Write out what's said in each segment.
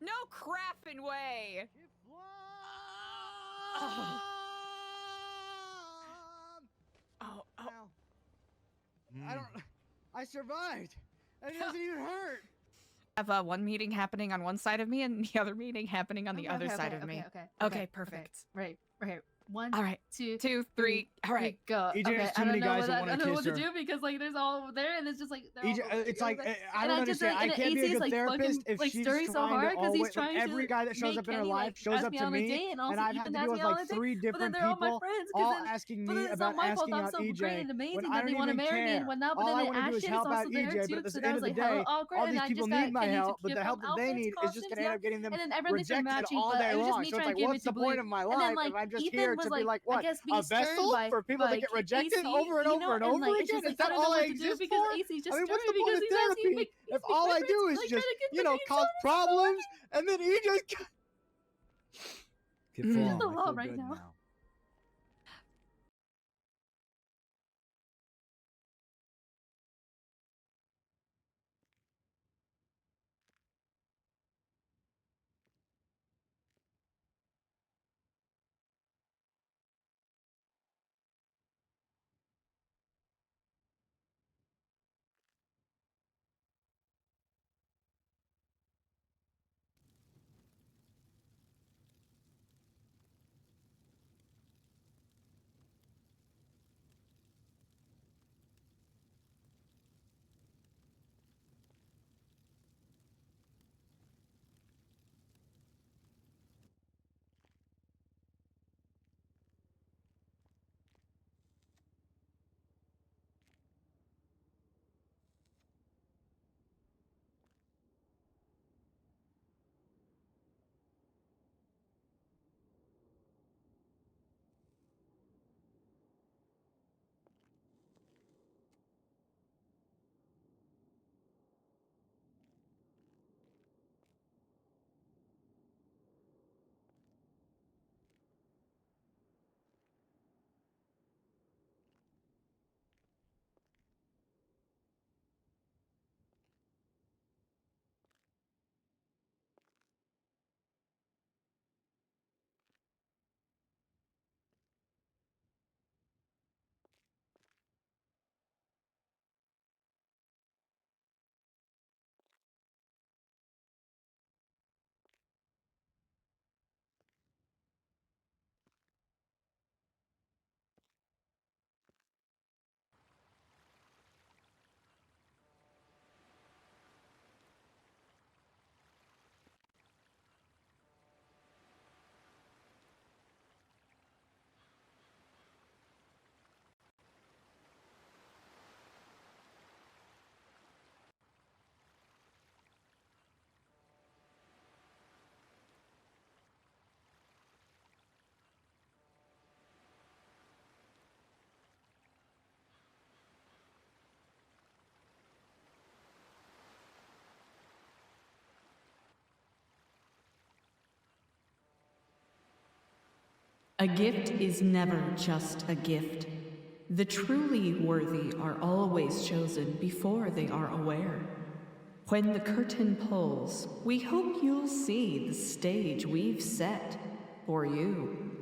No crapping way. Oh. I survived. And it doesn't even hurt. I have one meeting happening on one side of me and the other meeting happening on the other side of me. Okay, perfect. Right. 1, all right. 2, 2, 3. All right. go. EJ Okay, has too many guys that want I to don't know kiss what to her. do because like there's all over there and it's just like EJ, it's like I don't understand. I can't be a good therapist if she's trying so hard to because he's always. trying every to guy that shows make up in her Kenny, life like, shows ask up me to on a me, date and also and I've had even to ask deal me with on a like date, 3 but then different they're all my people, friends all then, asking but me then it's about not my fault. asking I'm out so great EJ. and amazing When that I they don't want to even marry me care. and whatnot, but All I then want to do is Ashton is help out also there EJ. But too, at so the I end was of the like, day, oh great, all and these I people just got need my Kenny to help, but give the help them that they outfits, need is just costumes, gonna end up getting them and then everyone thinks they're rejected matching, all but day it was just long. me So it's trying like, to give it what's to the point Blue. of my And then life like if I'm just Ethan here was to like, be like, I what, guess a being stern vessel by for people to get rejected AC, over and you over know, and and over like it's again? just like Is that I don't know all I what to do exist because for? AC just I mean, stirred what's the me point because of he's asking therapy me, if all I do is just, you know, cause problems and then he just the law right now. A gift is never just a gift. The truly worthy are always chosen before they are aware. When the curtain pulls, we hope you'll see the stage we've set for you.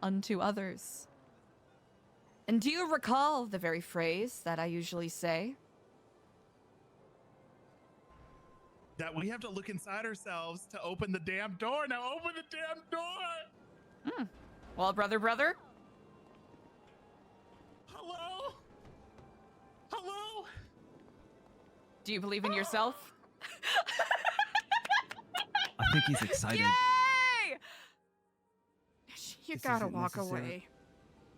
Unto others. And do you recall the very phrase that I usually say? That we have to look inside ourselves to open the damn door. Now open the damn door! Well, brother? Hello? Hello? Do you believe in yourself? I think he's excited. Yay! You This gotta isn't walk necessary.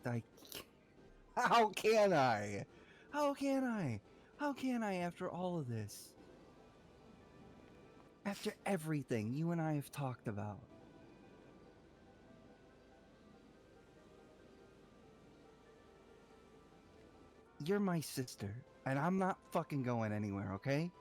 away. How can I? How can I? How can I after all of this? After everything you and I have talked about. You're my sister, and I'm not fucking going anywhere, okay?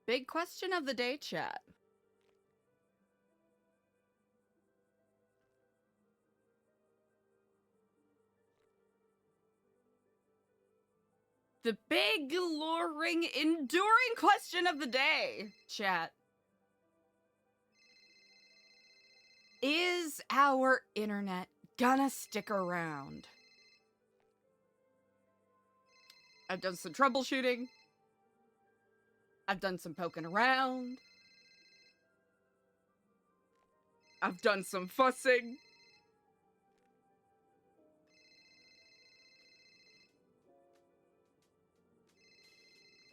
Big question of the day, chat. The big, luring, enduring question of the day, chat. Is our internet gonna stick around? I've done some troubleshooting. I've done some poking around. I've done some fussing.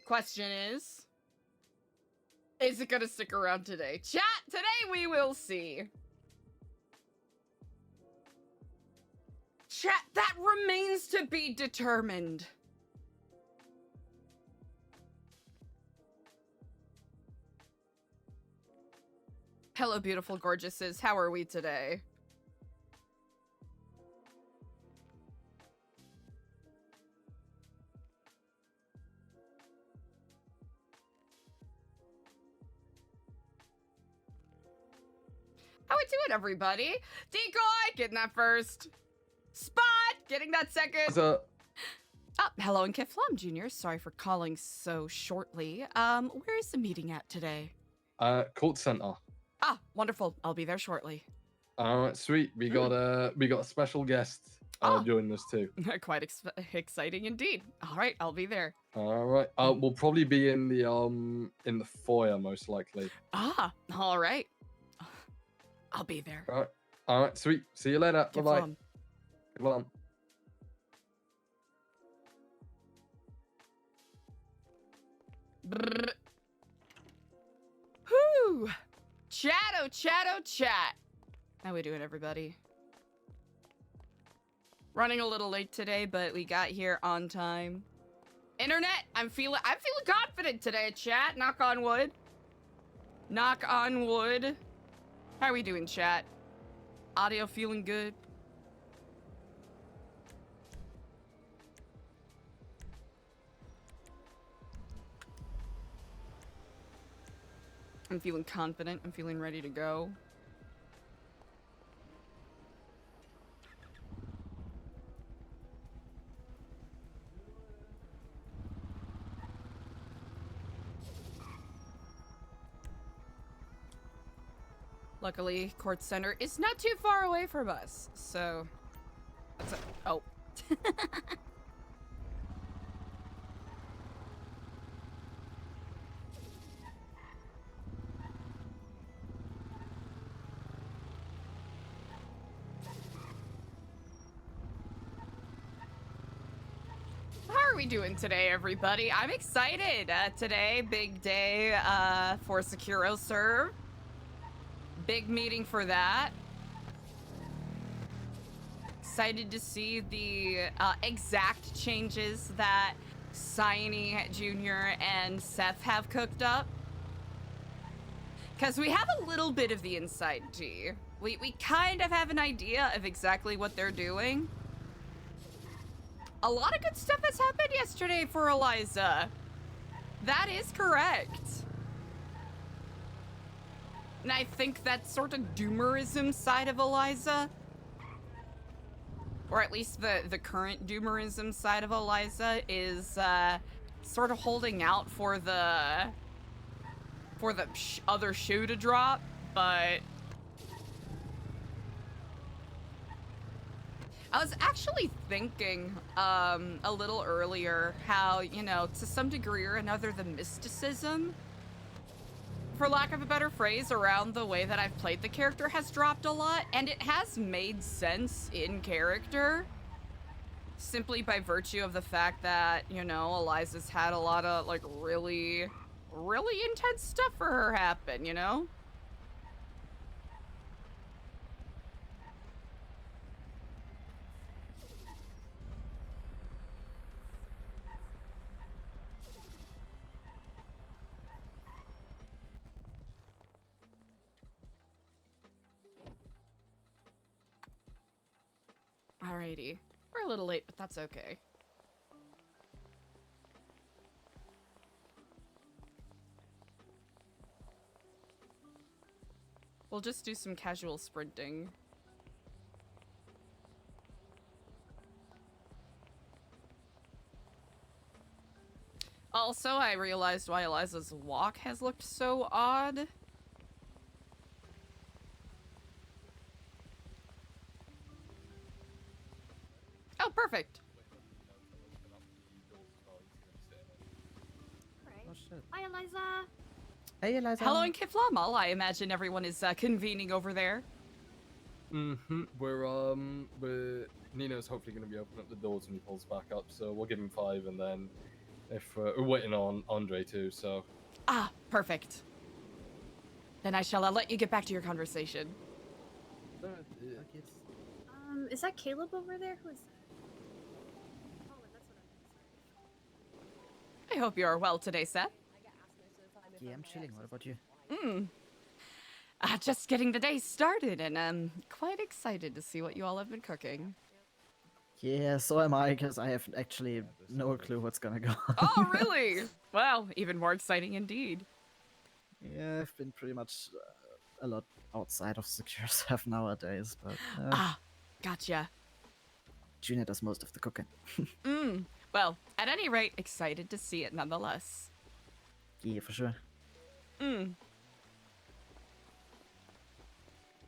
Question is it gonna stick around today? Chat, today we will see. Chat, that remains to be determined. Hello, beautiful gorgeouses. How are we today? How we doing, everybody? Decoy, getting that first. Spot, getting that second. What's up? Hello, and Kifflom Jr. Sorry for calling so shortly. Where is the meeting at today? Court center. Ah, wonderful. I'll be there shortly. All right, sweet. We got a special guest joining us too. Quite exciting indeed. All right, I'll be there. All right. We'll probably be in the foyer most likely. Ah, all right. I'll be there. All right, sweet. See you later. Bye bye. Good luck. Whew. Chat. How we doing, everybody? Running a little late today, but we got here on time. Internet, I'm feeling confident today, chat. Knock on wood. Knock on wood. How we doing, chat? Audio feeling good? I'm feeling confident. I'm feeling ready to go. Luckily, Court Center is not too far away from us, so... That's a... Oh. How are we doing today, everybody? I'm excited. Today, big day for SecuroServ. Big meeting for that. Excited to see the exact changes that Siony Jr. and Seth have cooked up. Because we have a little bit of the inside tea. We kind of have an idea of exactly what they're doing. A lot of good stuff has happened yesterday for Eliza. That is correct. And I think that sort of doomerism side of Eliza, or at least the current doomerism side of Eliza, is sort of holding out for the other shoe to drop, but I was actually thinking a little earlier how, you know, to some degree or another, the mysticism, for lack of a better phrase, around the way that I've played the character has dropped a lot, and it has made sense in character simply by virtue of the fact that, you know, Eliza's had a lot of, like, really intense stuff for her happen, you know? Alrighty. We're a little late, but that's okay. We'll just do some casual sprinting. Also, I realized why Eliza's walk has looked so odd. Oh, perfect. Oh, shit. Hi, Eliza. Hey, Eliza. Hello in Kifflomergency. I imagine everyone is convening over there. We're Nino's hopefully going to be opening up the doors when he pulls back up, so we'll give him 5, and then if we're waiting on Andre too, so. Ah, perfect. Then I shall let you get back to your conversation. Is that Caleb over there? Who is that? I hope you are well today, Seth. Yeah, I'm chilling. What about you? Just getting the day started, and I'm quite excited to see what you all have been cooking. Yeah, so am I, because I have actually no clue what's gonna go on. Oh, really? Well, even more exciting indeed. Yeah, I've been pretty much a lot outside of SecuroServ nowadays, but... Gotcha. Junior does most of the cooking. Well, at any rate, excited to see it nonetheless. Yeah, for sure. Mm.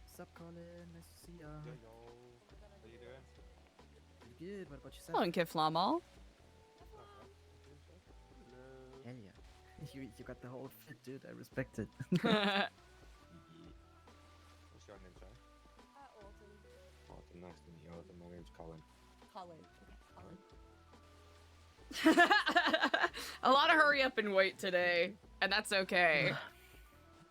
What's up, Colin? Nice to see ya. Yo, how you doing? Good, what about yourself? Hello in Kifflomergency. Hell yeah. You got the whole fit, dude. I respect it. What's your name, sorry? Alton. Alton, nice to meet you, Alton. My name's Colin. Colin. A lot of hurry up and wait today, and that's okay.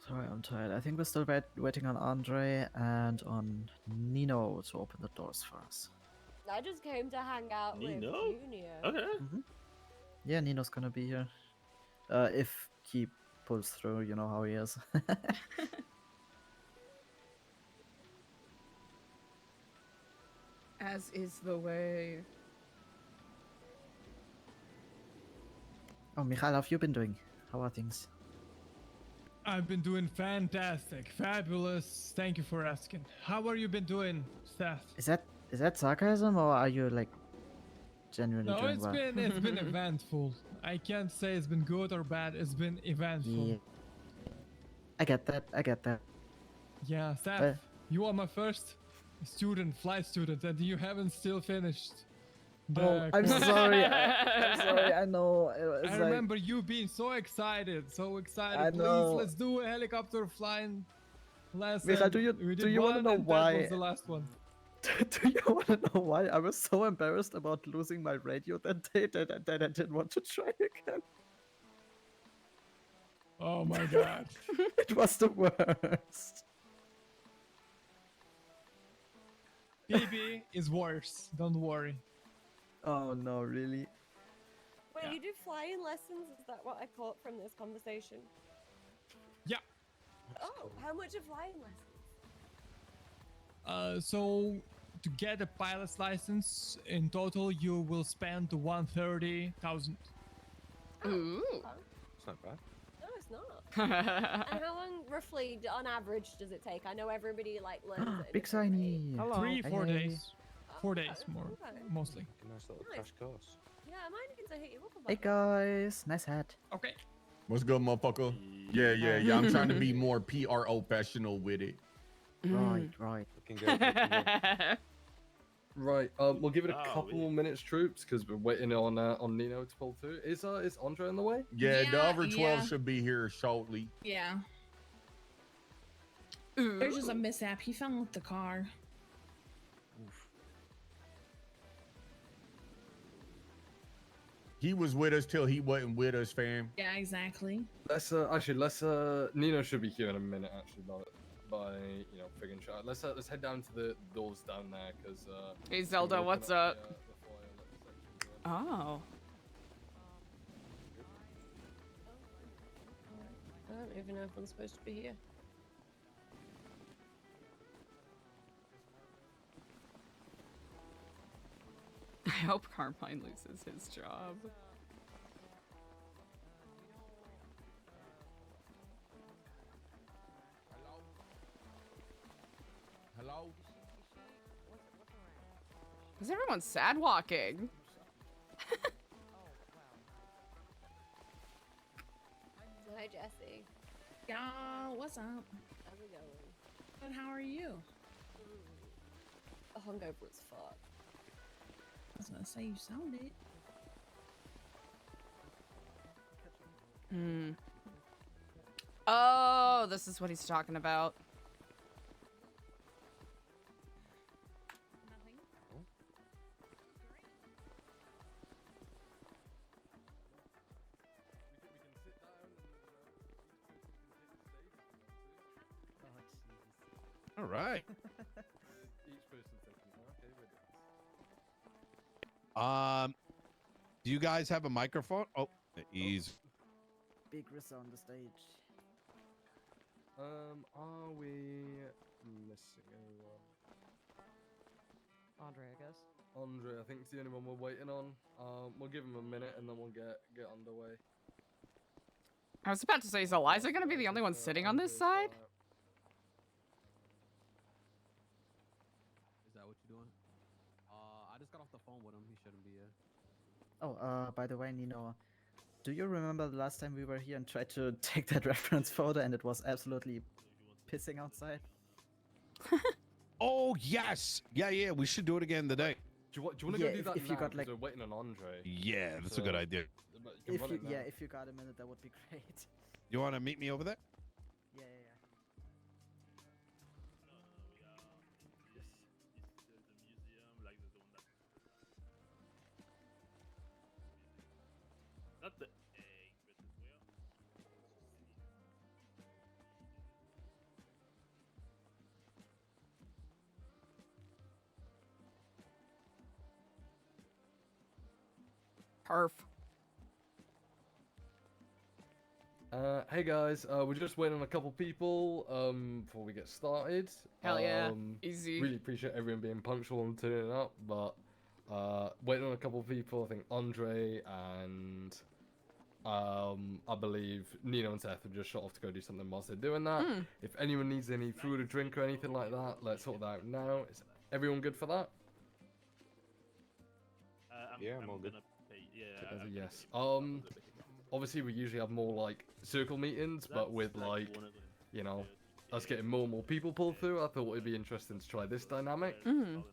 Sorry, I'm tired. I think we're still waiting on Andre and on Nino to open the doors for us. I just came to hang out with Junior. Okay. Yeah, Nino's gonna be here. If he pulls through, you know how he is. As is the way. Oh, Michael, how have you been doing? How are things? I've been doing fantastic, fabulous. Thank you for asking. How are you been doing, Seth? Is that sarcasm or are you like genuinely No, doing it's well? been eventful. I can't say it's been good or bad. It's been eventful. Yeah. I get that. Yeah, Seth, you are my first flight student, and you haven't still finished. Oh, I'm course. sorry. I'm sorry. I know. I remember you being so excited. I Please, know. let's do a helicopter flying lesson. Michael, do you want to know why? That was the last one. Do you want to know why I was so embarrassed about losing my radio that day that I didn't want to try again? Oh my god. It was the worst. BB is worse. Don't worry. Oh no, really? Wait, you do flying lessons? Is that what I caught from this conversation? Yeah. Oh, how much are flying lessons? So to get a pilot's license, in total you will spend 130,000. Ooh. It's not bad. No, it's not. And how long, roughly, on average, does it take? I know everybody like learns it. Big shiny. 3-4 Hey. days. 4 days more, Okay. mostly. A nice little Nice. crash course. Yeah, I might need to hit you up about Hey that. guys, nice hat. Okay. What's good, motherfucker? Yeah. I'm trying to be more PR professional with it. Right. Looking good. Looking good. Right, we'll give it a couple more minutes, troops, because we're waiting on Nino to pull through. Is Andre on the way? Yeah, the Yeah, other 12 yeah. should be here shortly. Yeah. Ooh. There's just a mishap. He fell with the car. He was with us till he wasn't with us, fam. Yeah, exactly. Let's Nino should be here in a minute, actually, by figuring shit out. Let's head down to the doors down there, because Hey Zelda, what's up? Oh. I don't even know if I'm supposed to be here. I hope Carmine loses his job. Hello? Because everyone's sad walking. Hi, Jesse. Y'all, what's up? How's it going? Good, how are you? Hungover as fuck. I was gonna say you sounded. Oh, this is what he's talking about. Nothing. All right. Each person taking okay, Do you guys have a microphone? Oh, ease. Big Rissa on the stage. Are we missing anyone? Andre, I guess. Andre, I think it's the only one we're waiting on. We'll give him a minute and then we'll get underway. I was about to say, is Eliza gonna be the only one sitting on this side? Is that what you're doing? I just got off the phone with him. He shouldn't be here. Oh, by the way, Nino, do you remember the last time we were here and tried to take that reference photo and it was absolutely pissing outside? Oh, yes. Yeah. We should do it again today. Do you want to Yeah, go do that if now? you got, 'Cause like- we're waiting on Andre. Yeah, that's a good idea. But you can run it now. If you got a minute, that would be great. You want to meet me over there? Yeah. Perf. Hey guys, we're just waiting on a couple people before we get started. Hell yeah, easy. Really appreciate everyone being punctual and turning up, but waiting on a couple people. I think Andre and I believe Nino and Seth have just shot off to go do something whilst they're doing that. Mm. If anyone needs any food or drink or anything like that, let's sort that out now. Is everyone good for that? I'm all good. As a yes. Obviously we usually have more like circle meetings, but with like, you know, us getting more and more people pulled through, I thought it'd be interesting to try this dynamic. Mhm.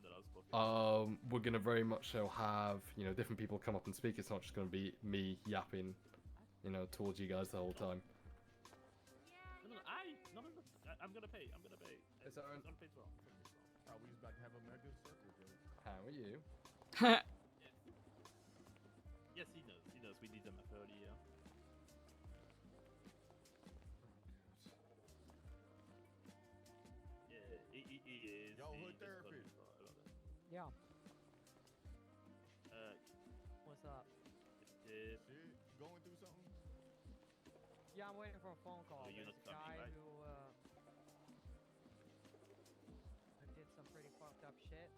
We're gonna very much so have, you know, different people come up and speak. It's not just gonna be me yapping, you know, towards you guys the whole time. I'm gonna pay. Is that right? Unpaid well. Oh, we was about to have a mega circle joke. How are you? Yes, he knows. We did them earlier. Yeah, he is. Yo, he hood just told me therapist. about that. Yeah. Uh, What's up? it, Shit, you going through something? Yeah, I'm waiting for a phone call. Oh, you're There's not a coming, guy right? who did some pretty fucked up shit,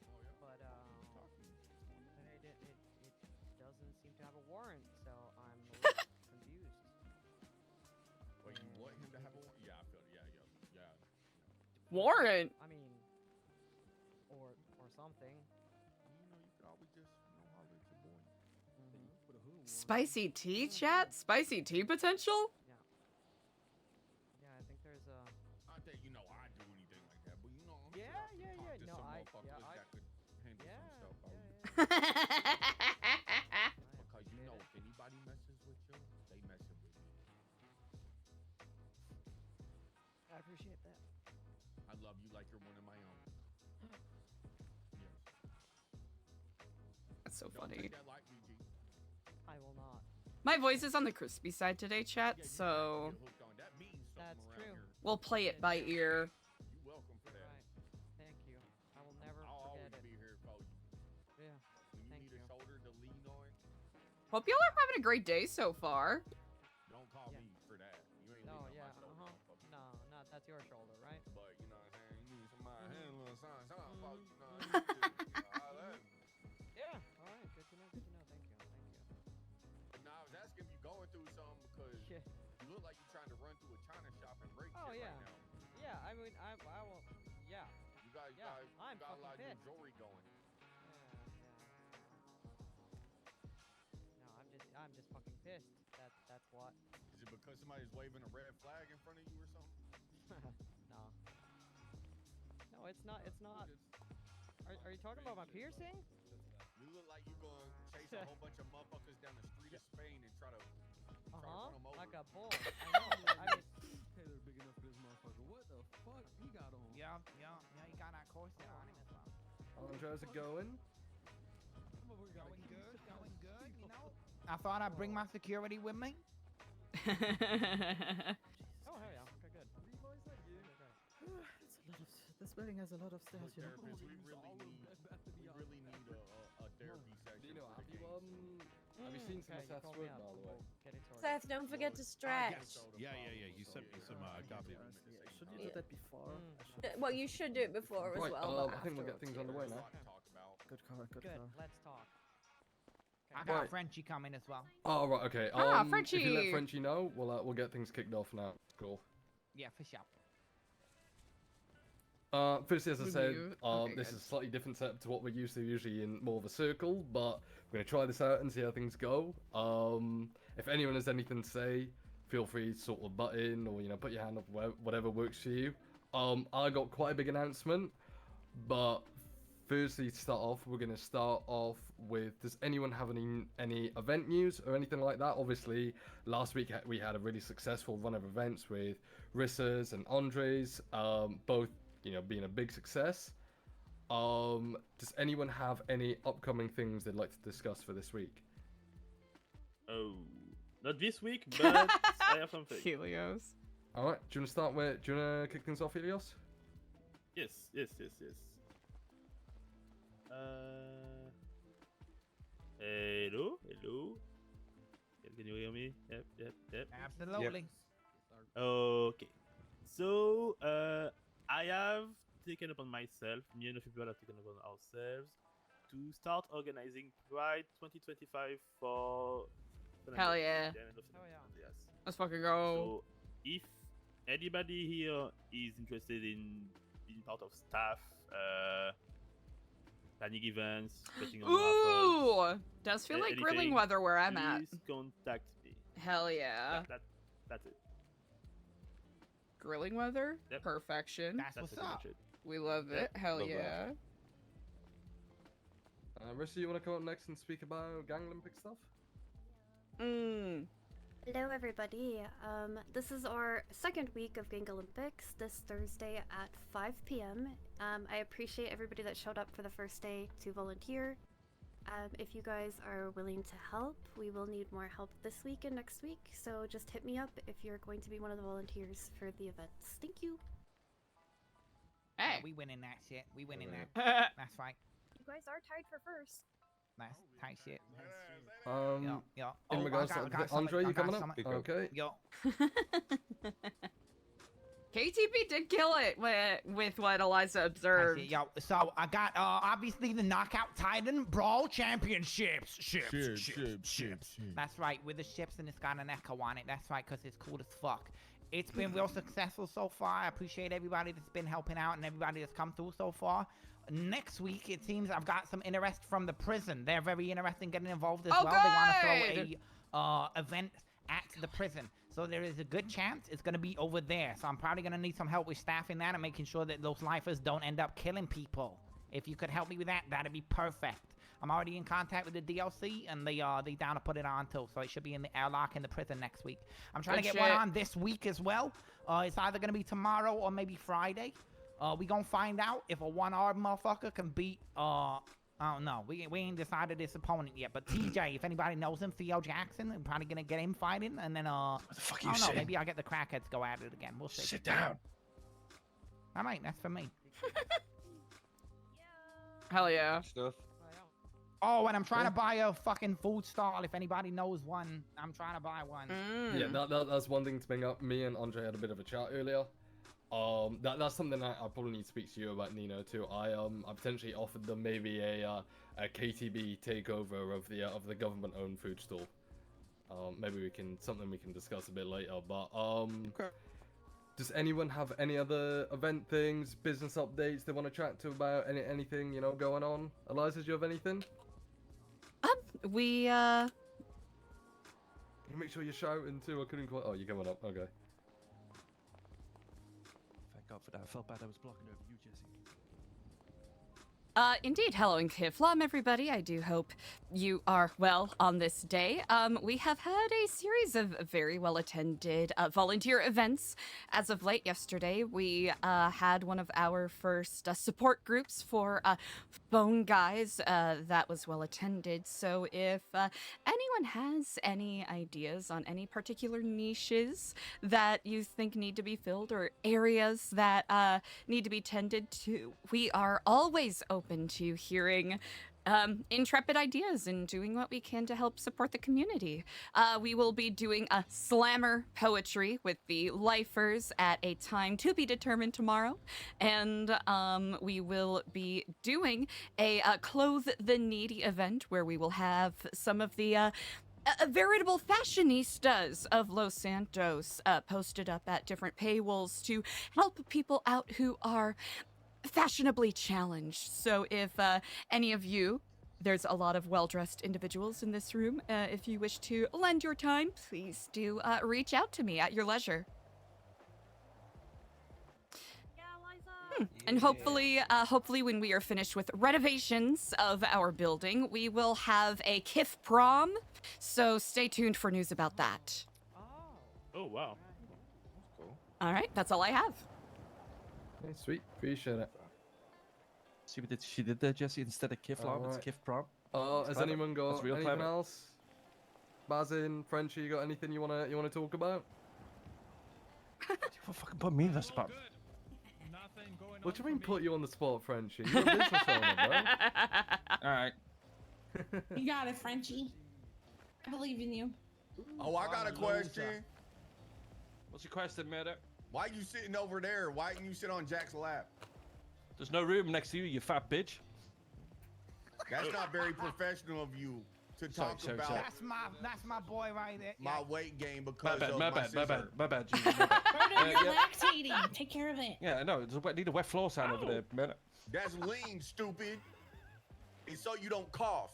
Oh yeah. but it doesn't seem to have a warrant, so I'm a little confused. Wait, you want him to have a warrant? Yeah, I feel it. Yeah. Warrant. I mean, or something. You know, you could always just, holler at your boy. Spicy tea, chat? Spicy tea potential? Yeah, I think there's a. Not that you know I do anything like that, but you know, I'm Yeah, sure I yeah, can talk yeah. to No, some I- motherfuckers yeah, I- that could handle Yeah, some stuff. yeah, Because you know, if anybody messes with you, they messing with you. I appreciate that. I love you like you're one of my own. Yes. That's so Don't funny. take that lightly, G. I will not. My voice is on the crispy side today, chat, Yeah, you so gotta get hooked on. That means something That's around true. here. we'll play it by ear. You welcome for that. Right. Thank you. I will never I'll always forget it. be here for you. Yeah. When you Thank need you. a shoulder to lean on, Hope y'all are having a great day so far. don't call Yeah. me for that. You ain't No, leaning yeah, on my shoulder, motherfucker. No, that's your shoulder, right? But you know what I'm saying? You need somebody handling something, folks. You know, Mhm. holla at me. Yeah. All right. Good to know. Thank you. But now I was asking if you going through something because Yeah. you look like you're trying to run through a china shop and break Oh, shit yeah. right now. Yeah. I mean, I will. Yeah. You got, Yeah, I'm got a lot of fucking new jewelry going. No, I'm just fucking pissed. That's what. Is it because somebody's waving a red flag in front of you or something? No. No, it's not. It's not. Are you talking about my piercing? You look like you're going to chase a whole bunch of motherfuckers down the street of Spain and try to run them over. Like a bull. I know. I mean, Taylor big enough for this motherfucker. What the fuck he got on? Yeah, he got that corset on him as well. How's it going? Going good, you know? I thought I'd bring my security with me. Oh hell yeah. Okay, good. This building has a lot of stairs, you know. Therapist, we really need a therapy session. Dino, for have the you gang. have you seen some of Okay, you Seth's called work, me up. by the way? We'll get it sorted. Seth, don't forget to stretch. Yeah. You sent me some copy. Should you do that before? Well, you should do it before as Right, well. I think we'll get things underway now. Good call, good Good. call. Let's talk. I got Right. Frenchie coming as well. Oh, right, okay. Ah, If you Frenchie! let Frenchie know, we'll get things kicked off now. Cool. Yeah, for sure. Firstly, as I said, Review. Okay, this good. is a slightly different setup to what we're used to, usually in more of a circle, but we're going to try this out and see how things go. If anyone has anything to say, feel free to sort of butt in or, you know, put your hand up, whatever works for you. I got quite a big announcement, but firstly, to start off, we're going to start off with, does anyone have any event news or anything like that? Obviously, last week we had a really successful run of events with Rissa's and Andre's, both, you know, being a big success. Does anyone have any upcoming things they'd like to discuss for this week? Oh, not this week, but I have something. Helios. All right, do you want to start with? Do you want to kick things off, Helios? Yes. Hello. Can you hear me? Yep. Absolutely. Okay. So, I have taken upon myself, me and a few people have taken upon ourselves, to start organizing Pride 2025 for Hell yeah. Yes. Let's fucking go. So, if anybody here is interested in being part of staff, planning events, putting on raffles, Ooh! Does feel like grilling weather where I'm at. please contact me. Hell yeah. That's it. Grilling weather? Yep. Perfection. That's what's pretty up. much it. We love it. Hell Love yeah. that. Rissa, you want to come up next and speak about Gang Olympic stuff? Hello everybody, this is our second week of Gang Olympics this Thursday at 5 p.m. I appreciate everybody that showed up for the first day to volunteer. If you guys are willing to help, we will need more help this week and next week, so just hit me up if you're going to be one of the volunteers for the events. Thank you. Hey. We winning that shit. We winning that. That's right. You guys are tied for first. That's tight shit. In Oh, regards to Andre, you coming up? Okay. Yo. KTP did kill it with what Eliza observed. Yo, so I got obviously the Knockout Titan Brawl Championships. Ships. That's right, with the ships and it's got an echo on it. That's right, because it's cool as fuck. It's been real successful so far. I appreciate everybody that's been helping out and everybody that's come through so far. Next week, it seems I've got some interest from the prison. They're very interested in getting involved as well. Good. They want to throw a event at the prison. So there is a good chance it's going to be over there. So I'm probably going to need some help with staffing that and making sure that those lifers don't end up killing people. If you could help me with that, that'd be perfect. I'm already in contact with the DLC, and they down to put it on too. So it should be in the airlock in the prison next week. I'm trying to get one on this week as well. It's either going to be tomorrow or maybe Friday. We gonna find out if a one-armed motherfucker can beat, I don't know. We ain't decided his opponent yet. But TJ, if anybody knows him, Theo Jackson, I'm probably gonna get him fighting. And then, what the fuck I don't know, maybe I'll get the crackheads to go at it again. We'll see. Sit down. All right, that's for me. Hell yeah. Stuff. Oh, and I'm trying to buy a fucking food stall. If anybody knows one, I'm trying to buy one. Yeah, that's one thing to bring up. Me and Andre had a bit of a chat earlier. That's something I probably need to speak to you about, Nino, too. I potentially offered them maybe a KTB takeover of the government-owned food store. Maybe something we can discuss a bit later. But does anyone have any other event things, business updates they want to chat to about anything going on? Eliza, do you have anything? Can you make sure you're shouting too? I couldn't quite. Oh, you're coming up. Okay. Thank God for that. I felt bad I was blocking over you, Jesse. Indeed. Hello and Kifflom, everybody. I do hope you are well on this day. We have had a series of very well-attended volunteer events. As of late yesterday, we had one of our first support groups for phone guys that was well-attended. So if anyone has any ideas on any particular niches that you think need to be filled or areas that need to be tended to, we are always open to hearing intrepid ideas and doing what we can to help support the community. We will be doing a slammer poetry with the lifers at a time to be determined tomorrow, and we will be doing a Clothe the Needy event where we will have some of the veritable fashionistas of Los Santos posted up at different paywalls to help people out who are fashionably challenged. So if any of you, there's a lot of well-dressed individuals in this room, if you wish to lend your time, please do reach out to me at your leisure. And hopefully when we are finished with renovations of our building, we will have a Kiff prom, so stay tuned for news about that. Oh, wow. That's cool. All right, that's all I have. Okay, sweet. Appreciate it. See what she did there, Jesse? Instead of Kifflom, it's Kiff Prom. Has anyone got That's real anything clever. else? Bazin, Frenchie, you got anything you wanna talk about? You fucking put me in the spot. What do you mean put you on the spot, Frenchie? You're a business owner, bro. Alright. You got it, Frenchie. I believe in you. Oh, I got a question. What's your question, Medic? Why you sitting over there? Why didn't you sit on Jack's lap? There's no room next to you, you fat bitch. That's not very professional of you. to talk about That's my boy right there. my weight gain because My of bad, my my bad, scissor. Junior, my bad. Murder, you're yeah. lactating. Take care of it. Yeah, no, need a wet floor sign over there, man. That's lean, stupid. It's so you don't cough.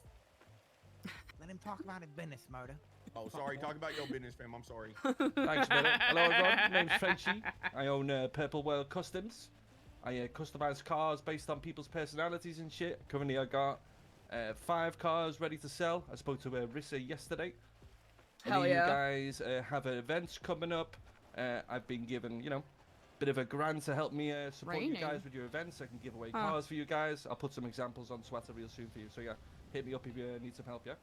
Let him talk about his business, Murder. Oh, sorry. Talk about your business, fam. I'm sorry. Thanks, man. Hello, everyone. My name's Frenchie. I own Purple World Customs. I customize cars based on people's personalities and shit. Currently, I got 5 cars ready to sell. I spoke to Rissa yesterday. Hell Any yeah. of you guys have events coming up? I've been given, you know, bit of a grant to help me support you guys with your events. I can give away cars for you guys. I'll put some examples on Twitter real soon for you. So yeah, hit me up if you need some help, yeah?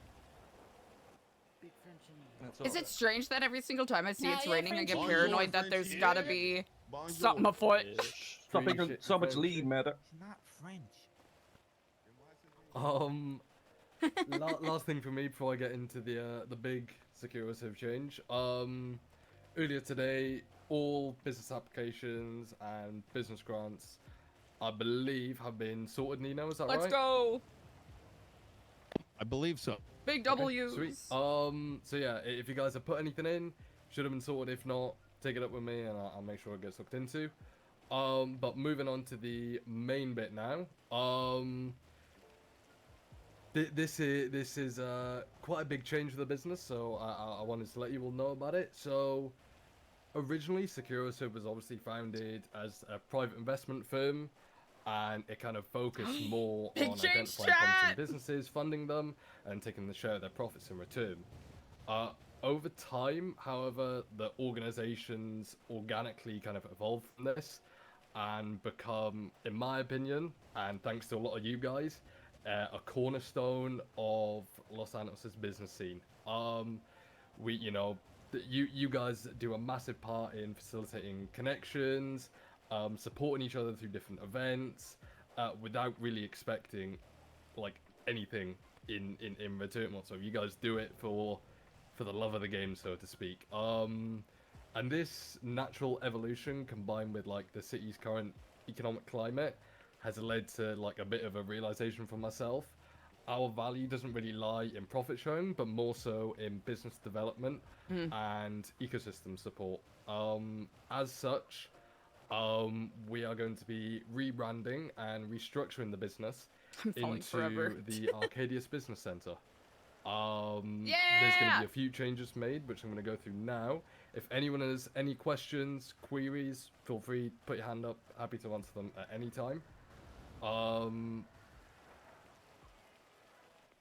Big Frenchie. Is it strange that every single time I see No, it's yeah, raining, I get Frenchie. paranoid that there's gotta be something afoot? Stop making so much lead, matter. It's not French. Last thing for me before I get into the big SecuroServ change. Earlier today, all business applications and business grants, I believe, have been sorted. Nino, is that right? Let's go! I believe so. Big W's. Sweet. So yeah, if you guys have put anything in, should have been sorted. If not, take it up with me and I'll make sure it gets looked into. But moving on to the main bit now. This is quite a big change for the business, so I wanted to let you all know about it. So originally, SecuroServ was obviously founded as a private investment firm, and it kind of focused more on identifying promising businesses, funding them, and taking the share of their profits in return. Over time, however, the organizations organically kind of evolved from this and become, in my opinion, and thanks to a lot of you guys, a cornerstone of Los Santos' business scene. You guys do a massive part in facilitating connections, supporting each other through different events, without really expecting like anything in return whatsoever. You guys do it for the love of the game, so to speak. And this natural evolution, combined with like the city's current economic climate, has led to like a bit of a realization for myself. Our value doesn't really lie in profit sharing, but more so in business development and ecosystem support. As such, we are going to be rebranding and restructuring the business into the Arcadius Business Center. There's going to be a few changes made, which I'm going to go through now. If anyone has any questions, queries, feel free, put your hand up. Happy to answer them at any time.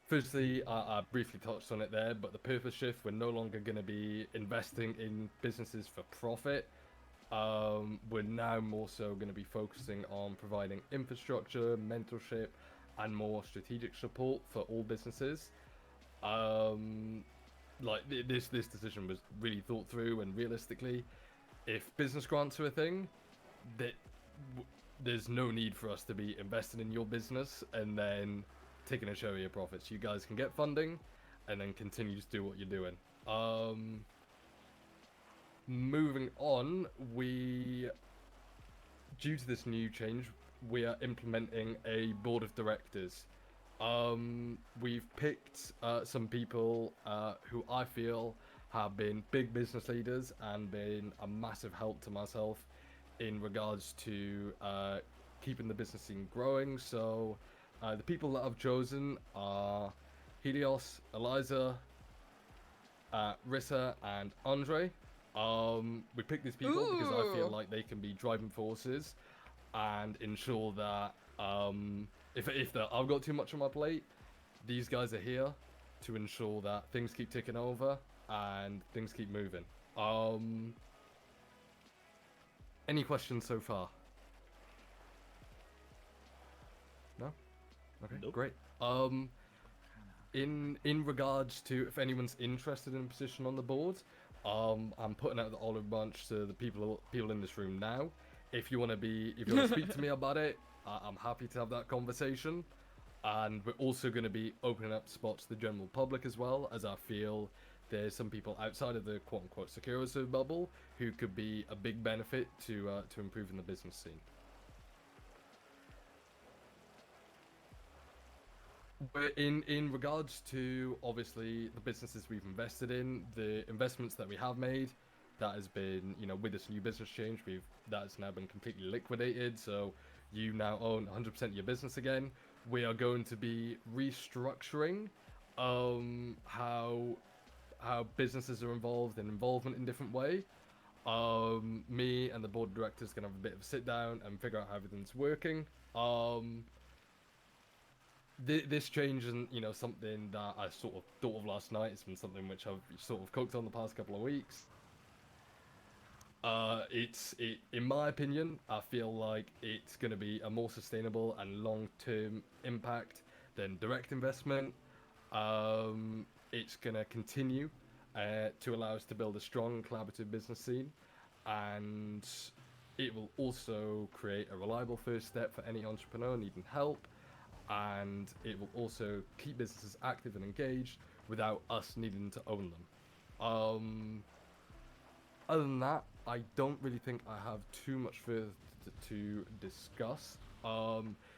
Firstly, I briefly touched on it there, but the purpose shift, we're no longer going to be investing in businesses for profit. We're now more so going to be focusing on providing infrastructure, mentorship, and more strategic support for all businesses. This decision was really thought through, and realistically, if business grants are a thing, there's no need for us to be invested in your business and then taking a share of your profits. You guys can get funding and then continue to do what you're doing. Moving on, due to this new change, we are implementing a board of directors. We've picked some people who I feel have been big business leaders and been a massive help to myself in regards to keeping the business scene growing. So the people that I've chosen are Helios, Eliza, Rissa, and Andre. We picked these people because I feel like they can be driving forces and ensure that if I've got too much on my plate, these guys are here to ensure that things keep ticking over and things keep moving. Any questions so far? No? Okay, Nope. great. In regards to if anyone's interested in a position on the board, I'm putting out the olive branch to the people in this room now. If you want to speak to me about it, I'm happy to have that conversation. And we're also going to be opening up spots to the general public as well, as I feel there's some people outside of the quote-unquote SecuroServ bubble who could be a big benefit to improving the business scene. But in regards to obviously the businesses we've invested in, the investments that we have made, that has been, you know, with this new business change, that's now been completely liquidated. So you now own 100% of your business again. We are going to be restructuring how businesses are involved and involvement in different way. Me and the board of directors gonna have a bit of a sit down and figure out how everything's working. This change isn't, you know, something that I sort of thought of last night. It's been something which I've sort of cooked on the past couple of weeks. In my opinion, I feel like it's going to be a more sustainable and long-term impact than direct investment. It's going to continue to allow us to build a strong collaborative business scene, and it will also create a reliable first step for any entrepreneur needing help, and it will also keep businesses active and engaged without us needing to own them. Other than that, I don't really think I have too much further to discuss.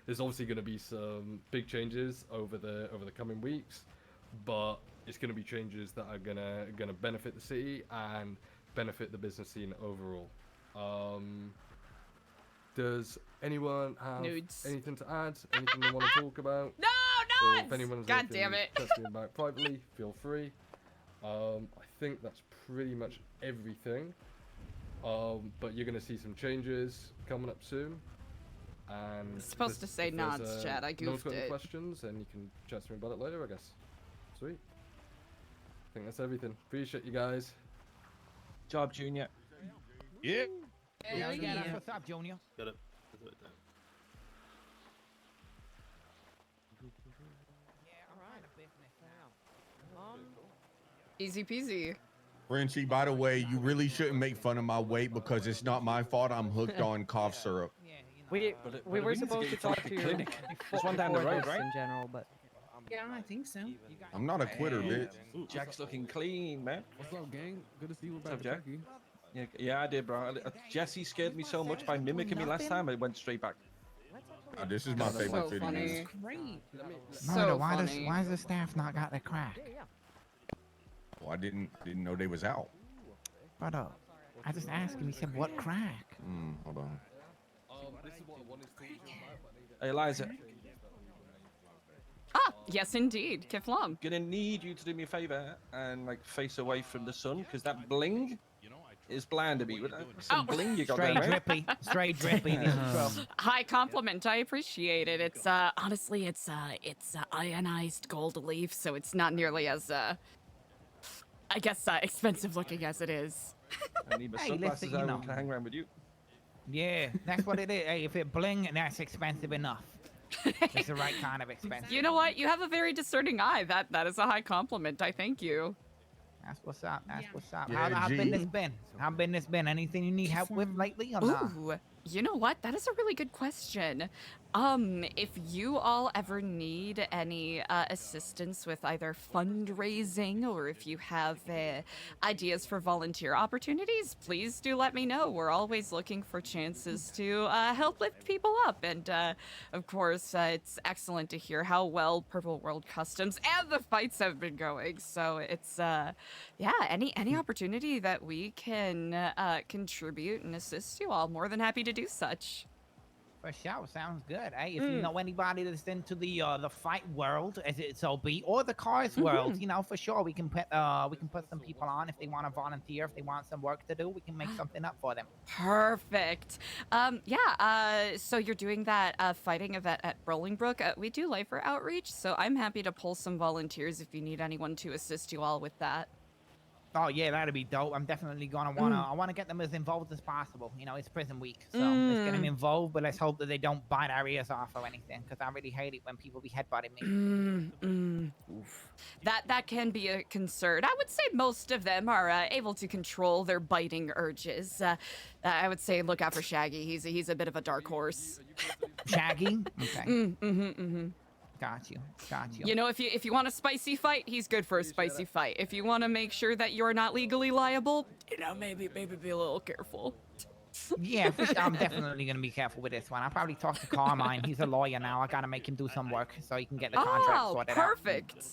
There's obviously going to be some big changes over the coming weeks, but it's going to be changes that are gonna benefit the city and benefit the business scene overall. Does anyone have anything to add? Anything they want to talk about? No, Or if anyone has God damn anything it. to talk about privately, feel free. I think that's pretty much everything. But you're gonna see some changes coming up soon. And It's supposed to say if there's, nods, Chad. I no one's goofed got any it. questions, and you can chat to me about it later, I guess. Sweet. I think that's everything. Appreciate you guys. Job, Junior. Yeah. Yeah, that's what's up, Junior. Got it. Easy peasy. Frenchie, by the way, you really shouldn't make fun of my weight because it's not my fault. I'm hooked on cough syrup. We were supposed to talk to you clinic. before, There's one down the before road, this right? in general, but Yeah, I think so. I'm not a quitter, bitch. Jack's looking clean, man. What's up, gang? Good to see you What's back up, to Jack? Turkey. Yeah, I did, bro. Jesse scared me so much by mimicking me last time. I went straight back. This is my favorite video. funny. Great. Murder, So why funny. does the staff not got the crack? Well, I didn't know they was out. Brother, I just asked him. He said, "What crack?" Hold on. This is what I wanted to talk to you about, but Hey, Eliza, Ah, yes indeed. Kifflom. gonna need you to do me a favor and like face away from the sun because that bling is bland to me. With some bling you got Straight there, man. drippy, straight drippy. This is true. High compliment. I appreciate it. It's honestly it's ionized gold leaf, so it's not nearly as I guess expensive looking as it is. I need my Hey, sunglasses listen, you out know. and can hang around with you. Yeah, that's what it is. Hey, if it bling, that's expensive enough. It's the right kind of expensive. You know what? You have a very discerning eye. That is a high compliment. I thank you. That's what's up. That's what's up. Yeah, How G. business been? How business been? Anything you need help with lately or not? Ooh, you know what? That is a really good question. If you all ever need any assistance with either fundraising or if you have ideas for volunteer opportunities, please do let me know. We're always looking for chances to help lift people up. And of course, it's excellent to hear how well Purple World Customs and the fights have been going. So it's, yeah, any opportunity that we can contribute and assist you all, more than happy to do such. For sure, sounds good. Hey, if you know anybody that's into the fight world, as it so be, or the cars world, you know, for sure we can put some people on if they want to volunteer, if they want some work to do, we can make something up for them. Perfect. So you're doing that fighting event at Bolingbrook. We do lifer outreach, so I'm happy to pull some volunteers if you need anyone to assist you all with that. Oh yeah, that'd be dope. I'm definitely gonna I wanna get them as involved as possible. You know, it's prison week, so let's get them involved. But let's hope that they don't bite our ears off or anything, because I really hate it when people be headbutting me. That can be a concern. I would say most of them are able to control their biting urges. I would say look out for Shaggy. He's a bit of a dark horse. Shaggy? Okay. Got you. You know, if you want a spicy fight, he's good for a spicy fight. If you want to make sure that you're not legally liable, you know, maybe be a little careful. Yeah, for sure. I'm definitely gonna be careful with this one. I'll probably talk to Carmine. He's a lawyer now. I gotta make him do some work so he can get the contract Oh, sorted perfect.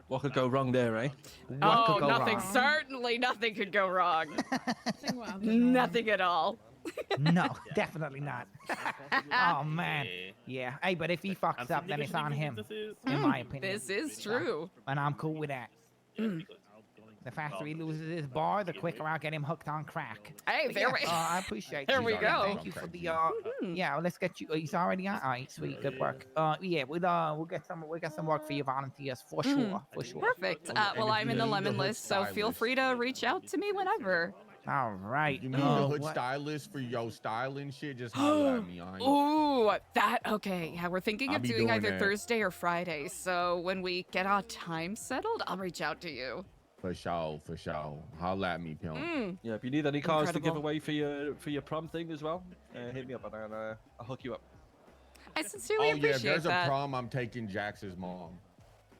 What could go wrong there, eh? What could Oh, go nothing. wrong? Certainly nothing could go wrong. Nothing at all. No, definitely not. Oh man. Yeah. Hey, but if he fucks up, then it's on him, in my opinion. This is true. And I'm cool with that. The faster he loses his bar, the quicker I'll get him hooked on crack. Hey, But there yeah, we I appreciate There you. we go. Thank you for the yeah, well, let's get you. He's already on. All right, sweet, good work. Yeah, we'll get some work for your volunteers for sure, for sure. Perfect. Well, I'm in the lemon list, so feel free to reach out to me whenever. All right. You need the hood stylist for your styling shit? Just holler at me. Ooh, okay. Yeah, we're thinking I'll of be doing doing either that. Thursday or Friday. So when we get our time settled, I'll reach out to you. For sure, for sure. Holler at me, pimp. Yeah, if you need any cars to give Incredible. away for your prom thing as well, hit me up and I'll hook you up. I sincerely Oh yeah, if appreciate there's that. a prom, I'm taking Jax's mom.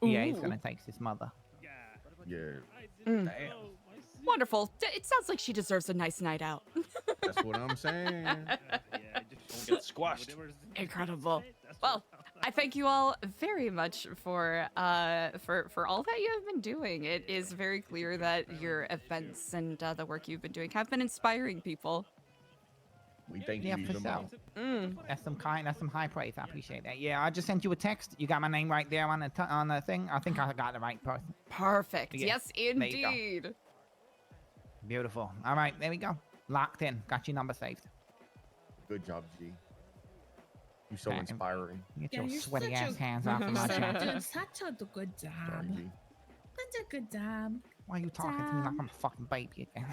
Yeah, he's Ooh. gonna take his mother. Yeah, Wonderful. It sounds like she deserves a nice night out. that's what I'm saying. Don't get squashed. Incredible. Well, I thank you all very much for all that you have been doing. It is very clear that your events and the work you've been doing have been inspiring people. We thank Yeah, you for even sure. more. That's some high praise. I appreciate that. Yeah, I just sent you a text. You got my name right there on the thing. I think I got the right person. Perfect. Yeah, Yes, there you go. indeed. Beautiful. All right, there we go. Locked in. Got your number saved. Good job, G. You're so Okay. inspiring. Get Yeah, your you're sweaty such ass a- hands off of my chat. Doing such a good job. Sorry, G. Such a good job. Why are you talking to me like I'm a fucking baby again?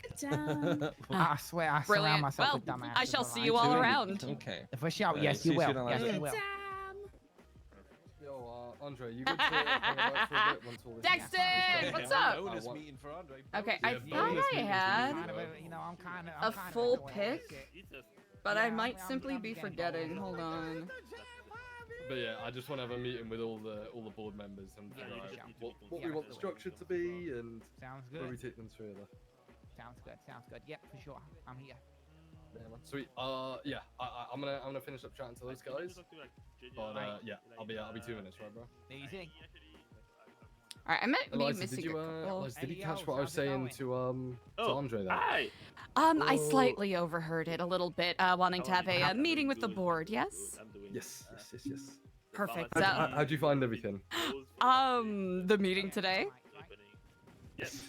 Good job. I swear, I surround Brilliant. myself Well, with dumbasses. I shall all see right. you all around. Okay. For sure. Yes, see you you will. soon, Yes, Eliza. you will. Yo, Andre, you good to hang about for a bit once all this Dexter, what's up? Bonus meeting for Andre. Okay, I Yeah, thought bonus I meeting for had You know, I'm kind of a full pick, but I might simply be forgetting. Hold on. But yeah, I just want to have a meeting with all the board members and figure out what we want the structure to be and Sounds where we good. take them through. Sounds good. Sounds good. Yep, for sure. I'm here. Yeah, man. Sweet. Yeah, I'm gonna finish up chatting to those guys. But yeah, I'll be 2 minutes, right, bro? Easy. All right, I might be Eliza, missing did you, a couple. Eliza, did you Hey, catch yo, what I was how's it saying going? to Andre there? Hi. I slightly overheard it a little bit, wanting to have a meeting with the board. Yes. Yes. Perfect. How'd you find everything? The meeting today. Yes.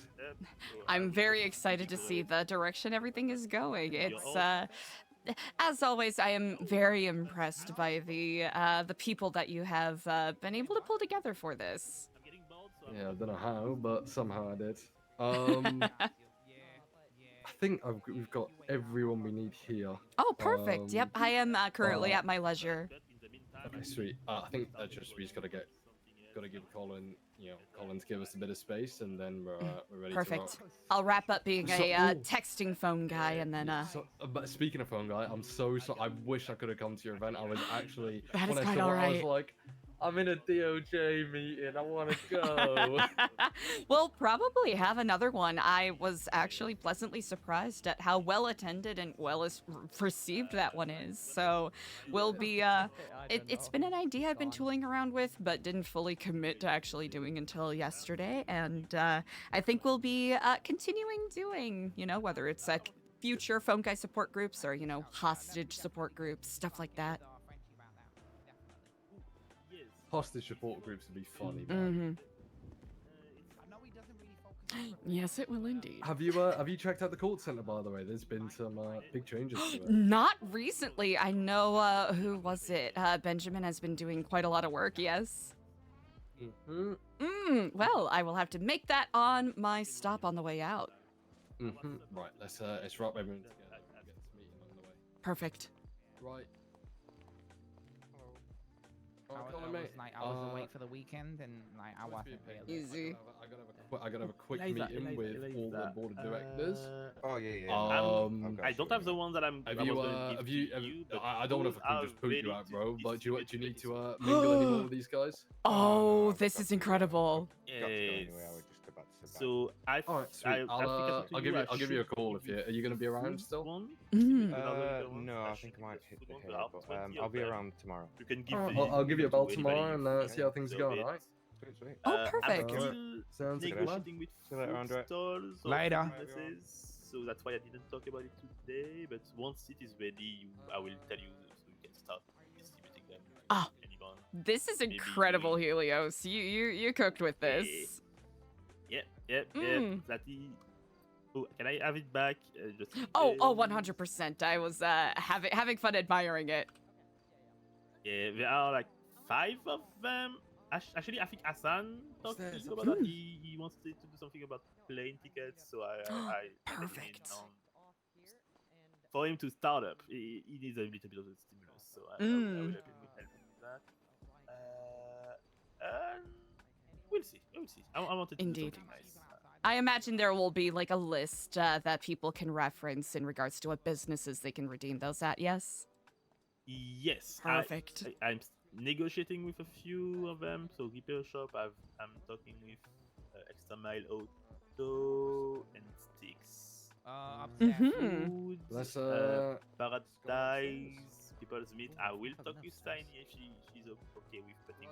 I'm very excited to see the direction everything is going. It's as always, I am very impressed by the people that you have been able to pull together for this. Yeah, I don't know how, but somehow I did. I think we've got everyone we need here. Oh, perfect. Yep, I am currently at my leisure. Okay, sweet. I think that's we just gotta give Colin, Colin to give us a bit of space, and then we're ready Perfect. to rock. I'll wrap up being So- a texting phone guy, and then But speaking of phone guy, I'm so I wish I could have come to your event. I was actually That is when I quite saw it, I alright. was like, I'm in a DOJ meeting. I want to go. we'll probably have another one. I was actually pleasantly surprised at how well attended and received that one is. So we'll be it's been an idea I've been tooling around with, but didn't fully commit to actually doing until yesterday. And I think we'll be continuing doing, whether it's future phone guy support groups or, hostage support groups, stuff like that. Hostage support groups would be funny, man. Yes, it will indeed. Have you checked out the court center, by the way? There's been some big changes to it. Not recently. I know, who was it? Benjamin has been doing quite a lot of work, yes? Well, I will have to make that on my stop on the way out. Right, let's wrap everyone together and get this meeting on the way. Perfect. Right. I was awake for the weekend and I wasn't really. Easy. I gotta have a quick Eliza, meeting with Eliza, all the board of directors. Oh yeah. I don't have the one that I'm. Have I you? was gonna Have give you? to you, but I don't want to those just are poop ready you out, to bro. be But do you distributed need to mingle any more with these guys? Oh, this is incredible. So Alright, sweet. I'll give you a call if are you gonna be around still? No, I think I might hit the hair, but I'll be around tomorrow. You can give. I'll give you a bell tomorrow and see how things are going. Alright. Sweet, sweet. Oh, perfect. I'm still Sounds like a plan. negotiating with See you later, food Andre. stalls or Later. businesses, so that's why I didn't talk about it today. But once it is ready, I will tell you so you can start distributing them. Ah. Anyone. This is incredible, Helios. You cooked with this. Yep. That is. Oh, can I have it back? Just in Oh, case? 100%. I was having fun admiring it. Yeah, there are like 5 of them. Actually, I think Hassan talked to you about that. He wants to do something about plane tickets, so I Perfect. For him to start up, he needs a little bit of a stimulus, so I will help him with that. And we'll see. I wanted to do something nice. I imagine there will be like a list that people can reference in regards to what businesses they can redeem those at, yes? Yes. Perfect. I'm negotiating with a few of them. So Repair Shop, I'm talking with Extra Mile Auto and Sticks. Mhm. Let's Paradise, People's Meat. I will talk with Tiny if she's okay with putting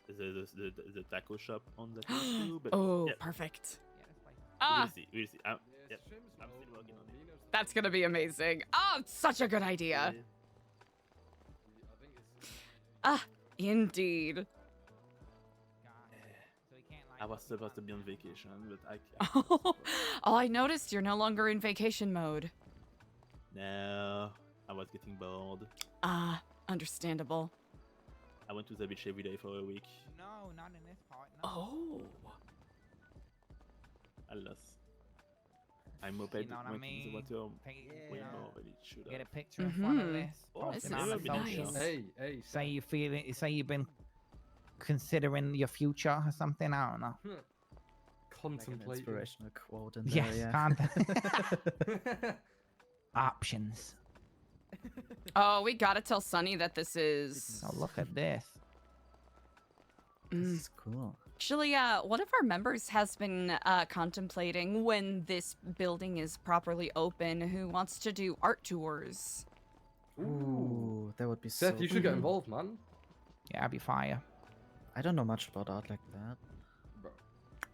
the taco shop on the too. But Oh, yeah. perfect. We'll see. I'm still working on it. That's gonna be amazing. Oh, such a good idea. Indeed. I was supposed to be on vacation, but I can't. Oh, I noticed you're no longer in vacation mode. No, I was getting bored. Understandable. I went to the beach every day for a week. No, not in this part. No. Oh. I lost. My moped You know what I went mean? into the water Take- way you know, more than it should Get a have. picture in front of this. Oh, Post this it is on the really nice. socials. Hey, Say you feel it. Say you've been considering your future or something. I don't know. Contemplative. Inspirational quote in there, Yes, yeah. Options. Oh, we gotta tell Sunny that this is. Oh, look at this. This is cool. Actually, one of our members has been contemplating when this building is properly open who wants to do art tours. Ooh, that would be so Seth, you should get involved, man. Yeah, I'd be fire. I don't know much about art like that. Bro.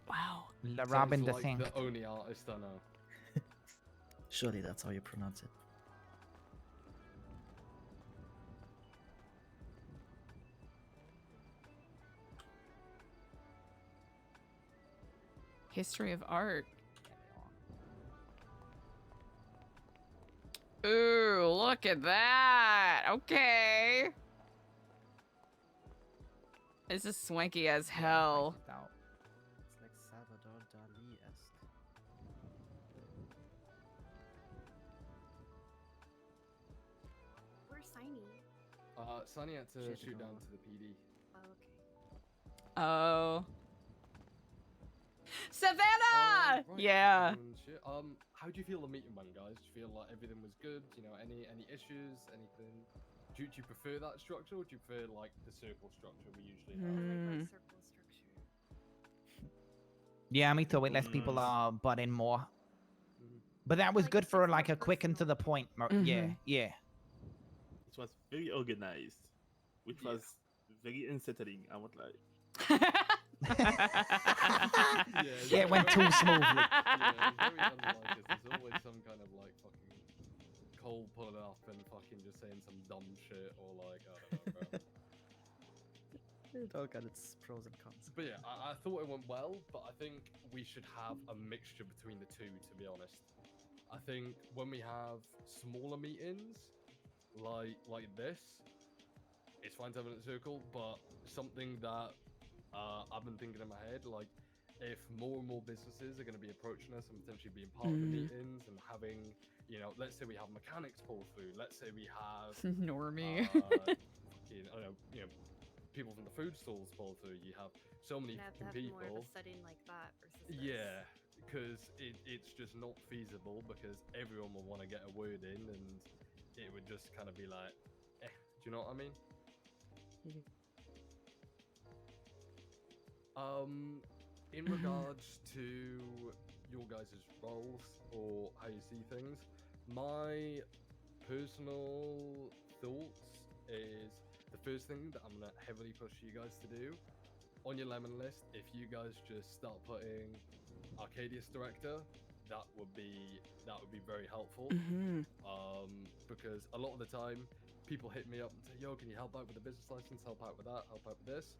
Wow. La Robin the like thing. the only artist I know. Surely that's how you pronounce it. History of art. Ooh, look at that. Okay. This is swanky as hell. It's like Salvador Dali-esque. Where's Signy? Sunny had to Shit, shoot no. down to the PD. Oh, okay. Oh. Savannah! Right, Yeah. and shit. How do you feel the meeting went, guys? Do you feel like everything was good? You know, any issues? Anything? Do you prefer that structure, or do you prefer like the circle structure we usually have? Circle structure. Yeah, me too. It lets people butt in more. But that was Like, good it's for more like a quick and to the point. Yeah, yeah. It was very organized, which was very unsettling. I won't lie. Yeah, it went too smoothly. Yeah, it's very unlike us. There's always some kind of like fucking Cole pulling up and fucking just saying some dumb shit, or like I don't know, bro. It all got its pros and cons. But yeah, I thought it went well, but I think we should have a mixture between the two, to be honest. I think when we have smaller meetings, like this, it's fine to have it in a circle, but something that I've been thinking in my head, like if more and more businesses are going to be approaching us and potentially being part of the meetings and having, you know, let's say we have mechanics pull through, let's say we have Normie. fucking, I don't know, you know, people from the food stalls pull through. You have so many Have to fucking have more people. of a setting like that versus this. Yeah, because it's just not feasible because everyone will want to get a word in and it would just kind of be like, do you know what I mean? In regards to your guys' roles or how you see things, my personal thoughts is the first thing that I'm gonna heavily push you guys to do on your lemon list. If you guys just start putting Arcadius director, that would be very helpful. Because a lot of the time people hit me up and say, yo, can you help out with the business license, help out with that, help out with this.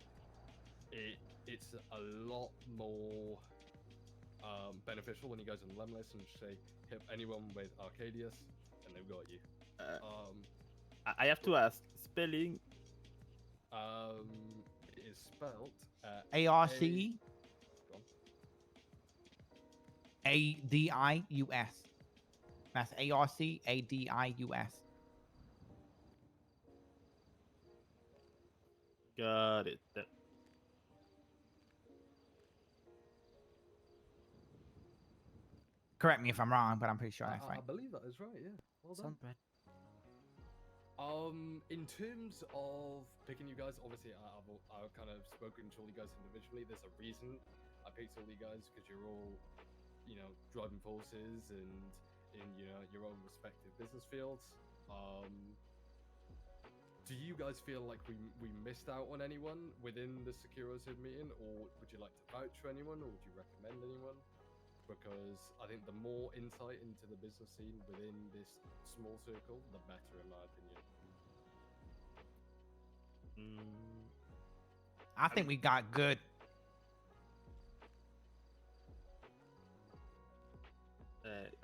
It's a lot more beneficial when you guys on the lemon list and just say, hit anyone with Arcadius and they've got you. I have to ask, spelling? It is spelled A-R-C A-D-I-U-S. That's A-R-C-A-D-I-U-S. Got it. Correct me if I'm wrong, but I'm pretty sure that's right. I believe that is right, yeah. Well done. In terms of picking you guys, obviously I've kind of spoken to all you guys individually. There's a reason I picked all you guys, because you're all, you know, driving forces and in your own respective business fields. Do you guys feel like we missed out on anyone within the SecuroServ meeting, or would you like to vouch for anyone, or would you recommend anyone? Because I think the more insight into the business scene within this small circle, the better, in my opinion. I think we got good.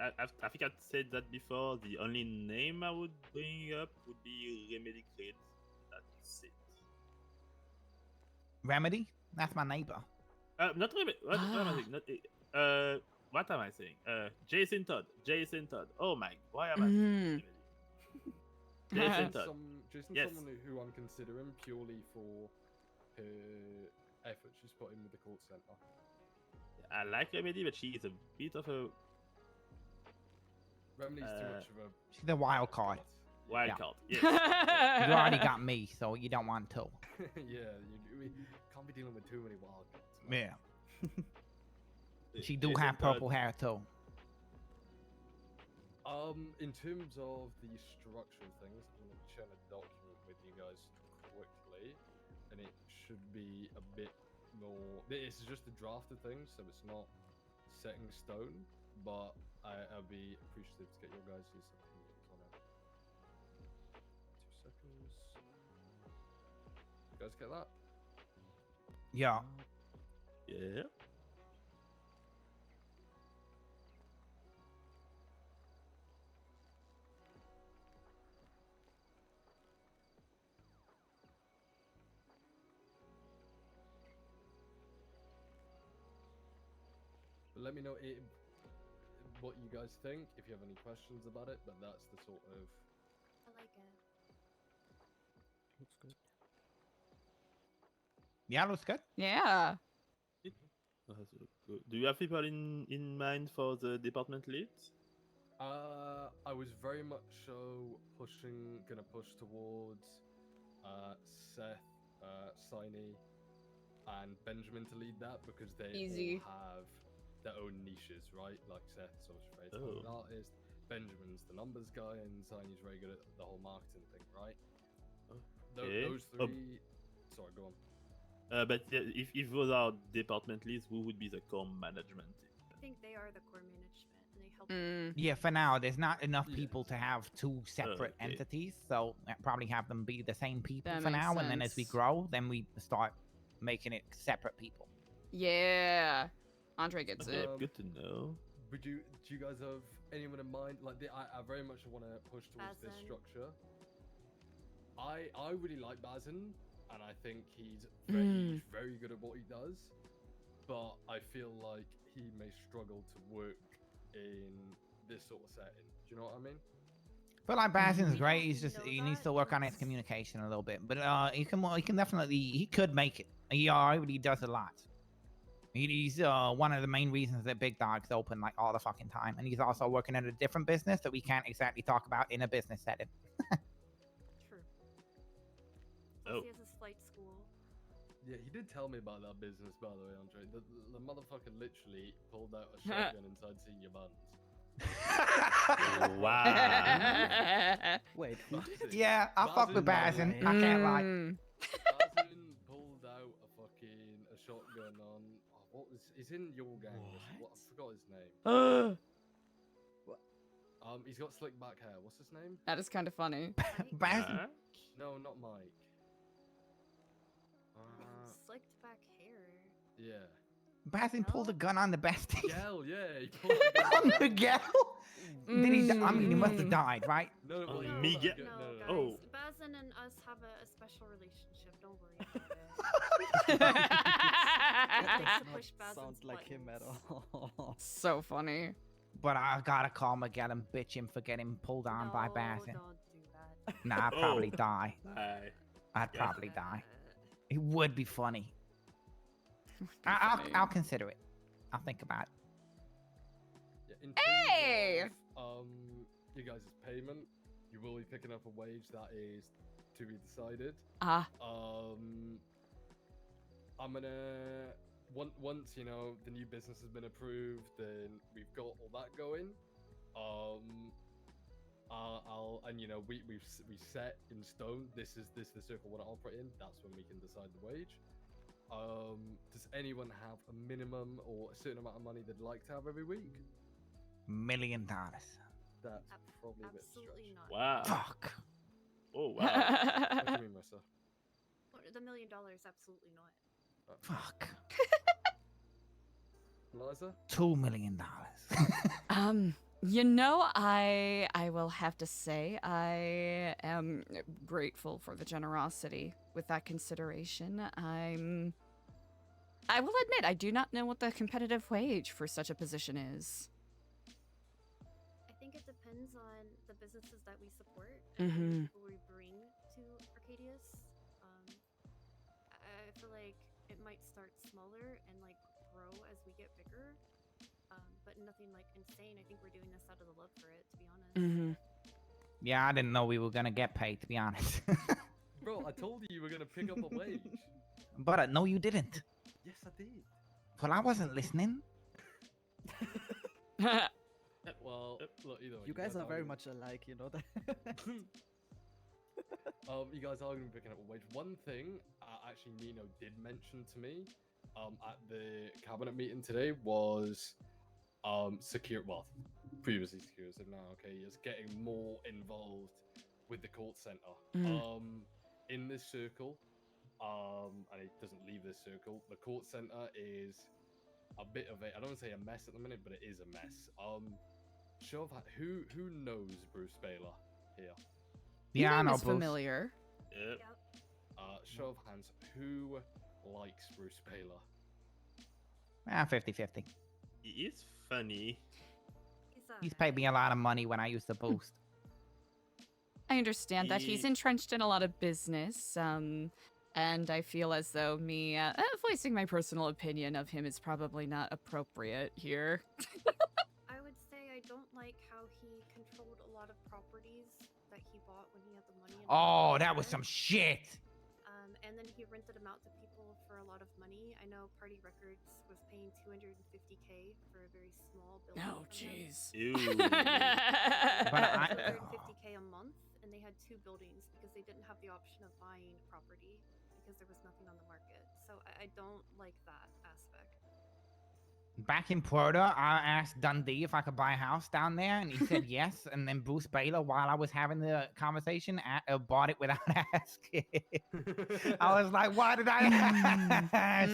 I think I said that before. The only name I would bring up would be Remedy Creds. That's it. Remedy? That's my neighbor. Not Remedy. What am I saying? What am I saying? Jason Todd. Oh my, why am I saying Remedy? Jason Todd. Jason's Yes. someone who I'm considering purely for her effort she's put in with the call center. I like Remedy, but she is a bit of a Remedy's too much of a... She's the wild card. Wild card, yes. You already got me, so you don't want to. Yeah, we can't be dealing with too many wild cards. Yeah. She do have purple hair too. In terms of the structural things, I'm going to share a document with you guys quickly, and it should be a bit more... This is just a draft of things, so it's not set in stone, but I'll be appreciative to get your guys' opinions on it. 2 seconds. You guys get that? Yeah. Yeah. But let me know what you guys think, if you have any questions about it, but that's the sort of... I like it. Looks good. Yeah, looks good. Yeah. Do you have people in mind for the department leads? I was very much so gonna push towards Seth, Siny, and Benjamin to lead that, because they Easy. all have their own niches, right? Like Seth's obviously very talented artist, Benjamin's the numbers guy, and Siny's very good at the whole marketing thing, right? Okay. Those three. Sorry, go on. But if those are department leads, who would be the core management team? I think they are the core management, and they help. Yeah, for now, there's not enough people to have 2 separate Okay. entities, so probably have them be the same people That for makes now, and then as we sense. grow, then we start making it separate people. Yeah. Andre gets Okay, it. good to know. Do you guys have anyone in mind? Like, I very much want to push towards this Bazin. structure. I really like Bazin, and I think he's very good at what he does. But I feel like he may struggle to work in this sort of setting. Do you know what I mean? I feel like Bazin's great. He's just he needs to work on his communication a little bit, but he can definitely he could make it. He already does a lot. He's one of the main reasons that Big Dog's open like all the fucking time, and he's also working at a different business that we can't exactly talk about in a business setting. True. Oh. He has his flight school. Yeah, he did tell me about that business, by the way, Andre. The motherfucker literally pulled out a shotgun inside senior buns. Wow. Wait, who did it? Yeah, I fuck with Bazin. I can't lie. Bazin pulled out a shotgun on. Oh, what was? He's in your gang. What? I forgot his name. He's got slick back hair. What's his name? That is kind of funny. Bazin. No, not Mike. Slicked back hair. Yeah. Bazin pulled a gun on the bestie. Miguel, yeah, he pulled a gun On Miguel? Did he? I mean, he must have died, right? No, well, No, Miguel. no, guys. Oh. Bazin and us have a special relationship. Don't worry about it. Likes to push Bazin's Sounds like him at buttons. all. So funny. But I gotta call Miguel and bitch him for getting pulled on by No, Bazin. don't do that. Nah, I'd probably die. Aye. I'd probably die. It would be funny. I'll consider it. I'll think about it. Yeah, in terms Hey! of, you guys' payment, you will be picking up a wage that is to be decided. I'm gonna once you know the new business has been approved, then we've got all that going. I'll and you know we set in stone. This is the circle what I'll put in. That's when we can decide the wage. Does anyone have a minimum or a certain amount of money they'd like to have every week? $1 million. That's probably a bit Absolutely stretched. not. Wow. Fuck. Oh wow. What do you mean, Marissa? The $1 million, absolutely not. Fuck. Eliza? $2 million. You know, I will have to say I am grateful for the generosity with that consideration. I will admit I do not know what the competitive wage for such a position is. I think it depends on the businesses that we support Mhm. and the people we bring to Arcadius. I feel like it might start smaller and like grow as we get bigger, but nothing like insane. I think we're doing this out of the love for it, to be honest. Mm-hmm. Yeah, I didn't know we were gonna get paid, to be honest. Bro, I told you were gonna pick up a wage. But no, you didn't. Yes, I did. Well, I wasn't listening. Well, look, either way. You guys are very gonna- much alike, you know that. You guys are gonna be picking up a wage. One thing, actually, Nino did mention to me, at the cabinet meeting today was, previously SecuroServ, now okay, is getting more involved with the court center. In this circle, and it doesn't leave this circle. The court center is a bit of a, I don't want to say a mess at the minute, but it is a mess. Show of who knows Bruce Baylor here? Yeah, I know It's Bruce. familiar. Yep. Show of hands, who likes Bruce Baylor? 50-50. He is funny. He's paid me a lot of money when I used to boost. I understand that he's entrenched in a lot of business, and I feel as though me voicing my personal opinion of him is probably not appropriate here. I would say I don't like how he controlled a lot of properties that he bought when he had the money. And Oh, that was some shit. And then he rented them out to people for a lot of money. I know Party Records was paying $250K for a very small building. Oh, from him. jeez. Ew. But I- $250K a month, and they had 2 buildings because they didn't have the option of buying property because there was nothing on the market. So I don't like that aspect. Back in Puerto, I asked Dundee if I could buy a house down there, and he said yes. And then Bruce Baylor, while I was having the conversation, bought it without asking. I was like, why did I ask?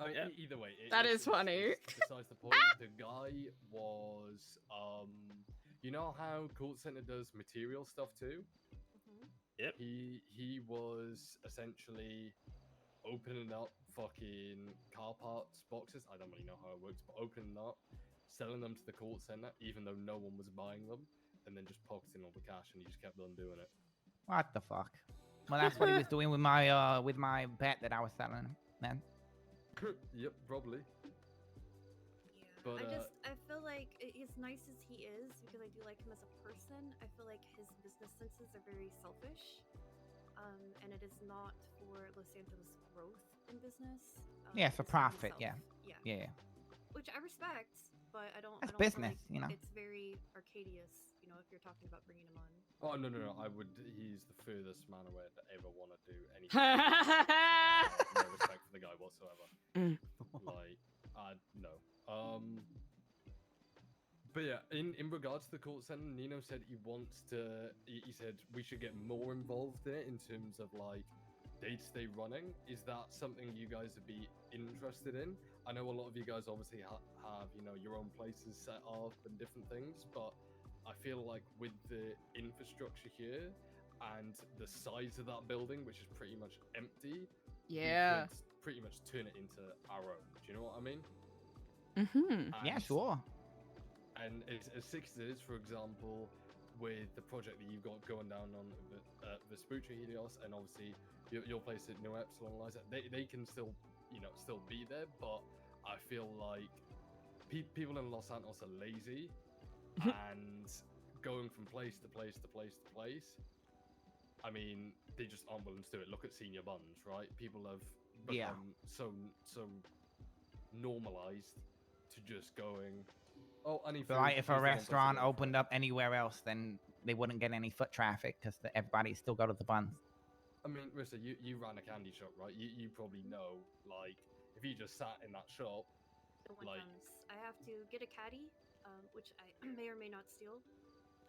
I mean, either way, That is funny. Besides the point, the guy was, you know how Court Center does material stuff too? Yep. He was essentially opening up fucking car parts boxes. I don't really know how it works, but opening them up, selling them to the Court Center, even though no one was buying them, and then just pocketing all the cash, and he just kept on doing it. What the fuck? Well, that's what he was doing with my bet that I was selling him, man. Yep, probably. But I feel like as nice as he is, because I do like him as a person, I feel like his business senses are very selfish. and it is not for Los Santos' growth in business. Yeah, for the city profit. itself. Yeah. Yeah. Yeah. Which I respect, but I don't. That's I don't feel business, like you know? It's very Arcadius, you know, if you're talking about bringing him on. Oh no, I would. He's the furthest man away to ever want to do anything. No respect for the guy whatsoever. Like, no. But yeah, in regards to the court center, Nino said he wants to. He said we should get more involved in it in terms of like day-to-day running. Is that something you guys would be interested in? I know a lot of you guys obviously have your own places set up and different things, but I feel like with the infrastructure here and the size of that building, which is pretty much empty, Yeah, we could pretty much turn it into our own. Do you know what I mean? Yeah, sure. And as six it is, for example, with the project that you've got going down on Vespucci Helios, and obviously your place at NoPixel and Eliza, they can still be there, but I feel like people in Los Santos are lazy and going from place to place to place to place. I mean, they just aren't willing to do it. Look at Senior Buns, right? People have become so normalized to just going. Oh, I need So food. like, if Here's a the one place to restaurant go for it. opened up anywhere else, then they wouldn't get any foot traffic because everybody still go to the buns. I mean, Rissa, you ran a candy shop, right? You probably know, like, if you just sat in that shop, No one like, comes. I have to get a caddy, which I may or may not steal,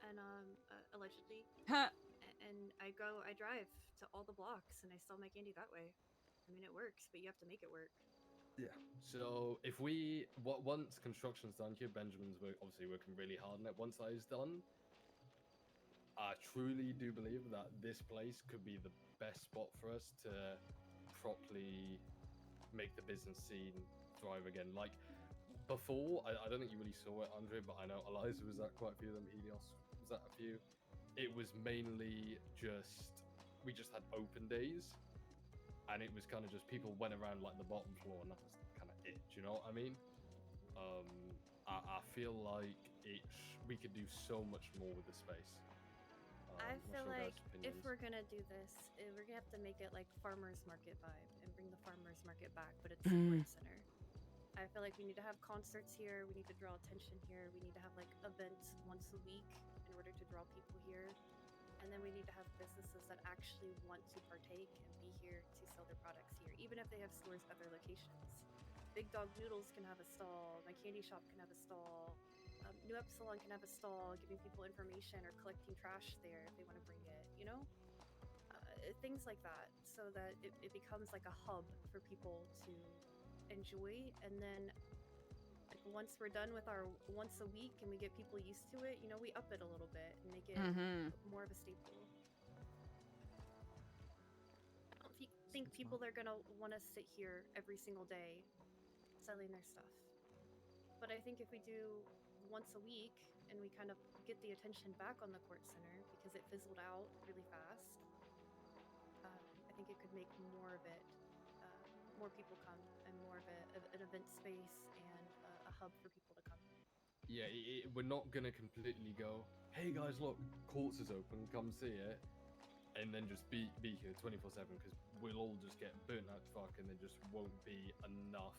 and allegedly. And I drive to all the blocks, and I sell my candy that way. I mean, it works, but you have to make it work. yeah. So if once construction's done here, Benjamin's obviously working really hard on it. Once that is done, I truly do believe that this place could be the best spot for us to properly make the business scene thrive again. Like before, I don't think you really saw it, Andre, but I know Eliza was at quite a few of them. Helios was at a few. It was mainly we just had open days, and it was kind of just people went around like the bottom floor, and that was kind of it. Do you know what I mean? I feel like we could do so much more with the space. I what's feel your guys' like if opinions? we're gonna do this, we're gonna have to make it like farmers market vibe and bring the farmers market back, but it's the Court Center. I feel like we need to have concerts here. We need to draw attention here. We need to have like events once a week in order to draw people here. And then we need to have businesses that actually want to partake and be here to sell their products here, even if they have stores at their locations. Big Dog Noodles can have a stall. My candy shop can have a stall. NoPixel can have a stall, giving people information or collecting trash there if they want to bring it. You know, things like that, so that it becomes like a hub for people to enjoy. And then, like once we're done with our once a week and we get people used to it, you know, we up it a little bit and make it more of a staple. I don't think people are gonna want to sit here every single day selling their stuff. But I think if we do once a week and we kind of get the attention back on the Court Center because it fizzled out really fast, I think it could make more of it, more people come, and more of an event space and a hub for people to come. Yeah, we're not gonna completely go, hey guys, look, Courts is open, come see it, and then just be here 24/7, because we'll all just get burnt out to fuck, and there just won't be enough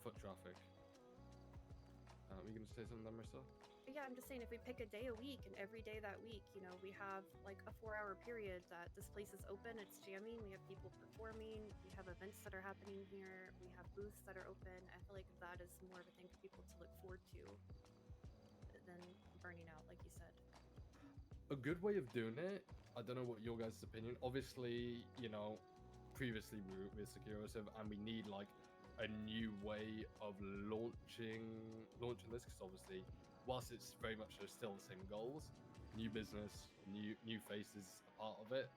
foot traffic. Were you gonna say something, Marissa? Yeah, I'm just saying, if we pick a day a week, and every day that week, you know, we have like a 4-hour period that this place is open, it's jamming, we have people performing, we have events that are happening here, we have booths that are open. I feel like that is more of a thing for people to look forward to than burning out, like you said. A good way of doing it, I don't know what your guys' opinion, obviously, you know, previously we were with SecuroServ, and we need like a new way of launching this, because obviously, whilst it's very much still the same goals, new business, new faces a part of it.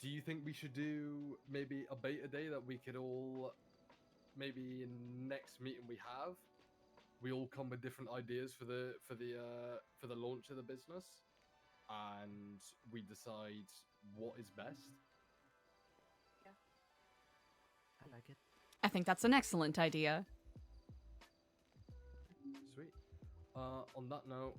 Do you think we should do maybe a beta day that we could all, maybe in next meeting we have, we all come with different ideas for the launch of the business, and we decide what is best? I like it. I think that's an excellent idea. Sweet. On that note,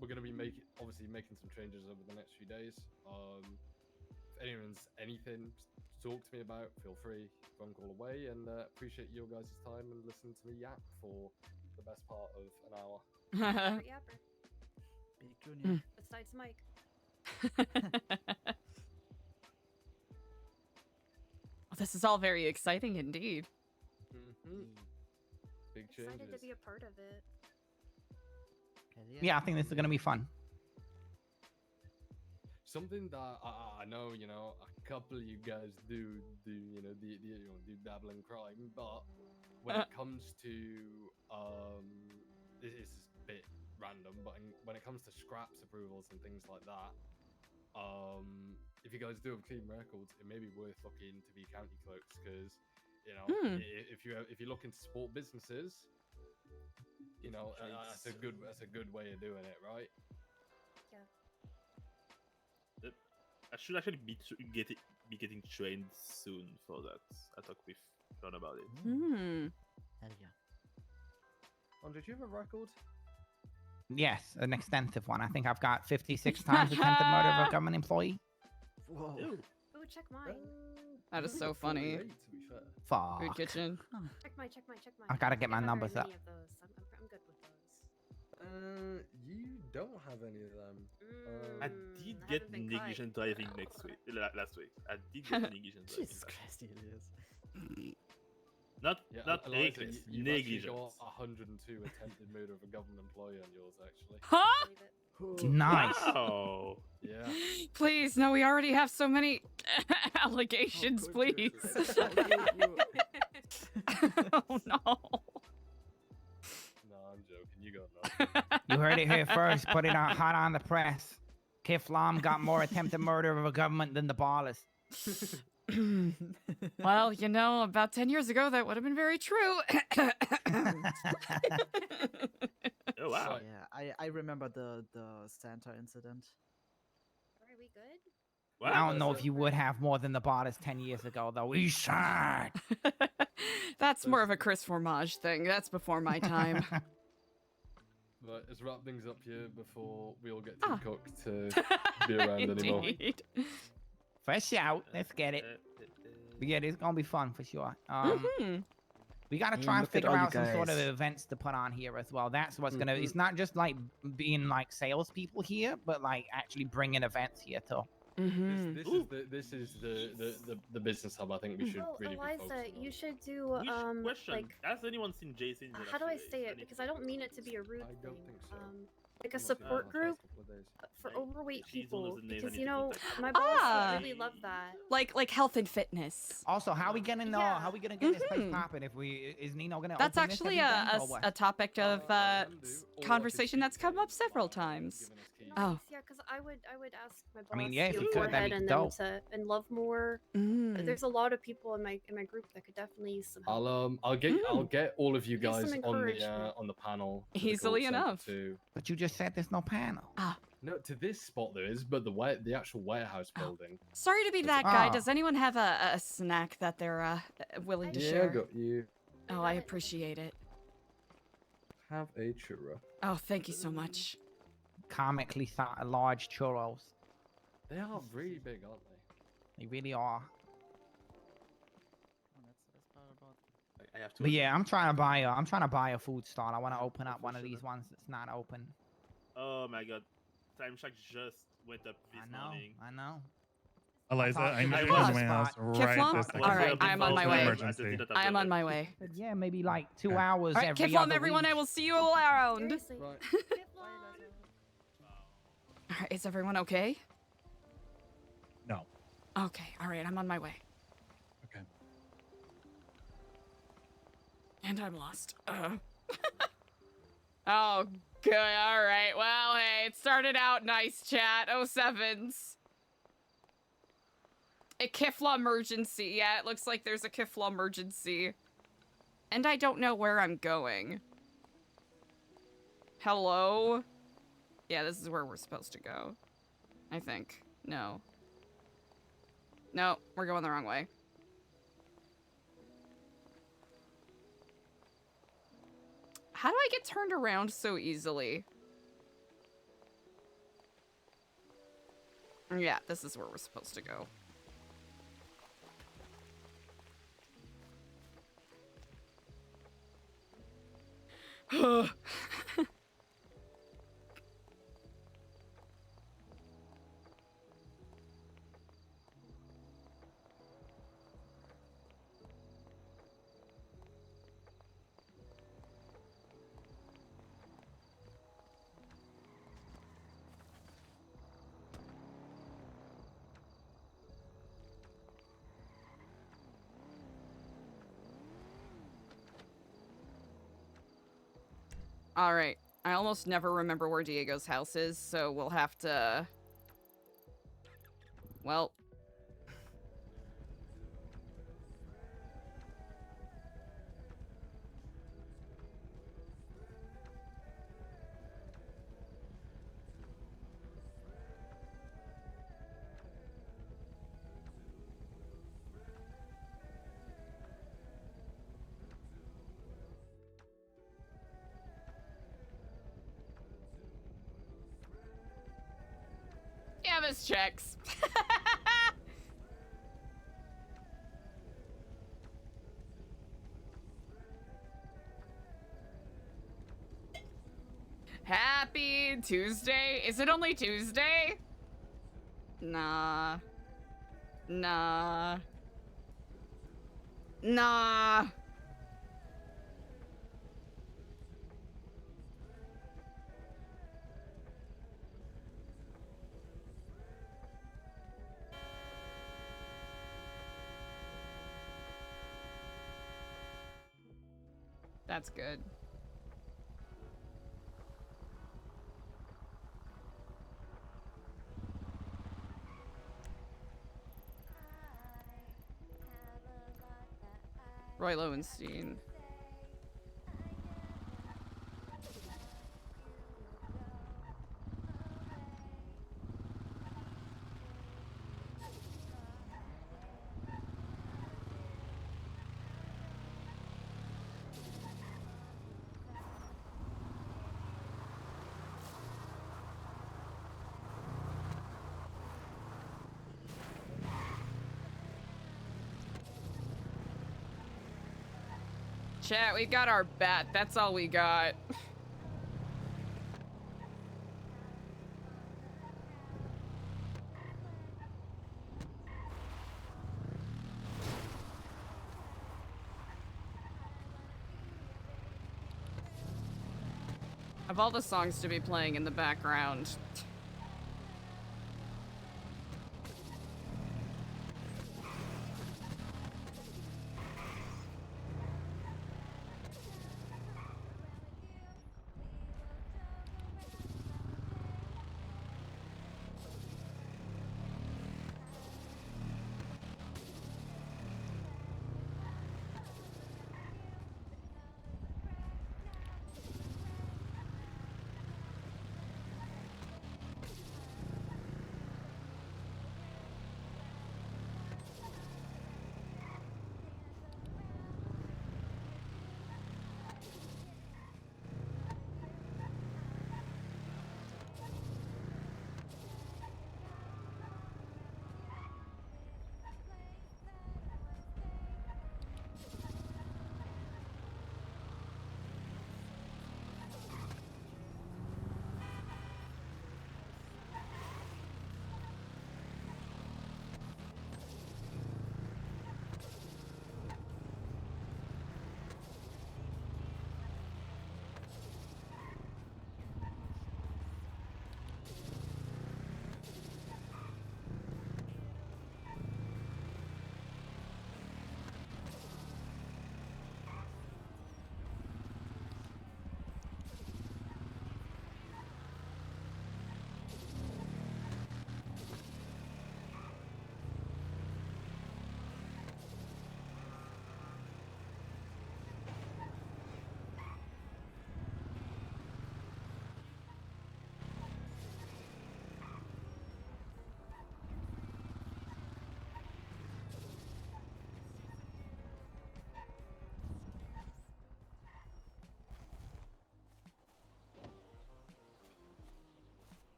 we're gonna be obviously making some changes over the next few days. If anyone's anything to talk to me about, feel free, phone call away, and appreciate your guys' time and listening to me yap for the best part of an hour. Yapper. Big Junior. Besides Mike. Oh, this is all very exciting indeed. Big changes. Excited to be a part of it. Yeah, I think this is gonna be fun. Something that I know, a couple of you guys do dabble in crime, but when it comes to this is a bit random, but when it comes to scraps approvals and things like that, if you guys do have clean records, it may be worth looking to be county clerks because if you look into support businesses, that's a good way of doing it, right? Yeah. I should actually be getting trained soon for that. I talked with John about it. Hell yeah. Did you have a record? Yes, an extensive one. I think I've got 56 times attempted murder of a government employee. Whoa. Ooh, check mine. That is so funny. Fuck. Food kitchen. Check mine. I gotta get my I have numbers very up. many of those. I'm good with those. You don't have any of them. I did get negligent driving last week. I did get negligent driving. Jesus Christ, Elias. Not Eliza, reckless, you've negligent. actually got 102 attempted murder of a government employee on yours, actually. Huh? Nice. Wow. Yeah. Please, no, we already have so many allegations, please. Oh no. No, I'm joking. You got no. You heard it here first. Put it out hot on the press. Kifflom got more attempted murder of a government than the ballers. Well, about 10 years ago, that would have been very true. Oh wow. Yeah, I remember the Santa incident. Are we good? Wow. I don't know if you would have more than the ballers 10 years ago, though. We should. That's more of a Chris Formage thing. That's before my time. But let's wrap things up here before we all get too cooked to be around anymore. Indeed. Fresh out. Let's get it. But yeah, it's gonna be fun for sure. We gotta try and look at figure all you out some sort of guys. events to put on here as well. That's what's gonna. It's not just like being like salespeople here, but like actually bringing events here too. This is the business hub. I think we should really be Eliza, focusing you on. should do Question. like Has anyone seen Jason? how do I say it? Because I don't mean it to be a rude I thing. don't think so. Like a support group for overweight she's one of people, the names I because need to contact. my boss would really love that. Like health and fitness. Also, how we gonna know? How we gonna get this place popping? If is Nino gonna? That's open this actually every day, or what? a topic of conversation that's come up several times. Oh. Yeah, because I would ask my boss I mean, yeah, if to you go could, ahead that'd be and dope. and love more. There's a lot of people in my group that could definitely use some help. I'll get all of you Give some guys encouragement. on the panel. to the Easily call center enough. To... But you just said there's no panel. No, to this spot there is, but the actual warehouse building. Sorry to be that guy. Does anyone have a snack that they're willing to share? I got you. Oh, I appreciate it. Have a churro. Oh, thank you so much. Comically large churros. They are really big, aren't they? They really are. I have to. But yeah, I'm trying to buy a food stall. I want to open up one of these ones that's not open. Oh my god, time check just went up this morning. I know. Eliza, I'm I in was my house spot. right Kifflom? this second. All right, I am on my way. Emergency. I am on my way. But yeah, maybe like 2 hours All right, every Kifflom, other everyone, week. I will see you all around. Seriously. Right. All right, is everyone okay? No. Okay, all right, I'm on my way. Okay. And I'm lost. Oh, good. All right. Well, hey, it started out nice, chat. 07s. A Kifflomergency. Yeah, it looks like there's a Kifflomergency. And I don't know where I'm going. Hello? Yeah, this is where we're supposed to go. I think. No. No, we're going the wrong way. How do I get turned around so easily? Yeah, this is where we're supposed to go. Alright, I almost never remember where Diego's house is, so we'll have to... Well... Yeah, this checks. Happy Tuesday? Is it only Tuesday? Nah. Nah. Nah. That's good. Roy Lowenstein. Chat, we got our bat. That's all we got. Of all the songs to be playing in the background.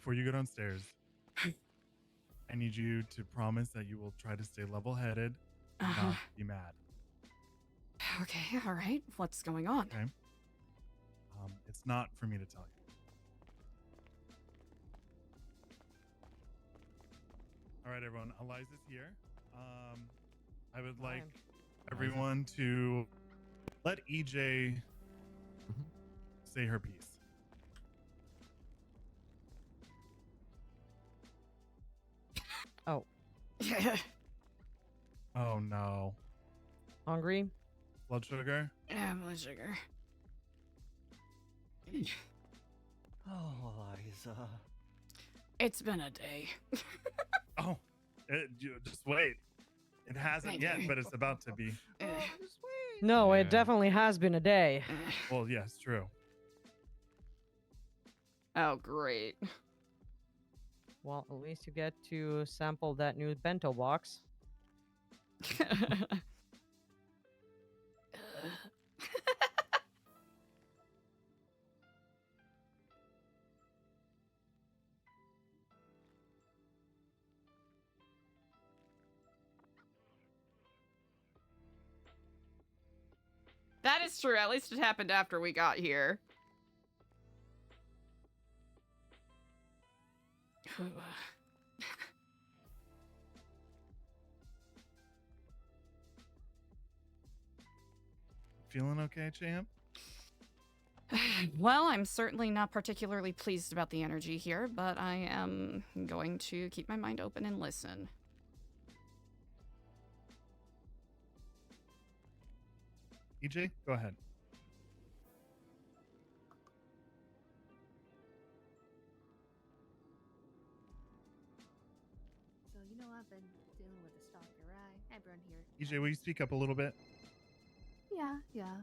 before you go downstairs, I need you to promise that you will try to stay level-headed and not be mad. Okay, all right. What's going on? Okay. It's not for me to tell you. All right, everyone. Eliza's here. I would like everyone to let EJ say her piece. Oh. Oh no. Hungry? Blood sugar? Yeah, blood sugar. Oh, Eliza. It's been a day. Oh, just wait. It hasn't yet, but it's about to be. No, it definitely has been a day. Well, yes, true. Oh, great. Well, at least you get to sample that new bento box. That is true. At least it happened after we got here. Feeling okay, champ? Well, I'm certainly not particularly pleased about the energy here, but I am going to keep my mind open and listen. EJ, go ahead. So, you know, I've been dealing with a stalker, right? Everyone here. EJ, will you speak up a little bit? Yeah.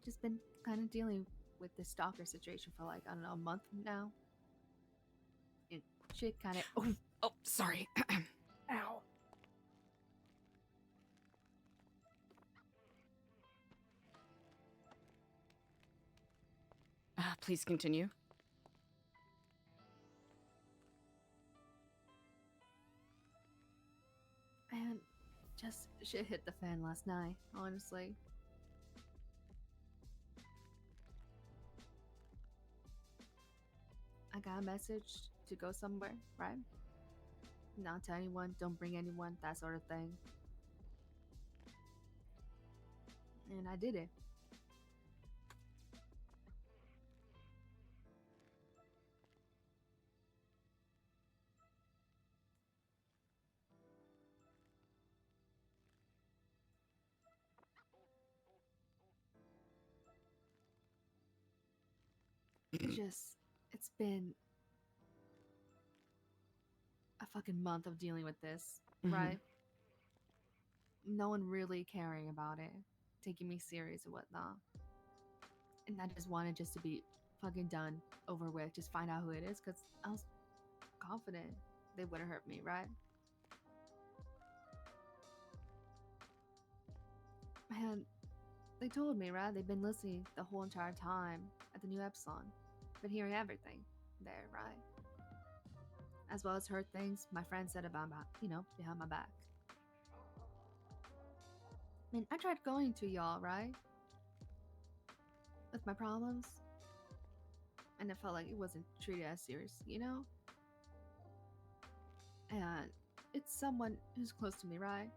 Just been kind of dealing with this stalker situation for like, I don't know, a month now. And shit kind of... Oh, sorry. Ow. Please continue. And just shit hit the fan last night, honestly. I got a message to go somewhere, right? Not tell anyone, don't bring anyone, that sort of thing. And I did it. It's been a fucking month of dealing with this, right? No one really caring about it, taking me serious and whatnot. And I just wanted just to be fucking done, over with, just find out who it is, because I was confident they wouldn't hurt me, right? And they told me, right? They've been listening the whole entire time at the new Epsilon. Been hearing everything there, right? As well as heard things my friend said about my, behind my back. I mean, I tried going to y'all, right? With my problems. And it felt like it wasn't treated as serious, And it's someone who's close to me, right?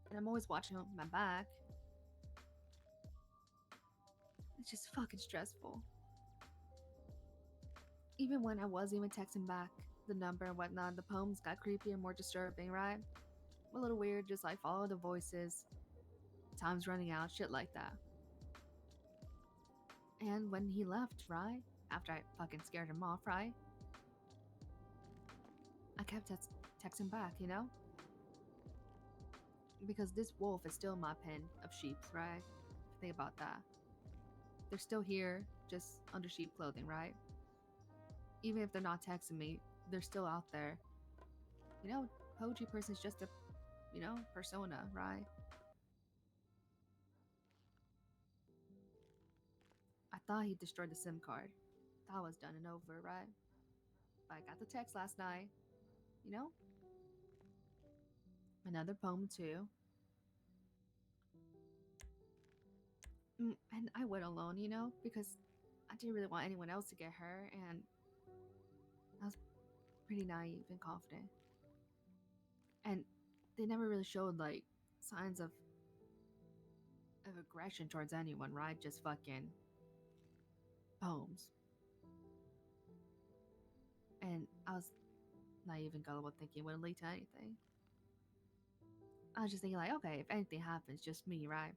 And I'm always watching my back. It's just fucking stressful. Even when I wasn't even texting back the number and whatnot, the poems got creepier, more disturbing, right? A little weird, just like follow the voices. Time's running out, shit like that. And when he left, right? After I fucking scared him off, right? I kept texting back, Because this wolf is still my pen of sheep, right? Think about that. They're still here, just under sheep clothing, right? Even if they're not texting me, they're still out there. Poetry person is just a, persona, right? thought he destroyed the SIM card. Thought was done and over, right? But I got the text last night. You know? Another poem too. And I went alone, you know, because I didn't really want anyone else to get hurt, and I was pretty naive and confident. And they never really showed like signs of aggression towards anyone, right? Just fucking poems. And I was naive and gullible, thinking it wouldn't lead to anything. I was just thinking like, okay, if anything happens, just me, right?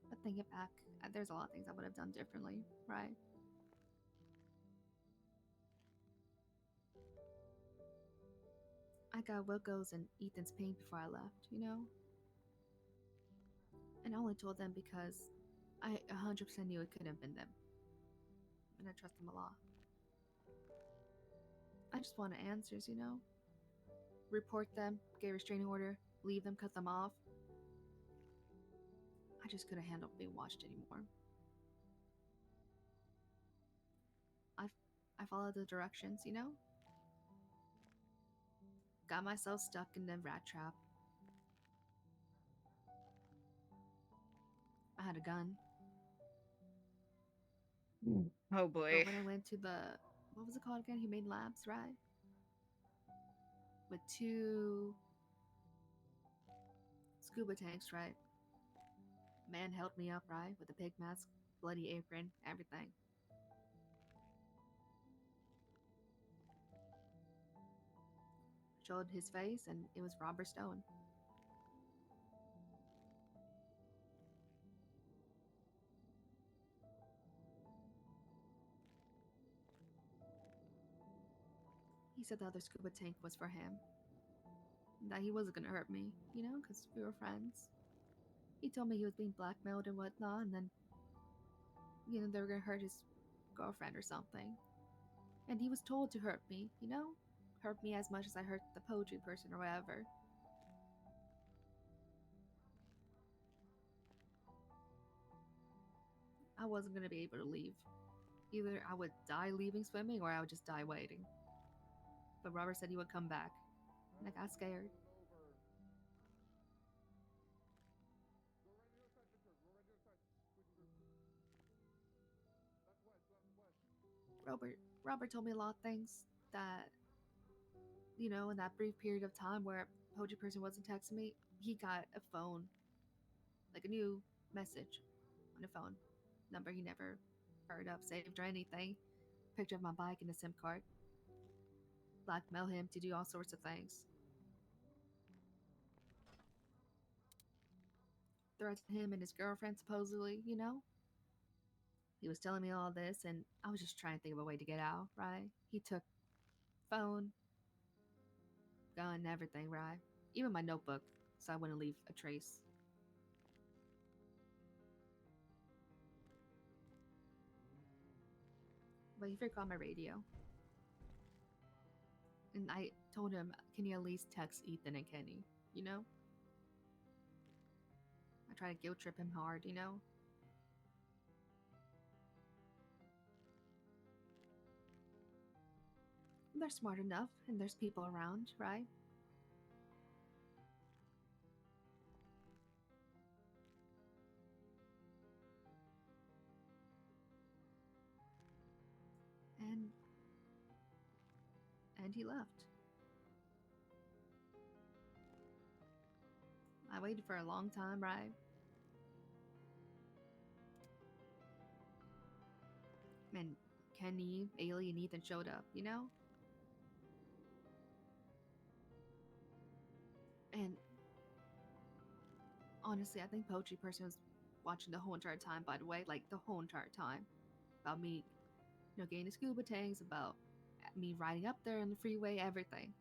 But thinking back, there's a lot of things I would have done differently, right? I got Wilco's and Ethan's paint before I left, you know? And I only told them because I 100% knew it couldn't have been them. And I trust them a lot. I just wanted answers, you know? Report them, get a restraining order, leave them, cut them off. I just couldn't handle being watched anymore. I followed the directions, you know? Got myself stuck in the rat trap. I had a gun. Oh boy. But when I went to the, what was it called again? Humane Labs, right? With 2 scuba tanks, right? Man held me up, right? With a pig mask, bloody apron, everything. Showed his face, and it was Robert Stone. He said the other scuba tank was for him. That he wasn't gonna hurt me, you know, because we were friends. He told me he was being blackmailed and whatnot, and then, you know, they were gonna hurt his girlfriend or something. And he was told to hurt me, you know? Hurt me as much as I hurt the poetry person or whatever. I wasn't gonna be able to leave. Either I would die leaving swimming or I would just die waiting. But Robert said he would come back. And I got scared. Robert told me a lot of things that, you know, in that brief period of time where a poetry person wasn't texting me, he got a phone, like a new message on a phone number he never heard of, saved or anything. Picture of my bike and a SIM card. Blackmail him to do all sorts of things. Threaten him and his girlfriend, supposedly, you know? He was telling me all this, and I was just trying to think of a way to get out, right? He took phone, gun, everything, right? Even my notebook, so I wouldn't leave a trace. But he forgot my radio. And I told him, can you at least text Ethan and Kenny, you know? I try to guilt trip him hard, you know? They're smart enough, and there's people around, right? And he left. I waited for a long time, right? And Kenny, Ailey, and Ethan showed up, you know? And honestly, I think Poetry Person was watching the whole entire time, by the way, like the whole entire time. About me, you know, getting the scuba tanks, about me riding up there on the freeway, everything.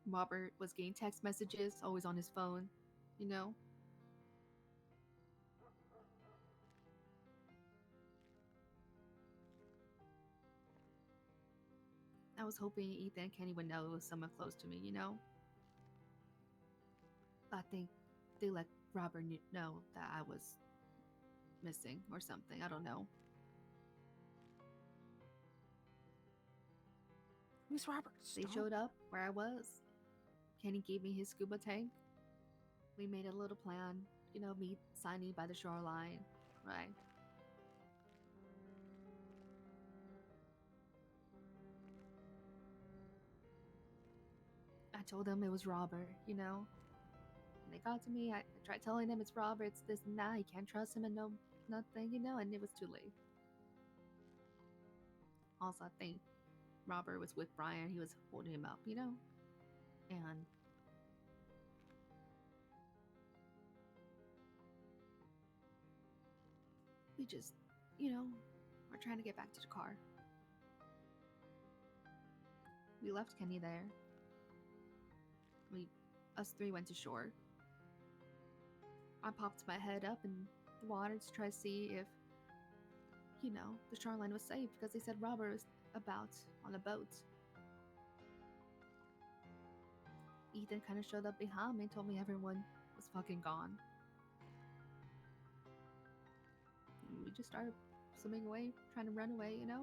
Robert was getting text messages, always on his phone, you know? I was hoping Ethan and Kenny would know it was someone close to me, you know? But I think they let Robert know that I was missing or something. I don't know. Who's Robert? They showed up where I was. Kenny gave me his scuba tank. We made a little plan, you know, meet Sunny by the shoreline, right? I told them it was Robert, you know. And they got to me, I tried telling them it's Robert, it's this and that, you can't trust him and no nothing, you know, and it was too late. Also, I think Robert was with Brian, he was holding him up, you know? And we just, you know, we're trying to get back to the car. We left Kenny there. Us three went to shore. I popped my head up in the water to try to see if, you know, the shoreline was safe because they said Robert was about on a boat. Ethan kind of showed up behind me and told me everyone was fucking gone. And we just started swimming away, trying to run away, you know?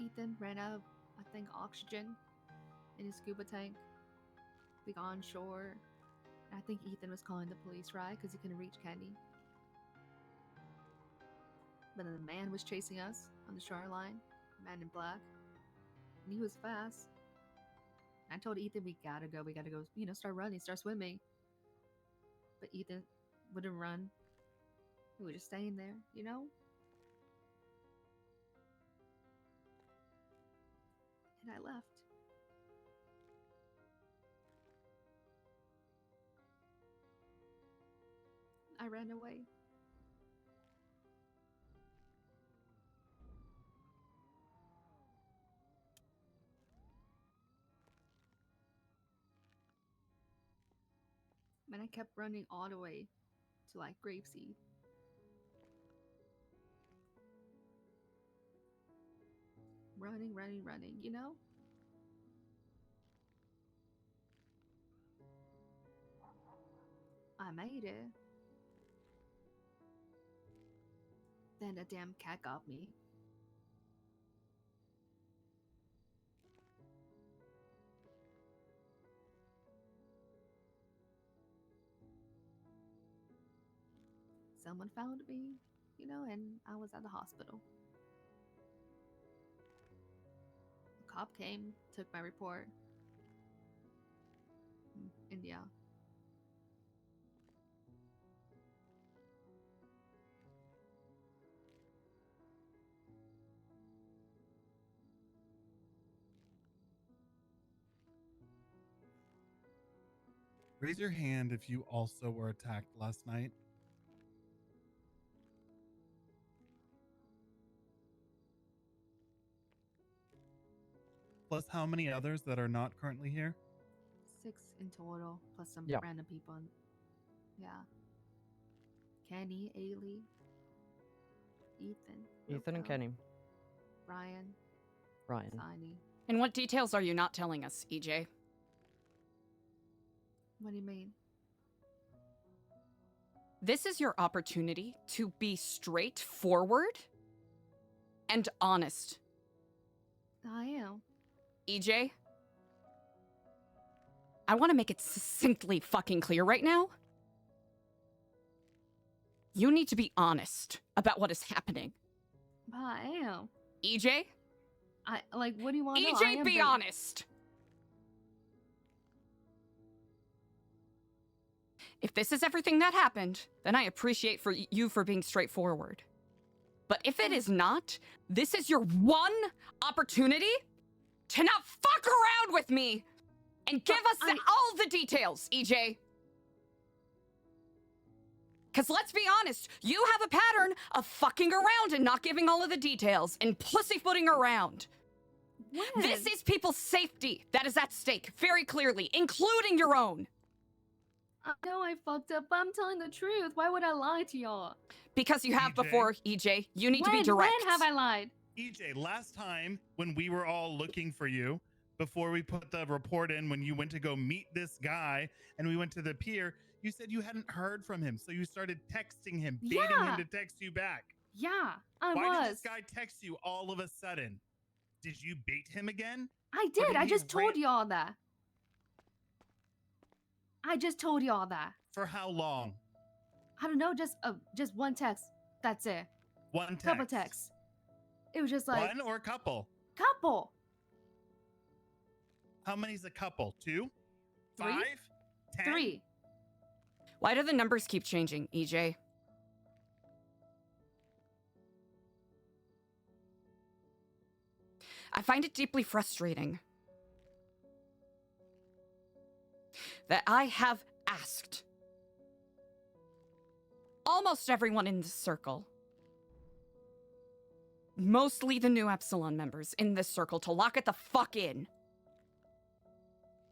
Ethan ran out of, I think, oxygen in his scuba tank. We got on shore. I think Ethan was calling the police, right? Because he couldn't reach Kenny. But then the man was chasing us on the shoreline. Man in black. And he was fast. I told Ethan, we gotta go, you know, start running, start swimming. But Ethan wouldn't run. He was just staying there, you know? And I left. I ran away. And I kept running all the way to like Grapeseed. Running, you know? I made it. Then a damn cat got me. Someone found me, you know, and I was at the hospital. The cop came, took my report. And yeah. Raise your hand if you also were attacked last night. Plus how many others that are not currently here? 6 in total, plus some Yeah. random people. Yeah. Kenny, Ailey, Ethan. Ethan and Wilco, Kenny. Ryan. Sonny. And what details are you not telling us, EJ? What do you mean? This is your opportunity to be straightforward and honest. I am. EJ, I want to make it succinctly fucking clear right now. You need to be honest about what is happening. I am. EJ? What do you want to know? I EJ, am be honest. If this is everything that happened, then I appreciate you for being straightforward. But if it is not, this is your one opportunity to not fuck around with me and give us all the details, EJ. Because let's be honest, you have a pattern of fucking around and not giving all of the details and pussyfooting around. When? This is people's safety that is at stake, very clearly, including your own. I know I fucked up, but I'm telling the truth. Why would I lie to y'all? Because you have before, EJ. You need to be direct. When have I lied? EJ, last time when we were all looking for you, before we put the report in, when you went to go meet this guy and we went to the pier, you said you hadn't heard from him. So you started texting him, baiting him to text you back. Yeah, I Why was. did this guy text you all of a sudden? Did you bait him again? I Or did. I he just told y'all that. I just told y'all that. For how long? I don't know, just one text. That's it. One text. Couple texts. It was just like One or couple? couple. How many's a couple? 2? Three? 5? 10? 3. Why do the numbers keep changing, EJ? I find it deeply frustrating that I have asked almost everyone in this circle, mostly the new Epsilon members in this circle, to lock it the fuck in.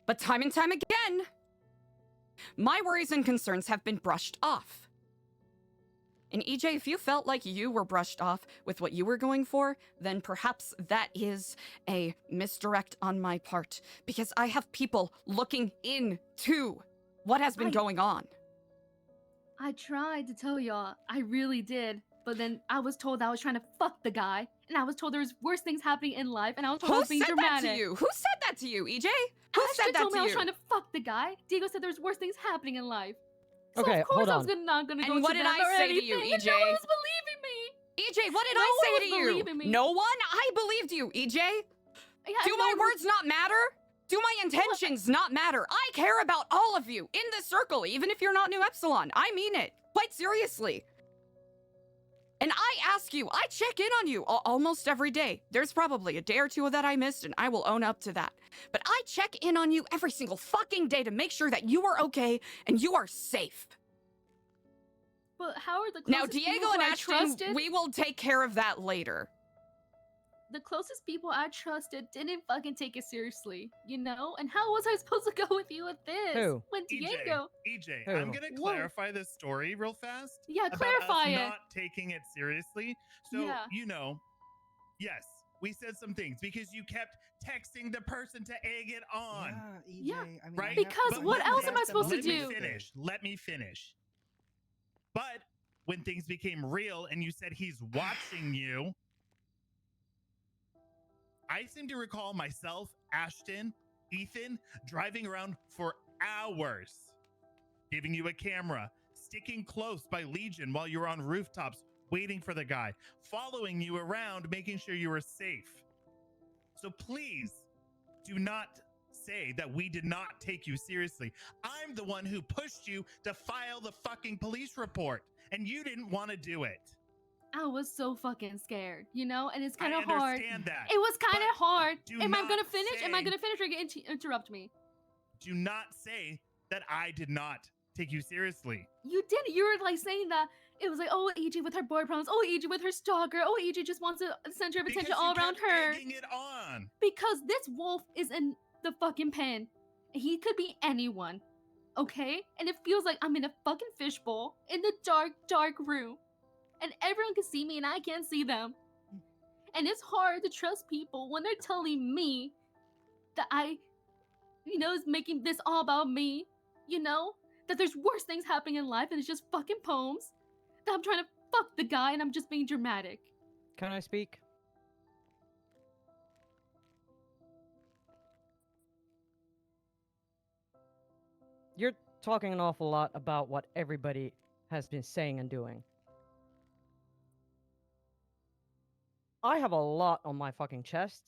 But time and time again, my worries and concerns have been brushed off. And EJ, if you felt like you were brushed off with what you were going for, then perhaps that is a misdirect on my part, because I have people looking into what has been going on. I tried to tell y'all, I really did, but then I was told I was trying to fuck the guy, and I was told there was worse things happening in life, and I was told I Who was being said dramatic. that to you? Who said that to you, EJ? Who Ashton said that told to me I was you? trying to fuck the guy. Diego said there was worse things happening in life. So Okay, of course hold I was on. not gonna go And what to did them I or say to you, anything, and EJ? No one was believing me. EJ, what did No I one say was to you? believing me. No one? I believed you, EJ. Yeah, Do no my one was- words not matter? Do my intentions not matter? I care about all of you in this circle, even if you're not New Epsilon. I mean it, quite seriously. And I ask you, I check in on you almost every day. There's probably a day or two that I missed, and I will own up to that. But I check in on you every single fucking day to make sure that you are okay and you are safe. But how are the closest Now, Diego people and who I Ashton, trusted? we will take care of that later. The closest people I trusted didn't fucking take it seriously, you know? And how was I supposed to go with you with this? Who? When Diego... EJ, Who? I'm gonna Whoa. clarify this story real fast. Yeah, about clarify us it. not taking it seriously. So, Yeah. you know, yes, we said some things because you kept texting the person to egg it on. Yeah, EJ. I mean, Right? Because But what let else me- am I supposed to let me do? finish. Let me finish. But when things became real and you said he's watching you, I seem to recall myself, Ashton, Ethan, driving around for hours, giving you a camera, sticking close by Legion while you were on rooftops, waiting for the guy, following you around, making sure you were safe. So please do not say that we did not take you seriously. I'm the one who pushed you to file the fucking police report, and you didn't want to do it. I was so fucking scared, you know? And it's kind I of hard. understand that, It was kind but of hard. do Am I not gonna finish? Am I say- gonna finish or you interrupt me? Do not say that I did not take you seriously. You did. You were like saying that it was like, oh, EG with her boy problems. Oh, EG with her stalker. Oh, EG just wants the center of attention Because all you around kept her. egging it on. Because this wolf is in the fucking pen. He could be anyone. Okay? And it feels like I'm in a fucking fishbowl in the dark, dark room. And everyone can see me and I can't see them. And it's hard to trust people when they're telling me that I, you know, is making this all about me. You know? That there's worse things happening in life and it's just fucking poems. That I'm trying to fuck the guy and I'm just being dramatic. Can I speak? You're talking an awful lot about what everybody has been saying and doing. I have a lot on my fucking chest,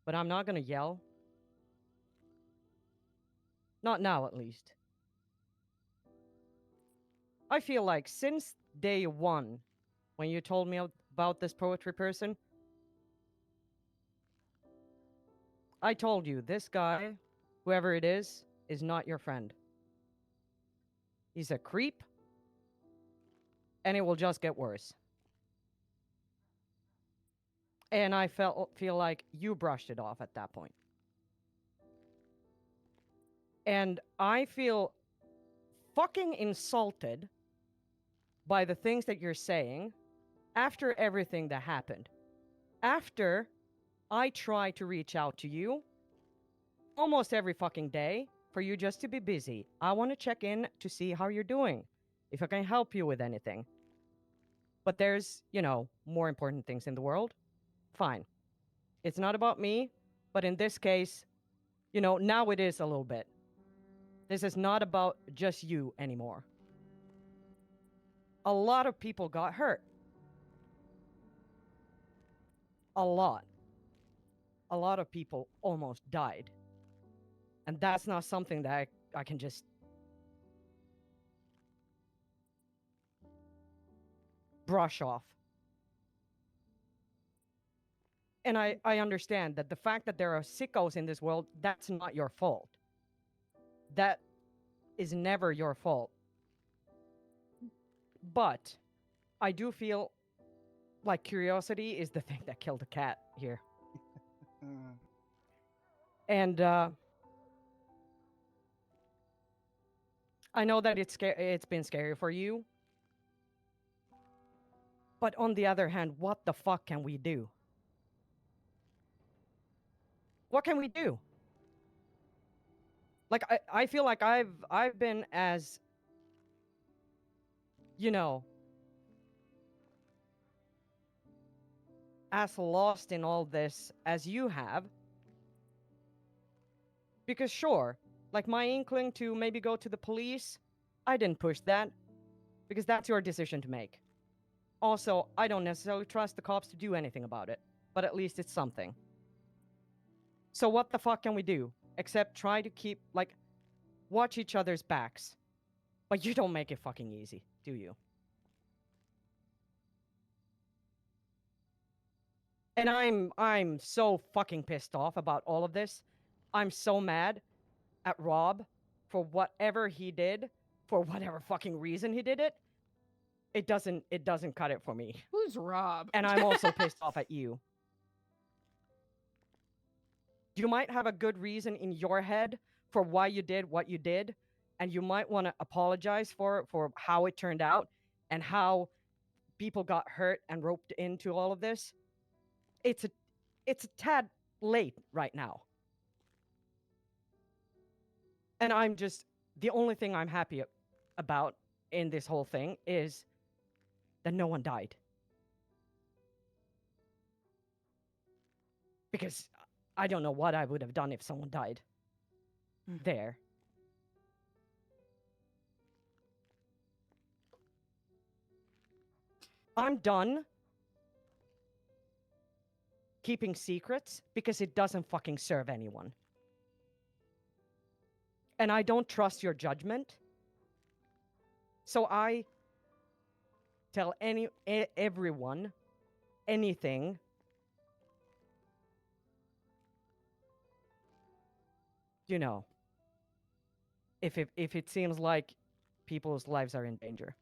but I'm not gonna yell. Not now, at least. I feel like since day one, when you told me about this poetry person, I told you this guy, whoever it is not your friend. He's a creep, and it will just get worse. And I feel like you brushed it off at that point. And I feel fucking insulted by the things that you're saying after everything that happened. after I try to reach out to you almost every fucking day for you just to be busy. I want to check in to see how you're doing, if I can help you with anything. But there's, more important things in the world. Fine. It's not about me, but in this case, now it is a little bit. This is not about just you anymore. A lot of people got hurt. A lot. A lot of people almost died. And that's not something that I can just brush off. And I understand that the fact that there are sickos in this world, that's not your fault. That is never your fault. But I do feel like curiosity is the thing that killed the cat here. And I know that it's been scary for you. But on the other hand, what the fuck can we do? What can we do? Like, I feel like I've been as, as lost in all this as you have. Because sure, like my inkling to maybe go to the police, I didn't push that. Because that's your decision to make. Also, I don't necessarily trust the cops to do anything about it. But at least it's something. So what the fuck can we do? Except try to keep, watch each other's backs. But you don't make it fucking easy, do you? And I'm so fucking pissed off about all of this. I'm so mad at Rob for whatever he did, for whatever fucking reason he did it. It doesn't cut it for me. Who's Rob? And I'm also pissed off at you. You might have a good reason in your head for why you did what you did, and you might want to apologize for how it turned out and how people got hurt and roped into all of this. It's a tad late right now. And the only thing I'm happy about in this whole thing is that no one died. Because I don't know what I would have done if someone died there. I'm done keeping secrets because it doesn't fucking serve anyone. And I don't trust your judgment. So I tell everyone anything if it seems like people's lives are in danger.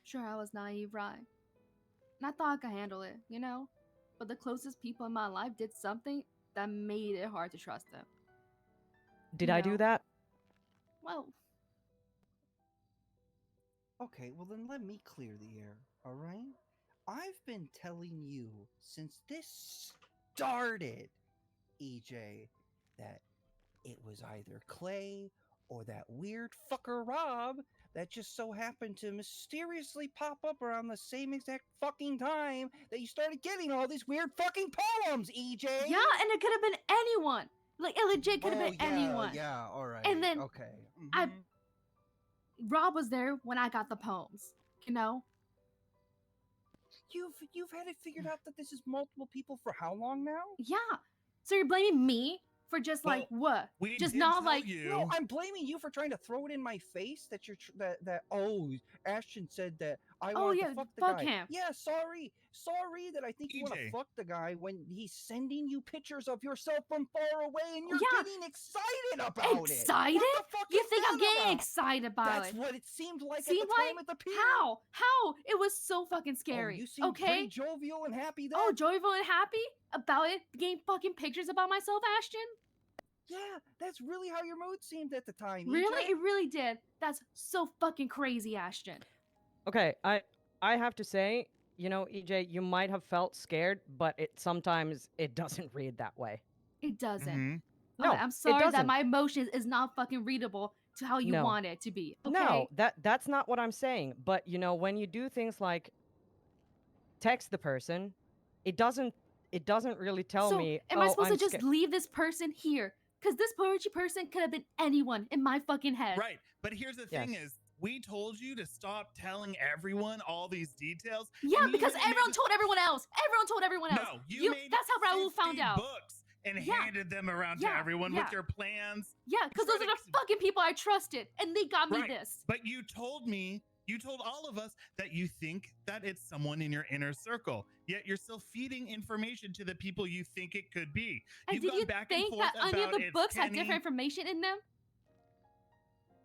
Sure, I was naive, right? And I thought I could handle it, But the closest people in my life did something that made it hard to trust them. Did I do that? Well. Okay, well then let me clear the air, alright? I've been telling you since this started, EJ, that it was either Klay or that weird fucker Rob that just so happened to mysteriously pop up around the same exact fucking time that you started getting all these weird fucking poems, EJ! Yeah, and it could have been anyone! Like, it legit could have been anyone. Yeah, alright. And then, okay. Rob was there when I got the poems, You've had it figured out that this is multiple people for how long now? Yeah. So you're blaming me for just what? Just not you. No, I'm blaming you for trying to throw it in my face that you're Ashton said that I wanted to fuck the guy. Him. Yeah, sorry that I think you want to fuck the guy when he's sending you pictures of yourself from far away and you're getting excited about it. Excited? You think I'm getting excited about it? That's what it seemed like at the time at the pier. How? It was so fucking scary. You seemed pretty jovial and happy then. Oh, jovial and happy about it? Getting fucking pictures about myself, Ashton? Yeah, that's really how your mood seemed at the time. Really? EJ. It really did. That's so fucking crazy, Ashton. Okay, I have to say, you know, EJ, you might have felt scared, but sometimes it doesn't read that way. It doesn't. No, Okay, I'm it sorry that doesn't. my emotions is not fucking readable to how you No. want it to be. Okay. No, that's not what I'm saying. But you know, when you do things like text the person, it doesn't really tell So, me. am I "Oh, supposed to I'm just sca-" leave this person here? Because this poetry person could have been anyone in my fucking head. Right. But here's the thing is, we told you to stop telling everyone all these details. Yeah, and you because made everyone told everyone else. Everyone told everyone else. No, you made That's how Raul found 50 out. books and handed them around to Yeah, everyone yeah. with your plans. Yeah, because those are the fucking people I trusted, and they got me Right. this. But you told all of us that you think that it's someone in your inner circle, yet you're still feeding information to the people you think it could be. And You've did gone you back think and forth that any of about the it's books had Kenny. different information in them?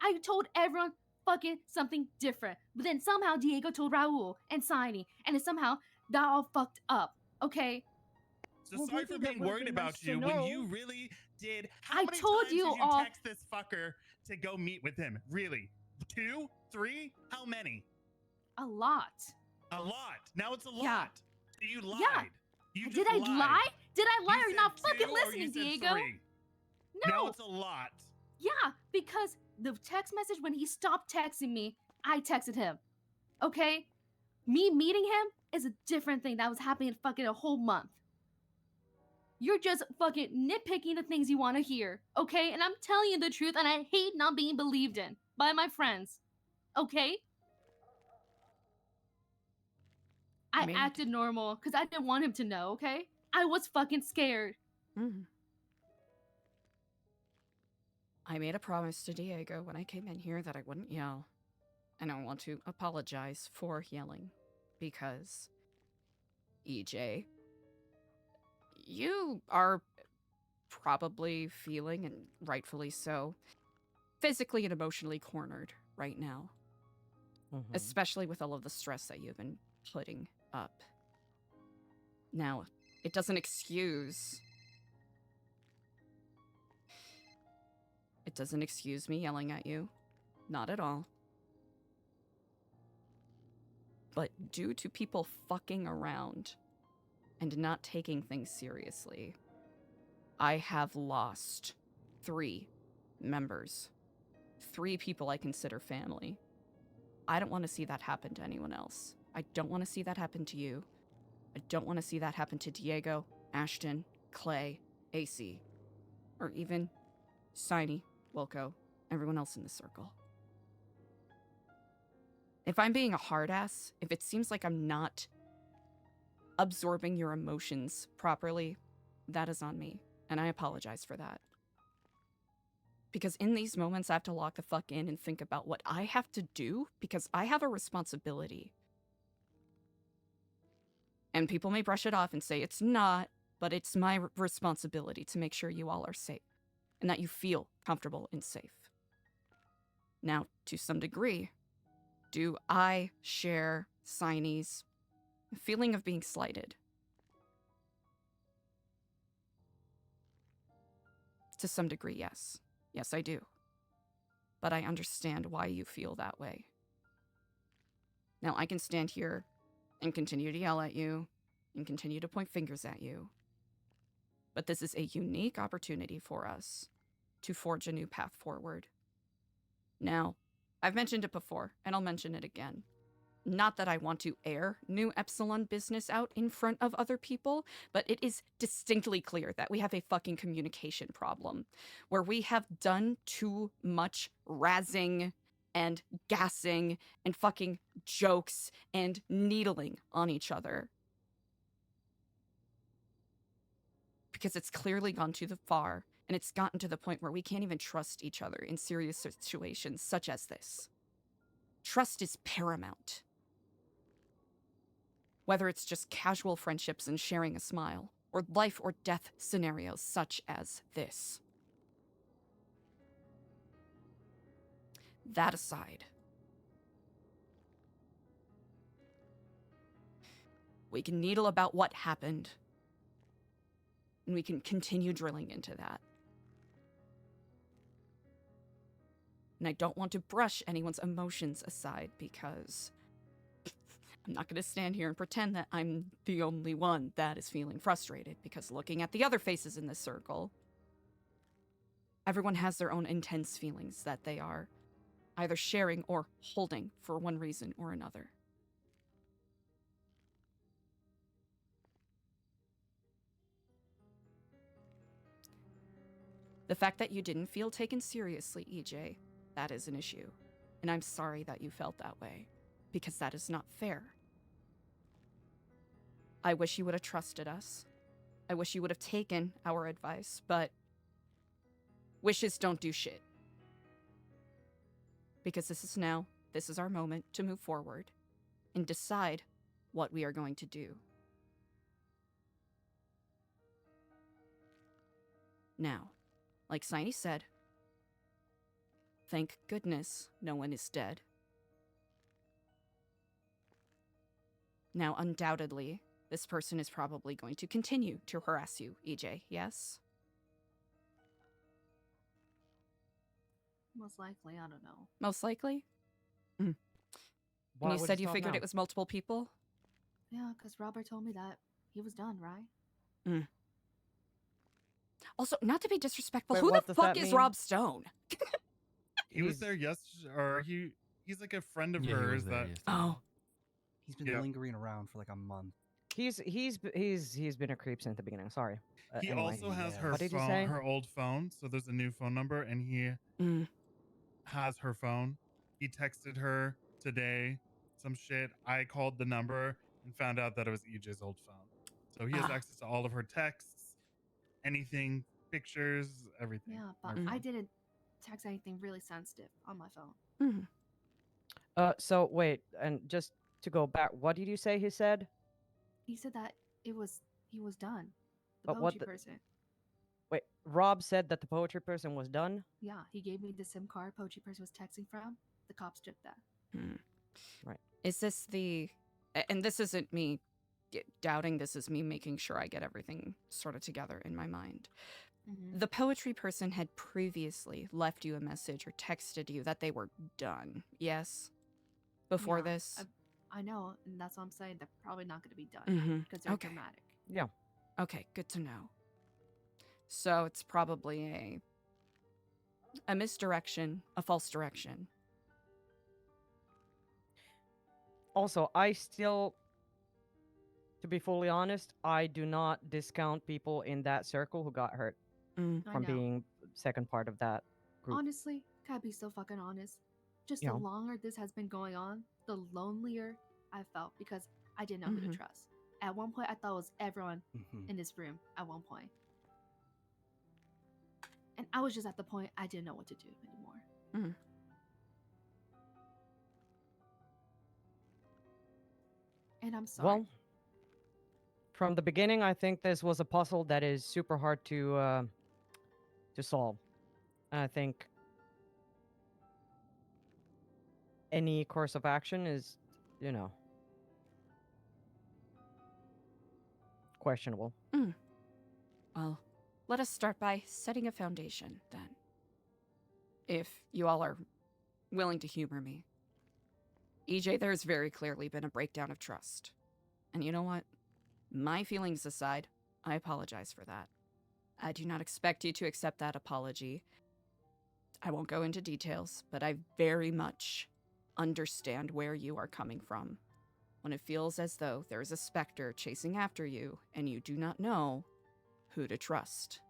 I told everyone fucking something different. But then somehow Diego told Raul and Signy, and then somehow that all fucked up. Okay? So sorry for being worried about you when you really did. How I many told times you did you all- text this fucker to go meet with him? Really? 2? 3? How many? A lot. A lot. Now it's a lot. Yeah. So you lied. Yeah. You Did just I lied. lie? Did I lie You or said not 2 fucking or you listening, said Diego? 3? No. Now it's a lot. Yeah, because the text message when he stopped texting me, I texted him. Okay? Me meeting him is a different thing that was happening fucking a whole month. You're just fucking nitpicking the things you want to hear, okay? And I'm telling you the truth, and I hate not being believed in by my friends, okay? I acted normal because I didn't want him to know, okay? I was fucking scared. I made a promise to Diego when I came in here that I wouldn't yell. And I want to apologize for yelling. Because, EJ, you are probably feeling, and rightfully so, physically and emotionally cornered right now. Especially with all of the stress that you've been putting up. Now, it doesn't excuse... It doesn't excuse me yelling at you. Not at all. But due to people fucking around and not taking things seriously, I have lost 3 members. 3 people I consider family. I don't want to see that happen to anyone else. I don't want to see that happen to you. I don't want to see that happen to Diego, Ashton, Klay, AC, or even Signy, Wilco, everyone else in the circle. If I'm being a hard ass, if it seems like I'm not absorbing your emotions properly, that is on me, and I apologize for that. Because in these moments, I have to lock the fuck in and think about what I have to do, because I have a responsibility. And people may brush it off and say it's not, but it's my responsibility to make sure you all are safe, and that you feel comfortable and safe. Now, to some degree, do I share Signy's feeling of being slighted? To some degree, yes. Yes, I do. But I understand why you feel that way. Now, I can stand here and continue to yell at you and continue to point fingers at you. But this is a unique opportunity for us to forge a new path forward. Now, I've mentioned it before, and I'll mention it again. Not that I want to air New Epsilon business out in front of other people, but it is distinctly clear that we have a fucking communication problem, where we have done too much razzing and gassing and fucking jokes and needling on each other. Because it's clearly gone too far, and it's gotten to the point where we can't even trust each other in serious situations such as this. Trust is paramount. Whether it's just casual friendships and sharing a smile, or life or death scenarios such as this. That aside, we can needle about what happened, and we can continue drilling into that. And I don't want to brush anyone's emotions aside, because I'm not going to stand here and pretend that I'm the only one that is feeling frustrated, because looking at the other faces in this circle, everyone has their own intense feelings that they are either sharing or holding for one reason or another. The fact that you didn't feel taken seriously, EJ, that is an issue. And I'm sorry that you felt that way, because that is not fair. I wish you would have trusted us. I wish you would have taken our advice, but wishes don't do shit. Because this is our moment to move forward and decide what we are going to do. Now, like Signy said, thank goodness no one is dead. Now, undoubtedly, this person is probably going to continue to harass you, EJ, yes? Most likely, I don't know. Most likely? Mm. Why And you would said it you stop figured now? it was multiple people? Yeah, because Robert told me that he was done, right? Mm. Also, not to be disrespectful, Wait, who what the does fuck that is mean? Rob Stone? He was there yesterday, or he's like a friend of Yeah, he was hers there that. yesterday. Oh. He's been Yeah. lingering around for like a month. He's been a creep since the beginning. Sorry. He Anyway. also has her What did you phone, say? her old phone. So there's a new phone number, and he has her phone. He texted her today some shit. I called the number and found out that it was EJ's old phone. So he has access to all of her texts, anything, pictures, everything. Yeah, on but her I phone. didn't text anything really sensitive on my phone. So wait, and just to go back, what did you say he said? He said that he was done. The But what poetry the- person. Wait, Rob said that the poetry person was done? Yeah, he gave me the SIM card poetry person was texting from. The cops took that. Right. Is this and this isn't me doubting, this is me making sure I get everything sort of together in my mind. Mhm. The poetry person had previously left you a message or texted you that they were done, yes? Before Yeah, this? I know, and that's what I'm saying. They're probably not going to be done Mhm. because they're Okay. dramatic. Yeah. Okay, good to know. So it's probably a misdirection, a false direction. Also, I still, to be fully honest, I do not discount people in that circle who got hurt I from know. being second part of that group. Honestly, can I be so fucking honest? Just Yeah. the longer this has been going on, the lonelier I felt because I didn't know who to Mhm. trust. At one point, I thought it was everyone Mhm. in this room. At one point, and I was just at the point I didn't know what to do anymore. Mhm. And I'm sorry. Well, from the beginning, I think this was a puzzle that is super hard to solve. And I think any course of action is, questionable. Well, let us start by setting a foundation, then. If you all are willing to humor me. EJ, there's very clearly been a breakdown of trust. And you know what? My feelings aside, I apologize for that. I do not expect you to accept that apology. I won't go into details, but I very much understand where you are coming from. When it feels as though there is a specter chasing after you and you do not know who to trust.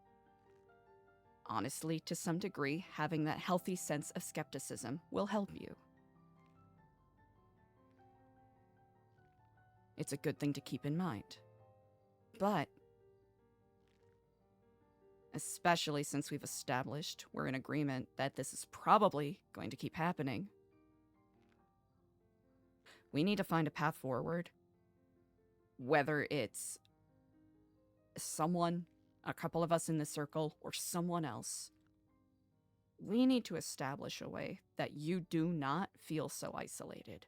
Honestly, to some degree, having that healthy sense of skepticism will help you. It's a good thing to keep in mind. But, especially since we've established we're in agreement that this is probably going to keep happening, we need to find a path forward. Whether it's someone, a couple of us in this circle, or someone else, we need to establish a way that you do not feel so isolated.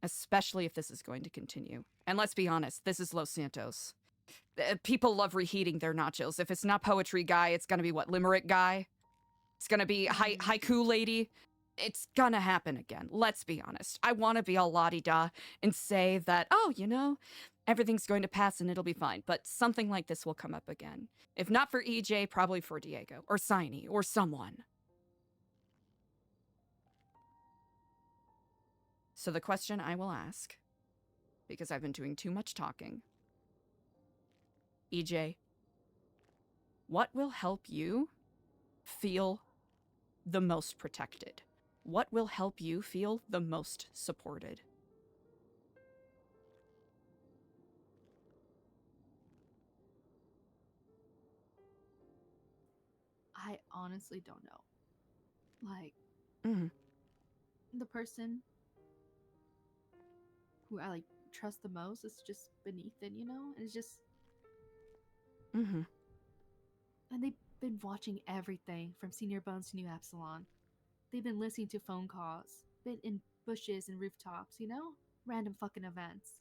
Especially if this is going to continue. And let's be honest, this is Los Santos. People love reheating their nachos. If it's not poetry guy, it's gonna be what, limerick guy? It's gonna be haiku lady? it's gonna happen again. Let's be honest. I want to be all la-di-da and say that, oh, you know, everything's going to pass and it'll be fine. But something like this will come up again. If not for EJ, probably for Diego or Siny or someone. So the question I will ask, because I've been doing too much talking. EJ, what will help you feel the most protected? What will help you feel the most supported? I honestly don't know. Like, Mhm. the person who I like trust the most is just beneath it, you know? And it's just, Mhm. and they've been watching everything from Senior Bones to New Absalon. They've been listening to phone calls, been in bushes and rooftops, you know? Random fucking events.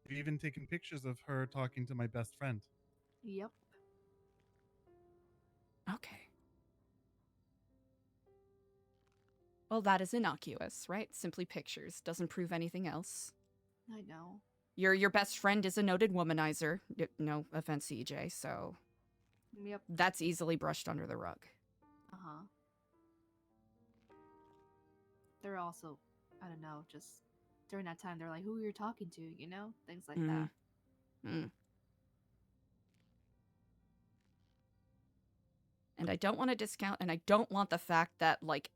I've even taken pictures of her talking to my best friend. Yep. Okay. Well, that is innocuous, right? Simply pictures. Doesn't prove anything else. I know. Your best friend is a noted womanizer. No offense, EJ, so Yep. that's easily brushed under the rug. Uh-huh. They're also, I don't know, just during that time, they're like, who you're talking to, you know? Things like that. Mm. And I don't want to discount, and I don't want the fact that, like,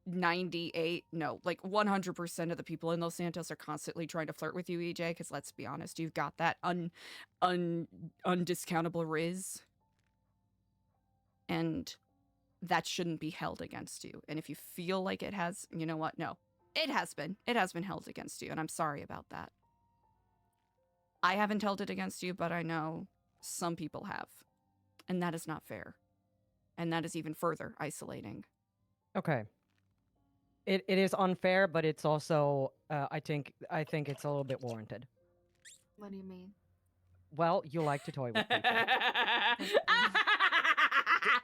100% of the people in Los Santos are constantly trying to flirt with you, EJ, because let's be honest, you've got that undiscountable riz. And that shouldn't be held against you. And if you feel like it has, you know what? No. It has been. It has been held against you, and I'm sorry about that. I haven't held it against you, but I know some people have. And that is not fair. And that is even further isolating. Okay. It is unfair, but it's also I think it's a little bit warranted. What do you mean? Well, you like to toy with people.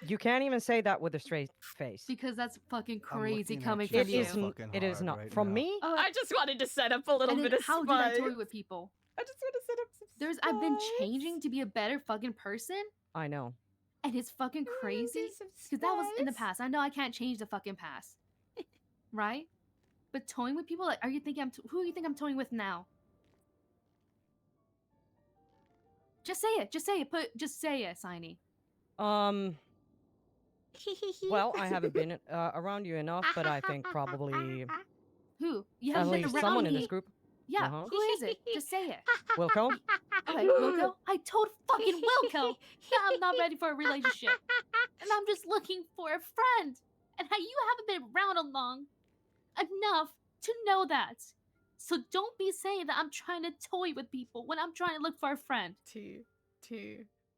You can't even say that with a straight face. Because that's fucking I'm crazy looking at coming you from It you. is. fucking It is hard not right from now. me. I just wanted to set up a little And bit then of how did I spice. toy with people? I just want to set up some I've been changing to be a better fucking person, I know. and it's fucking crazy. Because that was in the past. I know I can't change the fucking past, right? But toying with people, like, are you thinking who do you think I'm toying with now? Just say it. Just say it. Just say it, Siny. Well, I haven't been around you enough, but I think probably Who? You at haven't been least around someone me. in this group. Yeah. Uh-huh. Who is it? Just say it. Wilco. Okay, Wilco. I told fucking Wilco that I'm not ready for a relationship, and I'm just looking for a friend. And how you haven't been around long enough to know that. So don't be saying that I'm trying to toy with people when I'm trying to look for a friend.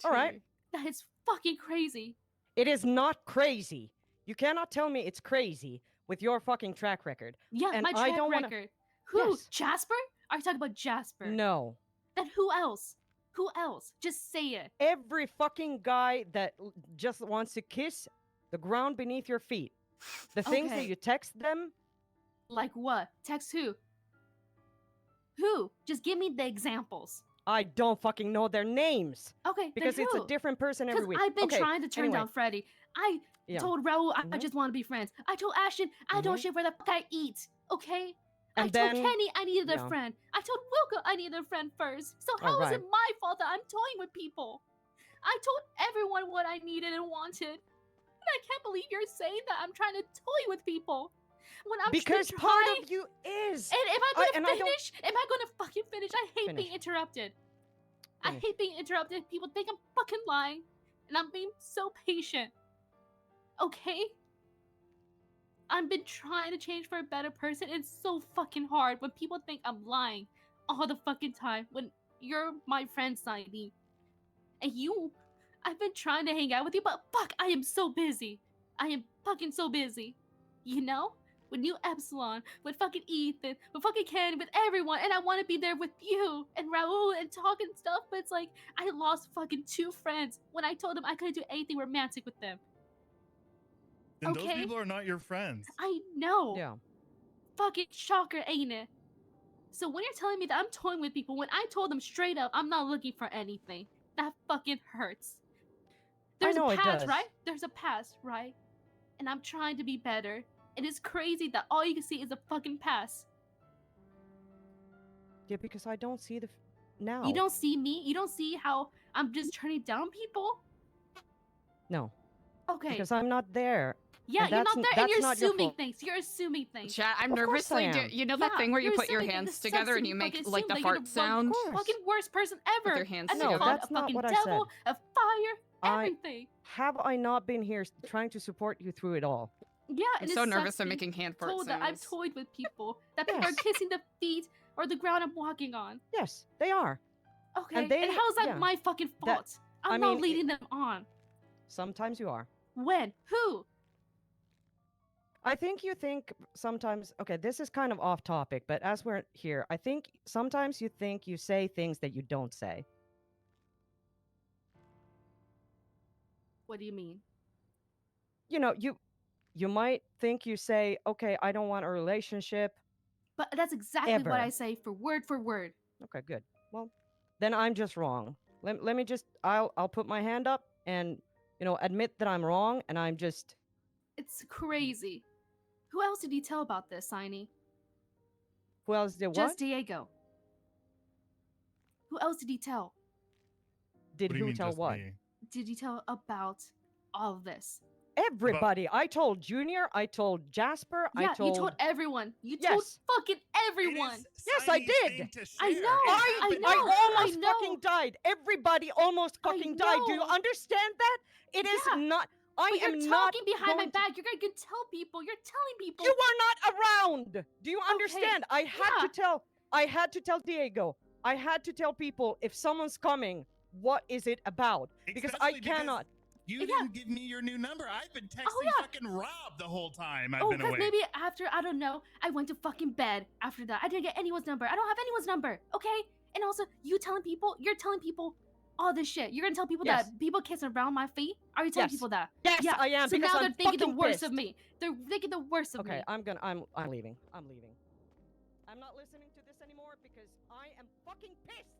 All right. That is fucking crazy. It is not crazy. You cannot tell me it's crazy with your fucking track record. Yeah, and my track I don't record. Wanna... Who? Yes. Jasper? Are you talking about Jasper? No. Then who else? Who else? Just say it. Every fucking guy that just wants to kiss the ground beneath your feet. The things that Okay. you text them. Like what? Text who? Who? Just give me the examples. I don't fucking know their names. Okay, Because then it's who? a different person every week. I've been Okay, trying to turn anyway. down Freddy. I Yeah. told Raul I just want to be friends. I told Ashton I don't Mhm. shit where the fuck I eat. Okay? I And told then- Kenny I needed a yeah. friend. I told Wilco I needed a friend first. So how is Alright. it my fault that I'm toying with people? I told everyone what I needed and wanted. And I can't believe you're saying that I'm trying to toy with people. When I'm Because been part trying- of you is. And am I gonna and I don't- finish? Am I gonna fucking finish? I hate Finish. being interrupted. I Finish. hate being interrupted. People think I'm fucking lying. And I'm being so patient. Okay? I've been trying to change for a better person. It's so fucking hard when people think I'm lying all the fucking time. When you're my friend, Saidi. And I've been trying to hang out with you, but fuck, I am so busy. I am fucking so busy. You know? with New Epsilon, with fucking Ethan, with fucking Ken, with everyone, and I want to be there with you and Raul and talk and stuff, but it's like, I lost fucking 2 friends when I told them I couldn't do anything romantic with them. Then Okay? those people are not your friends. I know. Yeah. Fucking shocker, ain't it? So when you're telling me that I'm toying with people, when I told them straight up, I'm not looking for anything, that fucking hurts. There's know a it past, does. right? There's a past, right? And I'm trying to be better. It is crazy that all you can see is a fucking past. Yeah, because I don't see the now. You don't see me? You don't see how I'm just turning down people? No. Okay. Because I'm not there. Yeah, and you're that's not there, and that's you're not your assuming fault. things. You're assuming things. Chat, I'm Of course I nervously am. you know that Yeah, thing where you you're put your assuming hands the together and sexy you make fucking like the assume that fart you're sound? the fucking worst person ever. your hands and No, together? that's a not fucking what I devil, said. a fire, everything. Have I not been here trying to support you through it all? Yeah, I'm and so it nervous sucks I'm being making hand fart told that I've sounds. toyed with people, that people are kissing the feet or the ground I'm walking on. Yes, they are. Okay, And they- how's that yeah. my fucking That- fault? I'm I not mean, leading them on. Sometimes you are. When? Who? I think you think sometimes, okay, this is kind of off topic, but as we're here, I think sometimes you think you say things that you don't say. What do you mean? You know, you might think you say, okay, I don't want a relationship. But that's exactly Ever. what I say for word for word. Okay, good. Well, then I'm just wrong. Let me just, I'll put my hand up and, admit that I'm wrong, and I'm just... It's crazy. Who else did he tell about this, Signy? Who else did what? Just Diego. Who else did he tell? Did who tell what? Did he tell about all of this? Everybody. I told Junior, I told Jasper, Yeah, I told... you told everyone. You Yes. told fucking everyone. Yes, I did. I know. I know. I almost I know. fucking died. Everybody almost fucking died. Do you know. understand that? It is Yeah. not... I But am you're not talking behind my going to- back. You're gonna tell people. You're telling people. You are not around. Do you understand? I had to tell Diego. I had to tell people if someone's coming, what is it about? Because I Especially because cannot. You didn't give me your new number. I've been texting yeah. fucking Rob the whole time I've Oh, been because away. maybe after, I don't know, I went to fucking bed after that. I didn't get anyone's number. I don't have anyone's number, okay? And also, you're telling people all this shit. You're gonna tell people Yes. that people kiss around my feet? Are you telling Yes. people that? Yes, yeah. I am, So because now I'm they're thinking the fucking worst of pissed. me. They're thinking the worst of me. Okay, I'm leaving. I'm leaving. I'm not listening to this anymore because I am fucking pissed.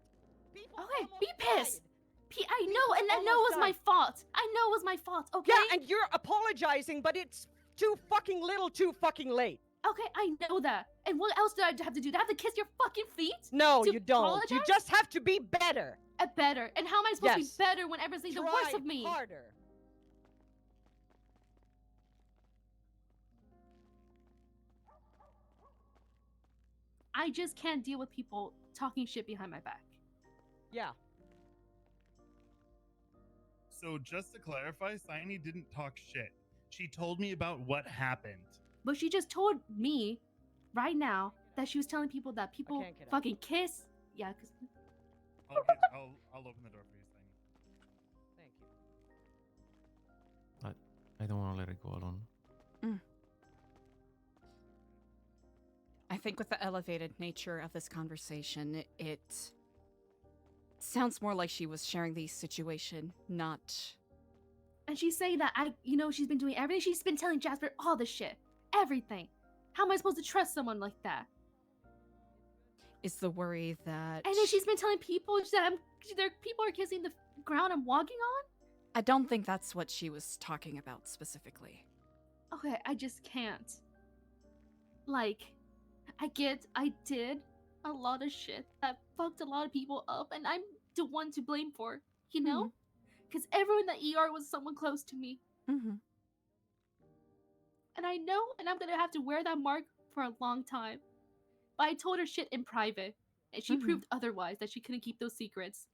People Okay, almost be pissed. died. I know, and I know it was my fault. I know it was my fault, okay? Yeah, and you're apologizing, but it's too fucking little, too fucking late. Okay, I know that. And what else do I have to do? Do I have to kiss your fucking feet? No, to you don't. You apologize? just have to be better. Better. And how am I supposed Yes. to be better when everyone's thinking the worst Try of me? harder. I just can't deal with people talking shit behind my back. Yeah. So just to clarify, Signy didn't talk shit. She told me about what happened. But she just told me right now that she was telling people that people can't get up. fucking kiss. Yeah, because I'll open the door for you, Signy. Thank you. I don't want to let it go alone. I think with the elevated nature of this conversation, it sounds more like she was sharing the situation, not... And she's saying that she's been doing everything. She's been telling Jasper all the shit. Everything. How am I supposed to trust someone like that? Is the worry that... And then she's been telling people that people are kissing the ground I'm walking on? I don't think that's what she was talking about specifically. Okay, I just can't. Like, I did a lot of shit that fucked a lot of people up, and I'm the one to blame for, you know? Because everyone in the ER was someone close to me. Mm-hmm. And I know, and I'm gonna have to wear that mark for a long time. But I told her shit in private, and she proved otherwise, that she couldn't keep those secrets.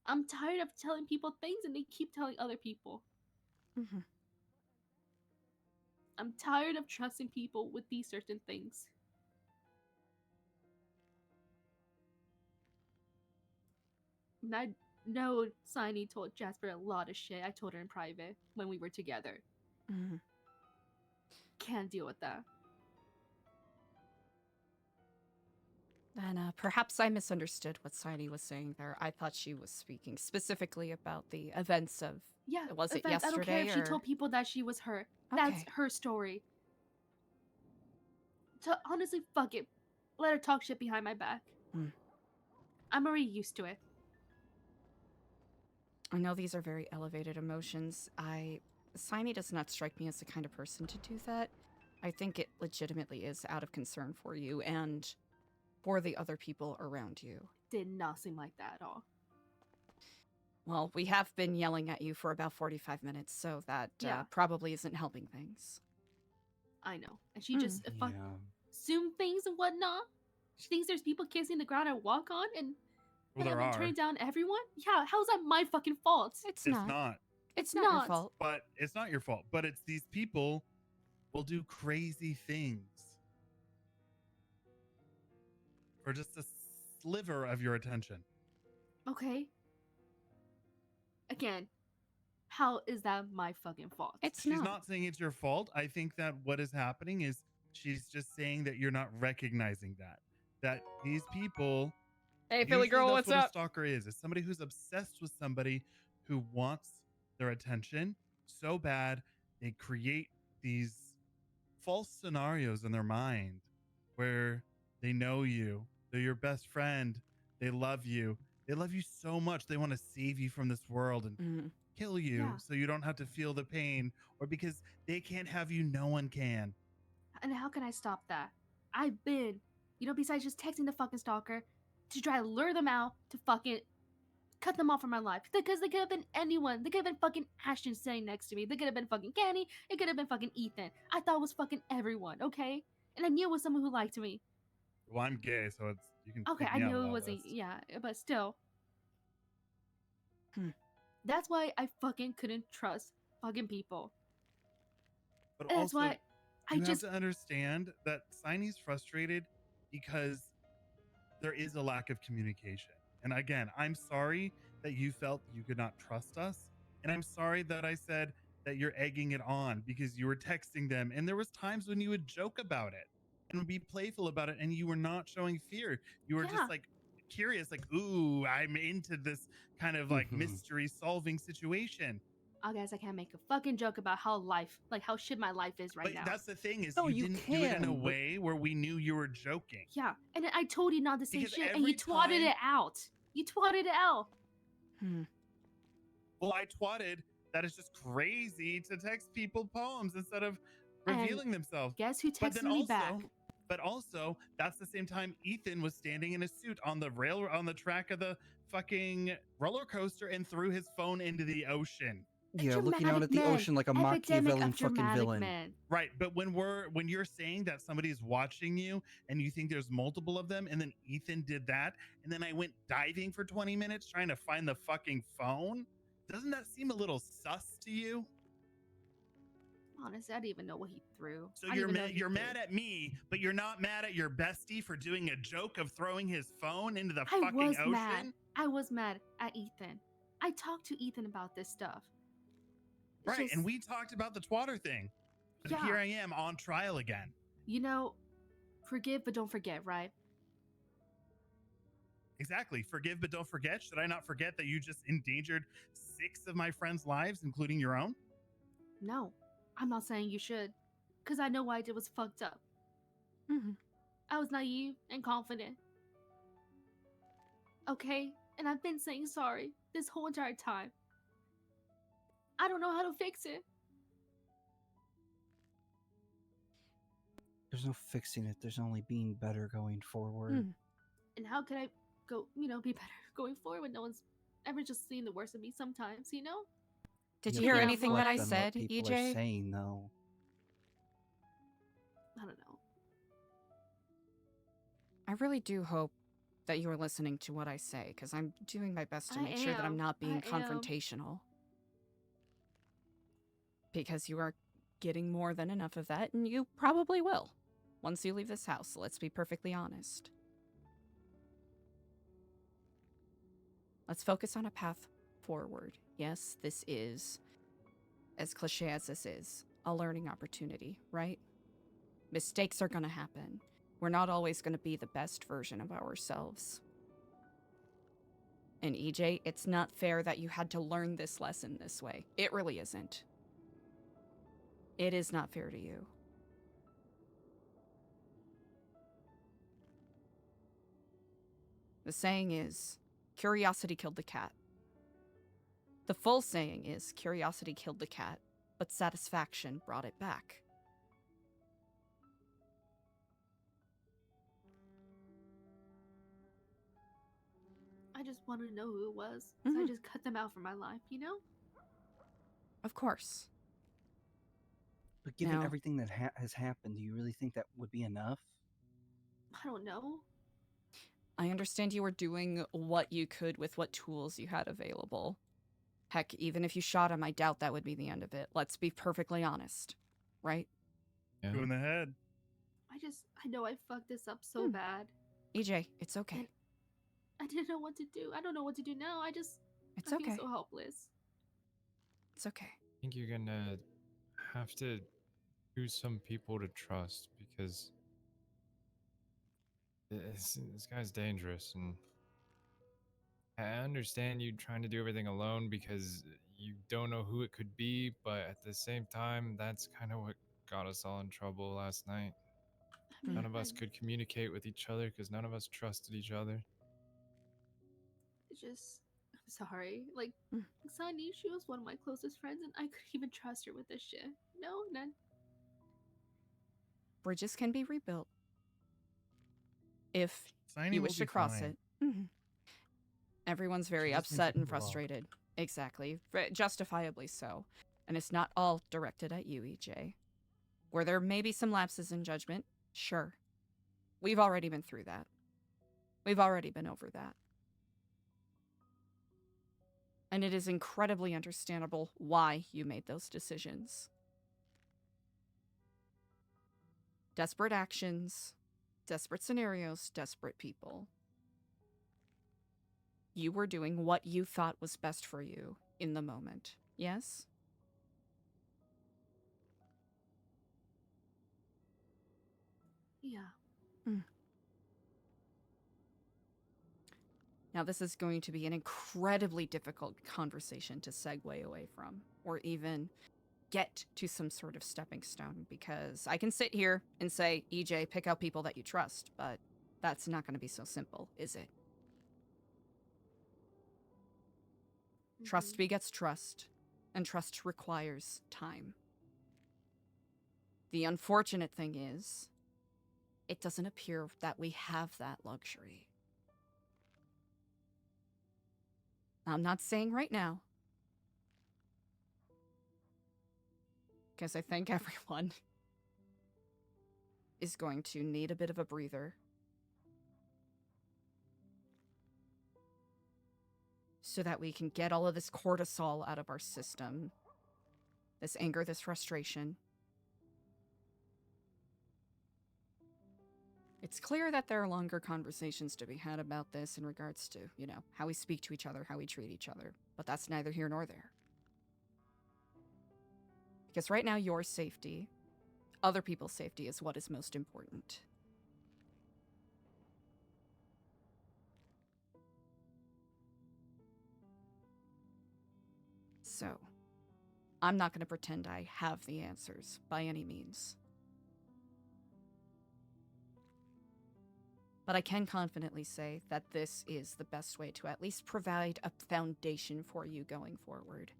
I'm tired of telling people things and they keep telling other people. Mm-hmm. I'm tired of trusting people with these certain things. And I know Signy told Jasper a lot of shit. I told her in private when we were together. Mm-hmm. can't deal with that. Then perhaps I misunderstood what Sidey was saying there. I thought she was speaking specifically about the events of. Yeah, Was it offense, I don't care yesterday? if she or... told people that she was her. That's Okay. her story. So honestly, fuck it. Let her talk shit behind my back. Hmm. I'm already used to it. I know these are very elevated emotions. Sidey does not strike me as the kind of person to do that. I think it legitimately is out of concern for you and for the other people around you. Did not seem like that at all. Well, we have been yelling at you for about 45 minutes, so that Yeah. probably isn't helping things. I know. And she just assume things and whatnot. She thinks there's people kissing the ground I walk on and Well, there I've been are. turning down everyone? Yeah, how's that my fucking fault? It's not. It's not your fault. But it's not your fault. But it's these people will do crazy things for just a sliver of your attention. Okay. Again, how is that my fucking fault? She's not saying it's your fault. I think that what is happening is she's just saying that you're not recognizing that these people. Hey, Philly usually girl, that's what's what up? A stalker is somebody who's obsessed with somebody who wants their attention so bad they create these false scenarios in their mind where they know you, they're your best friend, they love you so much they want to save you from this world and kill you so you don't have to feel the pain, or because they can't have you, no one can. And how can I stop that? I've been, besides just texting the fucking stalker to try to lure them out to fucking cut them off from my life. Because they could have been anyone. They could have been fucking Ashton sitting next to me. They could have been fucking Kenny. It could have been fucking Ethan. I thought it was fucking everyone, okay? And I knew it was someone who liked me. Well, I'm gay, so it's you can. Okay, take I me out knew of it that wasn't. list. Yeah, but still. That's why I fucking couldn't trust fucking people. But And that's also, why I you have just. to understand that Signy's frustrated because there is a lack of communication. And again, I'm sorry that you felt you could not trust us. And I'm sorry that I said that you're egging it on because you were texting them. And there was times when you would joke about it and would be playful about it. And you were not showing fear. You were just like curious, like, ooh, I'm into this kind of like mystery solving situation. Oh, guys, I can't make a fucking joke about how shit my life is right But now. that's the thing is No, you you didn't do it in a can, but- way where we knew you were joking. Yeah, and I told you not to say Because shit, and you every twatted time- it out. You twatted it out. Well, I twatted that it's just crazy to text people poems instead of And revealing themselves. Guess who But texted then me also, back? But also, that's the same time Ethan was standing in a suit on the track of the fucking roller coaster and threw his phone into the ocean. Yeah, looking out at the ocean like a Machiavellian fucking villain. Right, but when you're saying that somebody's watching you and you think there's multiple of them, and then Ethan did that, and then I went diving for 20 minutes trying to find the fucking phone, doesn't that seem a little sus to you? Honestly, I didn't even know what he threw. So you're mad at me, but you're not mad at your bestie for doing a joke of throwing his phone into the fucking ocean? Mad. I was mad at Ethan. I talked to Ethan about this stuff. Right, Just- and we talked about the twatter thing. But Yeah. here I am on trial again. Forgive but don't forget, right? Exactly. Forgive but don't forget. Should I not forget that you just endangered 6 of my friends' lives, including your own? No, I'm not saying you should. Because I know what I did was fucked up. I was naive and confident. Okay? And I've been saying sorry this whole entire time. I don't know how to fix it. There's no fixing it. There's only being better going forward. And how can I go, be better going forward when no one's ever just seen the worst of me sometimes, Did You you hear have to anything that I reflect on what said, people are EJ? saying, though. I don't know. I really do hope that you are listening to what I say, because I'm doing my best to I make sure that I'm am. not being I am. confrontational. Because you are getting more than enough of that, and you probably will once you leave this house. Let's be perfectly honest. Let's focus on a path forward. Yes, this is, as cliche as this is, a learning opportunity, right? Mistakes are gonna happen. We're not always gonna be the best version of ourselves. And EJ, it's not fair that you had to learn this lesson this way. It really isn't. It is not fair to you. The saying is, curiosity killed the cat. The full saying is, curiosity killed the cat, but satisfaction brought it back. I just want to know who it was. So I just cut them out from my life, you know? Of course. But given Now- everything that has happened, do you really think that would be enough? I don't know. I understand you were doing what you could with what tools you had available. Heck, even if you shot him, I doubt that would be the end of it. Let's be perfectly honest. Right? Yeah. Go in the head. I know I fucked this up so bad. EJ, it's okay. I didn't know what to do. I don't know what to do now. I It's feel okay. so helpless. It's okay. I think you're gonna have to choose some people to trust because this guy's dangerous, and I understand you trying to do everything alone because you don't know who it could be, but at the same time, that's kind of what got us all in trouble last night. None of us could communicate with each other because none of us trusted each other. I'm sorry. Like, Sunny, she was one of my closest friends, and I couldn't even trust her with this shit. No, none. Bridges can be rebuilt. If Signing you will wish be to cross fine. it. Everyone's very She just needs upset to and move on. frustrated. Exactly. Justifiably so. And it's not all directed at you, EJ. Where there may be some lapses in judgment, sure. We've already been through that. We've already been over that. And it is incredibly understandable why you made those decisions. Desperate actions, desperate scenarios, desperate people. You were doing what you thought was best for you in the moment. Yes? Yeah. Now, this is going to be an incredibly difficult conversation to segue away from, or even get to some sort of stepping stone, because I can sit here and say, EJ, pick out people that you trust, but that's not going to be so simple, is it? Trust begets trust, and trust requires time. The unfortunate thing is, it doesn't appear that we have that luxury. I'm not saying right now, because I think everyone is going to need a bit of a breather. So that we can get all of this cortisol out of our system. This anger, this frustration. It's clear that there are longer conversations to be had about this in regards to, you know, how we speak to each other, how we treat each other. But that's neither here nor there. Because right now, your safety, other people's safety, is what is most important. So, I'm not going to pretend I have the answers by any means. But I can confidently say that this is the best way to at least provide a foundation for you going forward.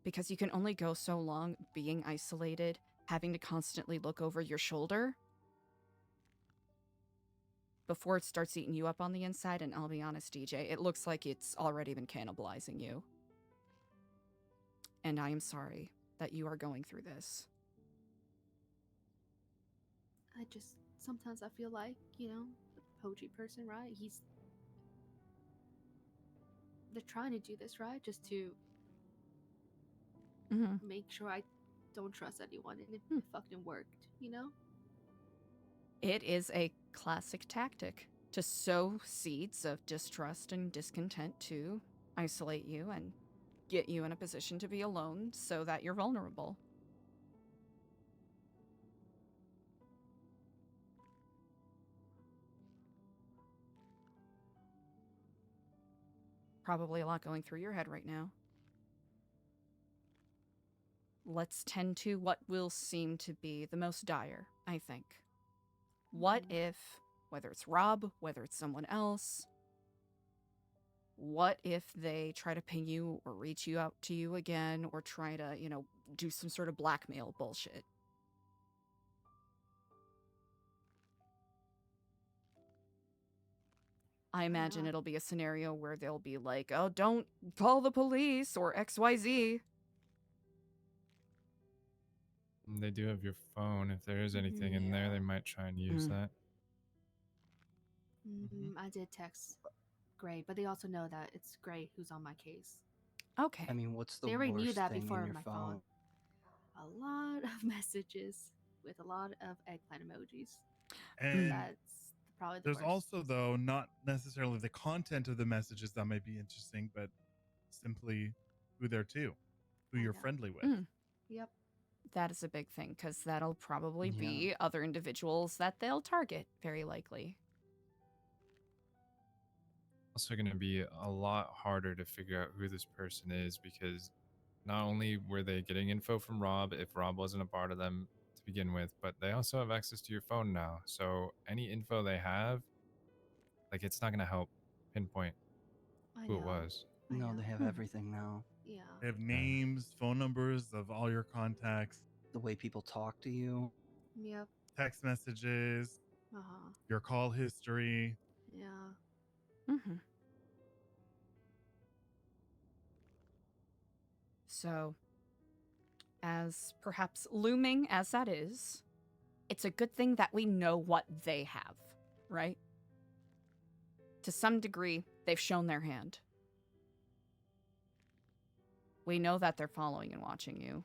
Because you can only go so long being isolated, having to constantly look over your shoulder, before it starts eating you up on the inside. And I'll be honest, DJ, it looks like it's already been cannibalizing you. And I am sorry that you are going through this. Sometimes I feel like, you know, the poetry person, right? They're trying to do this, right? Just to make sure I don't trust anyone, and it fucking worked, you know? It is a classic tactic to sow seeds of distrust and discontent to isolate you and get you in a position to be alone so that you're vulnerable. probably a lot going through your head right now. Let's tend to what will seem to be the most dire, I think. What if, whether it's Rob, whether it's someone else, what if they try to ping you or reach you out to you again or try to, do some sort of blackmail bullshit? I imagine it'll be a scenario where they'll be like, oh, don't call the police or XYZ. They do have your phone. If there is anything in there, they might try and use that. I did text Gray, but they also know that it's Gray who's on my case. Okay. I mean, what's the They already worst knew that thing before in your my phone? A lot of messages with a lot of eggplant emojis. And That's probably the there's worst. also, though, not necessarily the content of the messages that might be interesting, but simply who they're to, who you're friendly with. Yep. That is a big thing, because that'll probably be other individuals that they'll target, very likely. Also going to be a lot harder to figure out who this person is, because not only were they getting info from Rob, if Rob wasn't a part of them to begin with, but they also have access to your phone now. So any info they have, like, it's not going to help pinpoint who it was. No, they have everything now. Yeah. They have names, phone numbers of all your contacts, The way people talk to you. Yep. text messages, your call history. Yeah. So, as perhaps looming as that is, it's a good thing that we know what they have, right? To some degree, they've shown their hand. We know that they're following and watching you.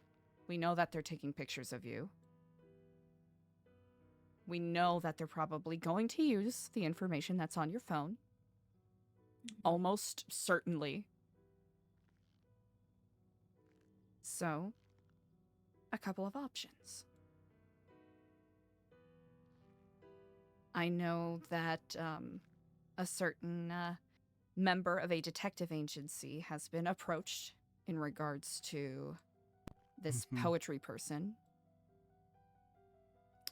We know that they're taking pictures of you. We know that they're probably going to use the information that's on your phone. Almost certainly. So, a couple of options. I know that a certain member of a detective agency has been approached in regards to this poetry person.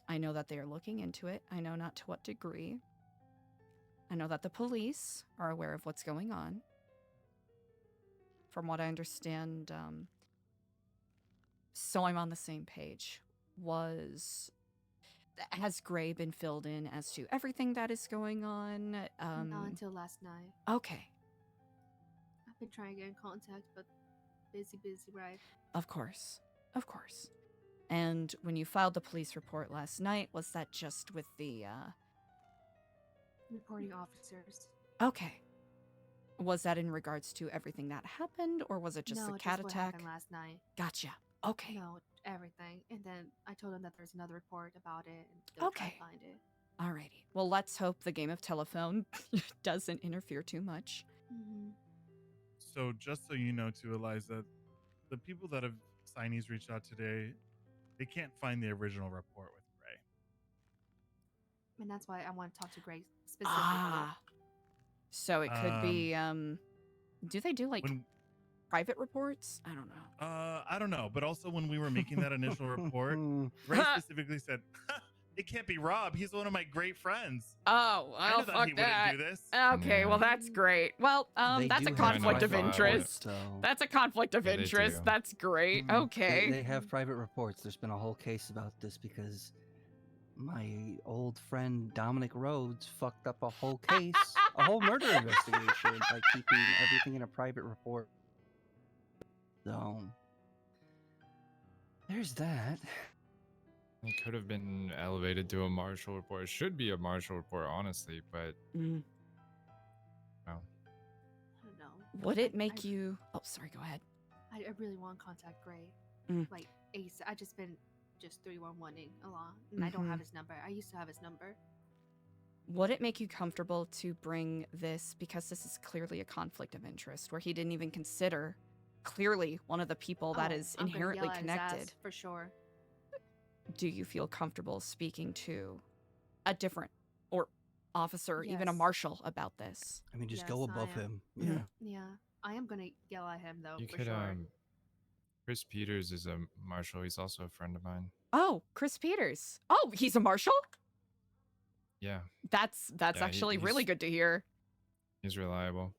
I know that they are looking into it. I know not to what degree. I know that the police are aware of what's going on. From what I understand, so I'm on the same page, has Gray been filled in as to everything that is going on? Not until last night. Okay. I've been trying to get in contact, but busy, right? Of course. Of course. And when you filed the police report last night, was that just with the, Reporting officers. Okay. Was that in regards to everything that happened, or was it just no, the cat just what attack? happened last night. Gotcha. Okay. No, everything. And then I told them that there's another report about it, and they'll try to find it. Alrighty. Well, let's hope the game of telephone doesn't interfere too much. So just so you know too, Eliza, the people that have signees reached out today, they can't find the original report with Gray. And that's why I want to talk to Gray specifically. So it could be, do they do, like, private reports? I don't know. I don't know. But also when we were making that initial report, Ray specifically said, it can't be Rob. He's one of my great friends. Oh, I well, knew that fuck he that. wouldn't do this. Okay, well, that's great. Well, They that's do a have conflict of private interest. reports, though. That's a conflict of Yeah, they interest. do. That's great. Okay. They have private reports. There's been a whole case about this because my old friend Dominic Rhodes fucked up a whole case, a whole murder investigation by keeping everything in a private report. So, there's that. It could have been elevated to a marshal report. It should be a marshal report, honestly, but no. I don't know. Would it make you... Oh, sorry, go ahead. I really want to contact Gray. Like, Ace. I just been 311ing a lot, and I don't have his number. I used to have his number. Would it make you comfortable to bring this, because this is clearly a conflict of interest, where he didn't even consider clearly one of the people that is I'm gonna inherently yell at his ass, connected? for sure. Do you feel comfortable speaking to a different, or officer, even a Yes. marshal about this. I mean, just Yes, go I above am. him. Mhm. Yeah. Yeah, I am gonna yell at him though, You for could sure. Chris Peters is a marshal. He's also a friend of mine. Oh, Chris Peters. Oh, he's a marshal? Yeah, That's Yeah, actually really he's- good to hear. he's reliable.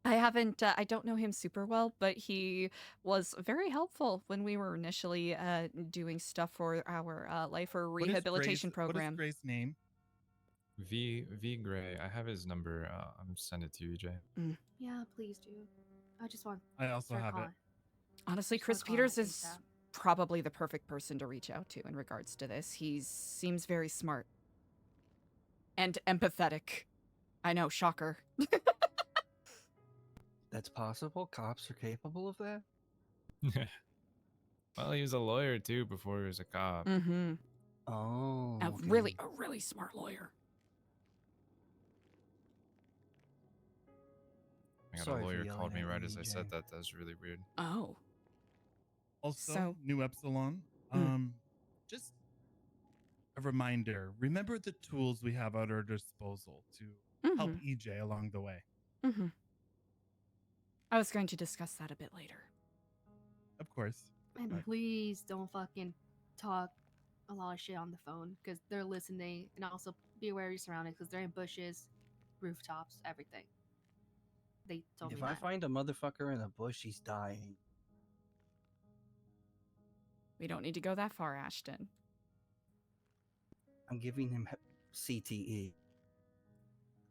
I haven't, I don't know him super well, but he was very helpful when we were initially doing stuff for our lifer What is rehabilitation Gray's- program. What is Gray's name? V Gray. I have his number. I'm send it to you, EJ. Yeah, please do. I just want. I also start have it. calling. Honestly, Just Chris wanna call Peters him is ASAP. probably the perfect person to reach out to in regards to this. He seems very smart and empathetic. I know, shocker. That's possible? Cops are capable of that? Well, he was a lawyer too before he was a cop. Mm-hmm. Oh. A okay. really smart lawyer. I got Sorry a for lawyer yelling called me at right you, as I EJ. said that. That was really weird. Oh. Also, So- New Epsilon. Just a reminder. Remember the tools we have at our disposal to help EJ along the way. Mm-hmm. I was going to discuss that a bit later. Of course. And Right. please don't fucking talk a lot of shit on the phone because they're listening, and also be aware of your surroundings because they're in bushes, rooftops, everything. They told If me I that. find a motherfucker in a bush, he's dying. We don't need to go that far, Ashton. I'm giving him CTE.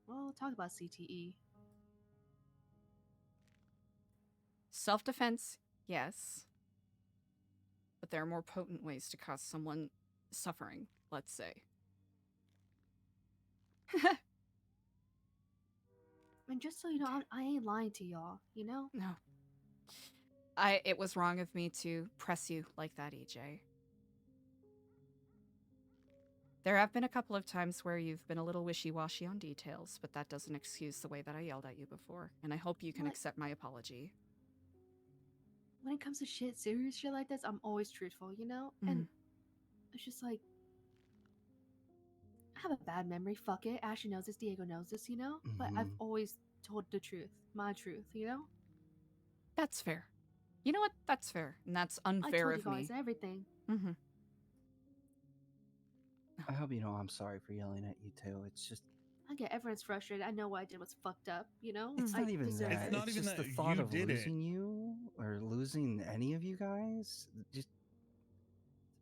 Well, talk about CTE. Self-defense, yes. But there are more potent ways to cause someone suffering, let's say. And just so you know, I ain't lying to y'all, you know? No. It was wrong of me to press you like that, EJ. There have been a couple of times where you've been a little wishy-washy on details, but that doesn't excuse the way that I yelled at you before, and I hope you can What? accept my apology. When it comes to serious shit like this, I'm always truthful, you know? And it's just like, I have a bad memory. Fuck it. Ashley knows this. Diego knows this, you know? But I've always told the truth. My truth, you know? That's fair. You know what? That's fair, and that's I unfair told you of me. guys everything. Mm-hmm. I hope you know I'm sorry for yelling at you too. It's just I get everyone's frustrated. I know what I did was fucked up, you know? it's I not even deserve that. it. It's not even just that the thought you of did it. losing you or losing any of you guys. Just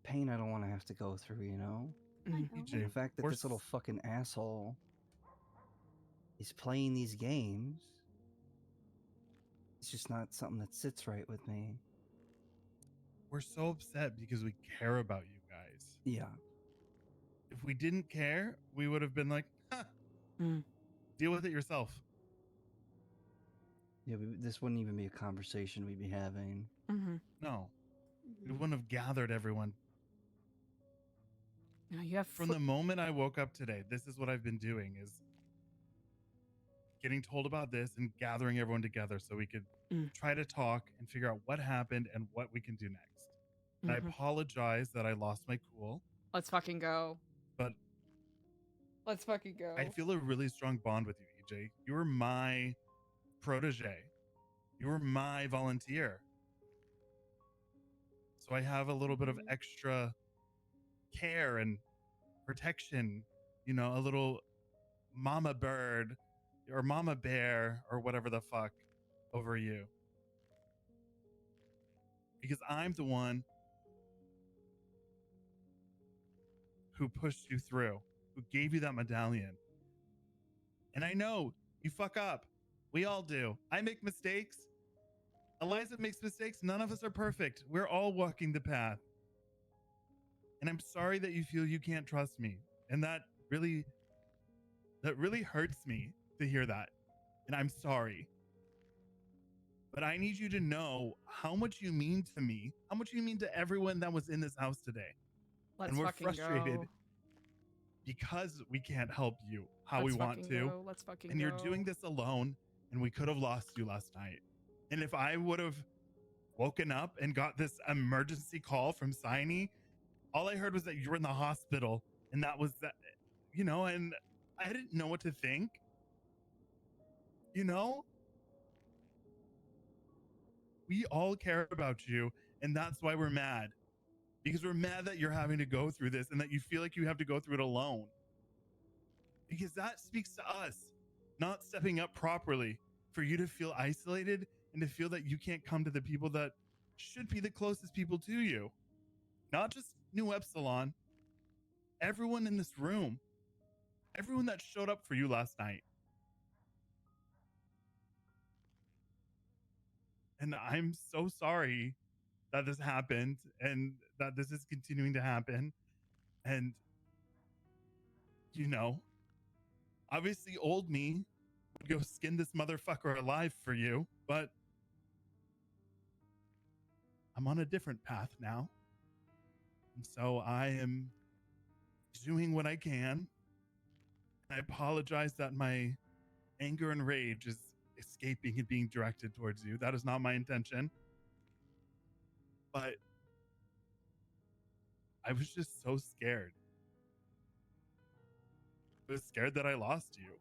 pain I don't want to have to go through, you know? I know. EJ, The fact that we're this little fucking asshole is playing these games, it's just not something that sits right with me. We're so upset because we care about you guys. Yeah. If we didn't care, we would have been like, huh, deal with it yourself. Yeah, this wouldn't even be a conversation we'd be having. Mm-hmm. No. We wouldn't have gathered everyone. No, you have From the moment I woke up today, this is what I've been doing is getting told about this and gathering everyone together so we could try to talk and figure out what happened and what we can do next. And I apologize that I lost my cool, Let's fucking go. but Let's fucking go. I feel a really strong bond with you, EJ. You were my protege. You were my volunteer. So I have a little bit of extra care and protection, you know, a little mama bird or mama bear or whatever the fuck over you. Because I'm the one who pushed you through, who gave you that medallion. And I know you fuck up. We all do. I make mistakes. Eliza makes mistakes. None of us are perfect. We're all walking the path. And I'm sorry that you feel you can't trust me. And that really hurts me to hear that. And I'm sorry. But I need you to know how much you mean to me, how much you mean to everyone that was in this house today. Let's and we're fucking frustrated go. because we can't help you how Let's we want fucking to. go. Let's fucking and you're go. doing this alone, and we could have lost you last night. And if I would have woken up and got this emergency call from Siney, all I heard was that you were in the hospital, and that was that, you know, and I didn't know what to think. You know? We all care about you, and that's why we're mad. Because we're mad that you're having to go through this and that you feel like you have to go through it alone. Because that speaks to us, not stepping up properly for you to feel isolated and to feel that you can't come to the people that should be the closest people to you. Not just New Epsilon, everyone in this room, everyone that showed up for you last night. And I'm so sorry that this happened and that this is continuing to happen. And, you know, obviously old me would go skin this motherfucker alive for you, but I'm on a different path now. And so I am doing what I can. I apologize that my anger and rage is escaping and being directed towards you. That is not my intention. But I was just so scared. I was scared that I lost you.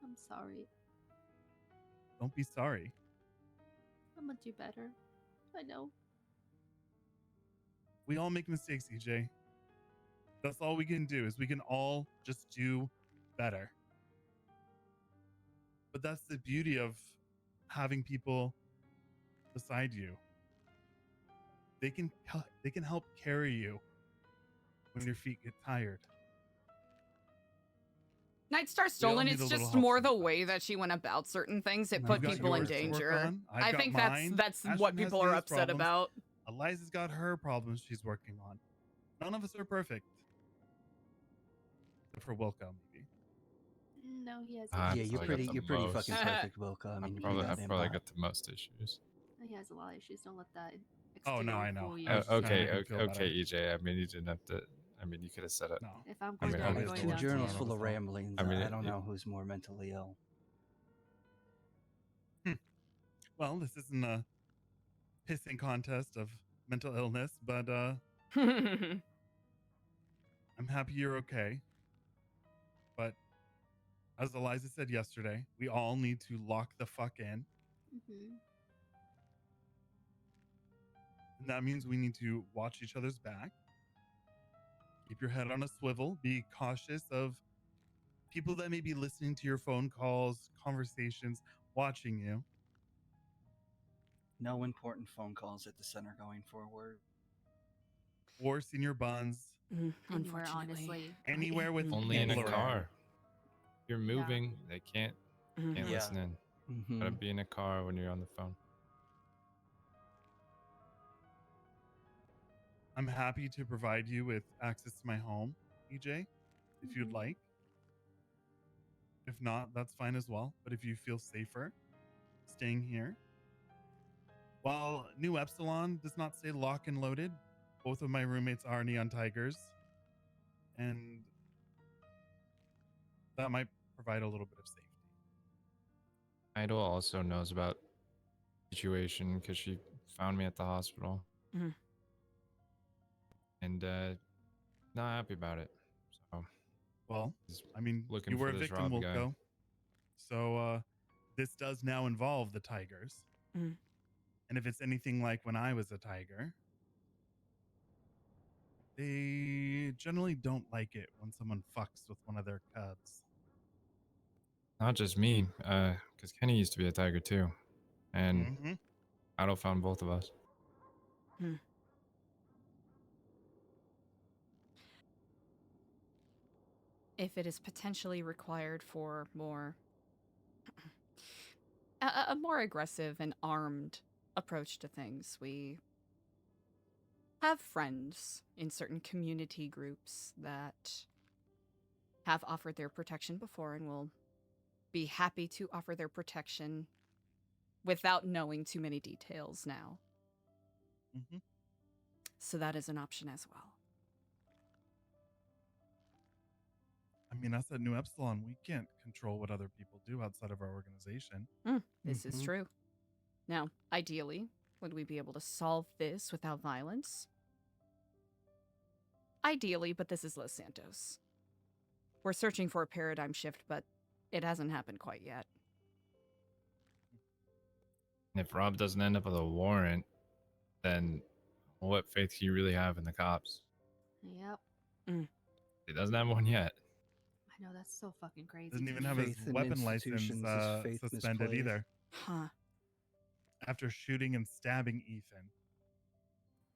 I'm sorry. Don't be sorry. I'm gonna do better. I know. We all make mistakes, EJ. That's all we can do is we can all just do better. But that's the beauty of having people beside you. They can help carry you when your feet get tired. Nightstar Stolen, it's just more the way that she went about certain things. It put people in danger. I think that's what people are upset about. Eliza's got her problems she's working on. None of us are perfect. Except for Wilco, maybe. No, he has. Yeah, you're pretty fucking perfect, Wilco. I mean, I've probably got the most issues. He has a lot of issues. Don't let that. Oh no, I know. fool you. Okay, EJ. I mean, you didn't have to. I mean, you could have said it. No. If I'm I mean, going I have two journals full of ramblings. I mean, I don't know who's more mentally ill. Well, this isn't a pissing contest of mental illness, but I'm happy you're okay. But as Eliza said yesterday, we all need to lock the fuck in. Mm-hmm. And that means we need to watch each other's back. Keep your head on a swivel. Be cautious of people that may be listening to your phone calls, conversations, watching you. No important phone calls at the center going forward. Or senior buns. Anywhere, honestly. Anywhere with only in a people around. car. If you're moving, they can't listen in. Gotta be in a car when you're on the phone. I'm happy to provide you with access to my home, EJ, if you'd like. If not, that's fine as well. But if you feel safer staying here. While New Epsilon does not say lock and loaded, both of my roommates are neon tigers. And that might provide a little bit of safety. Idol also knows about the situation because she found me at the hospital. And not happy about it. So, well, I mean, looking you were for a this victim, Rob guy. Wilco. So this does now involve the tigers. And if it's anything like when I was a tiger, they generally don't like it when someone fucks with one of their cubs. Not just me, because Kenny used to be a tiger too, and Idol found both of us. If it is potentially required for more a more aggressive and armed approach to things, we have friends in certain community groups that have offered their protection before and will be happy to offer their protection without knowing too many details now. So that is an option as well. I mean, us at New Epsilon, we can't control what other people do outside of our organization. This is true. Now, ideally, Would we be able to solve this without violence? Ideally, but this is Los Santos. We're searching for a paradigm shift, but it hasn't happened quite yet. If Rob doesn't end up with a warrant, then what faith do you really have in the cops? Yep. He doesn't have one yet. I know, that's so fucking crazy. Doesn't even dude. have his Faith in weapon license institutions is faith suspended misplaced. either. Huh. After shooting and stabbing Ethan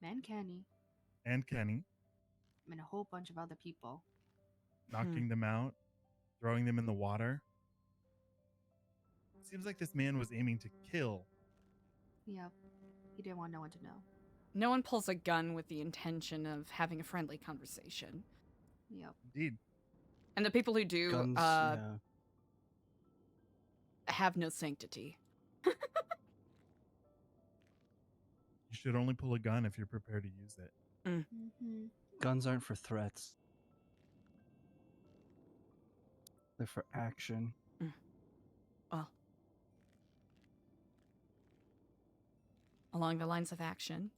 Man, Kenny, and Kenny, and a whole bunch of other people. knocking them out, throwing them in the water. Seems like this man was aiming to kill. Yep. He didn't want no one to know. No one pulls a gun with the intention of having a friendly conversation. Yep. Indeed. And the people who do Guns, yeah. have no sanctity. You should only pull a gun if you're prepared to use it. Mm-hmm. Guns aren't for threats. They're for action. Well, along the lines of action,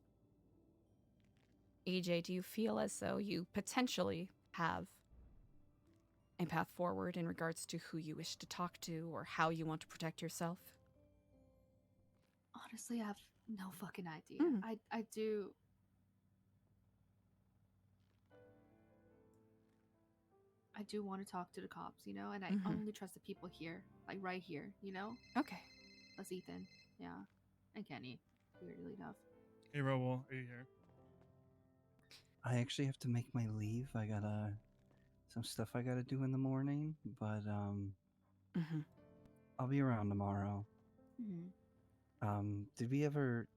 EJ, do you feel as though you potentially have a path forward in regards to who you wish to talk to or how you want to protect yourself? Honestly, I have no fucking idea. Mm. I do. I do want to talk to the cops, you know, and I Mhm. only trust the people here, like right here, you know? Okay. Plus Ethan, yeah. And Kenny, weirdly enough. Hey, Raul, are you here? I actually have to make my leave. I got some stuff I gotta do in the morning, but Mhm. I'll be around tomorrow. Mm-hmm. Did we ever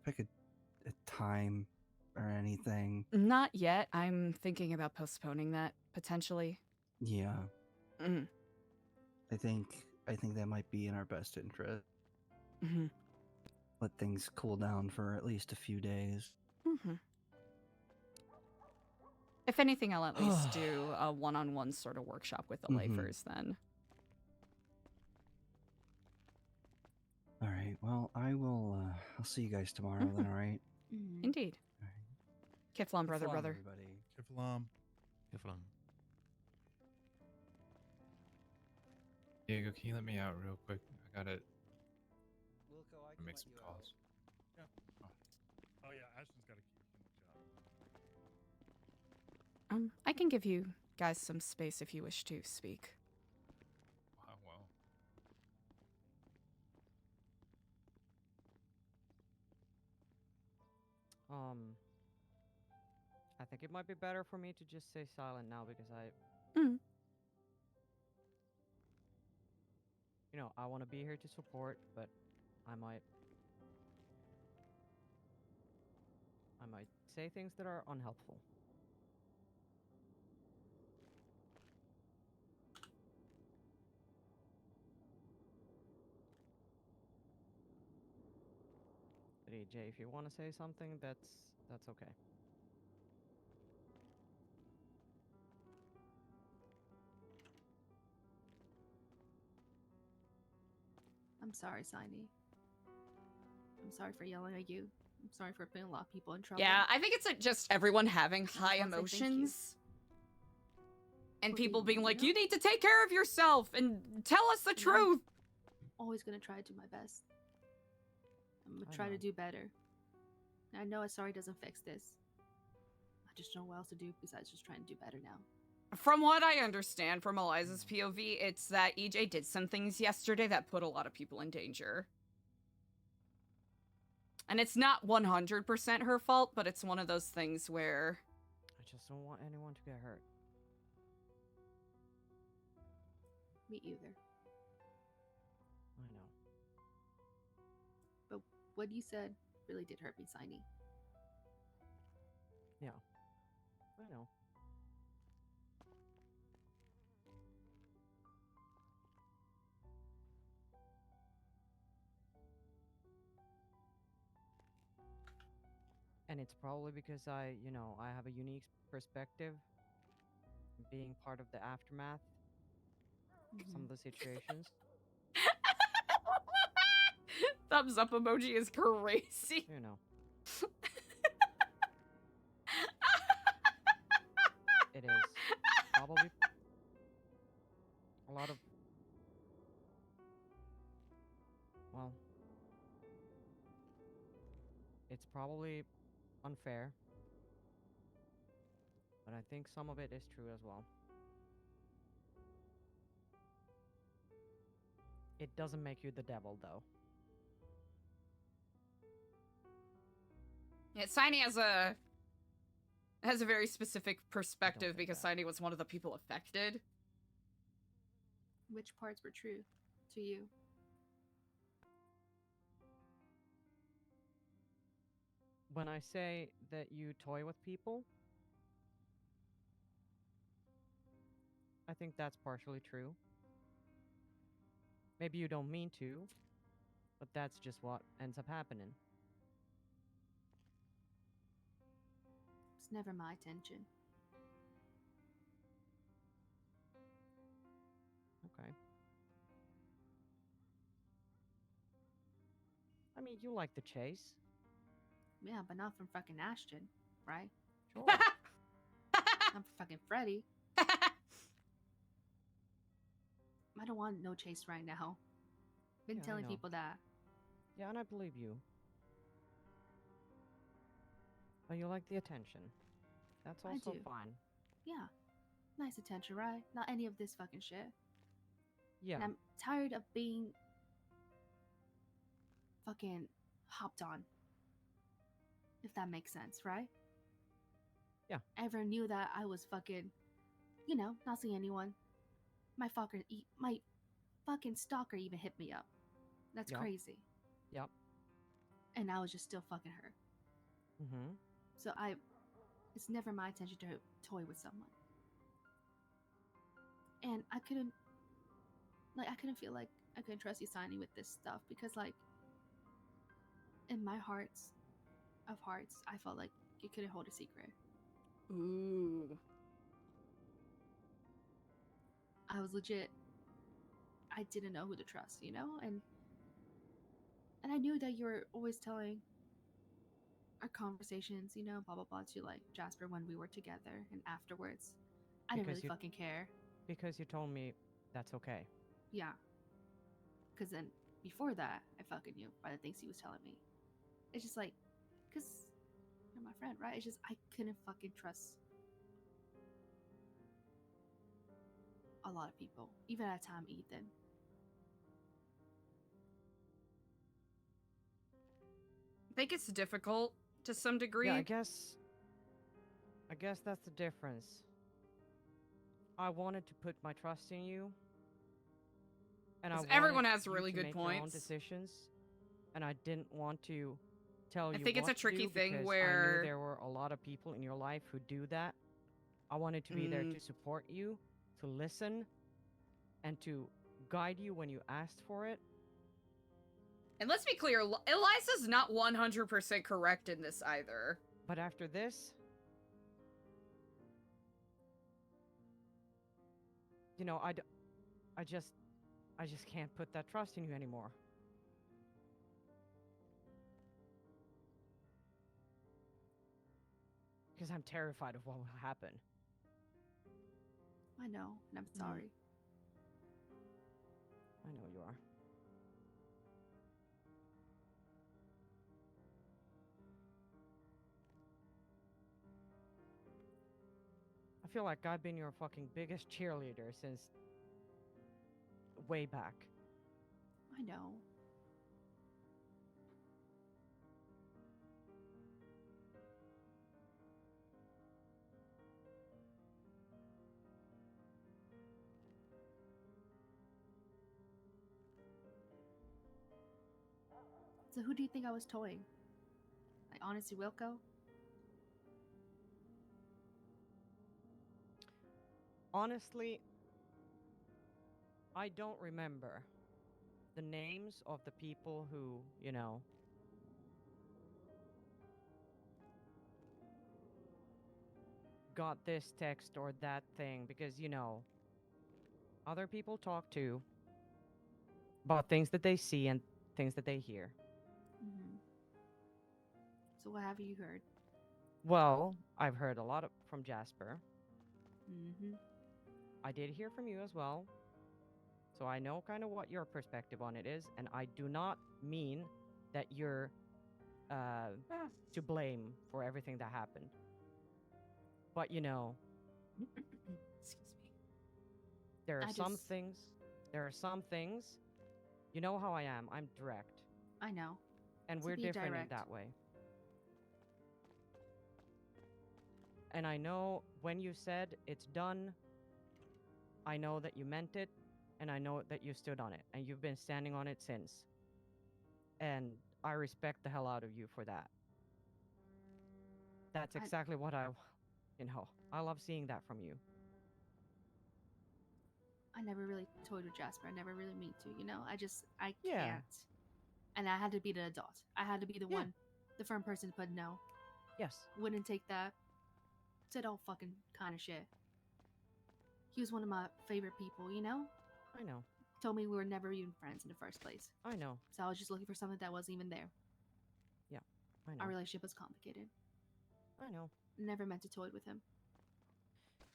pick a time or anything? Not yet. I'm thinking about postponing that, potentially. Yeah, Mm. I think that might be in our best interest. Mm-hmm. Let things cool down for at least a few days. Mm-hmm. If anything, I'll at least do a one-on-one sort of workshop with the Mhm. lifers then. All right. Well, I will. I'll see you guys tomorrow then. All right. Mm-hmm. Indeed. Kifflom, brother, Kifflom, brother. everybody. Kifflom. Kifflom. Diego, can you let me out real quick? I gotta Wilco, I make some calls. Yeah. Oh yeah, Ashton's got a key from the job. I can give you guys some space if you wish to speak. Wow, well. I think it might be better for me to just stay silent now because I want to be here to support, but I might say things that are unhelpful. But AJ, if you want to say something, that's okay. I'm sorry, Signy. I'm sorry for yelling at you. I'm sorry for putting a lot of people in trouble. Yeah, I think it's just everyone having high wanna say thank you. emotions. And For people being, being like, you you know? need to take care of yourself and tell us the You know? truth. Always gonna try to do my best. I'm gonna I try to know. do better. I know a sorry doesn't fix this. I just don't know what else to do besides just trying to do better now. From what I understand from Eliza's POV, it's that EJ did some things yesterday that put a lot of people in danger. And it's not 100% her fault, but it's one of those things where... I just don't want anyone to get hurt. Me either. I know. But what you said really did hurt me, Signy. Yeah. I know. And it's probably because I have a unique perspective being part of the aftermath of some of the situations. thumbs up emoji is crazy. You know. It is probably a lot of, well, it's probably unfair, but I think some of it is true as well. It doesn't make you the devil, though. Yeah, Signy has a very specific perspective because Signy was one of the people affected. Which parts were true to you? When I say that you toy with people, I think that's partially true. Maybe you don't mean to, but that's just what ends up happening. It's never my intention. Okay. I mean, you like the chase. Yeah, but not from fucking Ashton, right? Sure. Not from fucking Freddy. I don't want no chase right now. Been Yeah, I telling know. people that. Yeah, and I believe you. But you like the attention. That's I also do. fine. Yeah. Nice attention, right? Not any of this fucking shit. Yeah. And I'm tired of being fucking hopped on. If that makes sense, right? Yeah. Everyone knew that I was fucking, you know, not seeing anyone. My fucking stalker even hit me up. That's Yup. crazy. Yep. And I was just still fucking her. Mm-hmm. So it's never my intention to toy with someone. And I couldn't feel like I couldn't trust you signing with this stuff because, like, in my hearts of hearts, I felt like you couldn't hold a secret. Ooh. I was legit. I didn't know who to trust, you know, and I knew that you were always telling our conversations, you know, blah blah blah, to like Jasper when we were together and afterwards. I didn't really fucking care. Because you told me that's okay. Yeah. Because then before that, I fucking knew by the things he was telling me. It's just like, because you're my friend, right? It's just, I couldn't fucking trust a lot of people. Even at a time, Ethan. I think it's difficult to some degree. Yeah, I guess that's the difference. I wanted to put my trust in you. And 'Cause I everyone wanted has you really to good make your own points. decisions. And I didn't want to tell you I think it's what a to tricky do thing because I where knew there were a lot of people in your life who do that. I wanted to be there to support you, to listen, and to guide you when you asked for it. And let's be clear, Eliza's not 100% correct in this either. But after this, you know, I just can't put that trust in you anymore. Because I'm terrified of what will happen. I know, and I'm sorry. I know you are. I feel like I've been your fucking biggest cheerleader since way back. I know. So who do you think I was toying? Like, honestly, Wilco? Honestly, I don't remember the names of the people who, you know, got this text or that thing because, you know, other people talk to about things that they see and things that they hear. Hmm. So what have you heard? Well, I've heard a lot from Jasper. Mm-hmm. I did hear from you as well. So I know kind of what your perspective on it is, and I do not mean that you're to blame for everything that happened. But you know, Excuse me. there are I some just- things. There are some things. You know how I am. I'm direct, I know. and So we're be different in direct. that way. And I know when you said it's done, I know that you meant it, and I know that you stood on it, and you've been standing on it since. And I respect the hell out of you for that. That's exactly what I love seeing that from you. I never really toyed with Jasper. I never really mean to, you know? I Yeah. can't. And I had to be the adult. I had to be the one, the firm person to put no. Yes. Wouldn't take that. Said all fucking kind of shit. He was one of my favorite people, you know? I know. Told me we were never even friends in the first place. I know. So I was just looking for something that wasn't even there. Yeah, I know. Our relationship was complicated. I know. Never meant to toy with him.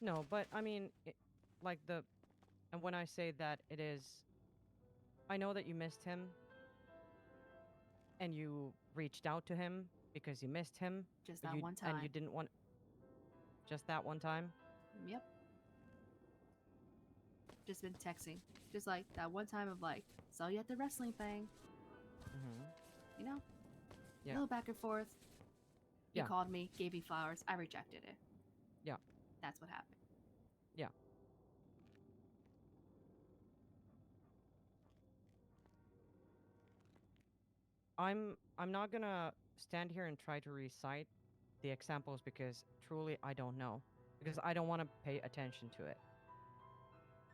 No, but I mean, and when I say that, it is, I know that you missed him, and you reached out to him because you missed him. Just but that you- one time. And you didn't want, just that one time? Yep. Just been texting. Just like that one time of like, saw you at the wrestling thing. Mm-hmm. You know? Yeah. A little back and forth. He Yeah. called me, gave me flowers. I rejected it. Yeah. That's what happened. Yeah. I'm not gonna stand here and try to recite the examples because truly I don't know. Because I don't want to pay attention to it.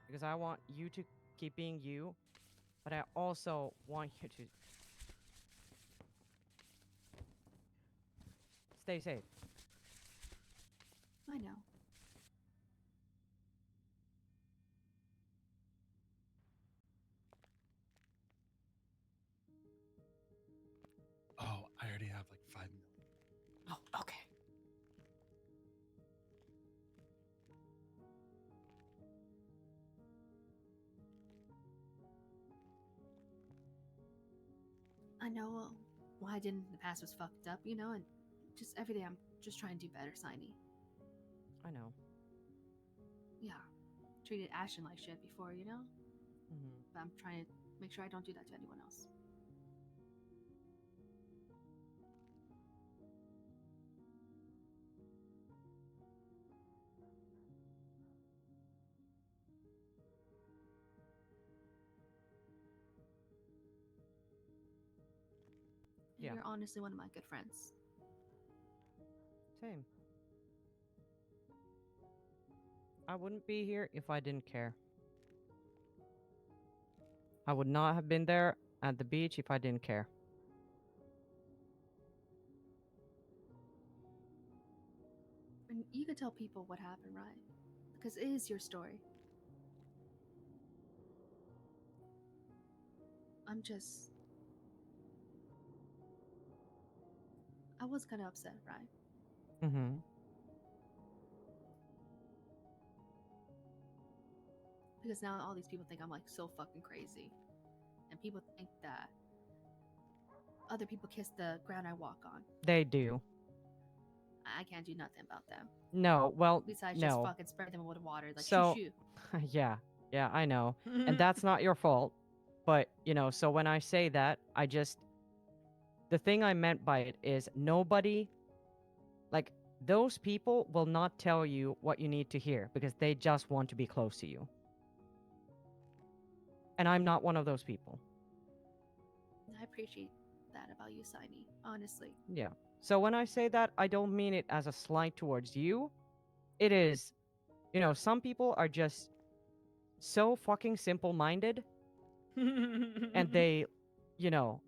Because I want you to keep being you, but I also want you to stay safe. I know. Oh, I already have like 5 million. Oh, okay. I know what I did in the past was fucked up, you know, and just every day I'm just trying to do better, Signy. I know. Yeah. Treated Ashton like shit before, you know? Mm-hmm. But I'm trying to make sure I don't do that to anyone else. And Yeah. you're honestly one of my good friends. Same. I wouldn't be here if I didn't care. I would not have been there at the beach if I didn't care. And you could tell people what happened, right? Because it is your story. I'm just... I was kind of upset, right? Mm-hmm. Because now all these people think I'm like so fucking crazy. And people think that other people kiss the ground I walk on. They do. I can't do nothing about them. No, well, Besides no. just fucking spray them with water, like So, shoo yeah, I know. And that's not your fault. But, you know, so when I say that, the thing I meant by it is nobody, like, those people will not tell you what you need to hear because they just want to be close to you. And I'm not one of those people. I appreciate that about you, Signy. Honestly. Yeah. So when I say that, I don't mean it as a slight towards you. It is, you know, some people are just so fucking simple-minded. And they, you know,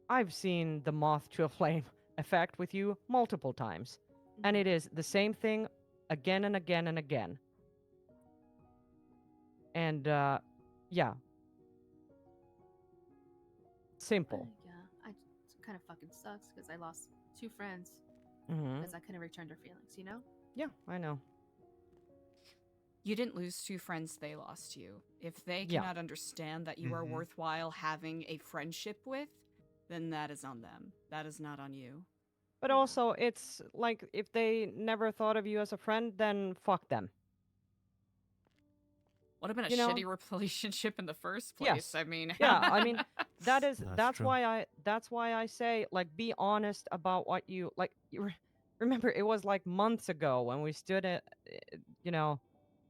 I've seen the moth to a flame effect with you multiple times. And it is the same thing again and again and again. And, yeah. Simple. Yeah, it kind of fucking sucks because I lost 2 friends Mm-hmm. because I couldn't return their feelings, you know? Yeah, I know. You didn't lose 2 friends, they lost you. If they Yeah. cannot understand that you are worthwhile having a friendship with, then that is on them. That is not on you. But also, it's like if they never thought of you as a friend, then fuck them. Would have been a You know? shitty relationship in the first place. Yes. I mean, Yeah, I mean, That's that's true. why I say, like, be honest about what you like. Remember, it was like months ago when we stood at, you know,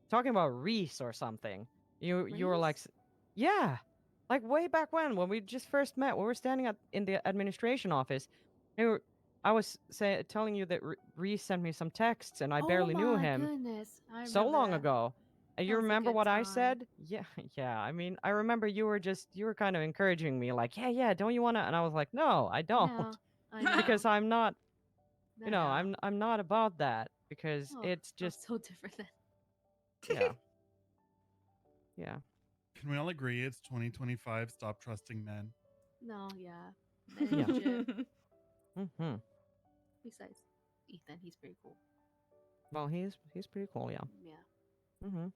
talking about Reese or something. You were like, yeah, like way back when we just first met. We were standing in the administration office. I was telling you that Reese sent me some texts and I barely knew him. Oh my goodness. I So remember long that. ago. And you That was a remember good what I time. said? Yeah, yeah. I mean, I remember you were kind of encouraging me, like, yeah, don't you want to? And I was like, no, I don't. No, I know. Because I'm not, I you know, know. I'm not about that because Oh, it's I was just, so different then. yeah. Yeah. Can we all agree it's 2025? Stop trusting men. No, yeah. Men Yeah. ain't shit. Mm-hmm. Besides Ethan, he's pretty cool. Well, he's pretty cool, yeah. Yeah. Mm-hmm.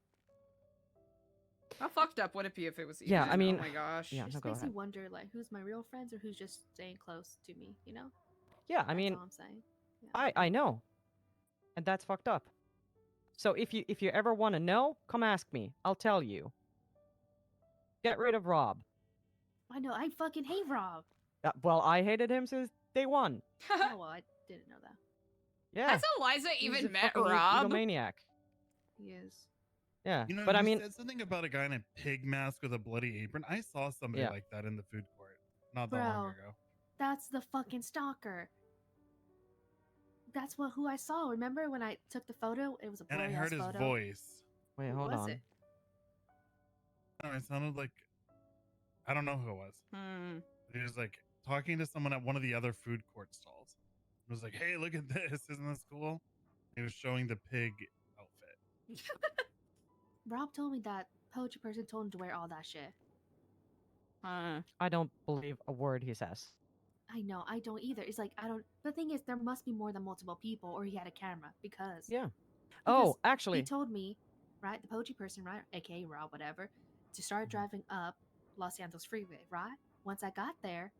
how fucked up would it be if it was Ethan? Yeah, I mean, oh my gosh. yeah. It No, just go makes me ahead. wonder, like, who's my real friends or who's just staying close to me, you know? Yeah, I That's mean, all I'm saying. Yeah. I know, and that's fucked up. So if you ever want to know, come ask me. I'll tell you. Get rid of Rob. I know, I fucking hate Rob. Well, I hated him since day one. Oh, well, I didn't know that. Yeah. Has Eliza He's even a met fucking Rob? egomaniac. He is. Yeah, You know, but I you mean, said something about a guy in a pig mask with a bloody apron. I saw somebody Yeah. like that in the food court not that long Bro, ago. that's the fucking stalker. That's who I saw. Remember when I took the photo? It was a And I blurry heard ass his photo. voice. wait, Who hold was on. it? No, it sounded like I don't know who it was. He was like talking to someone at one of the other food court stalls. It was like, "Hey, look at this! Isn't this cool?" He was showing the pig outfit. Rob told me that poetry person told him to wear all that shit. I don't believe a word he says. I know, I don't either. It's like, I don't. The thing is, there must be more than multiple people, or he had a camera, because. Yeah. Because Oh, actually. He told me, right, the poetry person, right, aka Raul, whatever, to start driving up Los Santos Freeway, right? Once I got there,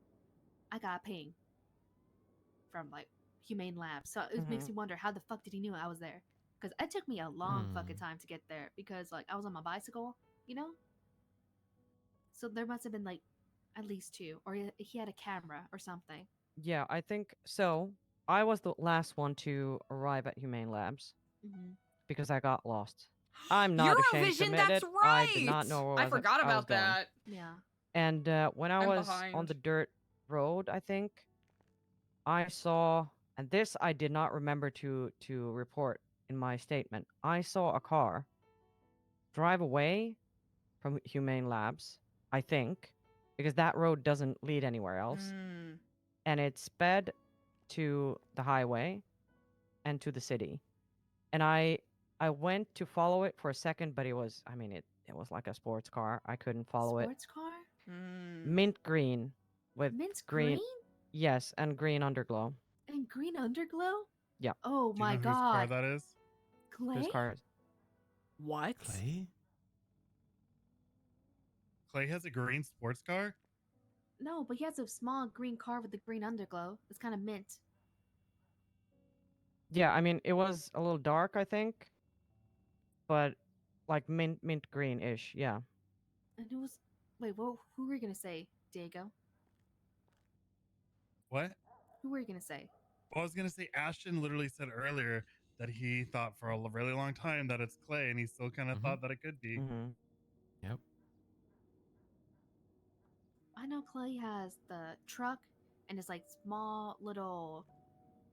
I got a ping from, like, Humane Labs. So it makes Mhm. me wonder, how the fuck did he know I was there? Because it took me a long fucking time to get there, because, like, I was on my bicycle, you know? So there must have been, like, at least 2, or he had a camera or something. Yeah, I think so. I was the last one to arrive at Humane Labs Mhm. because I got lost. I'm not ashamed to Eurovision, admit that's it. right! I did not know where I forgot I was about going. that. Yeah. And when I I'm was on behind. the dirt road, I think I saw, and this I did not remember to report in my statement. I saw a car drive away from Humane Labs, I think, because that road doesn't lead anywhere else. And it sped to the highway and to the city. And I went to follow it for a second, but it was like a sports car. I couldn't follow it. Sports car? Mint green with Mint green. green? Yes, and green underglow. And green underglow? Yeah. Oh Do you my know whose car god. that is? Klay? Whose car is? What? Klay? Klay has a green sports car? No, but he has a small green car with the green underglow. It's kind of mint. Yeah, I mean, it was a little dark, I think. But like mint green-ish, yeah. And it was... Wait, who were you going to say, Diego? What? Who were you going to say? Well, I was gonna say Ashton literally said earlier that he thought for a really long time that it's Klay, and he still kind of thought that it could be. Mm-hmm. Yep. I know Klay has the truck and it's like small little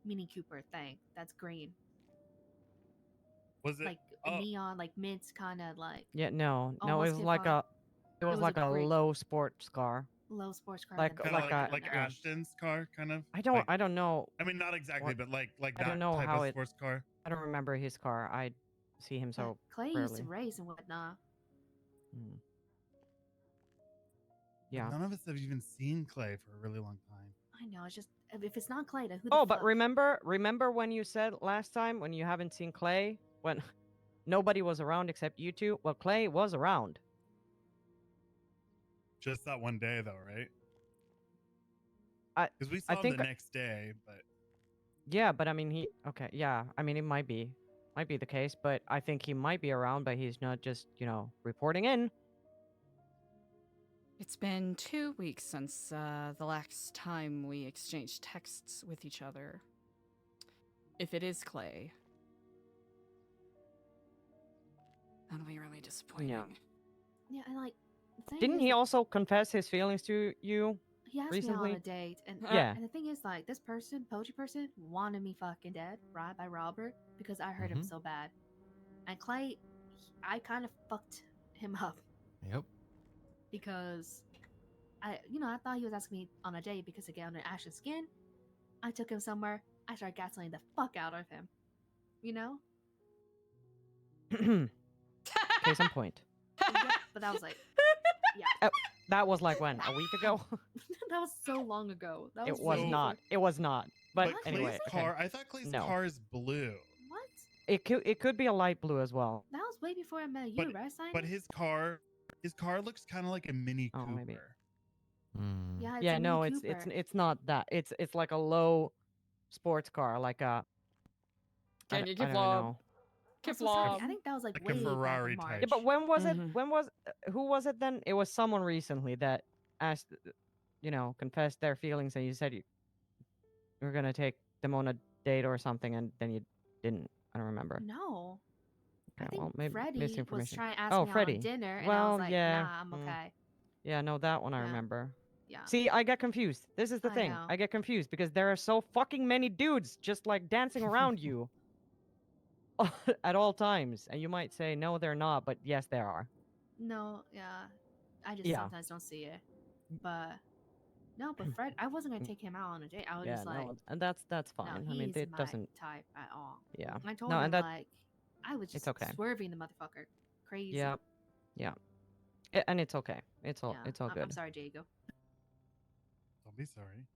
Mini Cooper thing that's green. Was it like a neon, like mint kind of like Yeah, no, it almost was like Kifflomergency. it was like a green- low sports car. low sports car. Like then. Kind of like a like yeah. Ashton's car, kind of. I don't know. I mean, not exactly, but like I that don't know type how of it. sports car. I don't remember his car. I see him so Klay used to rarely. race and whatnot. Mm. Yeah. None of us have even seen Klay for a really long time. I know. It's just if it's not Klay, then who the Oh, but fuck? remember when you said last time when you haven't seen Klay when nobody was around except you two? Well, Klay was around. Just that one day, though, right? I Because we saw him think the next day, but yeah, but I mean yeah, I mean it might be the case, but I think he might be around, but he's not just reporting in. It's been 2 weeks since the last time we exchanged texts with each other. If it is Klay, that'll be really disappointing. Yeah. Yeah, and like, the thing Didn't is, he like, also confess his feelings to you he asked recently? me out on a date, and Yeah. and the thing is, like, this person, poetry person, wanted me fucking dead, right, by Robert, because I hurt him Mhm. so bad. And Klay, I kind of fucked him up Yep. because I thought he was asking me on a date because to get under Ash's skin. I took him somewhere. I started gaslighting the fuck out of him. You know? Case in point. Yep, but that was like, yeah. That was like when? A week ago? That was so long ago. That was It was way not. It was not. But Clay's anyway, car. okay. I thought Clay's No. car is blue. What? It could be a light blue as well. That was way before I met you, But, right, Simon? but his car looks kind of like a Mini Cooper. Maybe. Yeah, it's Yeah, a no, Mini it's Cooper. not that. It's like a low sports car, like a. Can you I don't Kifflom? know. That's what's happening. I think that was like, Like way a Ferrari back in type. March. Yeah, but when was it? Mhm. When was? Who was it then? It was someone recently that asked, confessed their feelings, and you said you were gonna take them on a date or something, and then you didn't. I don't remember. No. I Okay, think well, maybe Freddie was misinformation. trying to ask Oh, me out Freddie. on dinner, and I Well, was like, yeah. nah, I'm okay. Yeah, no, that one I Yeah. remember. Yeah. See, I get confused. This is the I thing. know. I get confused because there are so fucking many dudes just like dancing around you at all times. And you might say, no, they're not, but yes, there are. No, yeah. I just Yeah. sometimes don't see it. But no, but Fred, I wasn't gonna take him out on a date. I was Yeah, just like, no, and that's no, fine. I mean, he's it my doesn't. type at all. Yeah. And I told No, him and that. like, I was It's just okay. swerving the motherfucker, crazy. Yeah. Yeah. And it's okay. It's all. Yeah, It's all good. I'm sorry, Diego. Don't be sorry.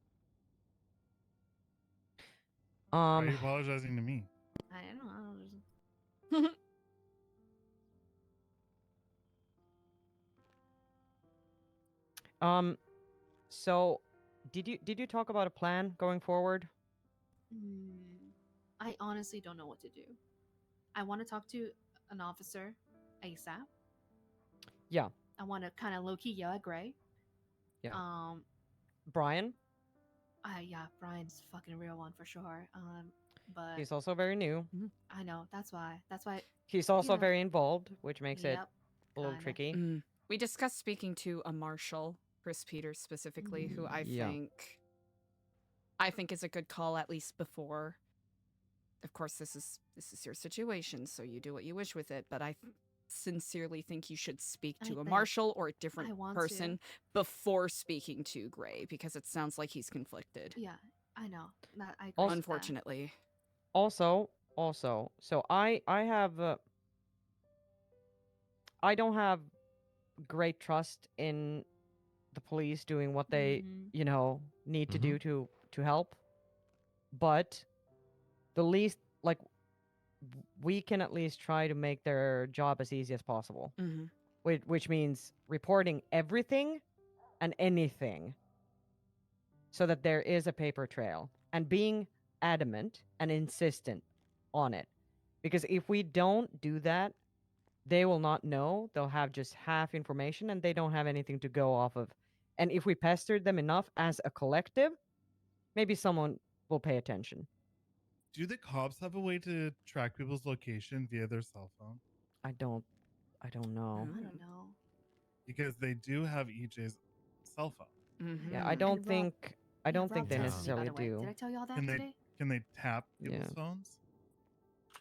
Why are Um. you apologizing to me? I don't know. So, did you talk about a plan going forward? I honestly don't know what to do. I want to talk to an officer ASAP. Yeah. I want to kind of low key yell at Gray. Yeah. Um. Brian. Yeah, Brian's fucking a real one for sure. But He's also very new. I know that's why. He's also know, very involved, which makes it Yep, a little kinda. tricky. We discussed speaking to a marshal, Chris Peters specifically, who I Yeah. think is a good call, at least before. Of course, this is your situation, so you do what you wish with it. But I sincerely think you should speak to a marshal or a different want person before speaking to Gray, because it sounds like he's conflicted. Yeah, I know. I agree Also- with that. Unfortunately. Also, so I have I don't have great trust in the police doing what they need to do to help, but the least we can at least try to make their job as easy as possible, which means reporting everything and anything so that there is a paper trail and being adamant and insistent on it. Because if we don't do that, they will not know. They'll have just half information and they don't have anything to go off of. And if we pester them enough as a collective, maybe someone will pay attention. Do the cops have a way to track people's location via their cell phone? I don't know. I don't know. Because they do have EJ's cell phone. Yeah, I don't And think Rob they texted me, by necessarily the way. do. Did I tell y'all that Can they today? can they tap people's Yeah. phones?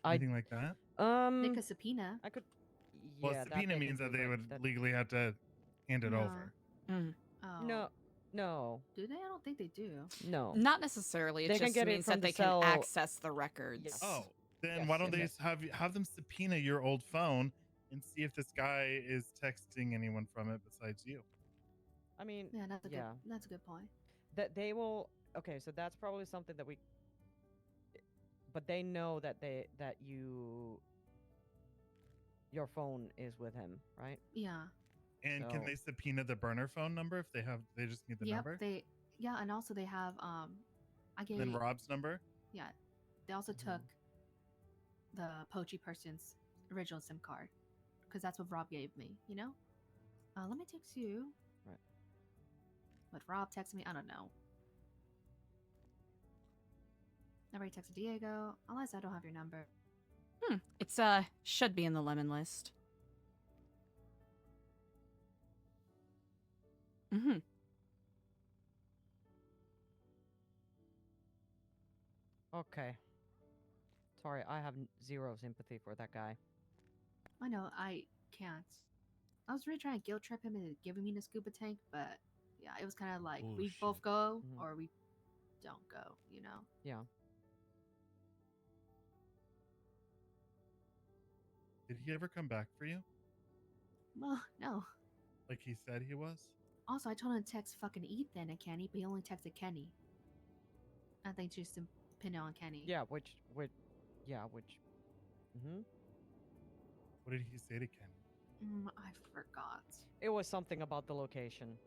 I- Anything like that? Make a subpoena. I could. Well, Yeah, that subpoena means that they would legally have to hand it No. over. Oh. No. Do they? I don't think they do. No. Not necessarily. It They can just get it means from that the they cell- can access the records. Oh, then Yes, why don't yes, they have them subpoena your old phone and see if this guy is texting anyone from it besides you? I mean, Yeah, that's a good point. That they will. Okay, so that's probably something that we. But they know that your phone is with him, right? Yeah. And can So- they subpoena the burner phone number if they have? They just need the Yep. number. Yeah, and also they have I gave. Then Rob's number. Yeah, they also took the Poachy person's original SIM card because that's what Rob gave me. You know. Let me text you. Right. What Rob texted me? I don't know. I already texted Diego. Eliza, I don't have your number. It's should be in the lemon list. Mm-hmm. Okay. Sorry, I have zero sympathy for that guy. I know, I can't. I was really trying to guilt trip him into giving me the scuba tank, but yeah, it was kind of like we both go or we don't go, you know? Yeah. Did he ever come back for you? Well, no. Like he said he was? Also, I told him to text fucking Ethan and Kenny, but he only texted Kenny. I think just to pin it on Kenny. Yeah, which. What did he say to Kenny? I forgot. It was something about the location.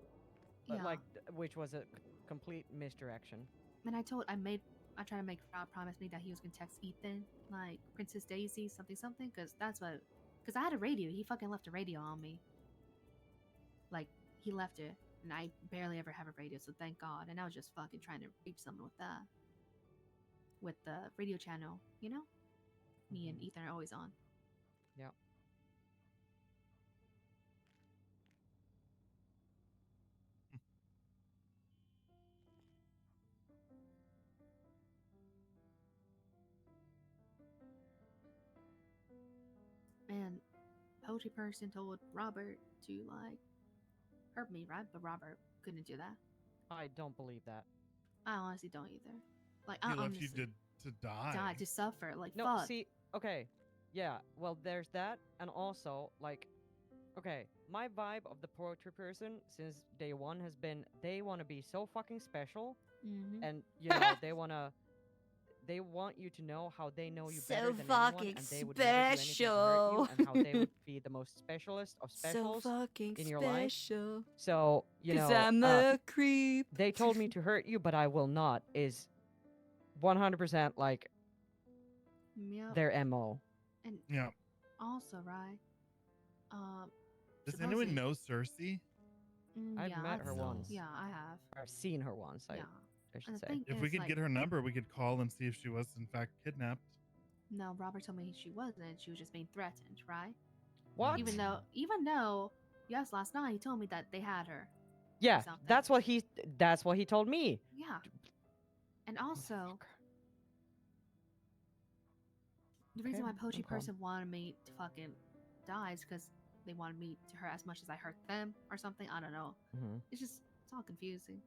But Yeah. like, which was a complete misdirection. And I tried to make Rob promise me that he was gonna text Ethan, like Princess Daisy, something, because I had a radio. He fucking left a radio on me. Like, he left it, and I barely ever have a radio, so thank God. And I was just fucking trying to reach someone with that. With the radio channel, you know? Me and Ethan are always on. Yeah. And poetry person told Robert to like hurt me, right? But Robert couldn't do that. I don't believe that. I honestly don't either. Like, He I left you honestly to die. died to suffer. Like, No, fuck. see, okay, yeah, well, there's that, and also, like, okay, my vibe of the poetry person since day one has been they want to be so fucking special, and you know they want you to know how they know you better than anyone, and they would never do anything to hurt you, and how they would be the most specialist of specials in your life. So you know, 'Cause I'm a creep. They told me to hurt you, but I will not. Is 100% like Yep. their MO. And Yeah. also, right? Does anyone supposedly- know Cersei? I've yeah, met her once. Yeah, I have. I've seen her once. Yeah. I should And the say. thing If we is, could like, get her number, we could call and see if she was in fact kidnapped. No, Robert told me she wasn't. She was just being threatened, right? What? Even though, yes, last night he told me that they had her. Yeah, something. that's what he told me. Yeah. And also, the reason why Poachy I'm calm. person wanted me to fucking die is because they wanted me to hurt as much as I hurt them or something. I don't know. Mhm. It's all confusing.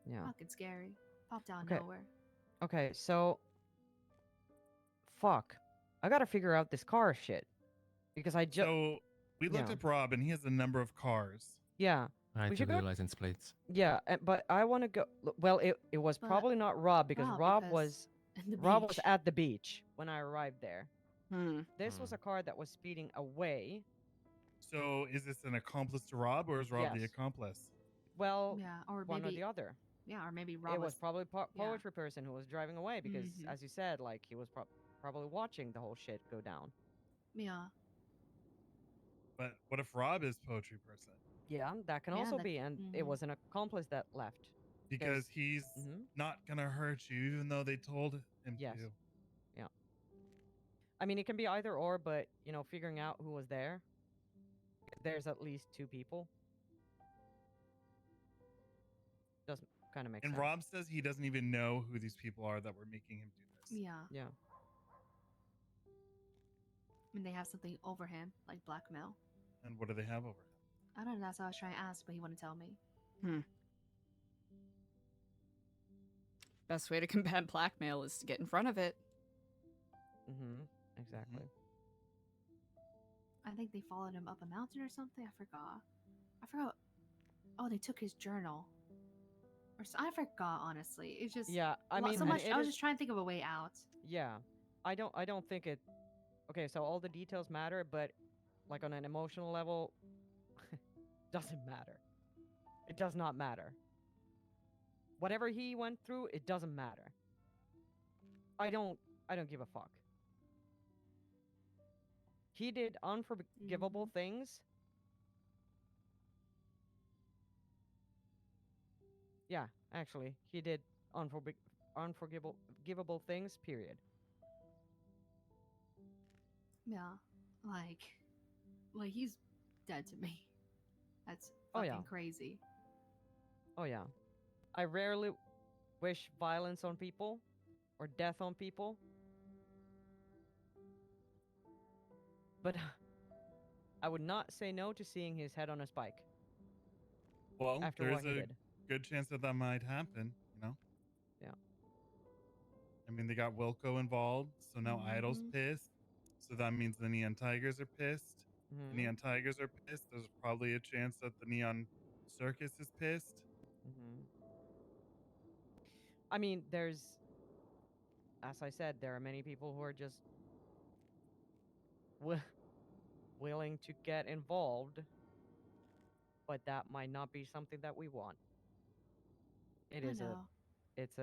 Yeah. Fucking scary. Popped out of Okay. nowhere. Okay, so fuck. I gotta figure out this car shit because I just So we looked Yeah. up Rob, and he has a number of cars. yeah. I We took should the go. license plates. Yeah, but I want to go. Well, it was But probably not Rob because Rob, Rob because was in the Rob was beach. at the beach when I arrived there. Hmm. This was a car that was speeding away. So is this an accomplice to Rob, or is Rob the Yes. accomplice? Well, Yeah, or one maybe or the other. Yeah, or maybe Rob It was probably yeah. poetry person who was driving away because, Mhm. as you said, like he was probably watching the whole shit go down. Yeah. But what if Rob is poetry person? Yeah, that can Yeah, also that- be, and it mhm. was an accomplice that left. Because he's Mhm. not gonna hurt you, even though they told him Yes. to. Yeah. I mean, it can be either or, but you know, figuring out who was there. There's at least two people. Doesn't kind of make And sense. Rob says he doesn't even know who these people are that were making him do this. Yeah. Yeah. And they have something over him, like blackmail. And what do they have over him? I don't know. That's what I was trying to ask, but he wouldn't tell me. Best way to combat blackmail is to get in front of it. Mm-hmm. Exactly. I think they followed him up a mountain or something. I forgot. Oh, they took his journal. Or I forgot, honestly. It's just Yeah, I mean, so much. it I was is- just trying to think of a way out. Yeah, I don't think it. Okay, so all the details matter, but like on an emotional level, doesn't matter. It does not matter. Whatever he went through, it doesn't matter. I don't give a fuck. He did unforgivable things. Yeah, actually, he did unforgivable things, period. Yeah, like he's dead to me. That's Oh, fucking yeah. crazy. Oh yeah. I rarely wish violence on people or death on people. But I would not say no to seeing his head on a spike. Well, After there's what he a did. good chance that that might happen, you know? Yeah. I mean, they got Wilco involved, so now Idol's Mhm. pissed. So that means the Neon Tigers are pissed. The Mhm. Neon Tigers are pissed. There's probably a chance that the Neon Circus is pissed. Mhm. I mean, there's, as I said, there are many people who are just willing to get involved, but that might not be something that we want. It I is know. it's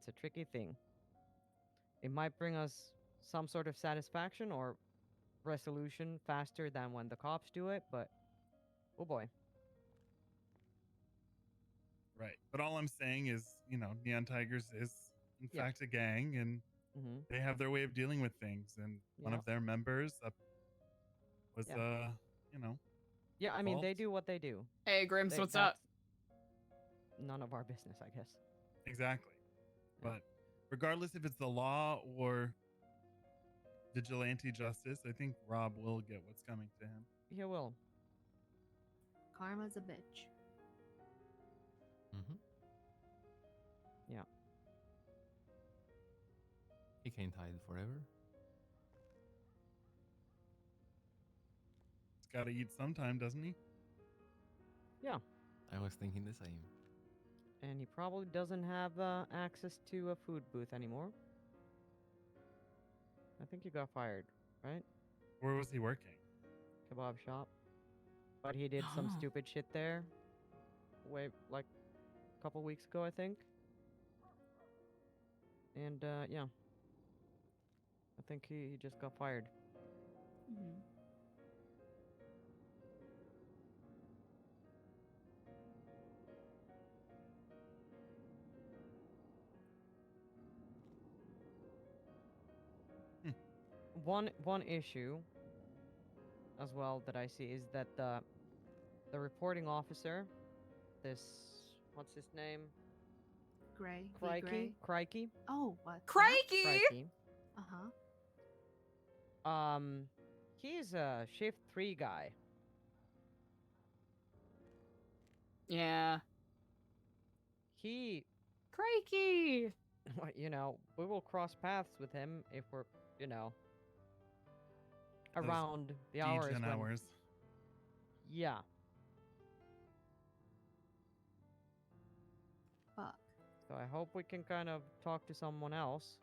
a tricky thing. It might bring us some sort of satisfaction or resolution faster than when the cops do it, but oh boy. Right. But all I'm saying is, you know, Neon Tigers is, in Yeah. fact, a gang, and Mhm. they have their way of dealing with things. And one Yeah. of their members was, Yeah. you know, Yeah, I mean, they involved. do what they do. Hey, Grims, They- what's up? that's None of our business, I guess. Exactly. But regardless if it's the law or vigilante justice, I think Rob will get what's coming to him. He will. Karma's a bitch. Mm-hmm. Yeah. He can't hide forever. He's got to eat sometime, doesn't he? Yeah. I was thinking the same. And he probably doesn't have access to a food booth anymore. I think he got fired, right? Where was he working? Kebab shop. But he did some Oh. stupid shit there. Like a couple weeks ago, I think. And yeah. I think he just got fired. Mhm. One issue as well that I see is that the reporting officer, this what's his name? Gray. V. Crikey? Gray. Crikey? Oh, what? Crikey! Crikey. Uh huh. He's a shift 3 guy. Yeah. He, Crikey! you know, we will cross paths with him if we're, you know, Those around the hours degen when... hours. Yeah. Fuck. So I hope we can kind of talk to someone else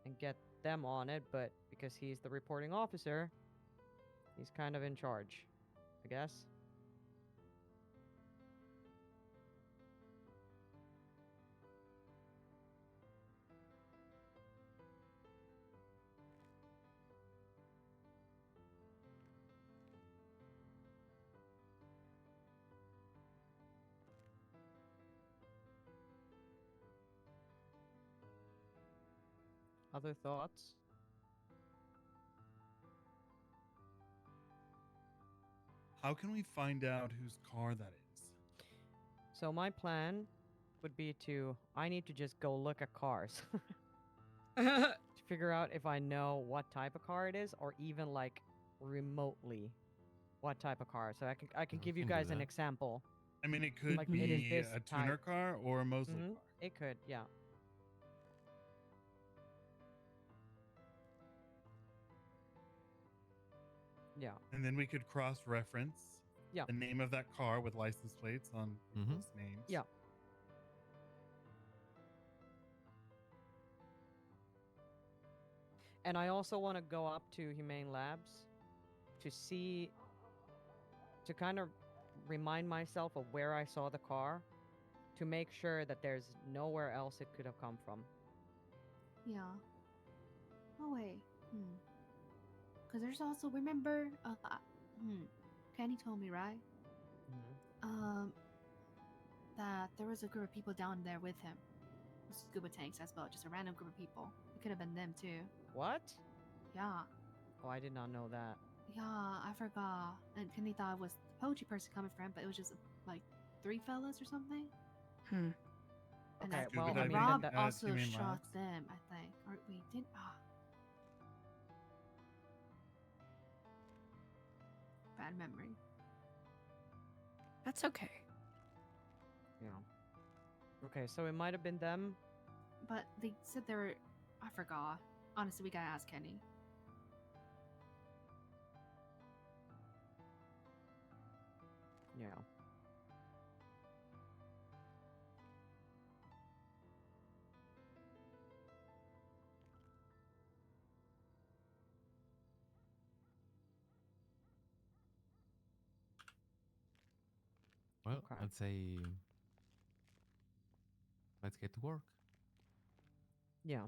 and get them on it, but because he's the reporting officer, he's kind of in charge, I guess. Other thoughts? How can we find out whose car that is? So my plan would be I need to just go look at cars. To figure out if I know what type of car it is, or even like remotely what type of car. So I can give you can do guys an that. example. I mean, it could Like, it is be this a tuner type. car or a Mosley Mhm, car. It could, yeah. Yeah. And then we could cross-reference. Yeah. the name of that car with license plates on people's names. Yeah. And I also want to go up to Humane Labs to see, to kind of remind myself of where I saw the car, to make sure that there's nowhere else it could have come from. Yeah. Oh wait. Because there's also, remember, Kenny told me, right? That there was a group of people down there with him. Scuba tanks as well, just a random group of people. It could have been them too. What? Yeah. Oh, I did not know that. Yeah, I forgot. And Kenny thought it was the poetry person coming for him, but it was just like 3 fellas or something. Hmm. And Okay, that, well, and I mean, Rob that- also Humane shot Labs? them, I think. Or wait, did bad memory. That's okay. Yeah. Okay, so it might have been them. But they said they were. I forgot. Honestly, we gotta ask Kenny. Yeah. Well, I'd say let's get to work. Yeah.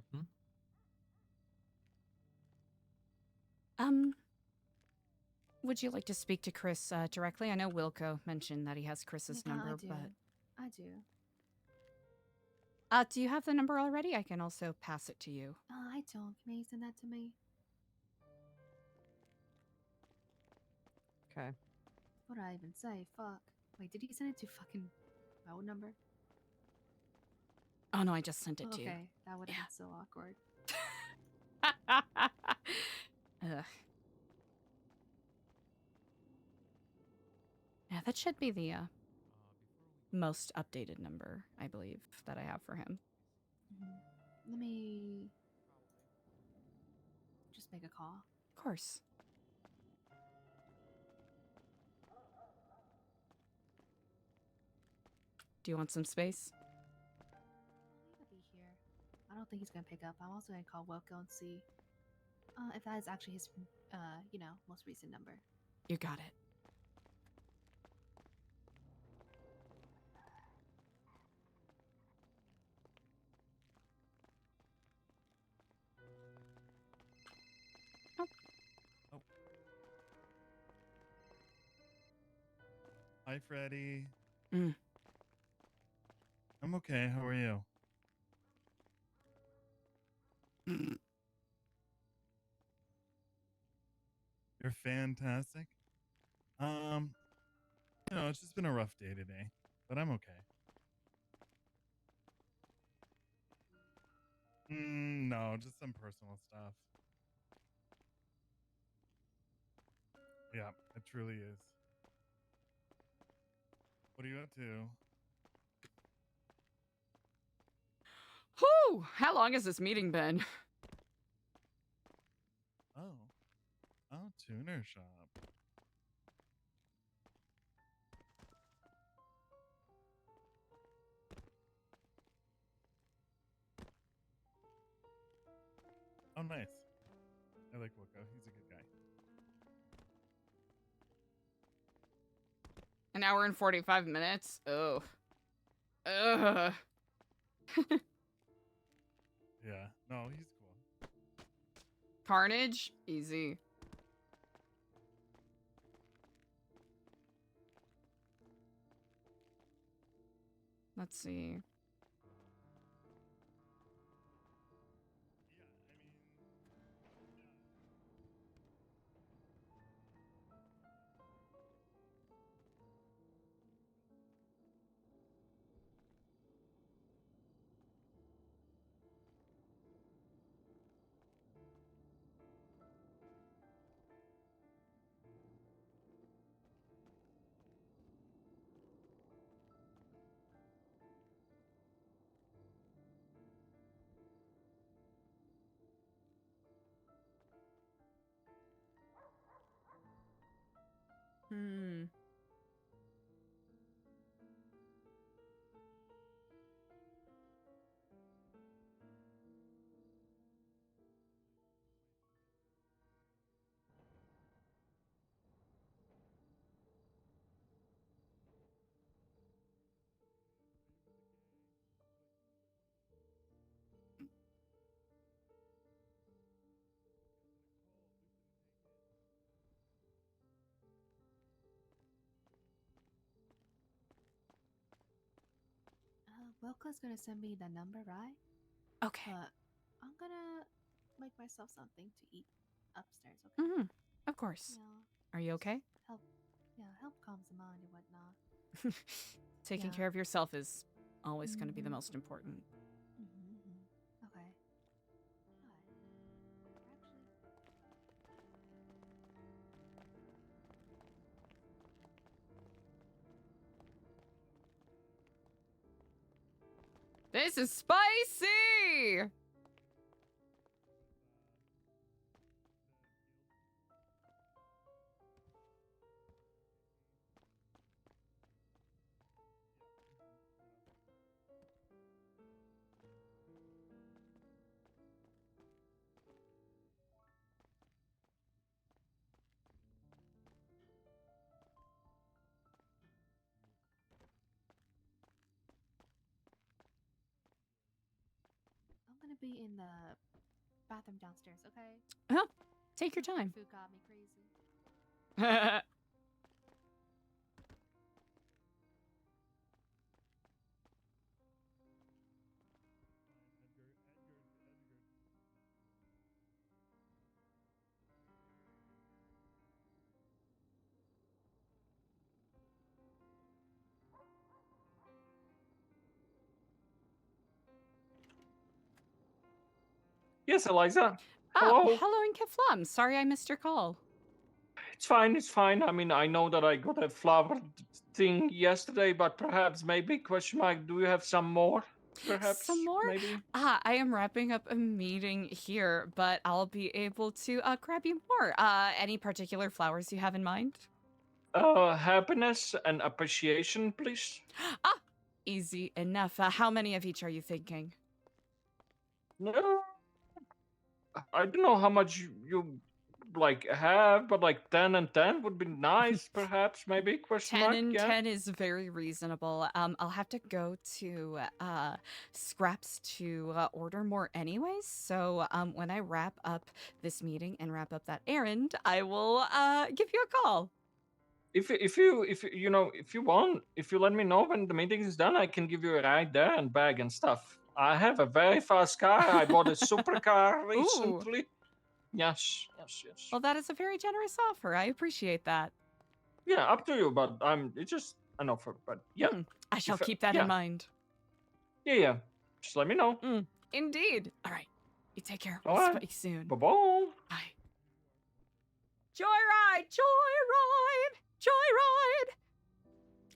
Would you like to speak to Chris directly? I know Wilco mentioned that he has Chris's Yeah, number, I do. but I do. do you have the number already? I can also pass it to you. I don't. Can you send that to me? Okay. What did I even say? Fuck. Wait, did he send it to fucking my old number? Oh no, I just sent it to you. Okay, that would have been so awkward. Ugh. Yeah, that should be the most updated number, I believe, that I have for him. Let me just make a call. Of course. Do you want some space? He'll be here. I don't think he's gonna pick up. I'm also gonna call Wilco and see if that is actually his, most recent number. You got it. Hi, Freddie. Mm. I'm okay. How are you? You're fantastic. It's just been a rough day today, but I'm okay. No, just some personal stuff. Yeah, it truly is. What are you up to? Whew! How long has this meeting been? Oh, tuner shop. Oh, nice. I like Wilco. He's a good guy. An hour and 45 minutes? Oh. Ugh. Yeah. No, he's cool. Carnage? Easy. Let's see. Wilco's gonna send me the number, right? Okay. But I'm gonna make myself something to eat upstairs, okay? Mm-hmm. Of course. Yeah. Are you okay? Help calms the mind and whatnot. Taking Yeah. care of yourself is always going to be the most important. Okay. This is spicy! I'm gonna be in the bathroom downstairs, okay? Huh? Take your time. Food got me crazy. Yes, Eliza. Oh, Hello. hello in Kifflom. Sorry I missed your call. It's fine. It's fine. I mean, I know that I got a flower thing yesterday, but perhaps, maybe, question mark, do you have some more? Perhaps, Some more? maybe? I am wrapping up a meeting here, but I'll be able to grab you more. Any particular flowers you have in mind? Happiness and appreciation, please. Easy enough. How many of each are you thinking? No, I don't know how much you like have, but like 10 and 10 would be nice, perhaps, maybe, question 10 mark, and yeah? 10 is very reasonable. I'll have to go to Scraps to order more anyways. So when I wrap up this meeting and wrap up that errand, I will give you a call. If you want, if you let me know when the meeting is done, I can give you a ride there and bag and stuff. I have a very fast car. I bought a supercar recently. Yes. Well, that is a very generous offer. I appreciate that. Yeah, up to you, but it's just an offer. But yeah, I shall If- keep that yeah. in mind. Yeah. Just let me know. Indeed. All right. You take care. All We'll right. speak soon. Bye-bye. Bye. Joyride! Joyride! Joyride!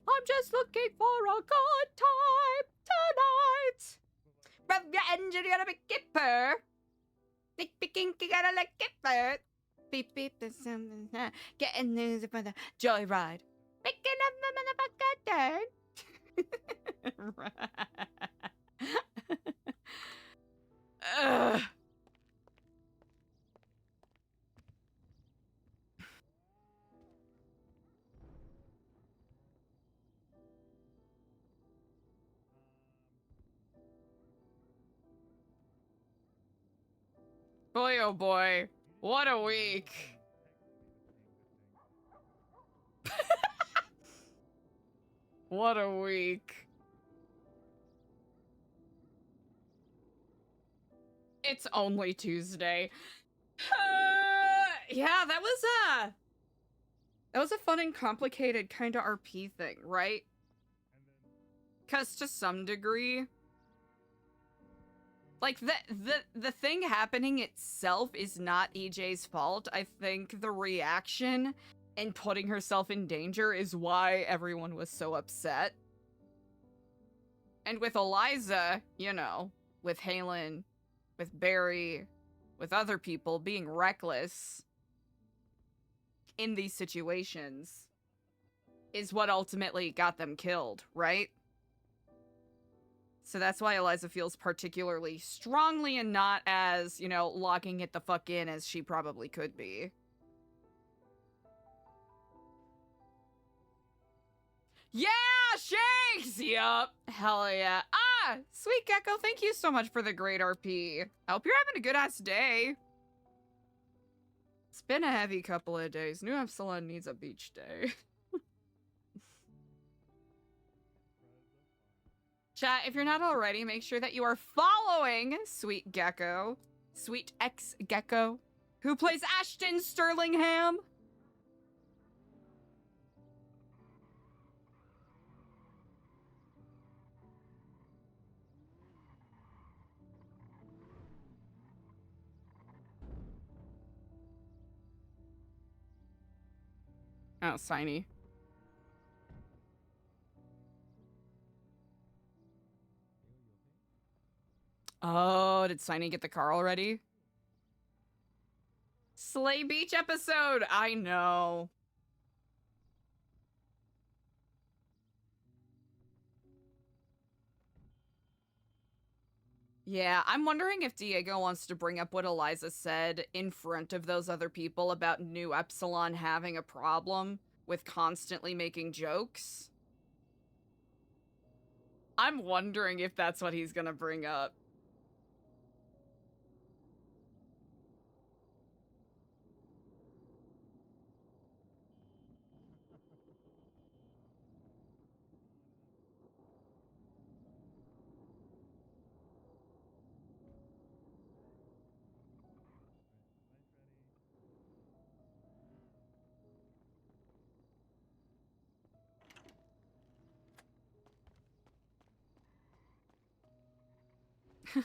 I'm just looking for a good time tonight. Rev your engine, you gotta make it purr. Beep, beep, kinky, gotta like it purr. Beep, beep, there's something. Getting news for the joyride. Making up the motherfucker turn. Ugh. Boy, oh boy. What a week. What a week. It's only Tuesday. Yeah, that was a fun and complicated kind of RP thing, right? Cause to some degree, like the thing happening itself is not EJ's fault. I think the reaction and putting herself in danger is why everyone was so upset. And with Eliza, you know, with Halen, with Barry, with other people being reckless in these situations is what ultimately got them killed, right? So that's why Eliza feels particularly strongly and not as, you know, locking it the fuck in as she probably could be. Yeah, Shanks! Yup. Hell yeah. Ah, Sweet Gecko, thank you so much for the great RP. I hope you're having a good-ass day. It's been a heavy couple of days. New Epsilon needs a beach day. Chat, if you're not already, make sure that you are following Sweet Gecko, Sweet X Gecko, who plays Ashton Sterlingham. Oh, Signy. Oh, did Signy get the car already? Slay Beach episode! I know. Yeah, I'm wondering if Diego wants to bring up what Eliza said in front of those other people about New Epsilon having a problem with constantly making jokes. I'm wondering if that's what he's gonna bring up. AJ?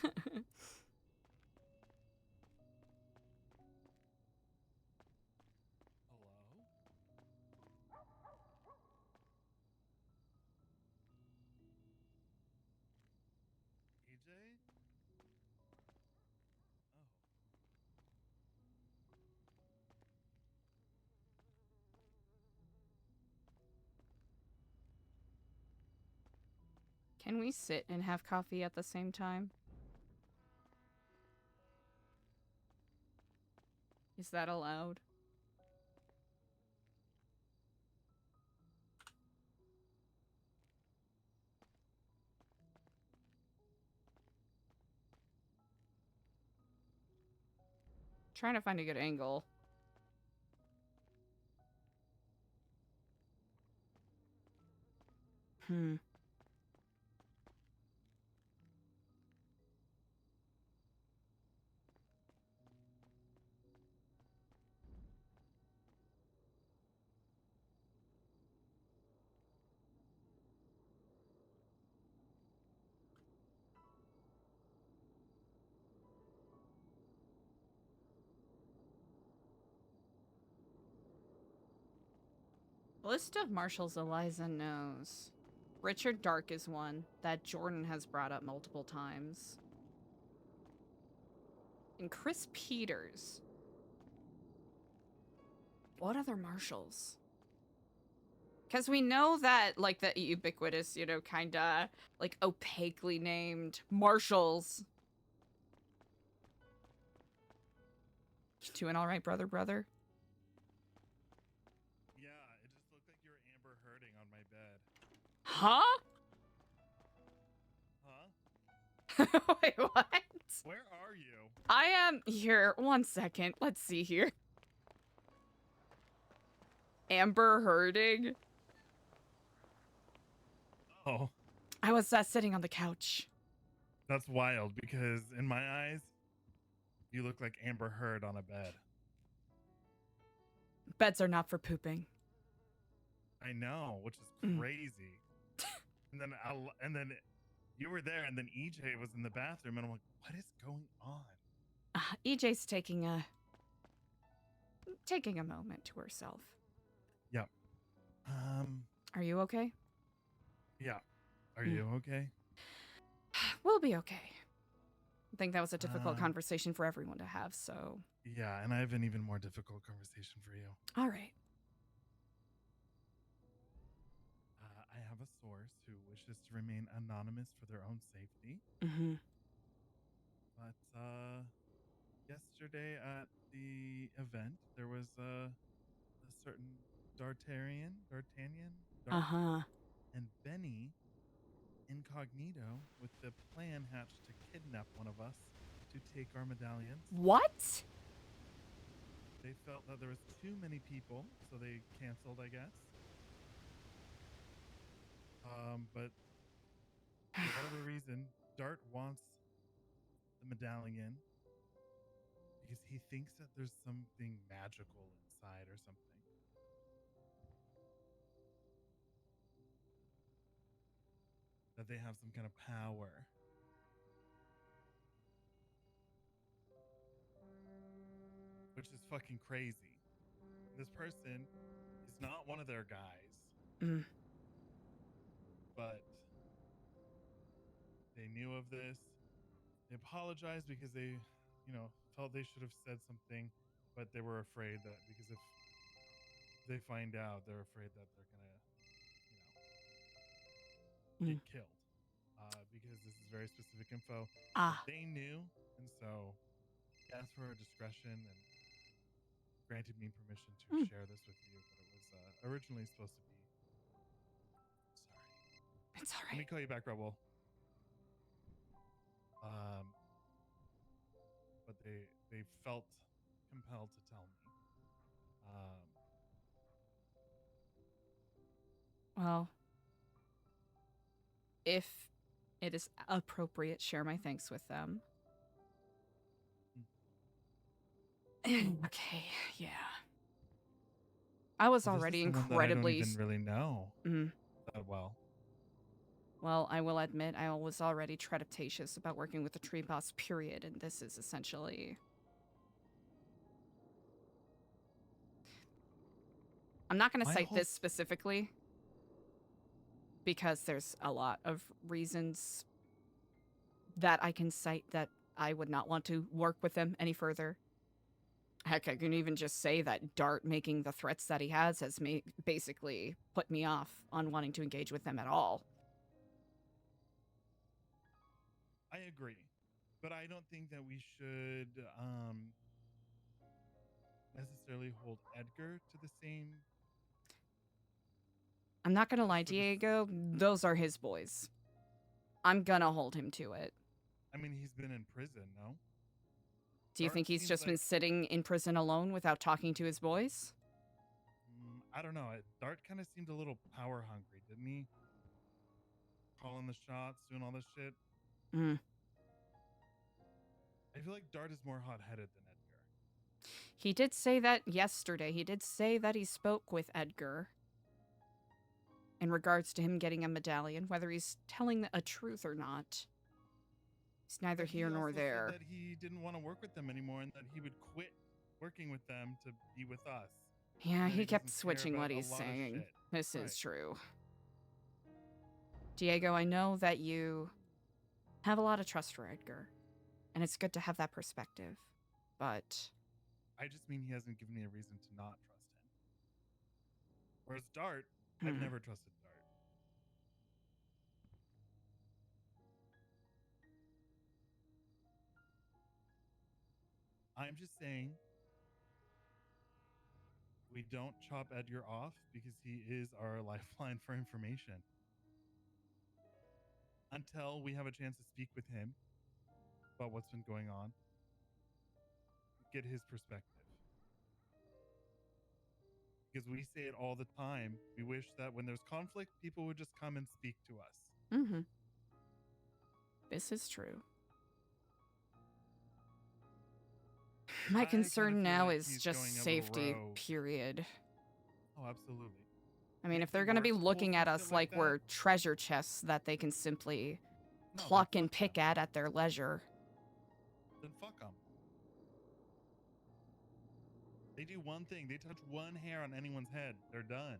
Can we sit and have coffee at the same time? Is that allowed? Trying to find a good angle. Hmm. List of marshals Eliza knows. Richard Dark is one that Jordan has brought up multiple times. And Chris Peters. What other marshals? Because we know that, like, the ubiquitous, you know, kinda, like, opaquely named marshals. You doing all right, brother? Yeah, it just looked like you were Amber hurting on my bed. Huh? Huh? Wait, what? Where are you? I am here. 1 second. Let's see here. Amber hurting. Oh. I was sitting on the couch. That's wild because in my eyes, you look like Amber Heard on a bed. Beds are not for pooping. I know, which is crazy. and then you were there, and then EJ was in the bathroom, and I'm like, what is going on? EJ's taking a moment to herself. Yep. Are you okay? Yeah. Are you okay? We'll be okay. I think that was a difficult conversation for everyone to have, so... Yeah, and I have an even more difficult conversation for you. All right. I have a source who wishes to remain anonymous for their own safety. Mm-hmm. But yesterday at the event, there was a certain D'Artagnan, and Benny incognito with the plan hatched to kidnap one of us to take our medallions. What? They felt that there was too many people, so they canceled, I guess. But For whatever reason, Dart wants the medallion because he thinks that there's something magical inside or something. That they have some kind of power. Which is fucking crazy. This person is not one of their guys. Mm. But they knew of this. They apologized because they, felt they should have said something, but they were afraid that because if they find out, they're afraid that they're gonna, get killed. Because this is very specific info that they knew, and so they asked for discretion and granted me permission to share this with you, but it was originally supposed to be. Sorry. It's all right. Let me call you back, Raul. But they felt compelled to tell me. Well, if it is appropriate, share my thanks with them. Okay, yeah. I was already incredibly. I don't even really know that well. Well, I will admit I was already trepidatious about working with the tree boss, period, and this is essentially... I'm not going to cite this specifically, because there's a lot of reasons that I can cite that I would not want to work with him any further. Heck, I can even just say that Dart making the threats that he has basically put me off on wanting to engage with them at all. I agree, but I don't think that we should necessarily hold Edgar to the same. I'm not gonna lie, Diego, those are his boys. I'm gonna hold him to it. I mean, he's been in prison, no? Do you think he's just been sitting in prison alone without talking to his boys? I don't know. Dart kind of seemed a little power hungry, didn't he? Calling the shots, doing all this shit. I feel like Dart is more hot-headed than Edgar. He did say that yesterday. He did say that he spoke with Edgar in regards to him getting a medallion, whether he's telling a truth or not. It's neither here nor there. Said that he didn't want to work with them anymore and that he would quit working with them to be with us. Yeah, he kept switching what he's saying. This is true. Diego, I know that you have a lot of trust for Edgar, and it's good to have that perspective, but... I just mean he hasn't given me a reason to not trust him. Whereas Dart, I've never trusted Dart. I'm just saying we don't chop Edgar off because he is our lifeline for information. Until we have a chance to speak with him about what's been going on, get his perspective. Because we say it all the time. We wish that when there's conflict, people would just come and speak to us. Mm-hmm. This is true. My concern now is just safety, period. Oh, absolutely. I mean, if they're going to be looking at us like we're treasure chests that they can simply pluck and pick at their leisure. Then fuck them. They do one thing. They touch one hair on anyone's head. They're done.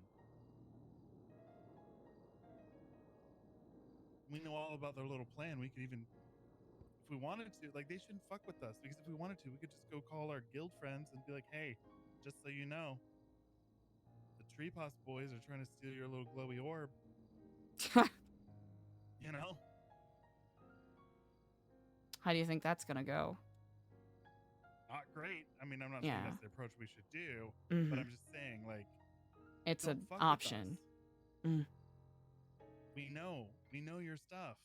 We know all about their little plan. We could even, if we wanted to, like, they shouldn't fuck with us. Because if we wanted to, we could just go call our guild friends and be like, hey, just so you know, the Tree Boss boys are trying to steal your little glowy orb. You know? How do you think that's gonna go? Not great. I mean, I'm not saying that's the approach we should do, but I'm just saying, like, it's an option. We know your stuff.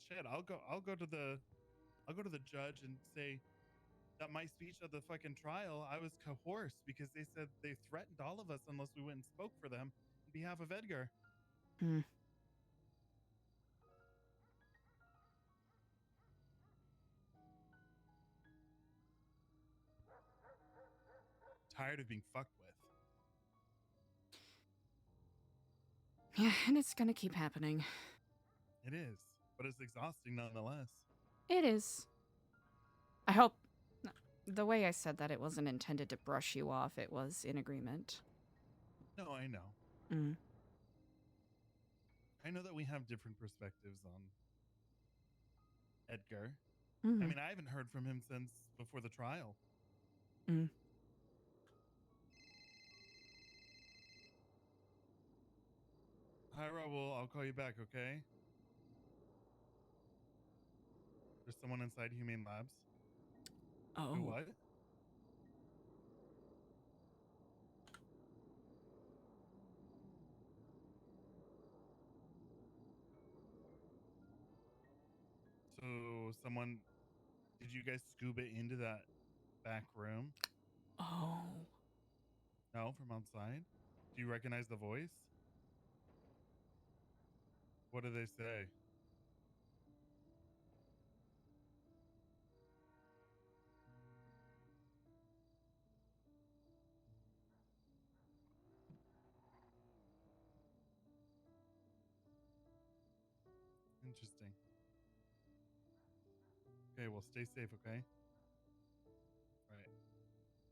Shit, I'll go to the judge and say that my speech at the fucking trial, I was coerced because they said they threatened all of us unless we went and spoke for them on behalf of Edgar. tired of being fucked with. Yeah, and it's gonna keep happening. It is, but it's exhausting nonetheless. It is. I hope the way I said that, it wasn't intended to brush you off. It was in agreement. No, I know. Mm. I know that we have different perspectives on Edgar. Mhm. I mean, I haven't heard from him since before the trial. Mm. Hi, Raul. I'll call you back, okay? There's someone inside Humane Labs. Oh. Who, what? So, someone... Did you guys scuba into that back room? Oh. No, from outside? Do you recognize the voice? What do they say? Interesting. Okay, well, stay safe, okay? All right.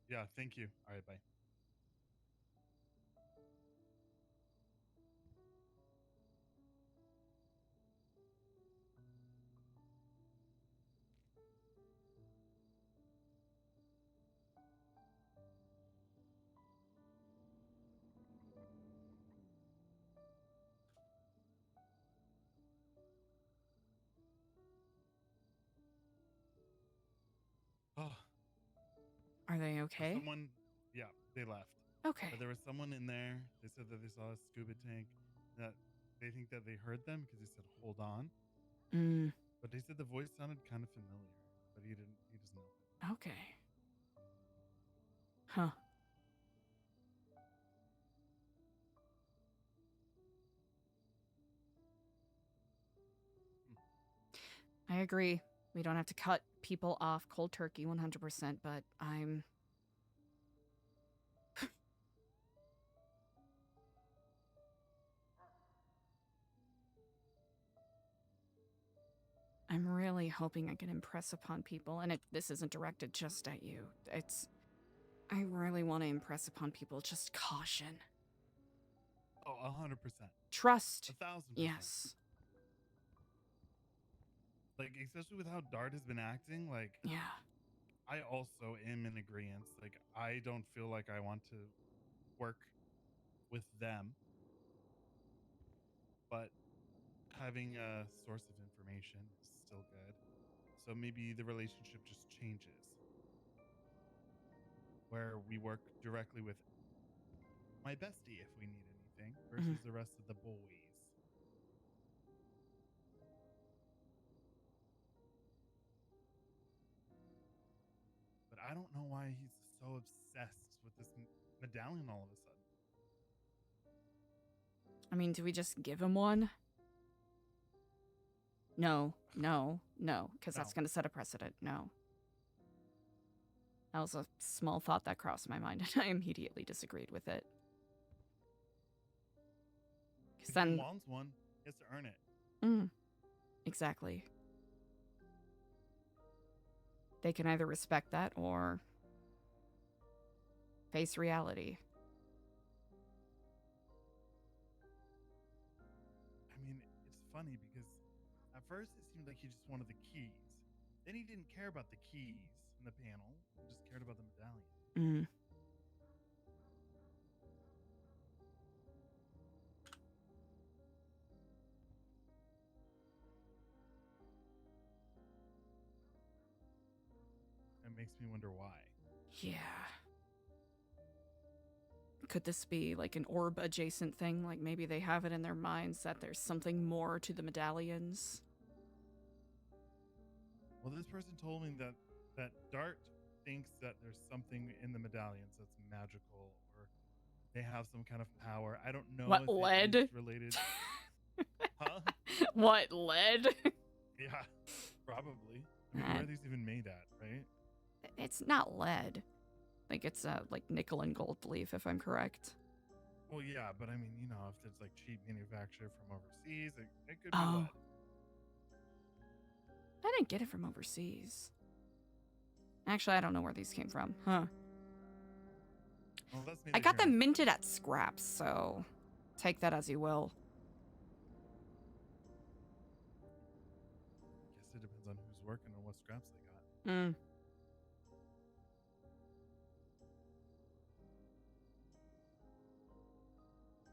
Yeah, thank you. All right, bye. Oh, Are they okay? someone, yeah, they left. Okay. But there was someone in there. They said that they saw a scuba tank. That they think that they heard them because they said, "Hold on." Mm. But they said the voice sounded kind of familiar, but he didn't. He doesn't know. Okay. Huh. I agree. We don't have to cut people off cold turkey 100%, but I'm... I'm really hoping I can impress upon people, and this isn't directed just at you. I really want to impress upon people just caution. Oh, 100%. Trust. 1,000%. Yes. Like, especially with how Dart has been acting, like... Yeah. I also am in agreement. Like, I don't feel like I want to work with them. But having a source of information is still good. So maybe the relationship just changes. Where we work directly with my bestie if we need anything versus the rest of the boys. But I don't know why he's so obsessed with this medallion all of a sudden. I mean, do we just give him one? No, because that's going to set a precedent. No. That was a small thought that crossed my mind, and I immediately disagreed with it. Because If he then... wants one, he has to earn it. Exactly. They can either respect that or face reality. I mean, it's funny because at first it seemed like he just wanted the keys. Then he didn't care about the keys in the panel. He just cared about the medallion. It makes me wonder why. Yeah. Could this be like an orb adjacent thing? Like maybe they have it in their minds that there's something more to the medallions? Well, this person told me that Dart thinks that there's something in the medallions that's magical, or they have some kind of power. I don't know. What, if lead? It is related. Huh? What, lead? Yeah, probably. I mean, where are these even made at, right? It's not lead. think it's like nickel and gold leaf, if I'm correct. Well, yeah, but I mean, you know, if it's like cheap manufactured from overseas, it could be Oh. what? I didn't get it from overseas. Actually, I don't know where these came from. Huh. Well, that's I got them minted at Scraps, so take that as you will. Guess it depends on who's working and what scraps they got. Hmm.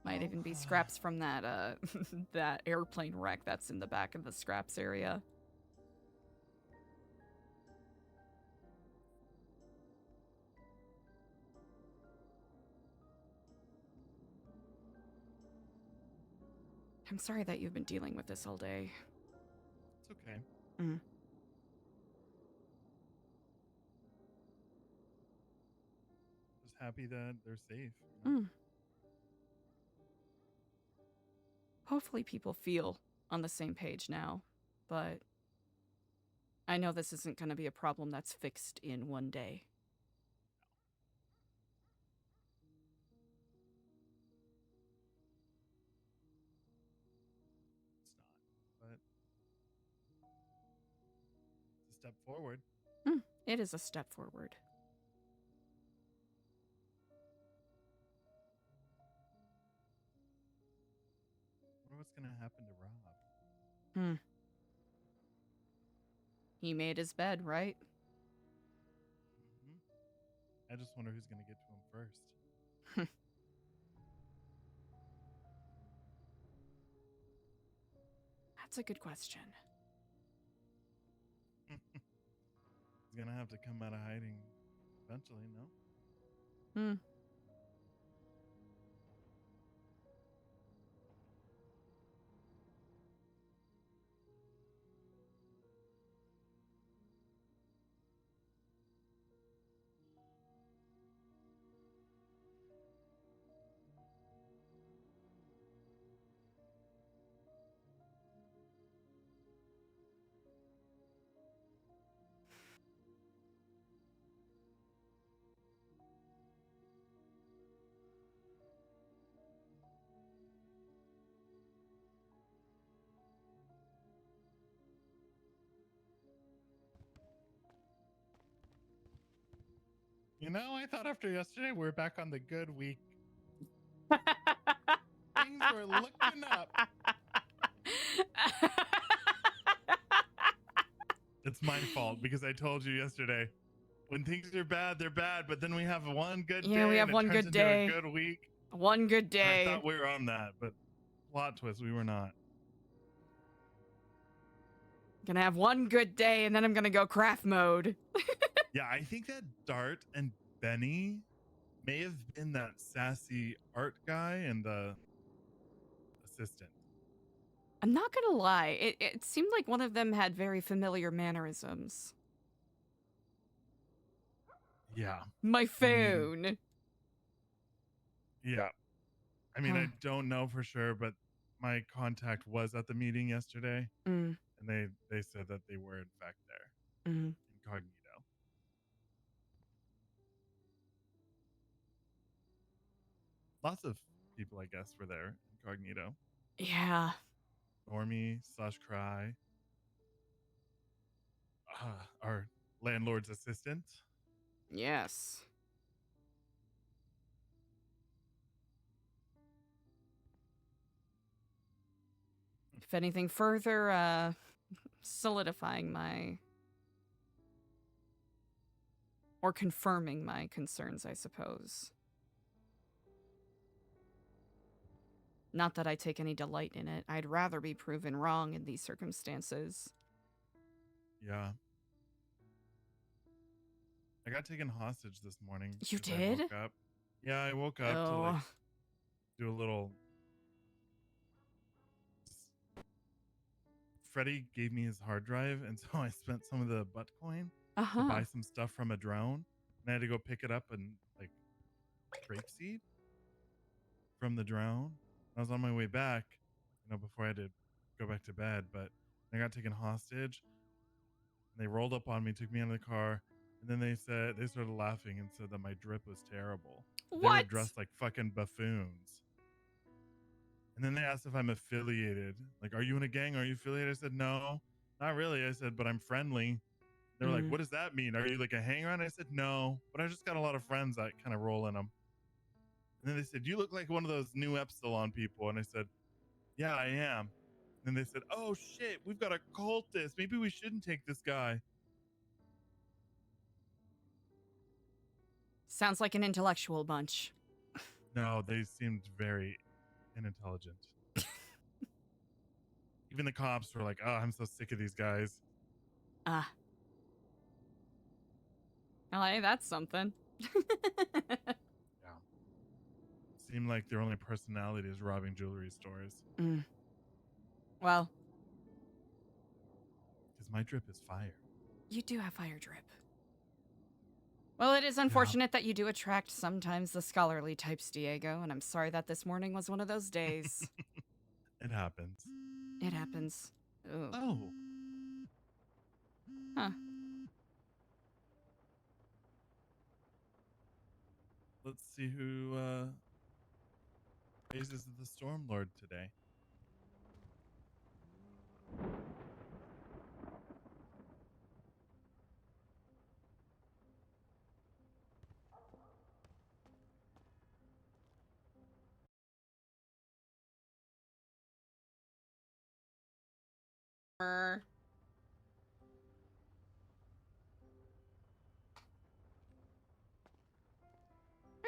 Might even be scraps from that that airplane wreck that's in the back of the scraps area. I'm sorry that you've been dealing with this all day. It's okay. Mm. Just happy that they're safe. You know? Mm. Hopefully people feel on the same page now, but I know this isn't going to be a problem that's fixed in one day. It's not, but it's a step forward. It is a step forward. I wonder what's gonna happen to Rob. He made his bed, right? I just wonder who's gonna get to him first. That's a good question. He's gonna have to come out of hiding eventually, no? Hmm. You know, I thought after yesterday we were back on the good week. Things were looking up. It's my fault because I told you yesterday when things are bad, they're bad. But then we have one good day. Yeah, we have and it one turns good into a day. good week. One good I day. thought we were on that, but plot twist, we were not. Gonna have one good day, and then I'm gonna go craft mode. Yeah, I think that Dart and Benny may have been that sassy art guy and the assistant. I'm not gonna lie, it seemed like one of them had very familiar mannerisms. Yeah. My phone. Yeah. I mean, Huh. I don't know for sure, but my contact was at the meeting yesterday, Mm. and they said that they were in fact there, Mm. incognito. Lots of people, I guess, were there incognito. Yeah. Normie / Cry, our landlord's assistant. Yes. If anything further, solidifying my... or confirming my concerns, I suppose. Not that I take any delight in it. I'd rather be proven wrong in these circumstances. Yeah. I got taken hostage this morning. You 'cause I did? woke up. Yeah, I woke up to like do a little. Freddie gave me his hard drive, and so I spent some of the butt coin to buy some stuff from a drone, and I had to go pick it up and like rapeseed from the drone. I was on my way back, you know, before I had to go back to bed, but I got taken hostage. And they rolled up on me, took me out of the car, And then they started laughing and said that my drip was terrible. They were What? dressed like fucking buffoons. And then they asked if I'm affiliated. Like, are you in a gang? Are you affiliated? I said, no, not really. I said, but I'm friendly. They were like, what does that mean? Are you like a hanger-on? I said, no, but I just got a lot of friends that kind of roll in them. And then they said, you look like one of those new Epsilon people. And I said, yeah, I am. And then they said, oh shit, we've got a cultist. Maybe we shouldn't take this guy. Sounds like an intellectual bunch. No, they seemed very unintelligent. Even the cops were like, oh, I'm so sick of these guys. Ah. Well, hey, that's something. Seemed like their only personality is robbing jewelry stores. Well, because my drip is fire. You do have fire drip. Well, it is unfortunate that you do attract sometimes the scholarly types, Diego, and I'm sorry that this morning was one of those days. It happens. It happens. Ooh. Oh. Huh. Let's see who raises the Storm Lord today. Okay,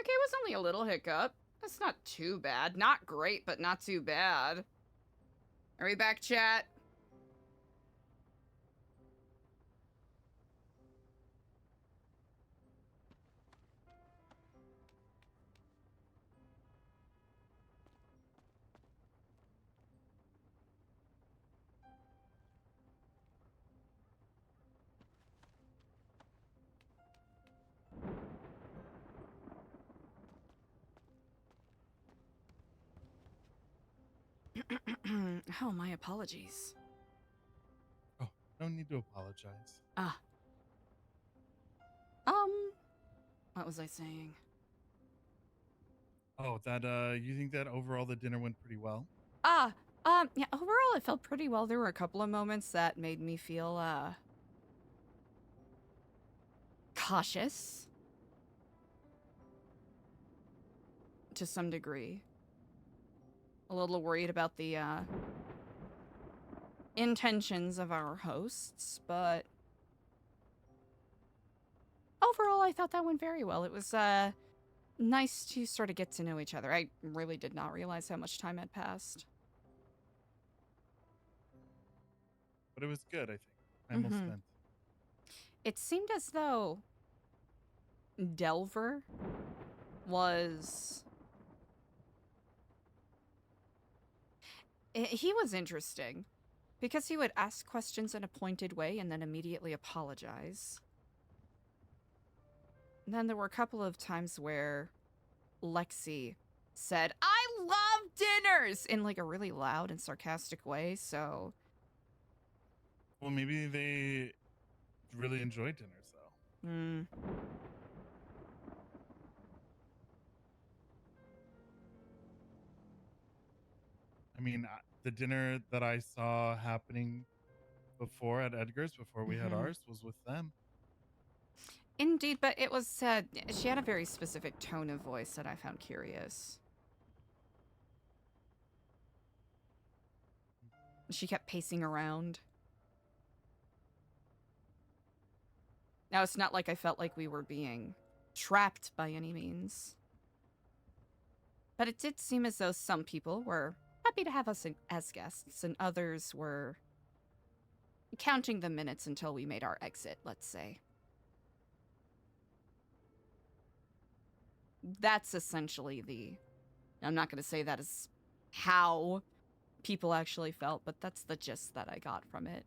it was only a little hiccup. That's not too bad. Not great, but not too bad. Are we back, chat? Oh, my apologies. Oh, no need to apologize. Ah. What was I saying? Oh, that you think that overall the dinner went pretty well? Yeah, overall it felt pretty well. There were a couple of moments that made me feel, cautious. To some degree. A little worried about the, intentions of our hosts, but overall I thought that went very well. It was, nice to sort of get to know each other. I really did not realize how much time had passed. But it was good, I think. Time well spent. It seemed as though Delver was... He was interesting because he would ask questions in a pointed way and then immediately apologize. And then there were a couple of times where Lexi said, I love dinners! In like a really loud and sarcastic way, so... Well, maybe they really enjoyed dinners, though. I mean, the dinner that I saw happening before at Edgar's, before we had ours, was with them. Indeed, but it was, she had a very specific tone of voice that I found curious. She kept pacing around. Now, it's not like I felt like we were being trapped by any means. But it did seem as though some people were happy to have us as guests, and others were counting the minutes until we made our exit, let's say. That's essentially the... I'm not going to say that is how people actually felt, but that's the gist that I got from it.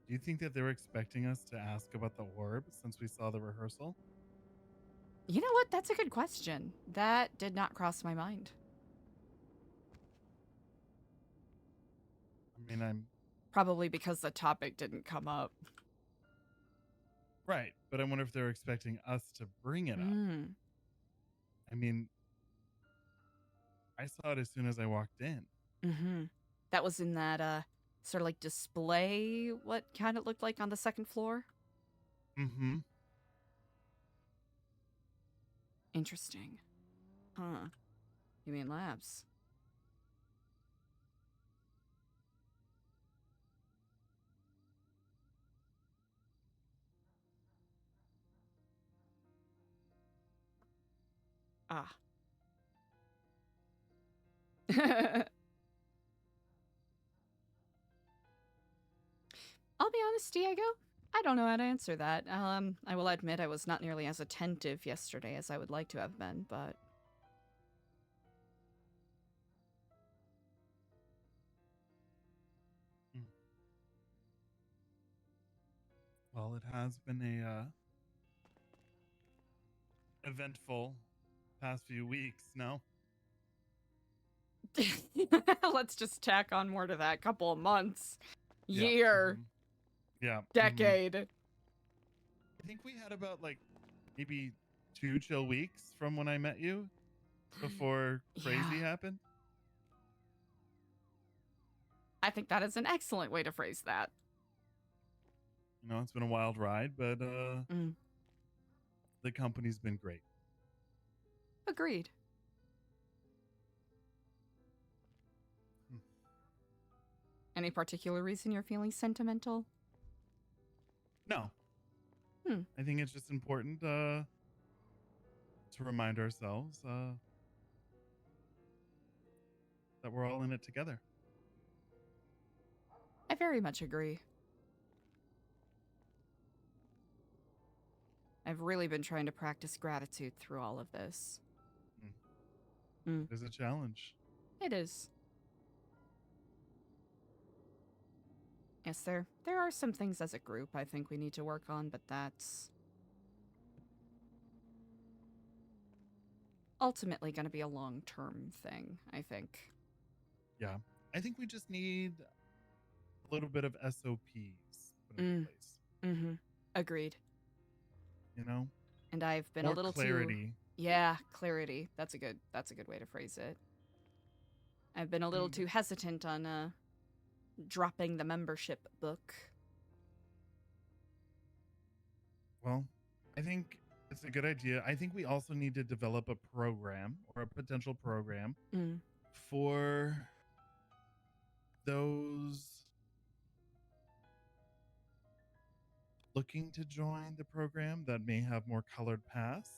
Do you think that they were expecting us to ask about the orb since we saw the rehearsal? You know what? That's a good question. That did not cross my mind. I mean, I'm Probably because the topic didn't come up. Right, but I wonder if they're expecting us to bring it up. I mean, I saw it as soon as I walked in. That was in that sort of like display, what kind of looked like on the second floor. Interesting. Huh. You mean labs? Ah. I'll be honest, Diego. I don't know how to answer that. I will admit I was not nearly as attentive yesterday as I would like to have been, but... Well, it has been a eventful past few weeks, no? Let's just tack on more to that. Couple of months. Yeah. Year. Yeah. Decade. I think we had about like maybe 2 chill weeks from when I met you before crazy happened. I think that is an excellent way to phrase that. You know, it's been a wild ride, but the company's been great. Agreed. Any particular reason you're feeling sentimental? No. I think it's just important to remind ourselves that we're all in it together. I very much agree. I've really been trying to practice gratitude through all of this. It's a challenge. It is. Yes, there are some things as a group I think we need to work on, but that's ultimately going to be a long-term thing, I think. Yeah. I think we just need a little bit of SOPs put in place. Agreed. You know? And I've been More a little clarity. Clarity. That's a good way to phrase it. I've been a little too hesitant on dropping the membership book. Well, I think it's a good idea. I think we also need to develop a program or a potential program for those looking to join the program that may have more colored paths.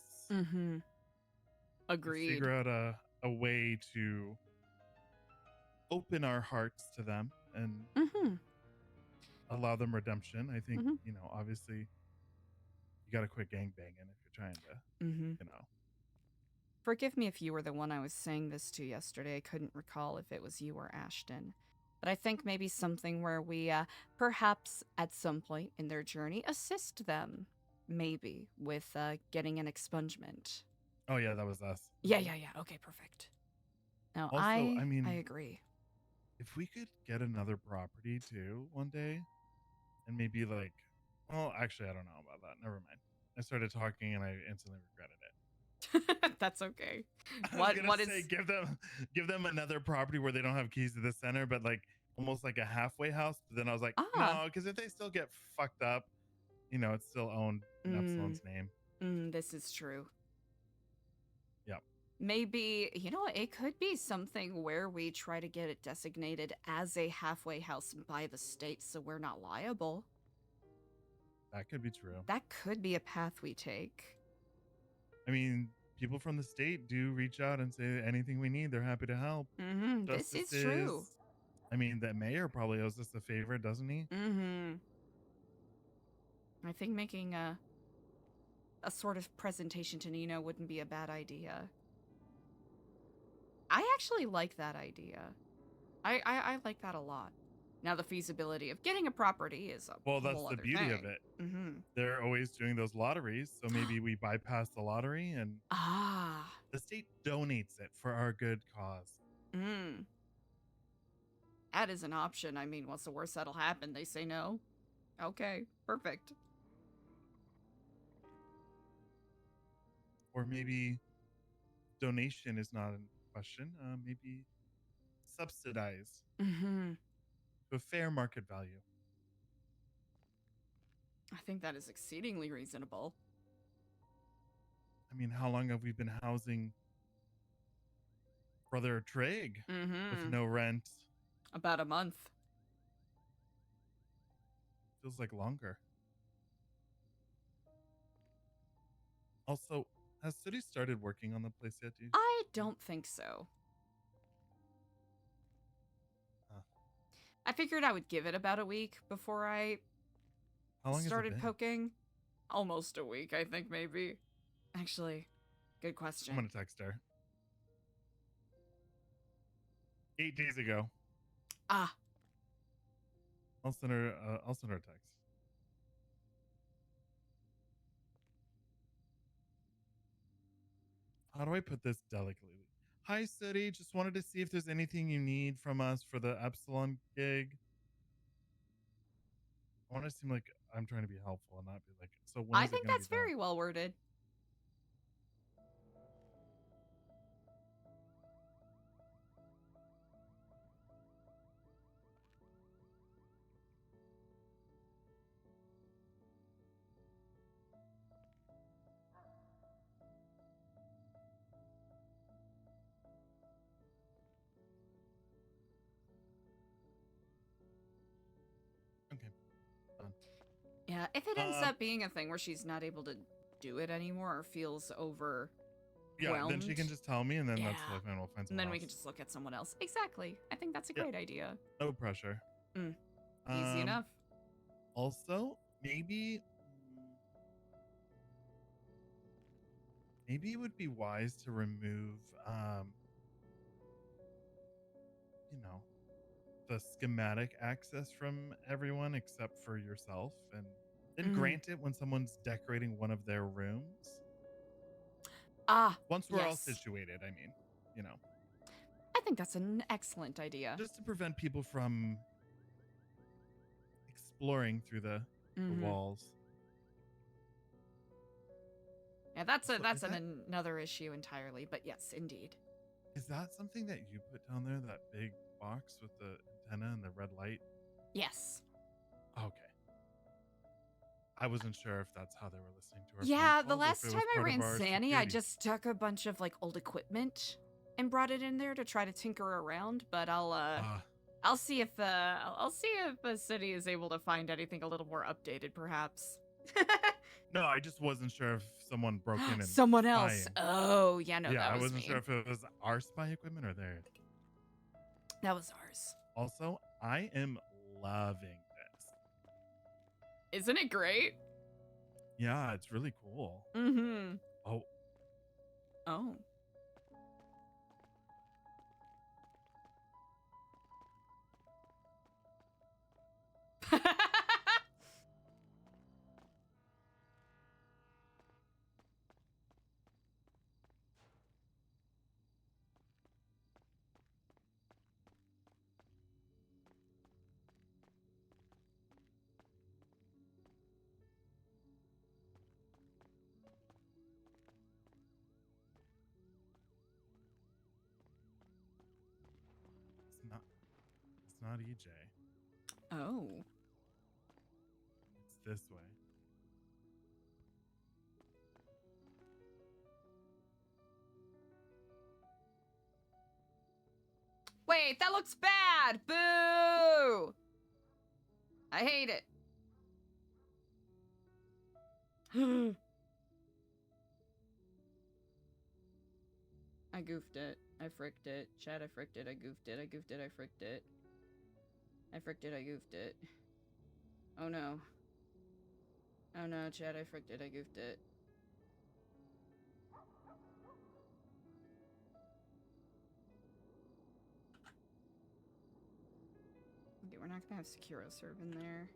Agreed. Figure out a way to open our hearts to them and allow them redemption. I think, you know, obviously you got to quit gangbanging if you're trying to, you know. Forgive me if you were the one I was saying this to yesterday. I couldn't recall if it was you or Ashton. But I think maybe something where we perhaps at some point in their journey assist them, maybe, with getting an expungement. Oh, yeah, that was us. Yeah. Okay, perfect. No, Also, I mean, I agree. If we could get another property too one day and maybe like, well, actually, I don't know about that. Never mind. I started talking and I instantly regretted it. That's okay. What is give them another property where they don't have keys to the center, but like almost like a halfway house. But then I was like, no, because if they still get fucked up, you know, it's still owned in Epsilon's name. This is true. Yeah. Maybe, you know, it could be something where we try to get it designated as a halfway house by the state so we're not liable. That could be true. That could be a path we take. I mean, people from the state do reach out and say anything we need, they're happy to help. This is true. I mean, the mayor probably owes us a favor, doesn't he? I think making a sort of presentation to Nino wouldn't be a bad idea. I actually like that idea. I like that a lot. Now, the feasibility of getting a property is a well, that's whole the other beauty thing. of it. They're always doing those lotteries, so maybe we bypass the lottery and the state donates it for our good cause. That is an option. I mean, what's the worst that'll happen? They say no. Okay, perfect. Or maybe donation is not in question. Maybe subsidize Mm-hmm. to a fair market value. I think that is exceedingly reasonable. I mean, how long have we been housing Brother Trig with no rent? About a month. Feels like longer. Also, has City started working on the place yet? Do you? I don't think so. I figured I would give it about a week before I How long has it started been? poking. Almost a week, I think, maybe. Actually, good question. I'm gonna text her. 8 days ago. Ah. I'll send her a text. How do I put this delicately? Hi, City. Just wanted to see if there's anything you need from us for the Epsilon gig. I want to seem like I'm trying to be helpful and not be like, so when I is it think gonna that's be done? very well worded. Okay. Done. Yeah, if it ends up being a thing where she's not able to do it anymore or feels overwhelmed. Yeah, then she can just tell me, and then that's Yeah. like, man, we'll find And someone then we else. can just look at someone else. Exactly. I think that's a great idea. No pressure. Easy enough. Also, maybe it would be wise to remove, the schematic access from everyone except for yourself, and then grant it when someone's decorating one of their rooms. Once we're all yes. situated, I mean, I think that's an excellent idea. just to prevent people from exploring through the walls. Yeah, that's So is that- another issue entirely, but yes, indeed. Is that something that you put down there, that big box with the antenna and the red light? Yes. Okay. I wasn't sure if that's how they were listening to our Yeah, phone the calls, or last if it time was I part of ran our Zanny, I security. just took a bunch of like old equipment and brought it in there to try to tinker around, but I'll see if the city is able to find anything a little more updated, perhaps. No, I just wasn't sure if someone broke in and Someone else. spying. Oh, yeah, no, Yeah, that I was wasn't me. sure if it was our spy equipment or theirs. That was ours. Also, I am loving this. Isn't it great? Yeah, it's really cool. Mm-hmm. Oh, Oh. it's not EJ. Oh. It's this way. Wait, that looks bad! Boo! I hate it. I goofed it. I fricked it. Chat, I fricked it. I goofed it. I goofed it. I fricked it. I fricked it. I goofed it. Oh no. Oh no, chat, I fricked it. I goofed it. Okay, we're not gonna have SecuroServ in there.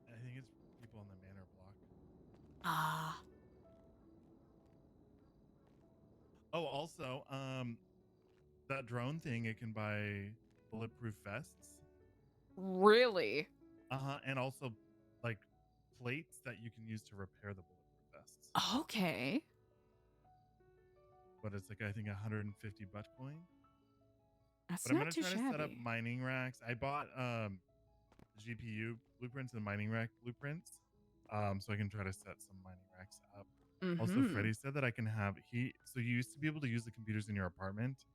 I think it's people on the manor block. Ah. Also, that drone thing, it can buy bulletproof vests. Really? And also like plates that you can use to repair the bulletproof vests. Okay. But it's like I think 150 butt coin. That's But I'm not gonna too try to set up shabby. mining racks. I bought GPU blueprints and mining rack blueprints. So I can try to set some mining racks up. Also, Mhm. Freddie said that I can have so you used to be able to use the computers in your apartment,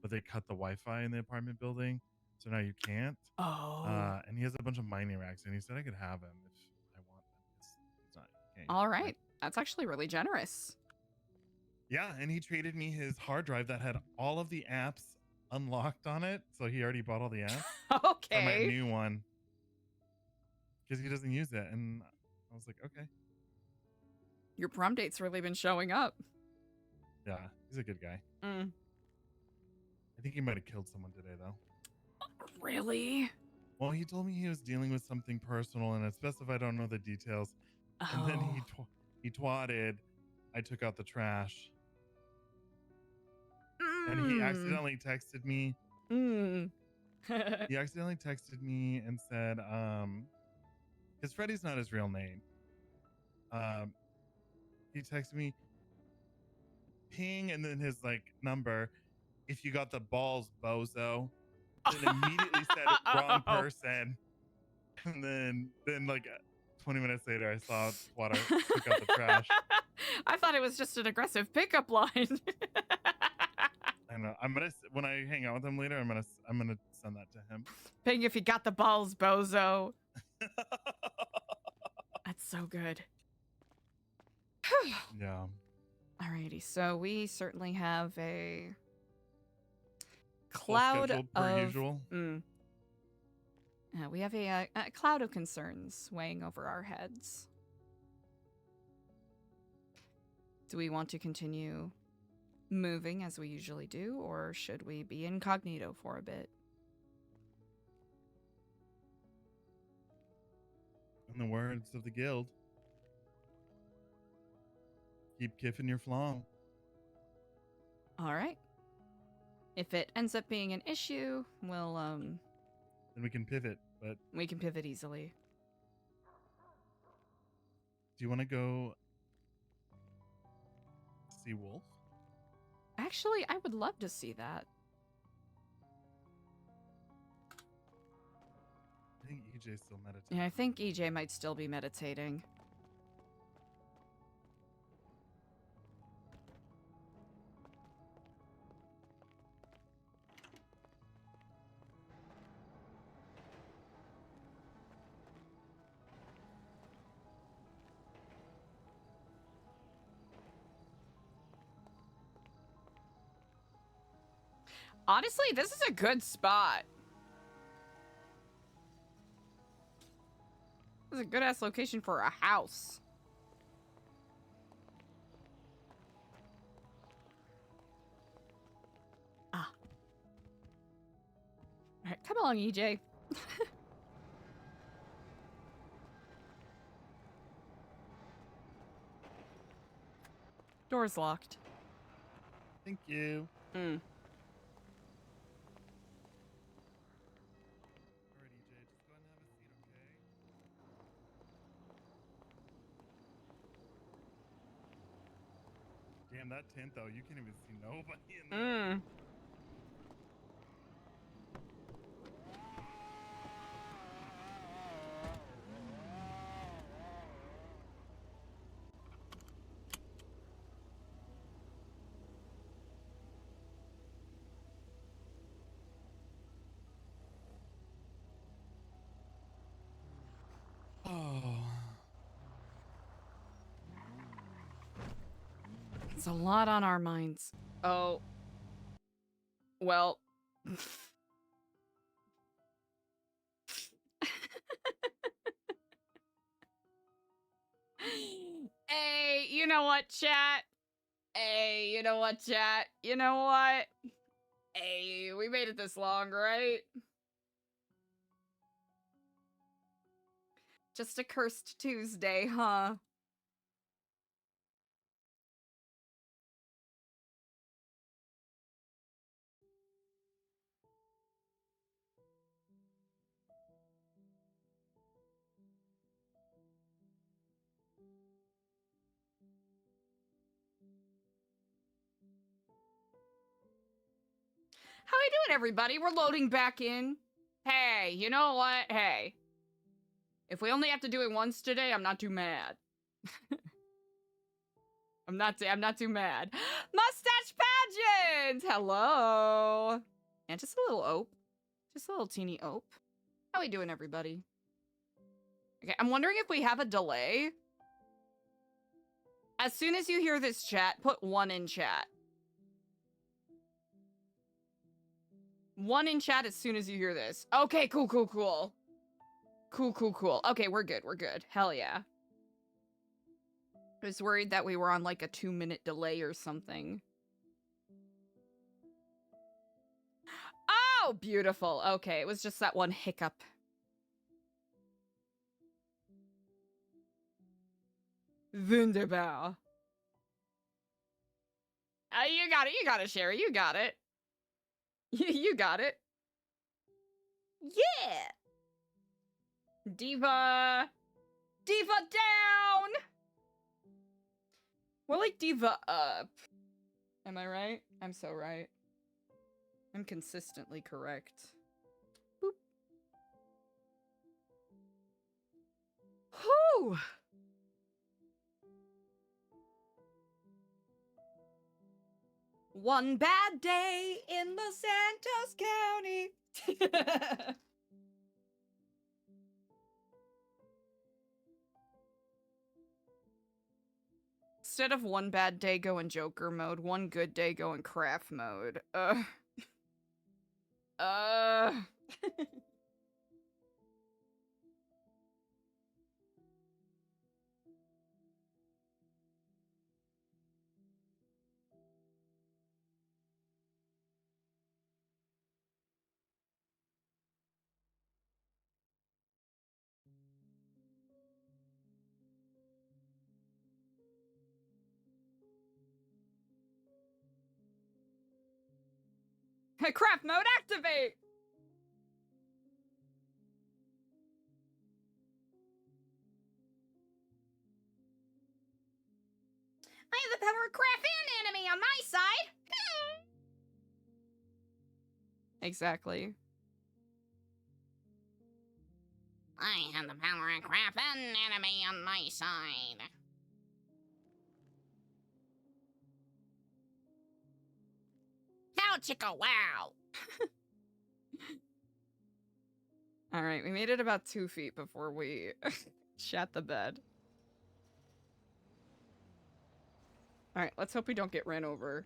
but they cut the Wi-Fi in the apartment building, so now you can't. Oh. And he has a bunch of mining racks, and he said I could have them if I want them. It's not. You can't use All them, right. That's actually really generous. Yeah, and he traded me his hard drive that had all of the apps unlocked on it, so he already bought all the apps for my Okay. new one because he doesn't use it, and I was like, okay. Your prom date's really been showing up. Yeah, he's a good guy. Mm. I think he might have killed someone today, though. Really? Well, he told me he was dealing with something personal, and it's best if I don't know the details. And then he twatted. I took out the trash, and he accidentally texted me. He accidentally texted me and said, because Freddy's not his real name. He texted me, ping, and then his like number. If you got the balls, bozo. Then immediately said wrong person. And then like 20 minutes later, I saw Twatter took out the trash. I thought it was just an aggressive pickup line. I know. I'm gonna when I hang out with him later, I'm gonna send that to him. Ping if you got the balls, bozo. That's so good. Yeah. Alrighty, so we certainly have a Full cloud schedule per of usual. we have a cloud of concerns weighing over our heads. Do we want to continue moving as we usually do, or should we be incognito for a bit? In the words of the guild, keep kiffing your flong. All right. If it ends up being an issue, we'll Then we can pivot, but we can pivot easily. do you want to go see Wolf? Actually, I would love to see that. I think EJ's still meditating. Yeah, I think EJ might still be meditating. Honestly, this is a good spot. This is a good-ass location for a house. Ah. Alright, come along, EJ. Door's locked. Thank you. Mm. Damn, that tent though, you can't even see nobody in there. Oh. It's a lot on our minds. Oh. Well. Hey, you know what, chat? Hey, you know what, chat? You know what? Hey, we made it this long, right? Just a cursed Tuesday, huh? How we doing, everybody? We're loading back in. Hey, you know what? Hey. If we only have to do it once today, I'm not too mad. I'm not too mad. Mustache pageant! Hello. And just a little ope. Just a little teeny ope. How we doing, everybody? Okay, I'm wondering if we have a delay. As soon as you hear this chat, put 1 in chat. 1 in chat as soon as you hear this. Okay, cool. Cool. Okay, we're good. Hell yeah. I was worried that we were on like a 2-minute delay or something. Oh, beautiful. Okay, it was just that one hiccup. Wunderbar. You got it, Sherry, you got it. You got it. Yeah! Diva down! More like diva up. Am I right? I'm so right. I'm consistently correct. Boop. Whew! One bad day in Los Santos County. Instead of one bad day, go in Joker mode. One good day, go in craft mode. Craft mode activate! I have the power of craft and enemy on my side! Exactly. I have the power of craft and enemy on my side. Now chicka wow! Alright, we made it about 2 feet before we shat the bed. Alright, let's hope we don't get ran over.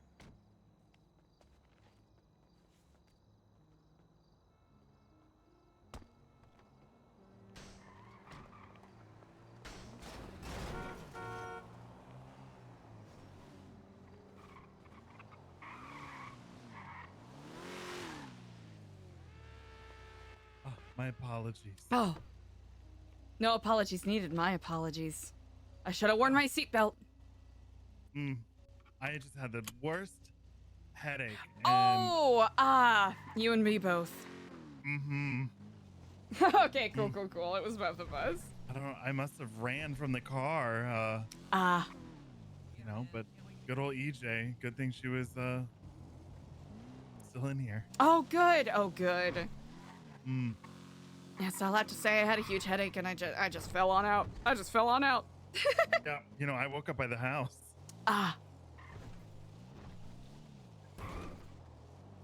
Oh, my apologies. Oh. No apologies needed, my apologies. I should have worn my seatbelt. I just had the worst headache. And... you and me both. Okay, cool. It was both of us. I don't know. I must have ran from the car. You know, but good old EJ. Good thing she was still in here. Oh, good. Yes, I'll have to say I had a huge headache and I just fell on out. Yeah, you know, I woke up by the house.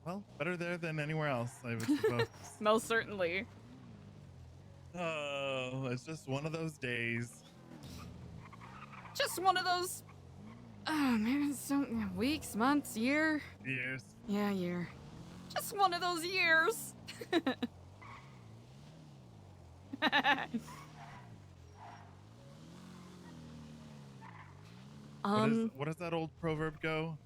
Well, better there than anywhere else, I would suppose. Most certainly. Oh, it's just one of those days. Just one of those... maybe some weeks, months, year? Years. Yeah, year. Just one of those years. What does that old proverb go?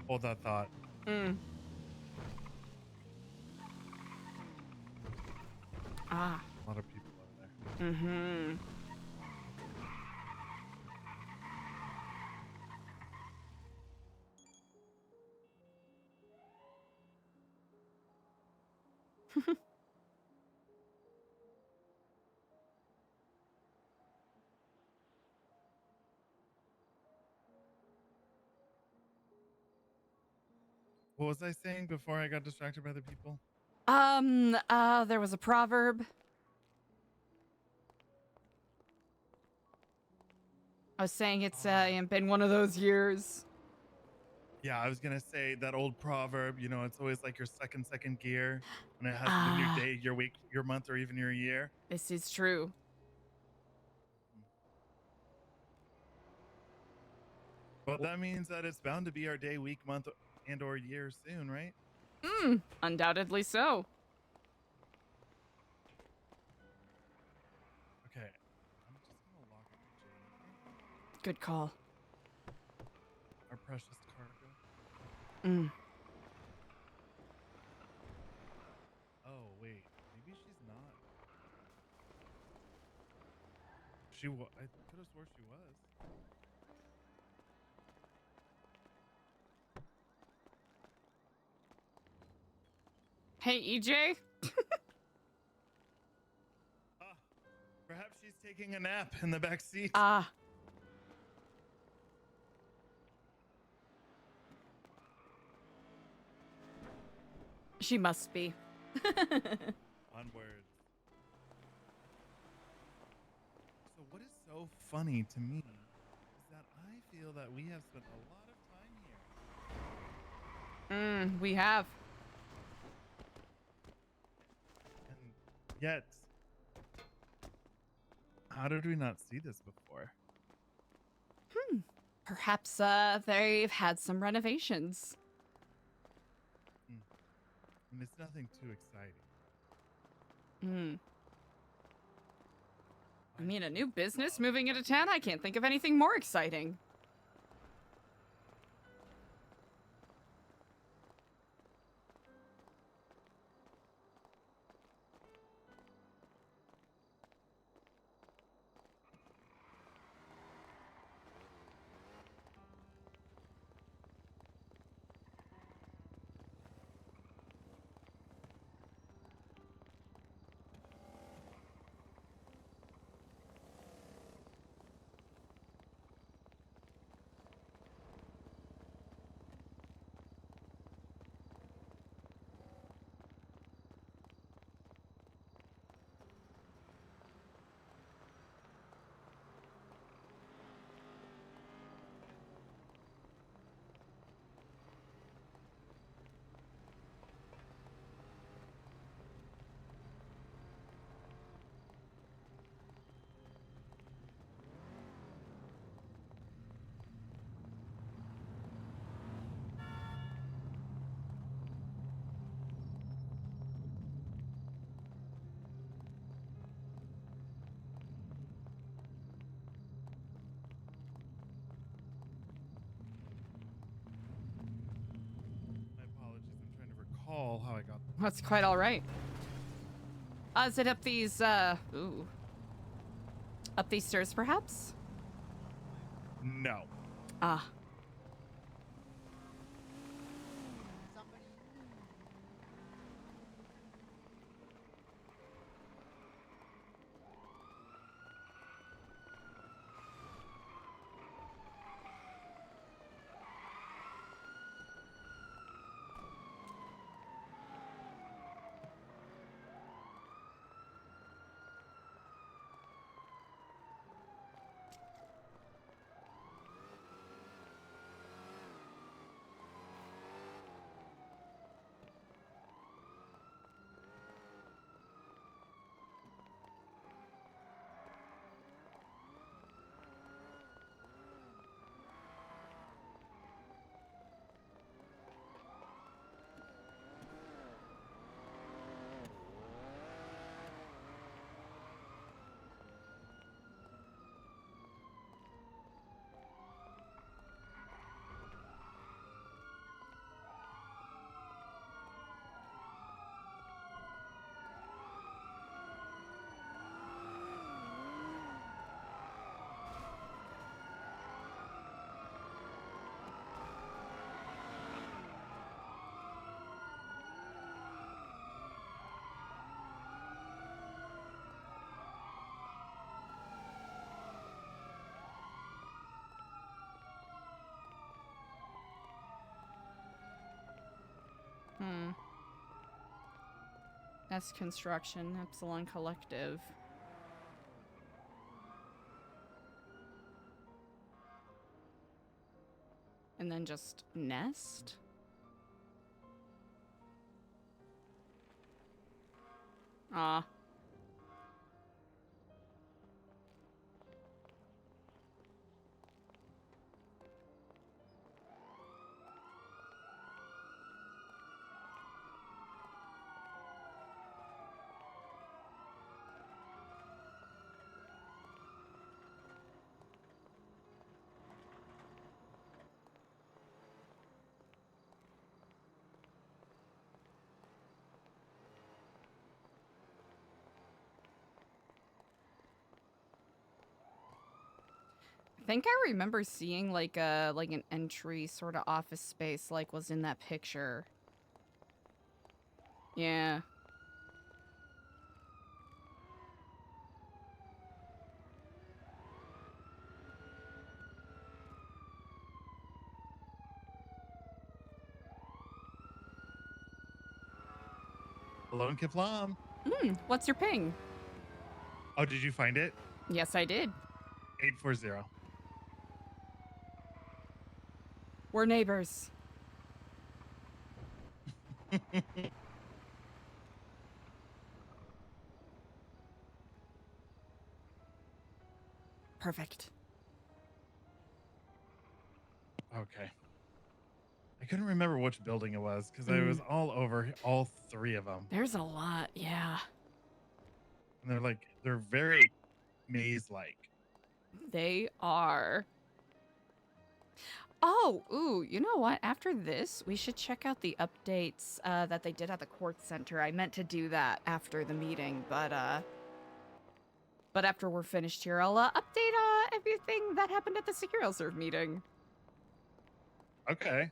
Hold that thought. A lot of people out there. What was I saying before I got distracted by the people? There was a proverb. I was saying it's been one of those years. Yeah, I was gonna say that old proverb. You know, it's always like your second gear, and it hasn't been your day, your week, your month, or even your year. This is true. Well, that means that it's bound to be our day, week, month, and/or year soon, right? Undoubtedly so. Okay, I'm just gonna lock up Good call. our precious cargo. Oh wait, maybe she's not. She was. I could have swore she was. Hey, EJ. Perhaps she's taking a nap in the back seat. She must be. Onward. So what is so funny to me is that I feel that we have spent a lot of time here. We have. And yet, how did we not see this before? Perhaps they've had some renovations. And it's nothing too exciting. I mean, a new business moving into town? I can't think of anything more exciting. My apologies. I'm trying to recall how I got. That's quite all right. Is it up these, up these stairs, perhaps? No. S Construction, Epsilon Collective. And then just Nest? Ah. I think I remember seeing like an entry sort of office space like was in that picture. Yeah. Hello, Kifflom. What's your ping? Oh, did you find it? Yes, I did. 840. We're neighbors. Perfect. Okay. I couldn't remember which building it was because I was all over all three of them. There's a lot, yeah. And they're very maze-like. They are. Oh, ooh, you know what? After this, we should check out the updates that they did at the court center. I meant to do that after the meeting, but after we're finished here, I'll update everything that happened at the SecuroServ meeting. Okay.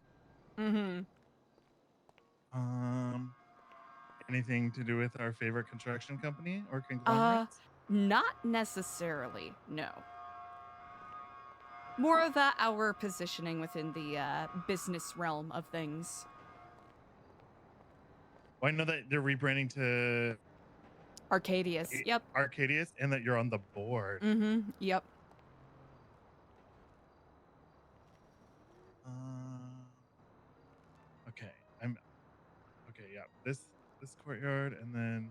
Anything to do with our favorite construction company or conglomerate? Not necessarily, no. More of our positioning within the business realm of things. Well, I know that they're rebranding to Arcadius, yep. Arcadius, and that you're on the board. Yep. Okay, okay, yeah. This courtyard, and then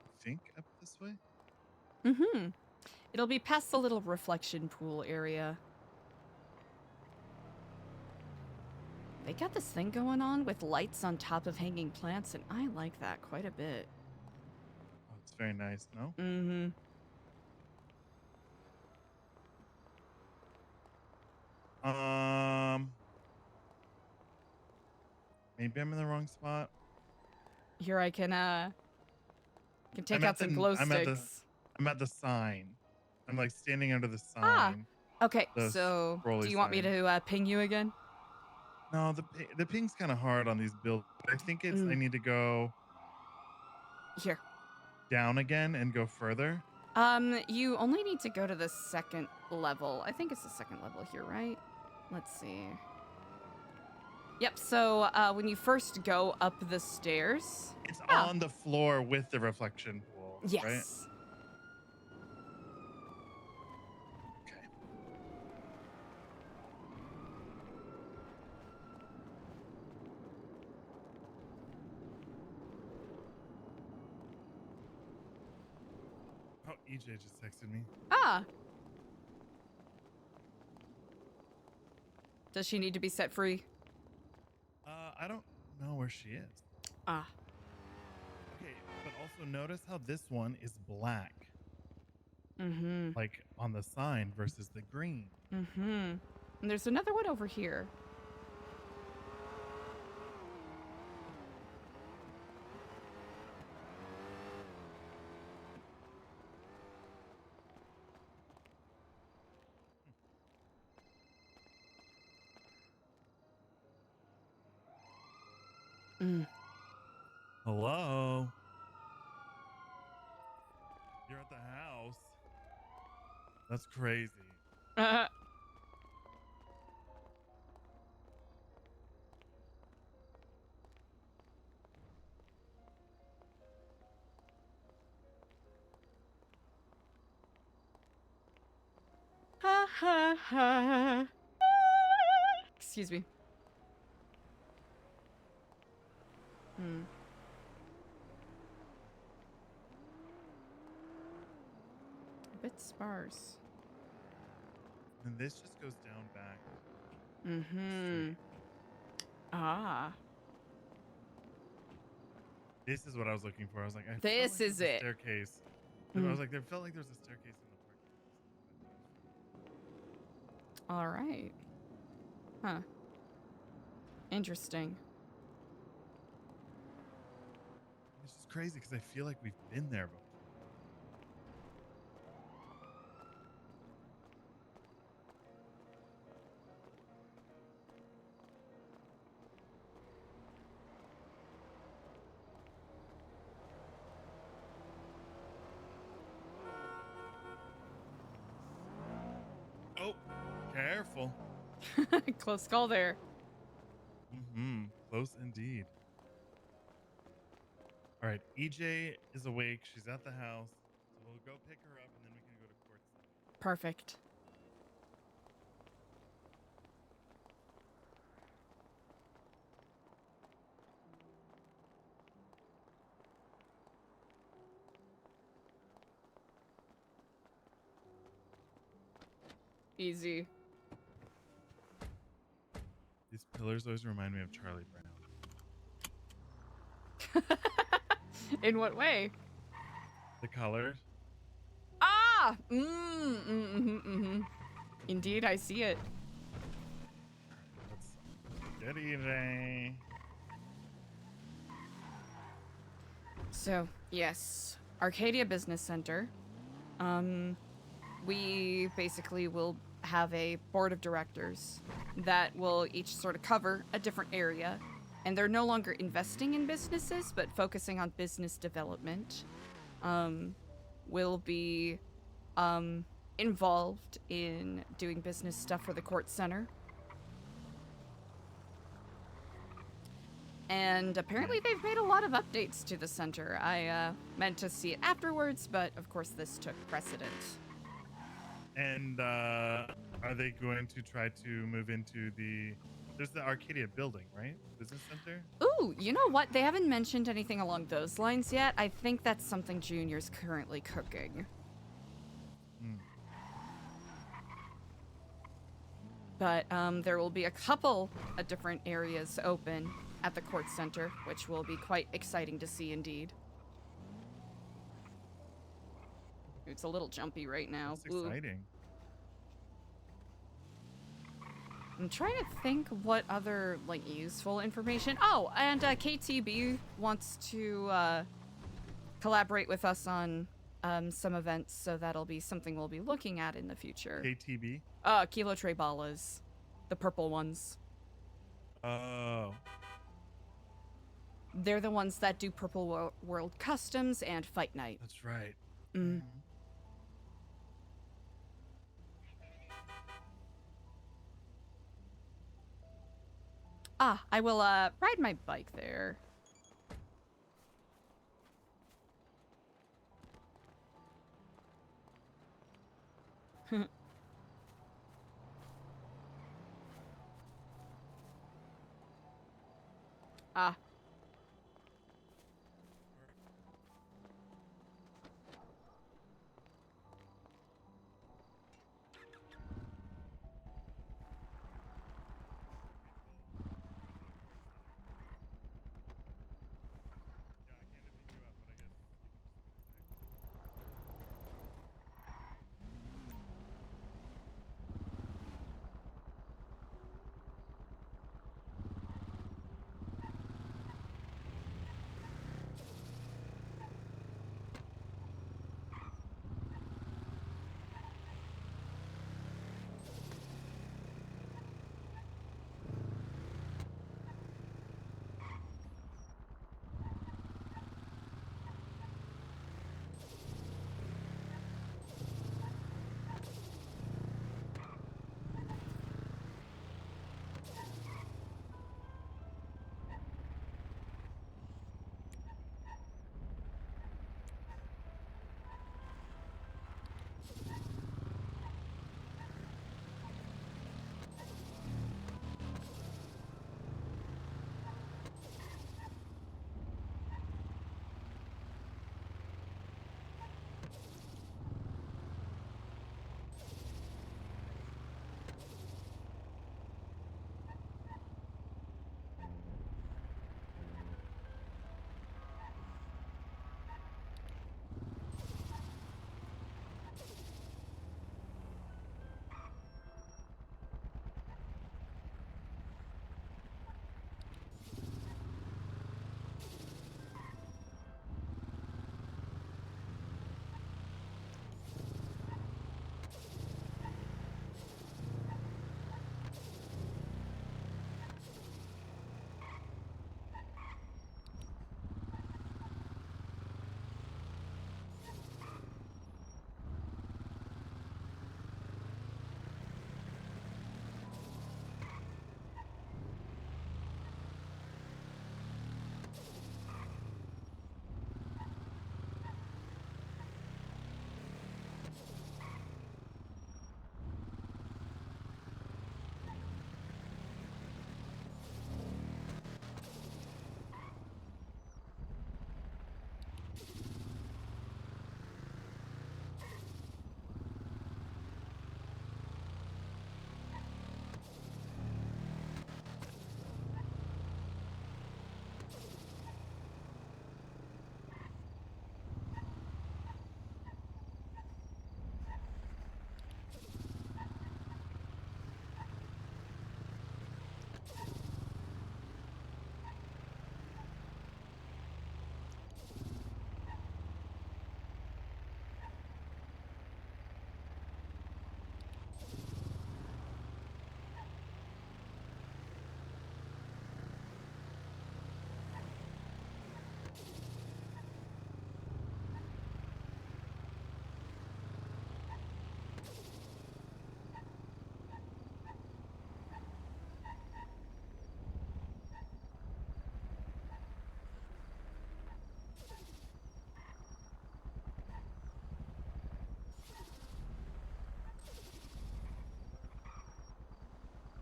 I think up this way. It'll be past the little reflection pool area. They got this thing going on with lights on top of hanging plants, and I like that quite a bit. Oh, it's very nice, no? Maybe I'm in the wrong spot. Here I can take out some glow sticks. I'm at the sign. I'm like standing under the sign. Okay, The so do scrolly you want me sign. to ping you again? No, the ping's kind of hard on these builds. I think it's I need to go here down again and go further. You only need to go to the second level. I think it's the second level here, right? Let's see. Yep, so when you first go up the stairs... It's on the floor with the reflection pool, yes. Right? Okay. Oh, EJ just texted me. Does she need to be set free? I don't know where she is. Okay, but also notice how this one is black. Like on the sign versus the green. And there's another one over here. Hello? You're at the house? That's crazy. Excuse me. A bit sparse. And this just goes down back. Mm-hmm. Ah. This is what I was looking for. I was like, I This felt like is there's a it. staircase. I was like, there felt like there was a staircase in the park. All right. Huh. Interesting. It's just crazy because I feel like we've been there before. Oh, careful. Close call there. Close indeed. All right, EJ is awake. She's at the house. So we'll go pick her up and then we can go to court. Perfect. Easy. These pillars always remind me of Charlie Brown. In what way? The colors. Ah! Indeed, I see it. Let's get EJ. So, yes. Arcadia Business Center. We basically will have a board of directors that will each sort of cover a different area. And they're no longer investing in businesses, but focusing on business development. Will be involved in doing business stuff for the court center. And apparently they've made a lot of updates to the center. I meant to see it afterwards, but of course this took precedent. And are they going to try to move into there's the Arcadia building, right? Business center? Ooh, you know what? They haven't mentioned anything along those lines yet. I think that's something Junior's currently cooking. But there will be a couple of different areas open at the court center, which will be quite exciting to see indeed. It's a little jumpy right now. That's exciting. I'm trying to think what other, like, useful information. Oh, and KTB wants to collaborate with us on some events, so that'll be something we'll be looking at in the future. KTB? Kilo Tray Ballas. The purple ones. Oh. They're the ones that do Purple World Customs and Fight Night. That's right. I will ride my bike there. Ah.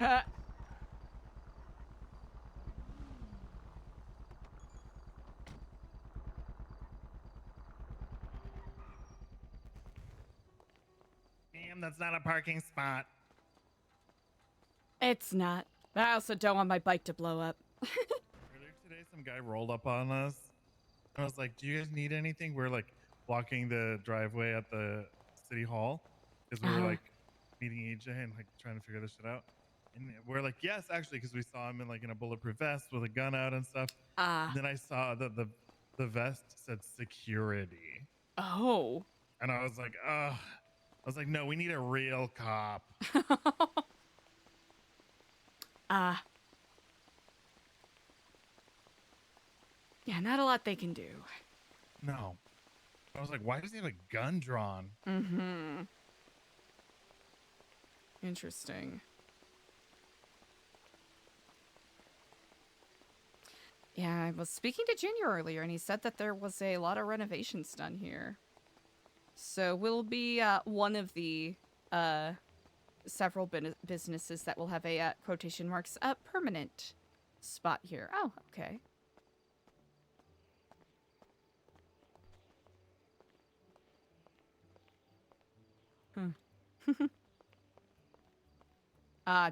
Damn, that's not a parking spot. It's not. I also don't want my bike to blow up. Earlier today, some guy rolled up on us. I was like, "Do you guys need anything?" We're like walking the driveway at the city hall because we were like meeting AJ and like trying to figure this shit out. And we're like, "Yes, actually," because we saw him in a bulletproof vest with a gun out and stuff. And then I saw that the vest said security. Oh. And I was like, "Ugh." I was like, "No, we need a real cop." Yeah, not a lot they can do. No. I was like, "Why does he have a gun drawn?" Mm-hmm. Interesting. Yeah, I was speaking to Junior earlier, and he said that there was a lot of renovations done here. So we'll be one of the several businesses that will have a quotation marks permanent spot here. Oh, okay.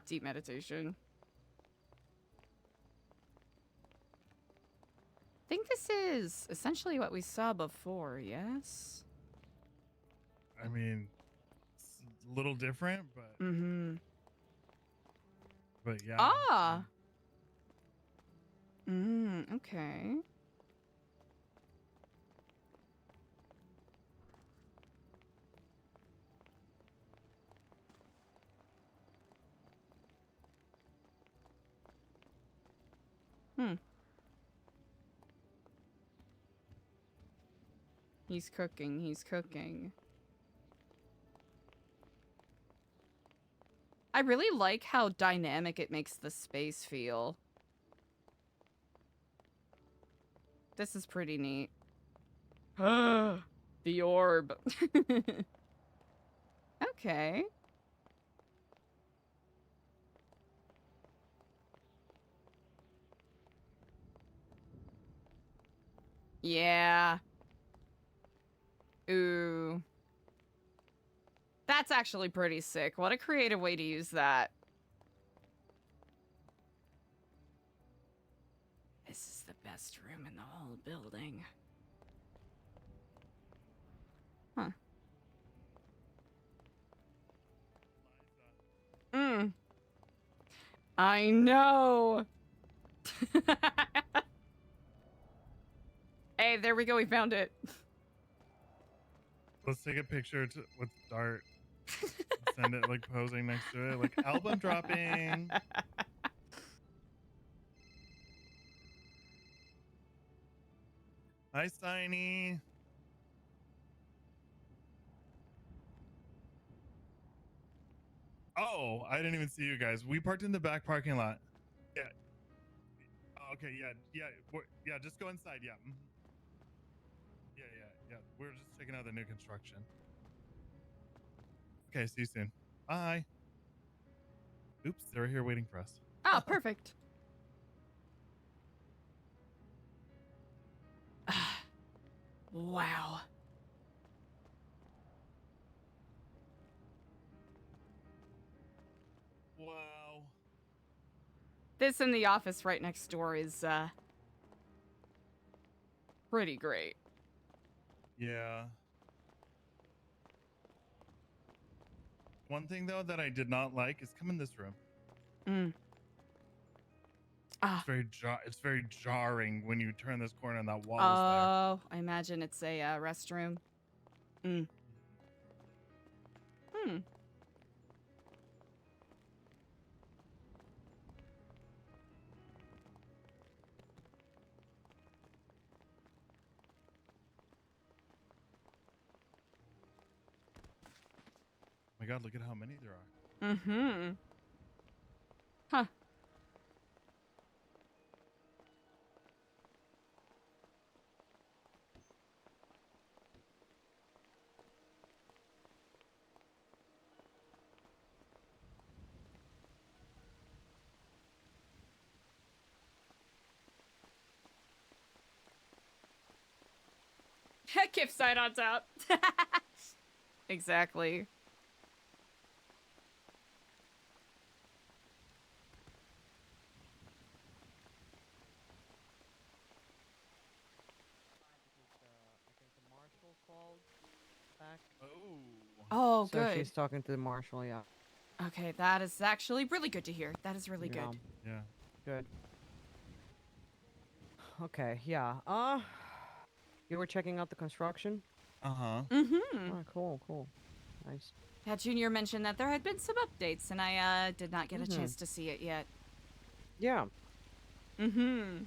Deep meditation. I think this is essentially what we saw before, yes? I mean, it's a little different, but Mm-hmm. but yeah. Ah! Okay. He's cooking, he's cooking. I really like how dynamic it makes the space feel. This is pretty neat. The orb. Okay. Yeah. Ooh. That's actually pretty sick. What a creative way to use that. This is the best room in the whole building. Huh. I know. Hey, there we go. We found it. Let's take a picture with Dart. Send it like posing next to it, like album dropping. Hi, Steiny. Oh, I didn't even see you guys. We parked in the back parking lot. Yeah. Okay. Yeah. Just go inside. Yeah. Yeah. We're just checking out the new construction. Okay. See you soon. Bye. Oops, they're here waiting for us. Oh, perfect. Wow. Wow. This in the office right next door is pretty great. Yeah. One thing though that I did not like is come in this room. It's very jarring when you turn this corner and that wall is there. Oh, I imagine it's a restroom. Oh my god, look at how many there are. Huh. Gift sign on top. Exactly. Oh, So good. she's talking to the marshal, yeah. Okay, that is actually really good to hear. That is really Yeah. good. Yeah. Good. Okay, yeah. You were checking out the construction? Uh-huh. Mm-hmm. Oh, cool, cool. Nice. Yeah, Junior mentioned that there had been some updates, and I did not get a chance to see it yet. Yeah. Mm-hmm.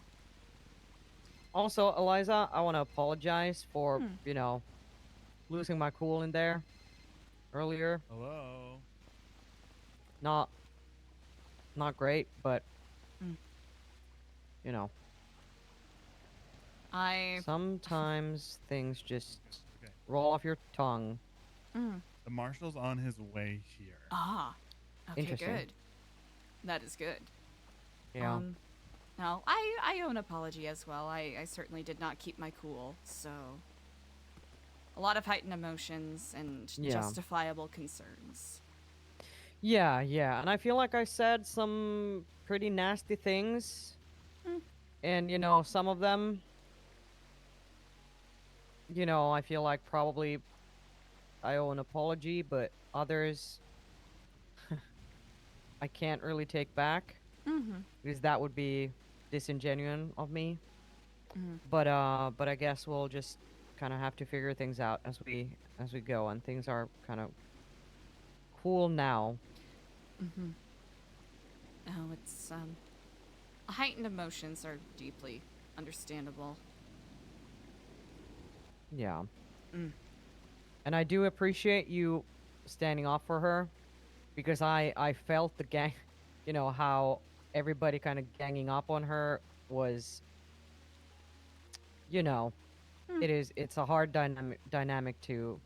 Also, Eliza, I want to apologize for, you know, losing my cool in there earlier. Hello. Not great, but Mm. you know, I sometimes things just Okay. roll off your tongue. The marshal's on his way here. Ah. Okay, Interesting. good. That is good. Yeah. No, I owe an apology as well. I certainly did not keep my cool, so a lot of heightened emotions and Yeah. justifiable concerns. Yeah, and I feel like I said some pretty nasty things. And, you know, some of them, you know, I feel like probably I owe an apology, but others I can't really take back. Because that would be disingenuous of me. But I guess we'll just kind of have to figure things out as we go, and things are kind of cool now. Oh, it's heightened emotions are deeply understandable. Yeah. And I do appreciate you standing up for her, because I felt the gang, you know, how everybody kind of ganging up on her was, you know, it's a hard dynamic to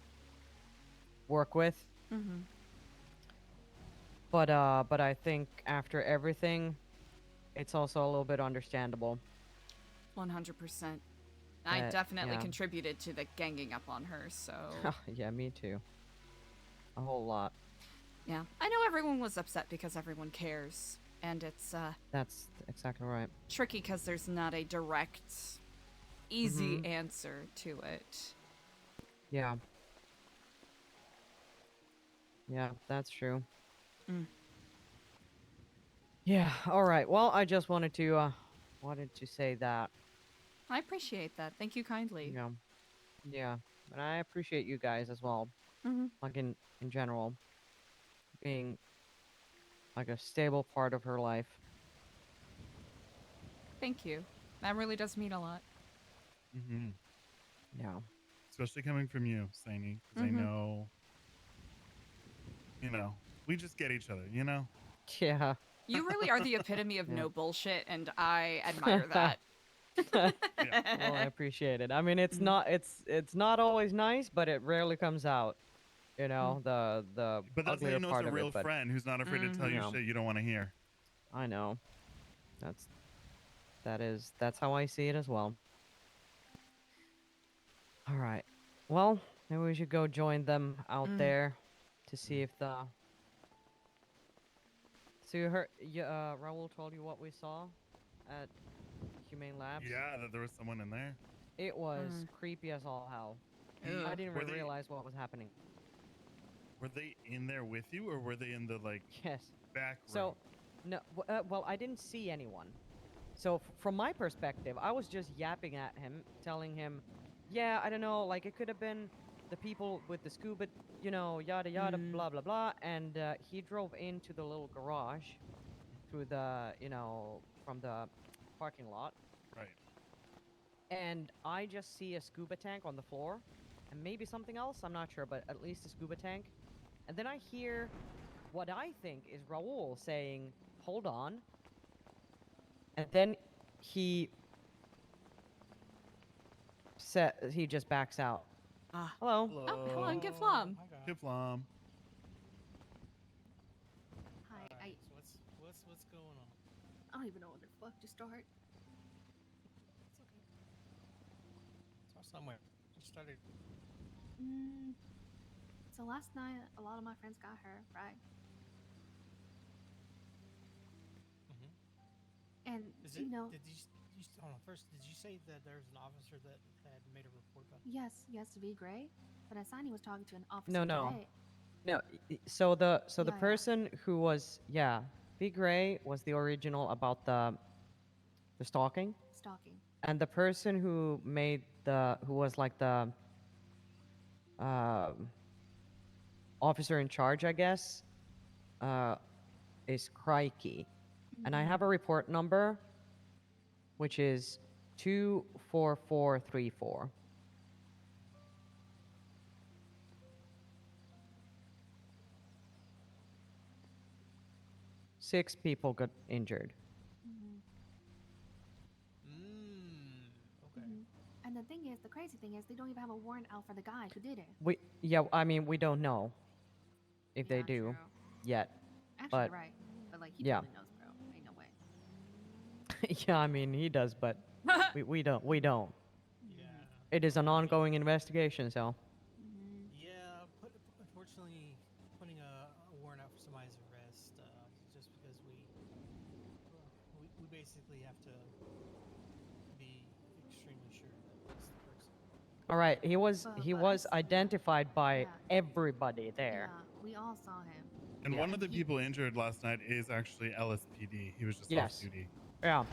work with. But I think after everything, it's also a little bit understandable. 100%. I That- definitely yeah. contributed to the ganging up on her, so Yeah, me too. A whole lot. yeah. I know everyone was upset because everyone cares, and it's That's exactly right. tricky because there's not a direct, easy answer to it. Yeah. Yeah, that's true. Yeah, alright. Well, I just wanted to say that. I appreciate that. Thank you kindly. Yeah. Yeah. And I appreciate you guys as well. Like in general. Being like a stable part of her life. Thank you. That really does mean a lot. Yeah. Especially coming from you, Saini, because I know, you know, we just get each other, you know? Yeah. You really are the epitome of no bullshit, and I admire that. Well, I appreciate it. I mean, it's not always nice, but it rarely comes out. You know, the But that's how uglier you know it's part a of real it, but friend who's not afraid to tell you Yeah. shit you don't want to hear. I know. That's how I see it as well. All right. Well, maybe we should go join them out there to see if the. So you heard, Raul told you what we saw at Humane Labs? Yeah, that there was someone in there. It was creepy as all hell. I didn't Were even they- realize what was happening. Were they in there with you, or were they in the like Yes. back room? So, no, well, I didn't see anyone. So from my perspective, I was just yapping at him, telling him, yeah, I don't know, like it could have been the people with the scuba, you know, yada yada, blah blah blah, and he drove into the little garage through the, you know, from the parking lot. Right. And I just see a scuba tank on the floor, and maybe something else, I'm not sure, but at least a scuba tank. And then I hear what I think is Raul saying, hold on. And then he just backs out. Hello. Oh, hello, Kifflom. Kifflom. Hi, What's going on? I don't even know where the fuck to start. Start somewhere. started. So last night, a lot of my friends got her, right? And Is you it? know, Did you hold on first? Did you say that there was an officer that had made a report about? yes, to be Gray, but Asani was talking to an officer No, no. today. No, so the Yeah. person who was Big Ray was the original about the stalking, Stalking. and the person who made who was like the officer in charge, I guess, is Crikey, and I have a report number, which is 24434. Six people got injured. Okay. And the thing is, the crazy thing is, they don't even have a warrant out for the guy who did it. I mean, we don't know if they do yet. Actually, but right. But like, he yeah. totally knows, bro. Ain't no way. Yeah, I mean, he does, but we don't. Yeah. It is an ongoing investigation, so. Yeah, unfortunately, putting a warrant out for somebody's arrest, just because we basically have to be extremely sure that it's the person. All right, he was identified by everybody there. Yeah, we all saw him. And Yeah. one of the people injured last night is actually LSPD. He was just off Yes. duty. Yeah.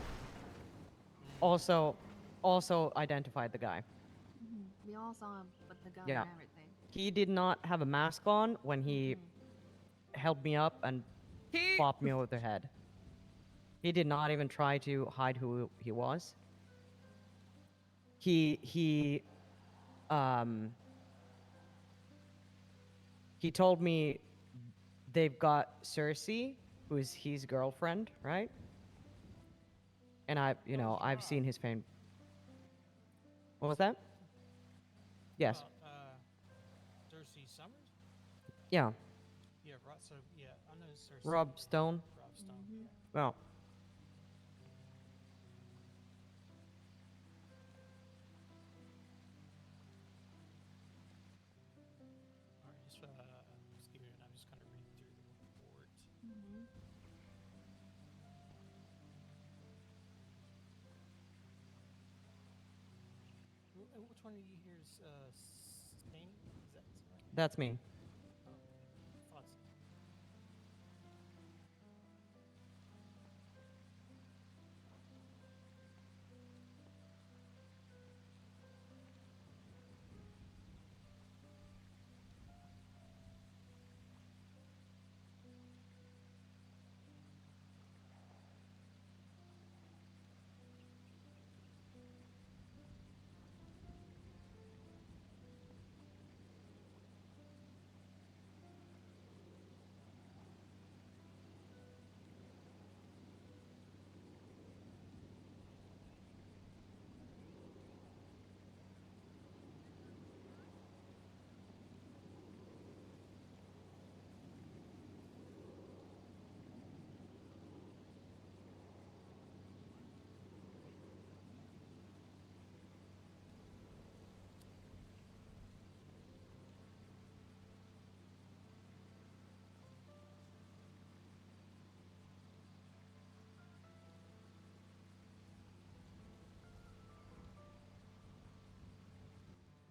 Also identified the guy. We all saw him with the gun Yeah. and everything. He did not have a mask on when he held me up and popped me over the head. He did not even try to hide who he was. He told me they've got Cersei, who is his girlfriend, right? And I've seen his fame. What was that? Yes. Cersei Summers? Yeah. Yeah, so yeah, I know Cersei. Rob Stone. Rob Stone. Well. Alright, just give me a minute. I'm just kind of reading through the report. Which one of you here is Staney? Is that right? That's me. Thought so.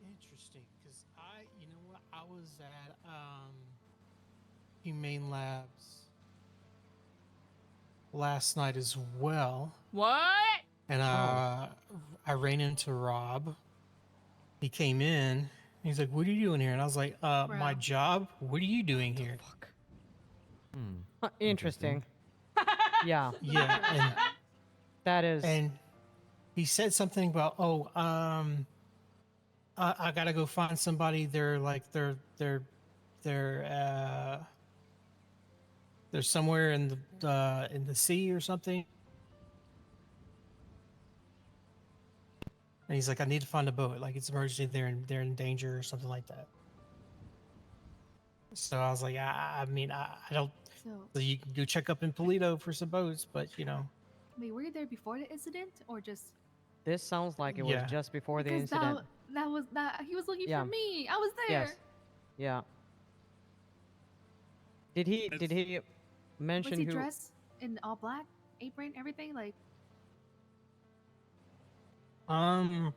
Interesting, because you know what, I was at Humane Labs last night as well. What? And I ran into Rob. He came in. He's like, "What are you doing here?" And I was like, "My job. What are you doing here?" Interesting. Yeah. Yeah, and that is. And he said something about, I gotta go find somebody. They're somewhere in the sea or something. And he's like, I need to find a boat. Like, it's emergency. They're in danger or something like that. So I was like, I mean, I don't. So you can go check up in Polito for some boats, but you know. Wait, were you there before the incident or just? This sounds like it was just before the Because incident. that he was looking Yeah. for me. I was there. Yes. Yeah. Did he mention Was he who? dressed in all black, apron, everything? Like, No,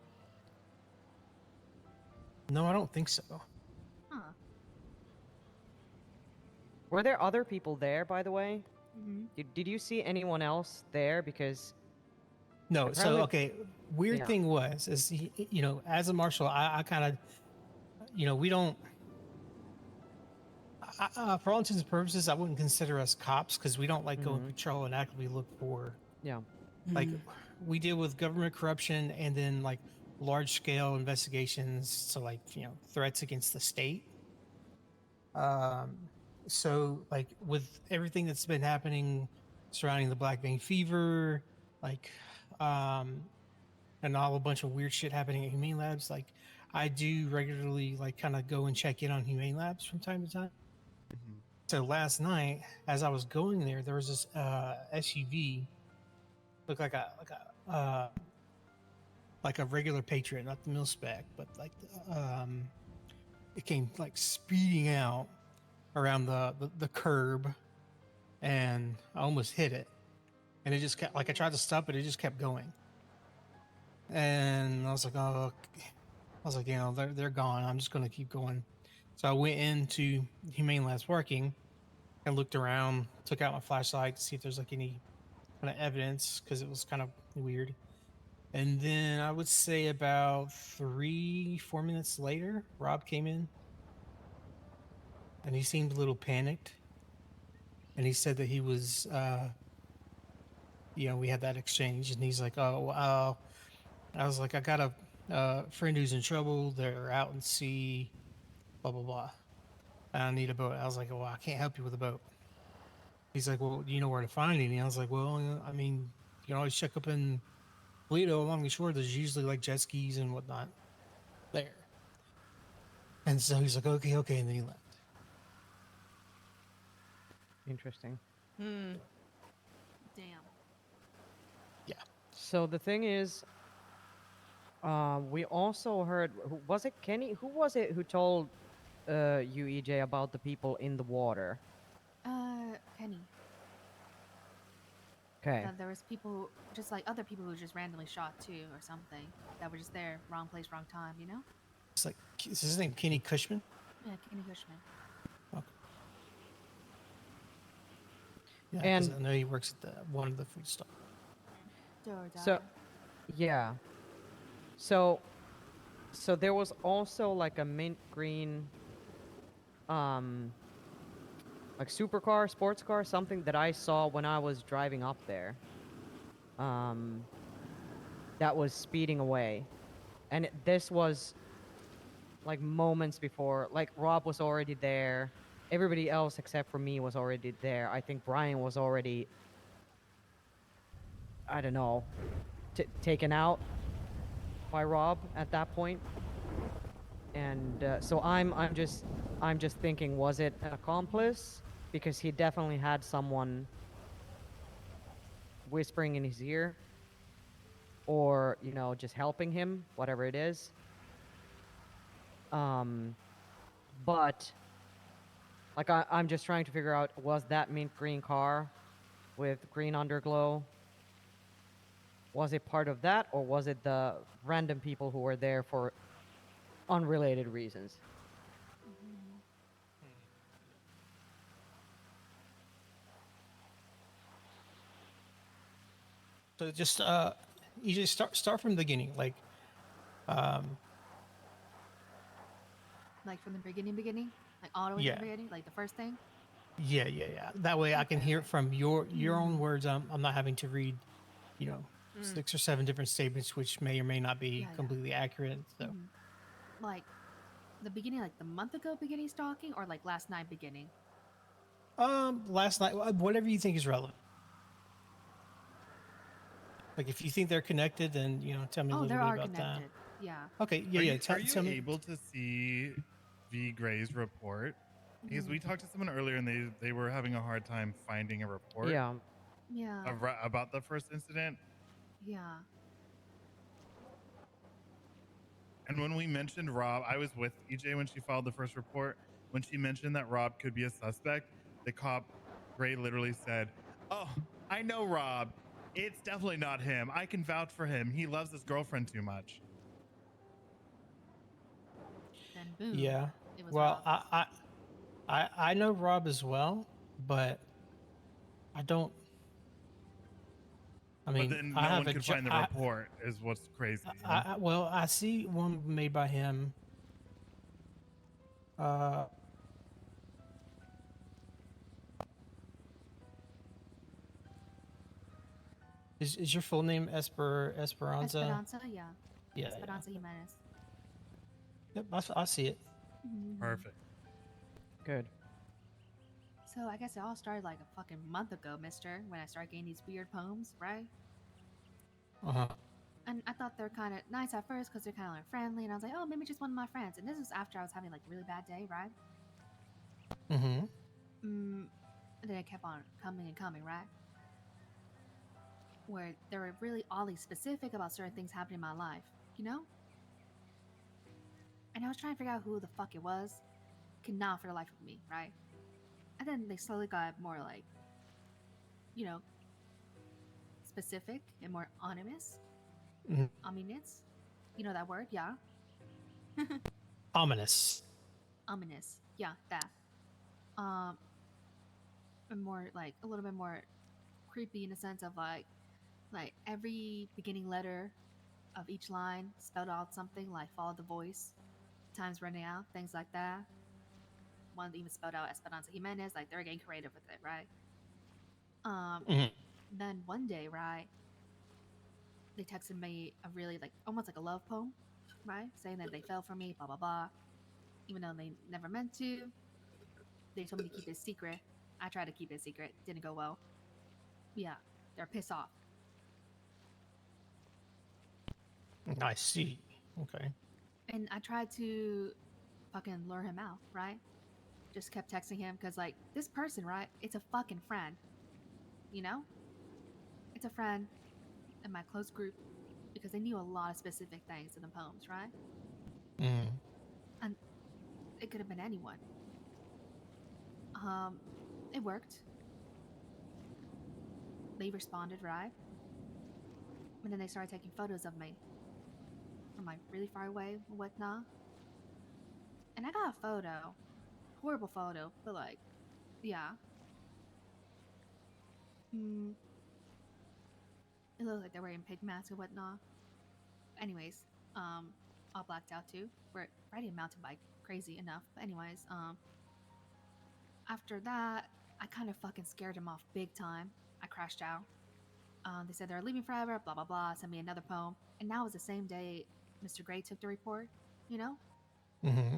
I don't think so. huh? Were there other people there, by the way? Mm-hmm. Did you see anyone else there? Because No. So apparently- okay, weird Yeah. thing was is as a marshal, I kind of we don't. For all intents and purposes, I wouldn't consider us cops because we don't like go and patrol and actively look for. Yeah. Like we deal with government corruption and then like large scale investigations to like threats against the state. So like with everything that's been happening surrounding the Black Vein Fever, like and all a bunch of weird shit happening at Humane Labs, like I do regularly like kind of go and check in on Humane Labs from time to time. So last night, as I was going there, there was this SUV, looked like a regular Patriot, not the mil spec, but like it came like speeding out around the curb, and I almost hit it, and it just kept like I tried to stop it, it just kept going, and I was like, oh, they're gone. I'm just gonna keep going. So I went into Humane Labs parking and looked around, took out my flashlight to see if there's like any kind of evidence because it was kind of weird. And then I would say about 3-4 minutes later, Rob came in and he seemed a little panicked. And he said that he was, we had that exchange and he's like, I was like, I got a friend who's in trouble. They're out in sea, blah, blah, blah. I need a boat. I was like, well, I can't help you with a boat. He's like, well, do you know where to find any? I was like, well, I mean, you can always check up in Toledo along the shore. There's usually like jet skis and whatnot there. And so he's like, okay. And then he left. Interesting. Damn. Yeah. So the thing is, we also heard, was it Kenny? Who was it who told you, EJ, about the people in the water? Penny. Okay. There was people, just like other people who just randomly shot too, or something, that were just there, wrong place, wrong time, you know? It's like, is his name Kenny Cushman? Yeah, Kenny Cushman. Okay. Yeah, And- 'cause I know he works at one of the food stalls. So, yeah. So there was also like a mint green, like supercar, sports car, something that I saw when I was driving up there. That was speeding away, and this was like moments before. Like Rob was already there. Everybody else except for me was already there. I think Brian was already, I don't know, taken out by Rob at that point. And so I'm just thinking, was it an accomplice? Because he definitely had someone whispering in his ear, or just helping him, whatever it is. But like I'm just trying to figure out, was that mint green car with green underglow, was it part of that, or was it the random people who were there for unrelated reasons? So just you just start from the beginning, like Like from the beginning? Like all the way to the beginning? Like the first thing? yeah. That way I can hear it from your own words. I'm not having to read, 6 or 7 different statements, which may or may not be completely accurate. So Like the beginning, like the month ago beginning stalking, or like last night beginning? last night, whatever you think is relevant. Like if you think they're connected, then tell me a Oh, little they bit are about connected. that. Yeah. Okay, yeah. Are you Tell me. able to see V Gray's report? Because we talked to someone earlier and they were having a hard time finding a report. Yeah. Yeah. About the first incident. Yeah. And when we mentioned Rob, I was with EJ when she filed the first report. When she mentioned that Rob could be a suspect, the cop, Gray, literally said, "Oh, I know Rob. It's definitely not him. I can vouch for him. He loves his girlfriend too much." Then boom. Yeah. It was Well, Rob. I know Rob as well, but I don't. I mean, But then I no have one a could find the report, is what's crazy. You know? well, I see one made by him. Is your full name Esperanza? Esperanza, yeah. Yeah. Esperanza Jimenez. Yep, I see it. Mhm. Perfect. Good. So I guess it all started like a fucking month ago, mister, when I started getting these weird poems, right? Uh-huh. And I thought they're kind of nice at first because they're kind of like friendly, and I was like, oh, maybe just one of my friends. And this was after I was having like a really bad day, right? Mm-hmm. And then it kept on coming and coming, right? Where they were really oddly specific about certain things happening in my life, you know? And I was trying to figure out who the fuck it was. Could not for the life of me, right? And then they slowly got more like, you know, specific and more ominous. Mhm. Ominous. You know that word? Yeah. Ominous. Ominous. Yeah, that. And more like a little bit more creepy in the sense of like every beginning letter of each line spelled out something like follow the voice, time's running out, things like that. One even spelled out Esperanza Jimenez, like they're getting creative with it, right? Then one day, right, they texted me a really like almost like a love poem, right? Saying that they fell for me, blah blah blah. Even though they never meant to. They told me to keep it secret. I tried to keep it secret. Didn't go well. Yeah, they're pissed off. I see. Okay. And I tried to fucking lure him out, right? Just kept texting him because, like, this person, right? It's a fucking friend. You know? It's a friend in my close group because they knew a lot of specific things in the poems, right? Mm. And it could have been anyone. It worked. They responded, right? And then they started taking photos of me from like really far away and whatnot. And I got a photo. Horrible photo, but like, yeah. It looked like they're wearing pig masks and whatnot. Anyways, all blacked out too. We're riding a mountain bike, crazy enough. But anyways, after that, I kind of fucking scared them off big time. I crashed out. They said they're leaving forever, blah blah blah. Sent me another poem, and now was the same day Mr. Gray took the report. You know. Mm-hmm.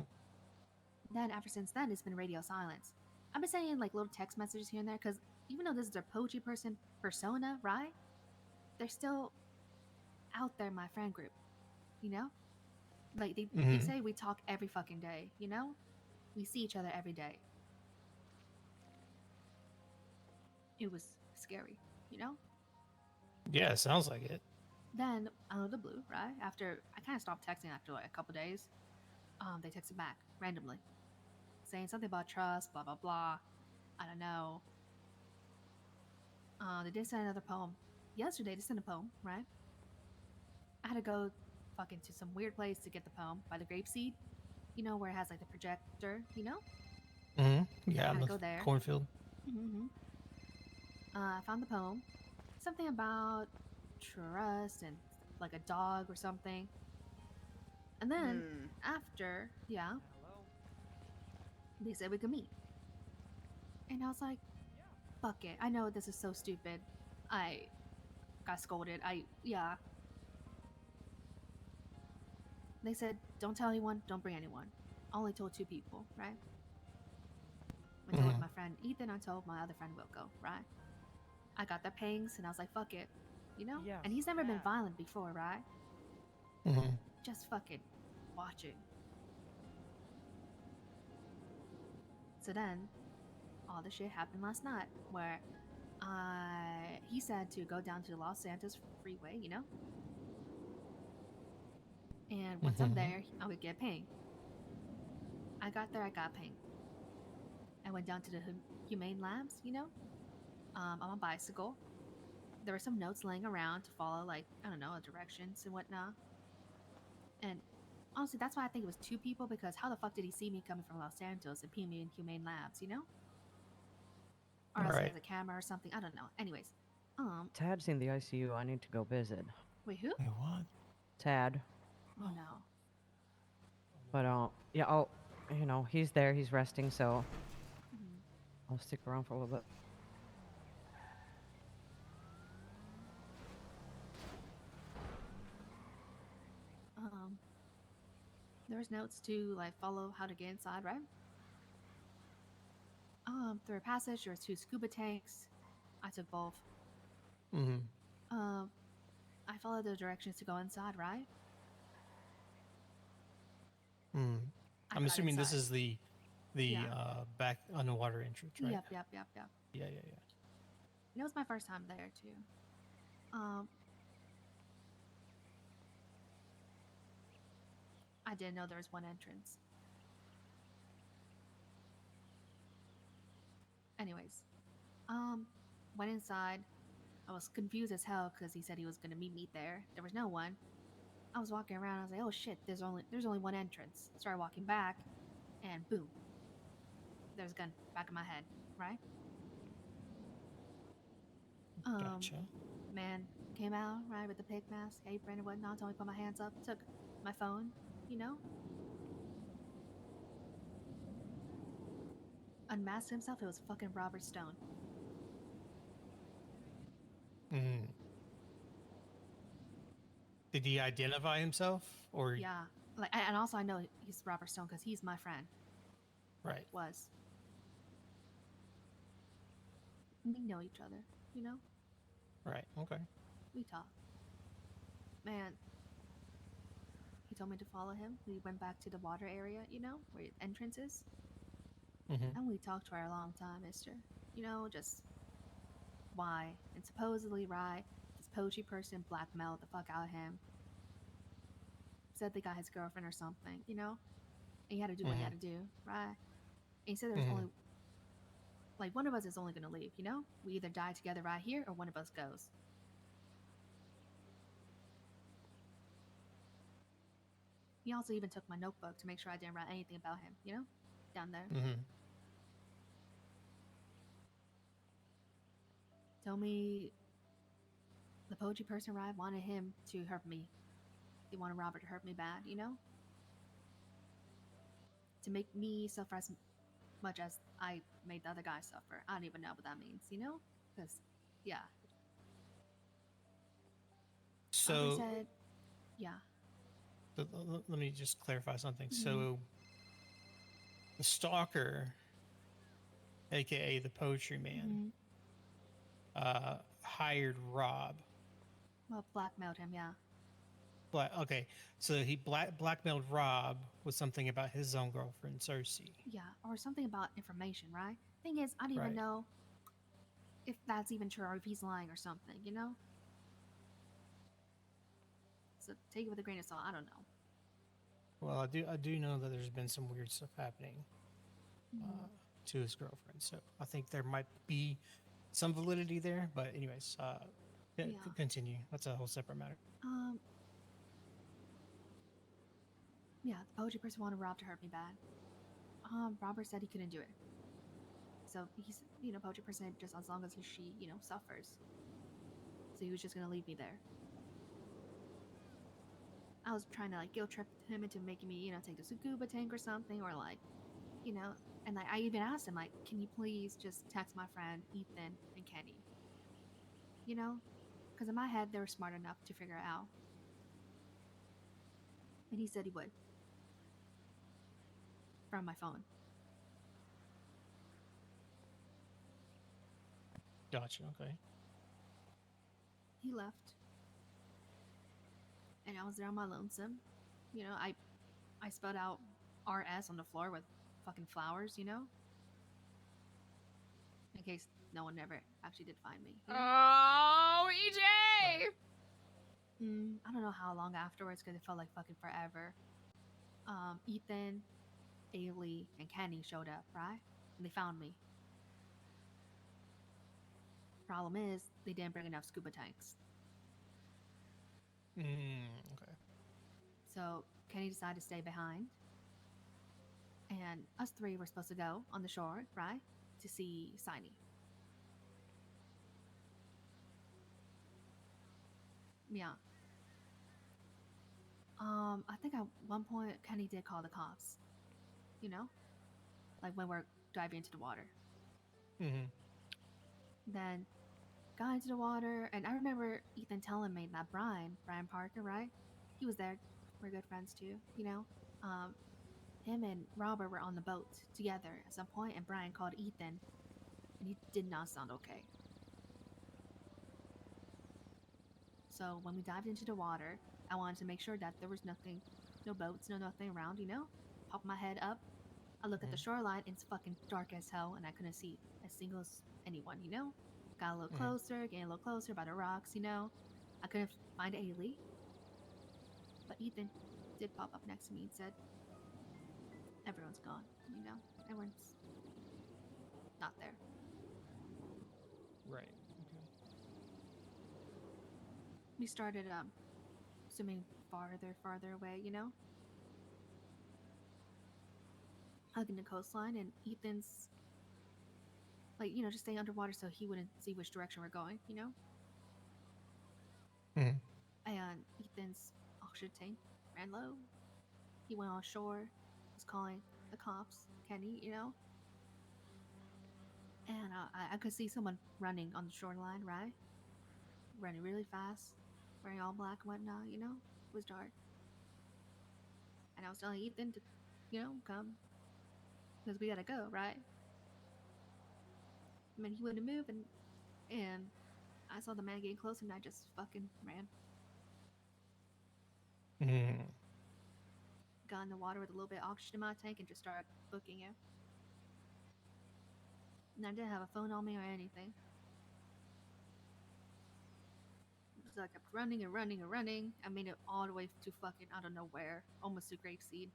Then ever since then, it's been radio silence. I've been sending like little text messages here and there because even though this is their poetry person persona, right? They're still out there in my friend group. You know. Like they say we talk every fucking day. You know. We see each other every day. It was scary, you know? Yeah, it sounds like it. Then, out of the blue, right? After, I kind of stopped texting after like a couple days. They texted back, randomly. Saying something about trust, blah, blah, blah. I don't know. They did send another poem. Yesterday, they sent a poem, right? I had to go fucking to some weird place to get the poem by the grapeseed. You know, where it has like the projector, you know? Yeah, in the go there. cornfield. I found the poem. Something about trust and like a dog or something. And then after, yeah, they said we could meet. And I was like, fuck it. I know this is so stupid. I got scolded. Yeah. They said, don't tell anyone, don't bring anyone. I only told 2 people, right? I told my friend Ethan, I told my other friend Wilco, right? I got the pangs, and I was like, fuck it. You know? Yes, And he's never been violent before, right? Just fucking watching. So then, all the shit happened last night, where he said to go down to the Los Santos freeway, you know? And once Once I'm there, I would get ping. I got there, I got ping. I went down to the humane labs, you know, on a bicycle. There were some notes laying around to follow, like, I don't know, directions and whatnot. And honestly, that's why I think it was 2 people, because how the fuck did he see me coming from Los Santos and ping me in humane labs, you know? Or else he has a camera or something. I don't know. Anyways, Tad's in the ICU. I need to go visit. wait, who? What? Tad. Oh no. But yeah, I'll, you know, he's there. He's resting, so Mhm. I'll stick around for a little bit. There's notes to like follow how to get inside, right? Through a passage, there was 2 scuba tanks. I took both. Mm-hmm. I followed the directions to go inside, right? Mm. I I'm got assuming this inside. is the Yeah. back underwater entrance, right? Yep. Yeah. It was my first time there too. I didn't know there was one entrance. Anyways, went inside. I was confused as hell because he said he was gonna meet me there. There was no one. I was walking around. I was like, "Oh shit! There's only one entrance." Started walking back, and boom, there's a gun back in my head. Right? Gotcha. Man came out right with the pig mask, apron, and whatnot. Told me to put my hands up. Took my phone. You know. Unmasked himself. It was fucking Robert Stone. Mm. Did he identify himself, or Yeah. Like, and also I know he's Robert Stone because he's my friend. right? Was. We know each other, you know? Right. Okay. We talk. Man, he told me to follow him. We went back to the water area, you know, where the entrance is. Mm-hmm. And we talked for a long time, mister. You know, just why. And supposedly, right, this poachy person blackmailed the fuck out of him. Said they got his girlfriend or something, you know? And he had to do what he had to do, right? And he said there's only, like, one of us is only gonna leave, you know? We either die together right here or one of us goes. He also even took my notebook to make sure I didn't write anything about him, you know? Down there. Mm-hmm. Told me the poetry person right wanted him to hurt me. They wanted Robert to hurt me bad, you know? To make me suffer as much as I made the other guy suffer. I don't even know what that means, you know? Because, yeah. So, said, yeah. let me just clarify something. Mhm. So, the stalker, aka the poetry man, hired Rob. Well, blackmailed him, yeah. Okay, so he blackmailed Rob with something about his own girlfriend, Cersei. Yeah, or something about information, right? Thing is, I don't even Right. know if that's even true or if he's lying or something, you know? So take it with a grain of salt. I don't know. Well, I do know that there's been some weird stuff happening to his girlfriend, so I think there might be some validity there. But anyways, continue. That's a whole separate matter. Yeah, the poetry person wanted Rob to hurt me bad. Robert said he couldn't do it. So he's, you know, poetry person just as long as she, you know, suffers. So he was just gonna leave me there. I was trying to like guilt trip him into making me, you know, take the scuba tank or something, or like, you know, and like I even asked him like, can you please just text my friend Ethan and Kenny? You know, because in my head they were smart enough to figure it out. And he said he would. From my phone. Gotcha. Okay. He left. And I was there on my lonesome. You know, I spelled out RS on the floor with fucking flowers, you know? In case no one ever actually did find me. You know? Oh, EJ! I don't know how long afterwards because it felt like fucking forever. Ethan, Ailey, and Kenny showed up, right? And they found me. Problem is, they didn't bring enough scuba tanks. Okay. So Kenny decided to stay behind. And us three were supposed to go on the shore, right? To see Signy. Yeah. I think at one point Kenny did call the cops. You know? Like when we're diving into the water. Then got into the water, and I remember Ethan telling me that Brian Parker, right? He was there. We're good friends too, you know? Him and Robert were on the boat together at some point, and Brian called Ethan, and he did not sound okay. So when we dived into the water, I wanted to make sure that there was nothing, no boats, nothing around, you know? Pop my head up. I look at the shoreline, it's fucking dark as hell, and I couldn't see a single anyone, you know? Got a little closer, getting a little closer by the rocks, you know? I couldn't find Ailey. But Ethan did pop up next to me and said, everyone's gone, you know? Everyone's not there. Right. We started swimming farther away, you know? Hugging the coastline, and Ethan's like, you know, just staying underwater so he wouldn't see which direction we're going, you know? And Ethan's oxygen tank ran low. He went on shore, was calling the cops, Kenny, you know? And I could see someone running on the shoreline, right? Running really fast, wearing all black and whatnot, you know? It was dark. And I was telling Ethan to, you know, come. Because we gotta go, right? I mean, he wouldn't move, and I saw the man getting close, and I just fucking ran. Got in the water with a little bit of oxygen in my tank and just started booking it. And I didn't have a phone on me or anything. So I kept running and running and running. I made it all the way to fucking, I don't know where, almost to Grapeseed.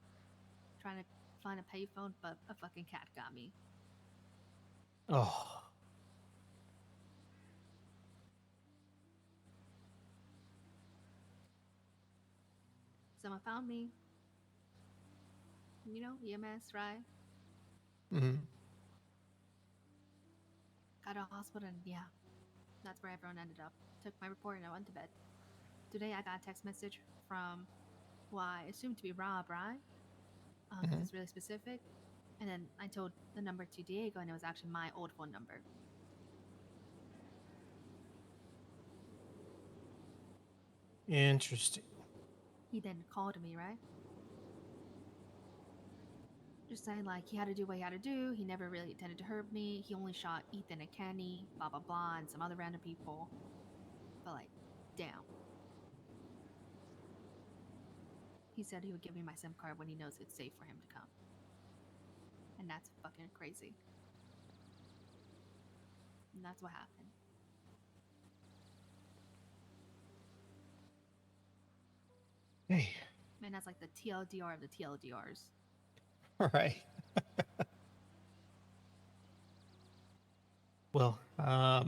Trying to find a payphone, but a fucking cat got me. Oh. Someone found me. You know, EMS, right? Got to a hospital, and yeah, that's where everyone ended up. Took my report, and I went to bed. Today, I got a text message from who I assumed to be Rob, right? It's really specific. And then I told the number to Diego, and it was actually my old phone number. Interesting. He then called me, right? Just saying, like, he had to do what he had to do. He never really intended to hurt me. He only shot Ethan and Kenny, blah, blah, blah, and some other random people. But, like, damn. He said he would give me my SIM card when he knows it's safe for him to come. And that's fucking crazy. And that's what happened. Hey. Man, that's like the TLDR of the TLDRs. All right. Well, I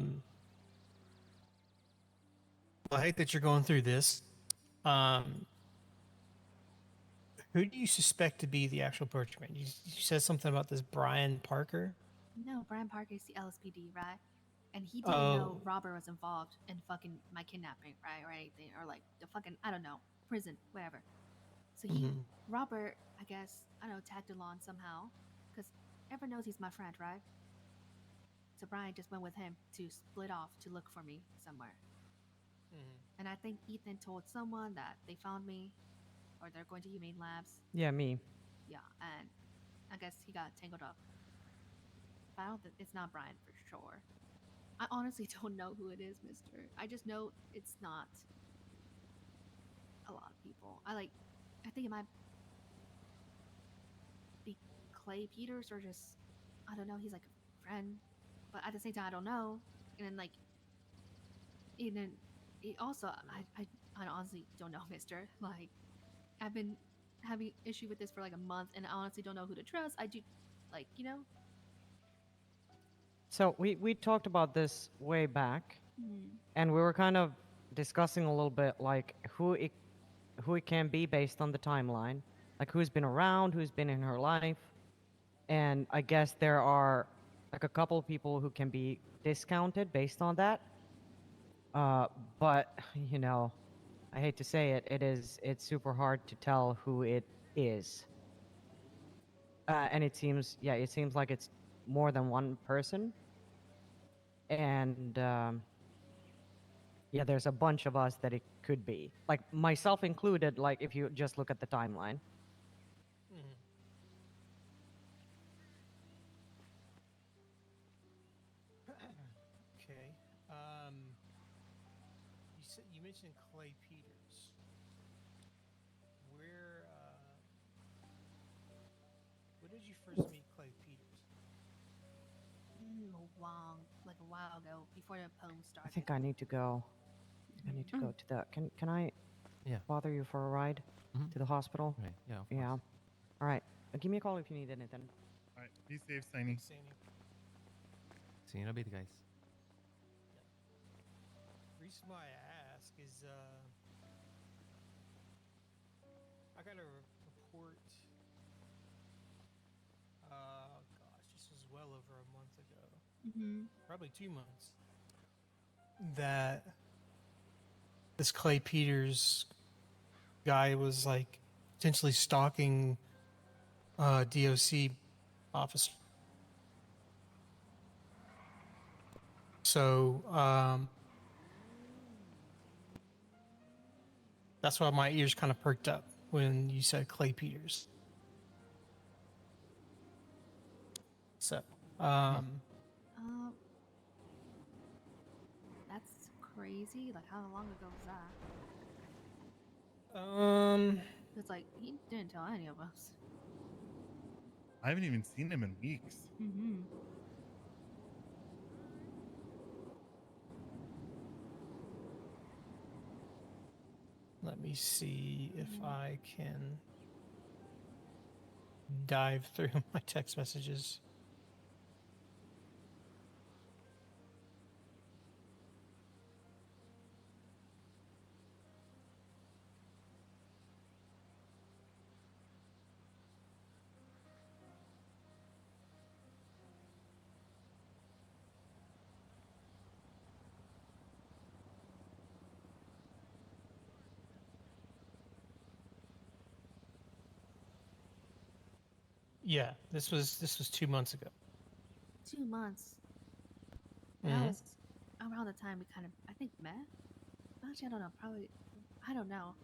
hate that you're going through this. Who do you suspect to be the actual perpetrator? You said something about this Brian Parker? No, Brian Parker is the LSPD, right? And he didn't know Robert was involved in fucking my kidnapping, right? Or anything. Or like the fucking, I don't know, prison, whatever. So Robert, I guess, I don't know, tagged along somehow. Because everyone knows he's my friend, right? So Brian just went with him to split off to look for me somewhere. And I think Ethan told someone that they found me, or they're going to Humane Labs. Yeah, me. Yeah, and I guess he got tangled up. But I don't think it's not Brian for sure. I honestly don't know who it is, mister. I just know it's not a lot of people. I think it might be Klay Peters, or just, I don't know, he's like a friend. But at the same time, I don't know. And then, like, and then, also, I honestly don't know, mister. Like, I've been having issue with this for like a month, and I honestly don't know who to trust. I do, like, you know? So we talked about this way back, Hmm. and we were kind of discussing a little bit like who it can be based on the timeline, like who's been around, who's been in her life, and I guess there are like a couple of people who can be discounted based on that. But you know, I hate to say it, it's super hard to tell who it is. And it seems like it's more than one person. And yeah, there's a bunch of us that it could be, like myself included. Like if you just look at the timeline. Okay. You mentioned Klay Peters. Where did you first meet Klay Peters? Like a while ago, before the poem I started. think I need to go. I need to go to the. Can I? Yeah. Bother you for a ride to the hospital? Okay, yeah, of Yeah. All right. Give me a call if you need anything. All right. Be safe, Signy. See you in a bit, guys. Reason why I ask is I got a report. Gosh, this was well over a month ago. Probably 2 months. That this Klay Peters guy was like potentially stalking DOC officer. So that's why my ears kind of perked up when you said Klay Peters. So That's crazy. Like, how long ago was that? It's like he didn't tell any of us. I haven't even seen him in weeks. let me see if I can dive through my text messages. Yeah, this was 2 months ago. 2 months. That Mhm. was around the time we kind of, I think, met. Actually, I don't know. Probably, I don't know.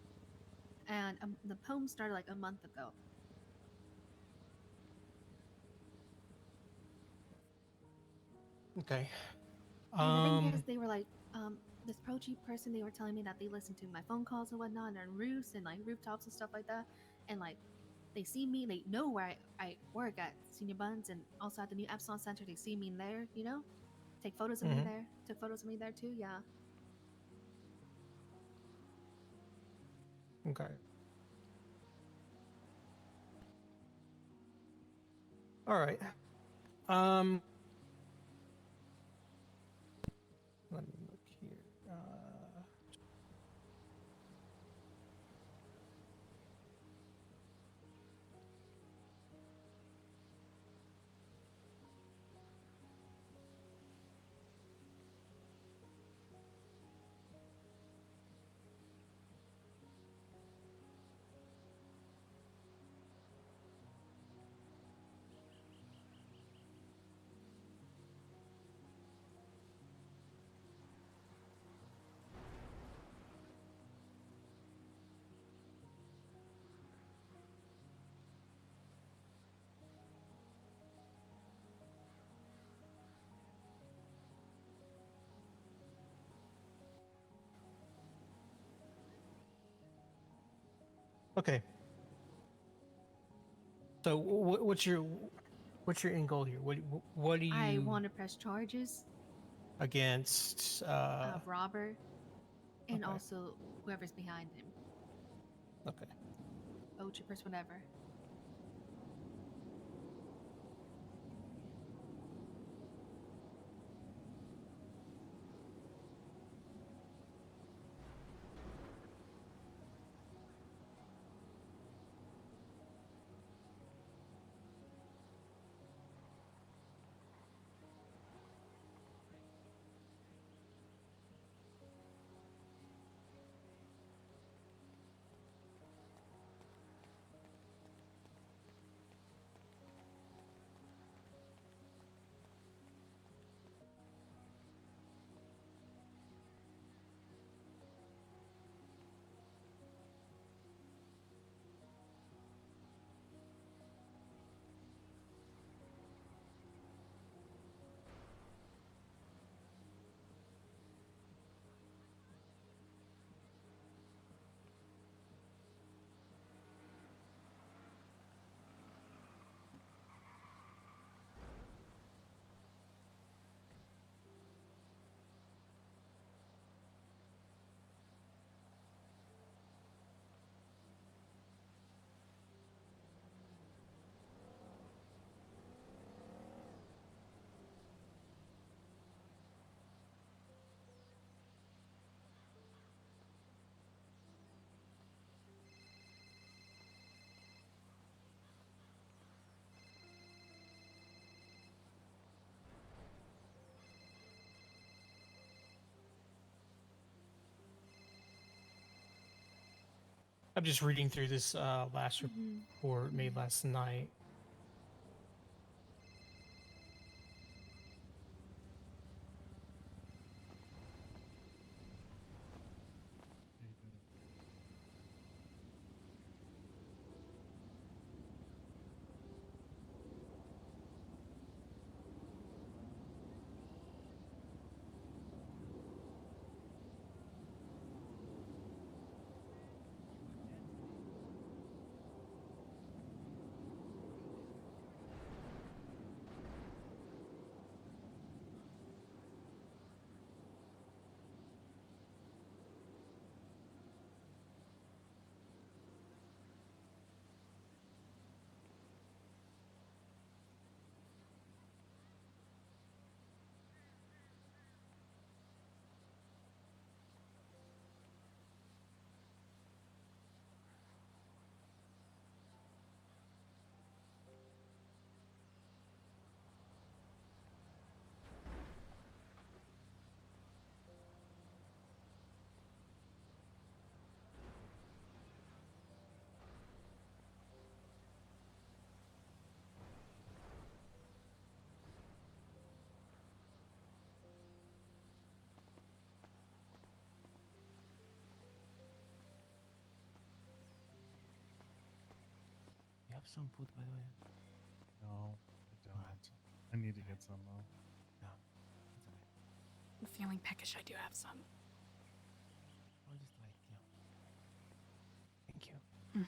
And the poem started like a month ago. Okay. And the thing is, they were like, this pro cheap person. They were telling me that they listened to my phone calls and whatnot, and on roofs and like rooftops and stuff like that. And like, they see me. They know where I work at Senior Buns, and also at the new Epsilon Center. They see me in there. You know, take photos of me Mhm. there. Took photos of me there too. Yeah. Okay. All right. Let me look here. Okay. So what's your end goal here? What do you I want to press charges against of robber. And Okay. also whoever's behind him. Okay. Troopers, whatever. I'm just reading through this last report made last night. You have some food, by the way? No, I don't. I need to get some though. No, it's okay. I'm feeling peckish. I do have some. I'll just like, Thank you.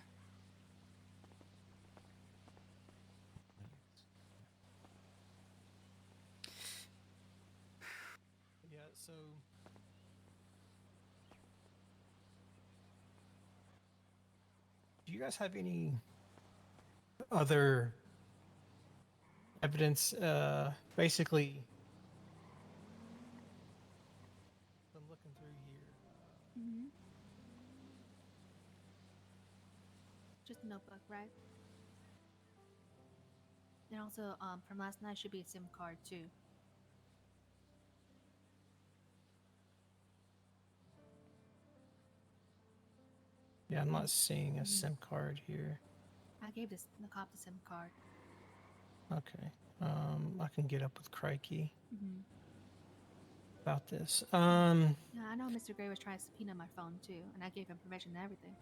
Yeah, so do you guys have any other evidence? Basically, I'm looking through here. Just a notebook, right? And also, from last night should be a SIM card too. Yeah, I'm not seeing a SIM card here. I gave the cop the SIM card. Okay. I can get up with Crikey about this. Yeah, I know Mr. Gray was trying to subpoena my phone too, and I gave him permission and everything.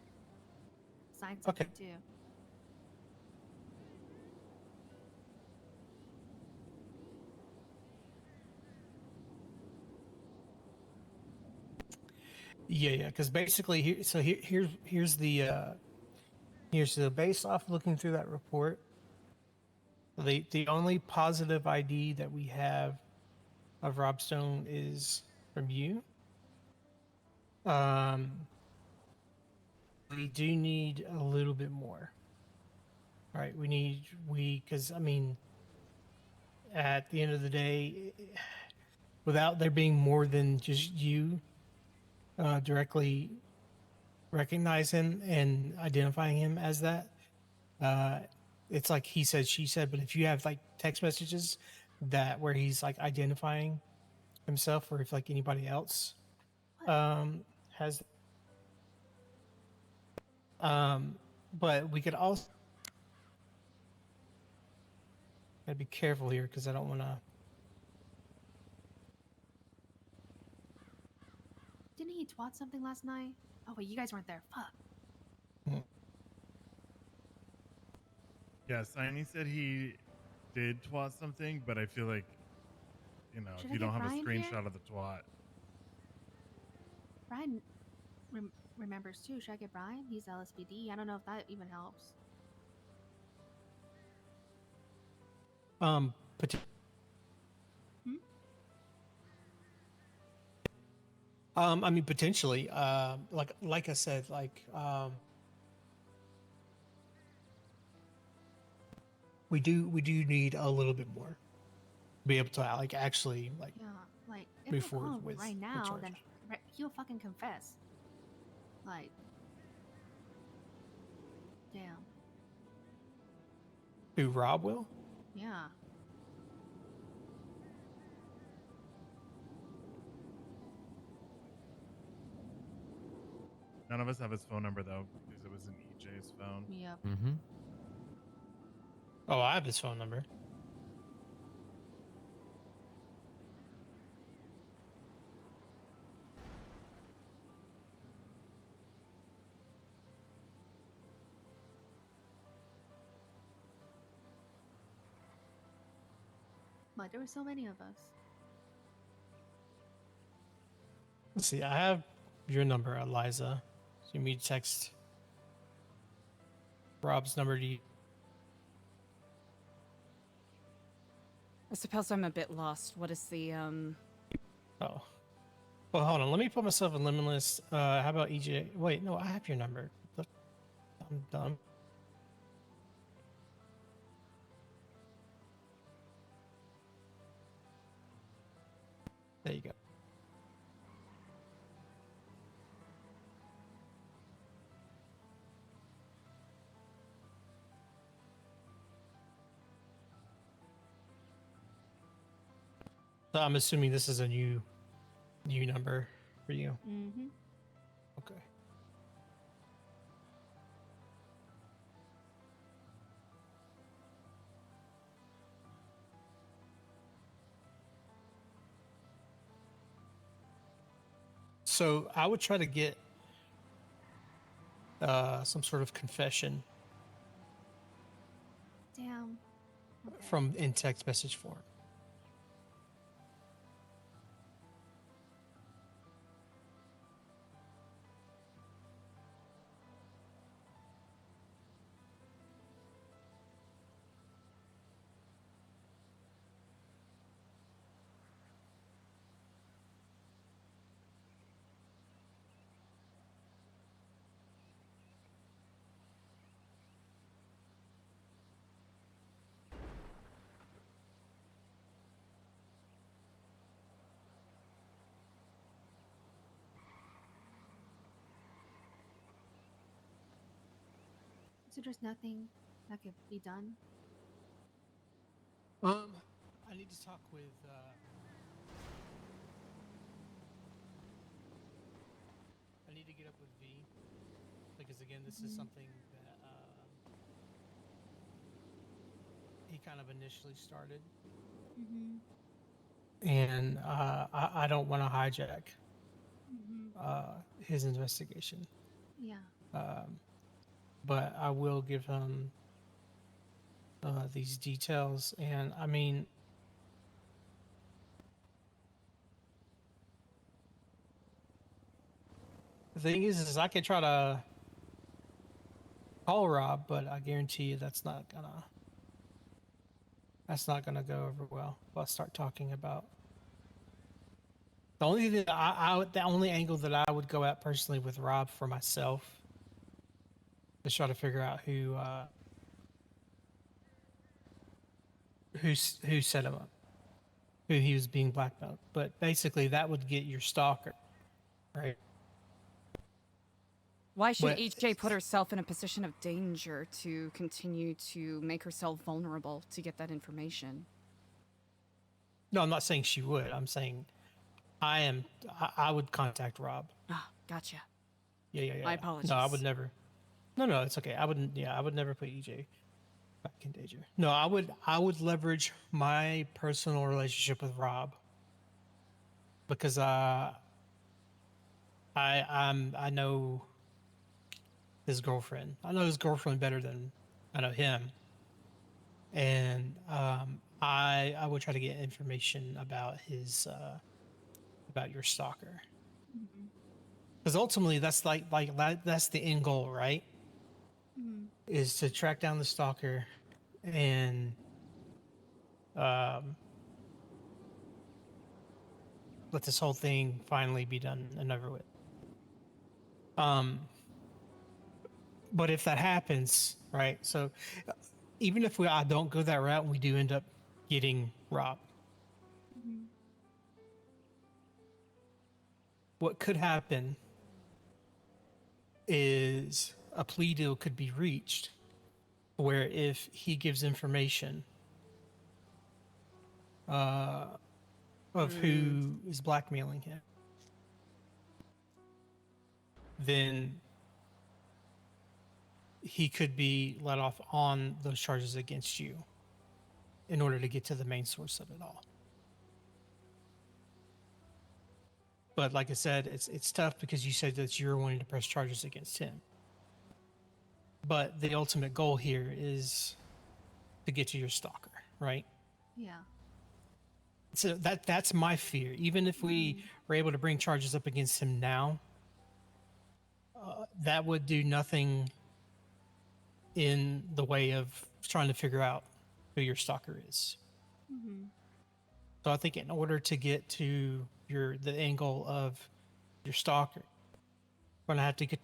Signed something too. Yeah, because basically, here's the based off looking through that report. The only positive ID that we have of Rob Stone is from you. We do need a little bit more. Right? Because I mean, at the end of the day, without there being more than just you directly recognize him and identifying him as that, it's like he said, she said. But if you have like text messages that where he's like identifying himself, or if like anybody else has, but we could also gotta be careful here because I don't want to. Didn't he twat something last night? Oh wait, you guys weren't there. Fuck. Yeah, Signy said he did twat something, but I feel like, Should if I you get don't have Brian a here? screenshot of the twat. Brian remembers too. Should I get Brian? He's LSPD. I don't know if that even helps. I mean, potentially. Like I said, we do need a little bit more to be able to actually Yeah, like if move I forward call him with right the now, charge. then he'll fucking confess. Like, damn. Who, Rob will? Yeah. None of us have his phone number though, because it was in EJ's phone. Yep. Mm-hmm. Oh, I have his phone number. But there were so many of us. Let's see. I have your number, Eliza. So you need to text Rob's number to you. I suppose I'm a bit lost. What is the Oh. Well, hold on. Let me put myself in limitless. How about EJ? Wait, no, I have your number. Look, I'm dumb. There you go. So I'm assuming this is a new number for you. Mm-hmm. Okay. So I would try to get some sort of confession Damn. from in text message form. So there's nothing that could be done. I need to talk with. I need to get up with V because again, this is something that he kind of initially started, Mm-hmm. and I don't want to hijack Mm-hmm. his investigation. Yeah. But I will give him these details, and I mean. The thing is I could try to call Rob, but I guarantee you that's not gonna go over well. If I start talking about The only thing that the only angle that I would go at personally with Rob for myself is try to figure out who set him up, who he was being blackmailed. But basically, that would get your stalker, right? Why should But- HJ put herself in a position of danger to continue to make herself vulnerable to get that information? No, I'm not saying she would. I'm saying I would contact Rob. Ah, gotcha. Yeah. My apologies. No, I would never. No, it's okay. I wouldn't. Yeah, I would never put EJ back in danger. No, I would leverage my personal relationship with Rob because I know his girlfriend. I know his girlfriend better than I know him, and I would try to get information about his about your stalker. Because ultimately, that's that's the end goal, right? Is to track down the stalker and let this whole thing finally be done and over with. But if that happens, right? So even if I don't go that route and we do end up getting Rob, what could happen is a plea deal could be reached where if he gives information of who is blackmailing him, then he could be let off on those charges against you in order to get to the main source of it all. But like I said, it's tough because you said that you're wanting to press charges against him. But the ultimate goal here is to get to your stalker, right? Yeah. So that's my fear. Even if we were able to bring charges up against him now, that would do nothing in the way of trying to figure out who your stalker is. So I think in order to get to the angle of your stalker, we're gonna have to get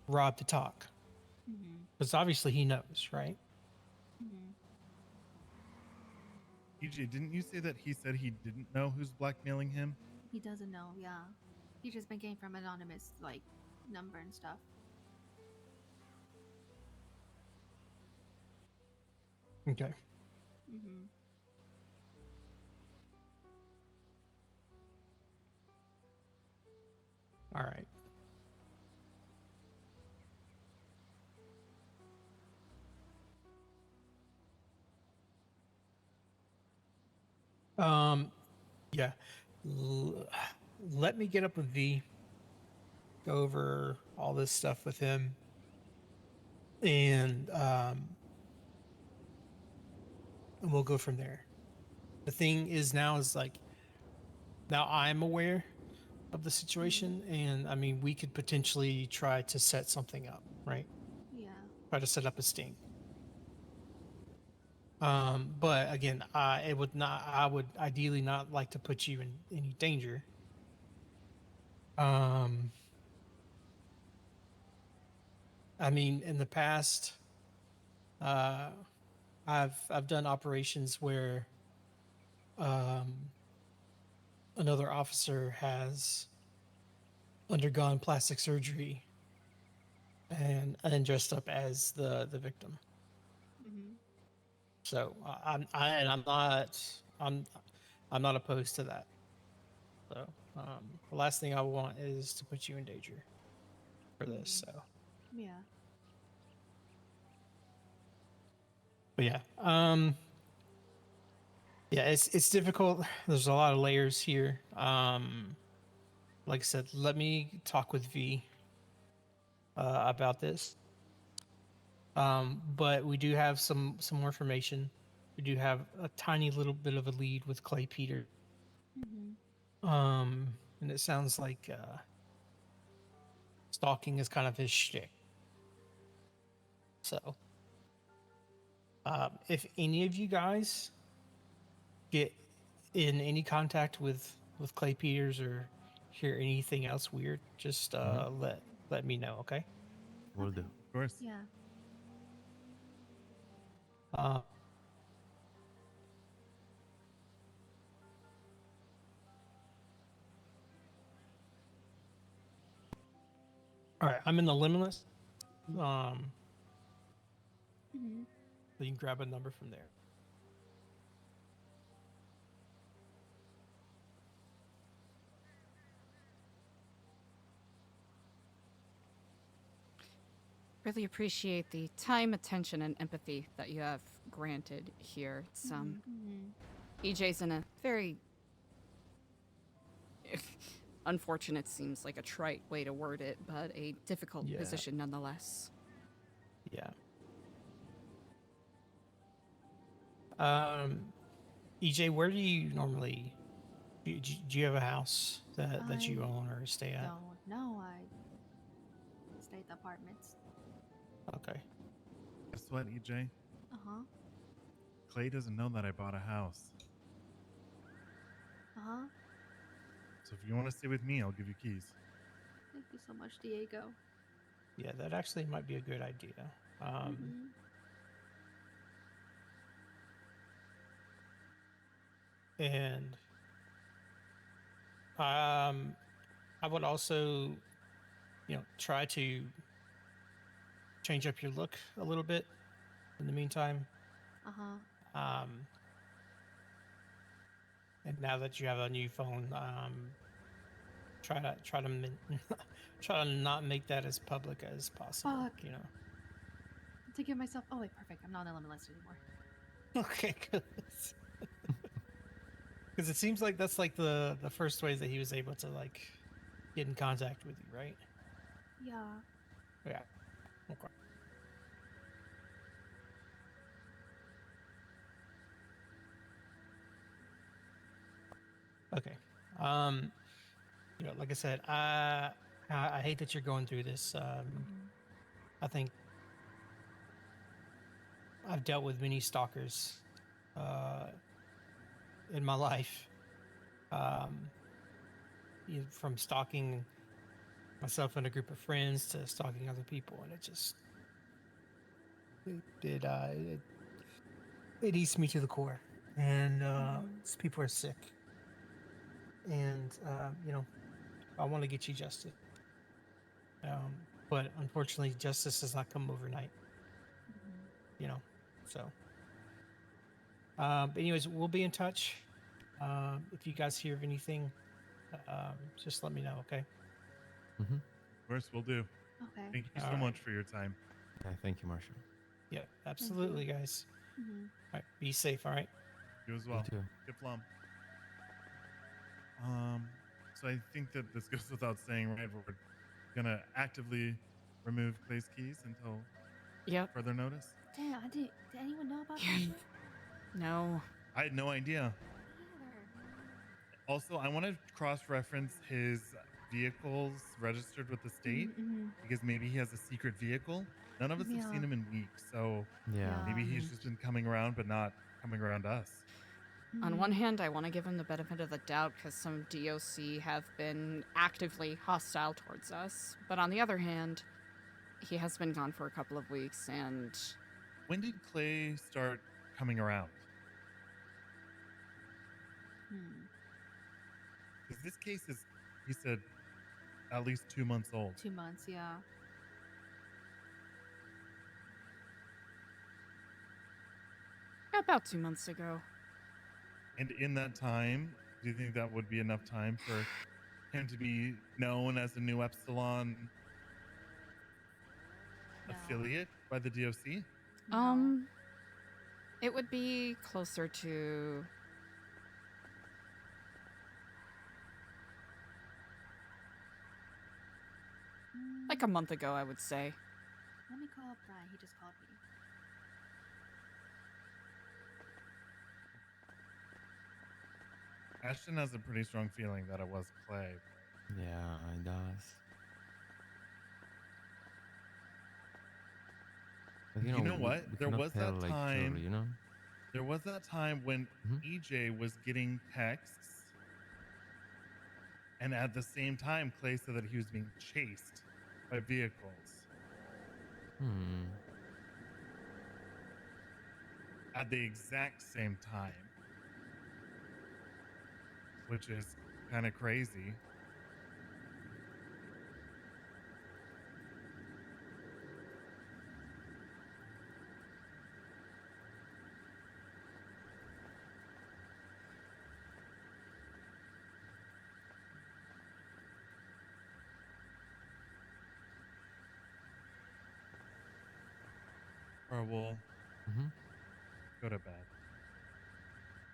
Rob to talk. Because obviously he knows, right? EJ, didn't you say that he said he didn't know who's blackmailing him? He doesn't know, yeah. He's just been getting from anonymous, number and stuff. Okay. All right. Yeah. Let me get up with V, go over all this stuff with him, and we'll go from there. The thing is now I'm aware of the situation, and I mean, we could potentially try to set something up, right? Yeah. Try to set up a sting. But again, I would ideally not like to put you in any danger. I mean, in the past, I've done operations where another officer has undergone plastic surgery and dressed up as the victim. So I'm not opposed to that. So the last thing I want is to put you in danger for this. So Yeah. but yeah, it's difficult. There's a lot of layers here. Like I said, let me talk with V about this. But we do have some more information. We do have a tiny little bit of a lead with Klay Peters. And it sounds like stalking is kind of his shtick. So, if any of you guys get in any contact with with Klay Peters or hear anything else weird, just let me know, okay? Will do. Of course. Yeah. All right, I'm in the limitless. Mhm. So you can grab a number from there. Really appreciate the time, attention, and empathy that you have granted here. It's EJ's in a very unfortunate, seems like a trite way to word it, but a difficult Yeah. position nonetheless. Yeah. EJ, where do you normally do you have a house that you I own or stay at? No, I stay at the apartments. Okay. Guess what, EJ? Uh-huh. Clay doesn't know that I bought a house. Uh-huh. So if you want to stay with me, I'll give you keys. Thank you so much, Diego. Yeah, that actually might be a good idea. And I would also, try to change up your look a little bit in the meantime. Uh-huh. And now that you have a new phone, try to try to not make that as public as possible. Fuck. I'm thinking of myself. Oh wait, perfect. I'm not on the list anymore. Okay, good. Because it seems like that's like the first way that he was able to like get in contact with you, right? Yeah. Yeah. Okay. Okay. Like I said, I hate that you're going through this. I think I've dealt with many stalkers in my life. From stalking myself and a group of friends to stalking other people, and it eats me to the core. And these people are sick. And I want to get you justice. But unfortunately, justice does not come overnight. So. But anyways, we'll be in touch. If you guys hear of anything, just let me know, okay? Of course, we'll do. Okay. Thank you so All right. much for your time. Yeah, thank you, Marshall. Yeah, absolutely, guys. Mhm. All right, be safe, all right? You as well. too. Kifflom. So I think that this goes without saying, right? We're gonna actively remove Clay's keys until further notice. Damn, did anyone know about that? No. I had no idea. Also, I want to cross-reference his vehicles registered with the state because maybe he has a secret vehicle. None of us have seen him in weeks, so maybe he's just been coming around, but not coming around us. On one hand, I want to give him the benefit of the doubt because some DOC have been actively hostile towards us. But on the other hand, he has been gone for a couple of weeks, and... When did Clay start coming around? Because this case is, he said, at least 2 months old. 2 months, yeah. About 2 months ago. And in that time, do you think that would be enough time for him to be known as a new Epsilon affiliate by the DOC? It would be closer to... like a month ago, I would say. Let me call up Brian. He just called me. Ashton has a pretty strong feeling that it was Clay. Yeah, it does. But, You know what? we There cannot was tell, that like, time. surely, you know? There was that time when EJ was getting texts And at the same time, Klay said that he was being chased by vehicles at the exact same time, which is kind of crazy. Raul, go to bed.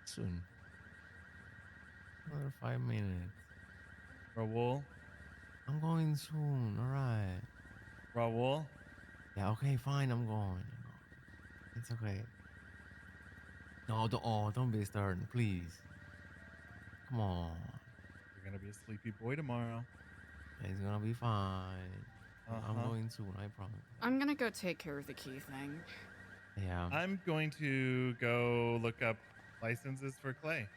Soon. Another 5 minutes. Raul? I'm going soon, alright. Raul? Yeah, okay, fine, I'm going. It's okay. No, don't be stern, please. Come on. You're gonna be a sleepy boy tomorrow. It's gonna be fine. I'm going soon, I promise. I'm gonna go take care of the key thing. Yeah. I'm going to go look up licenses for Klay.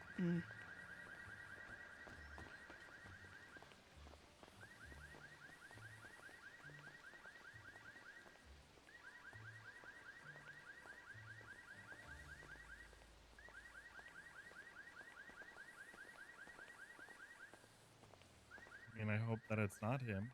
And I hope that it's not him.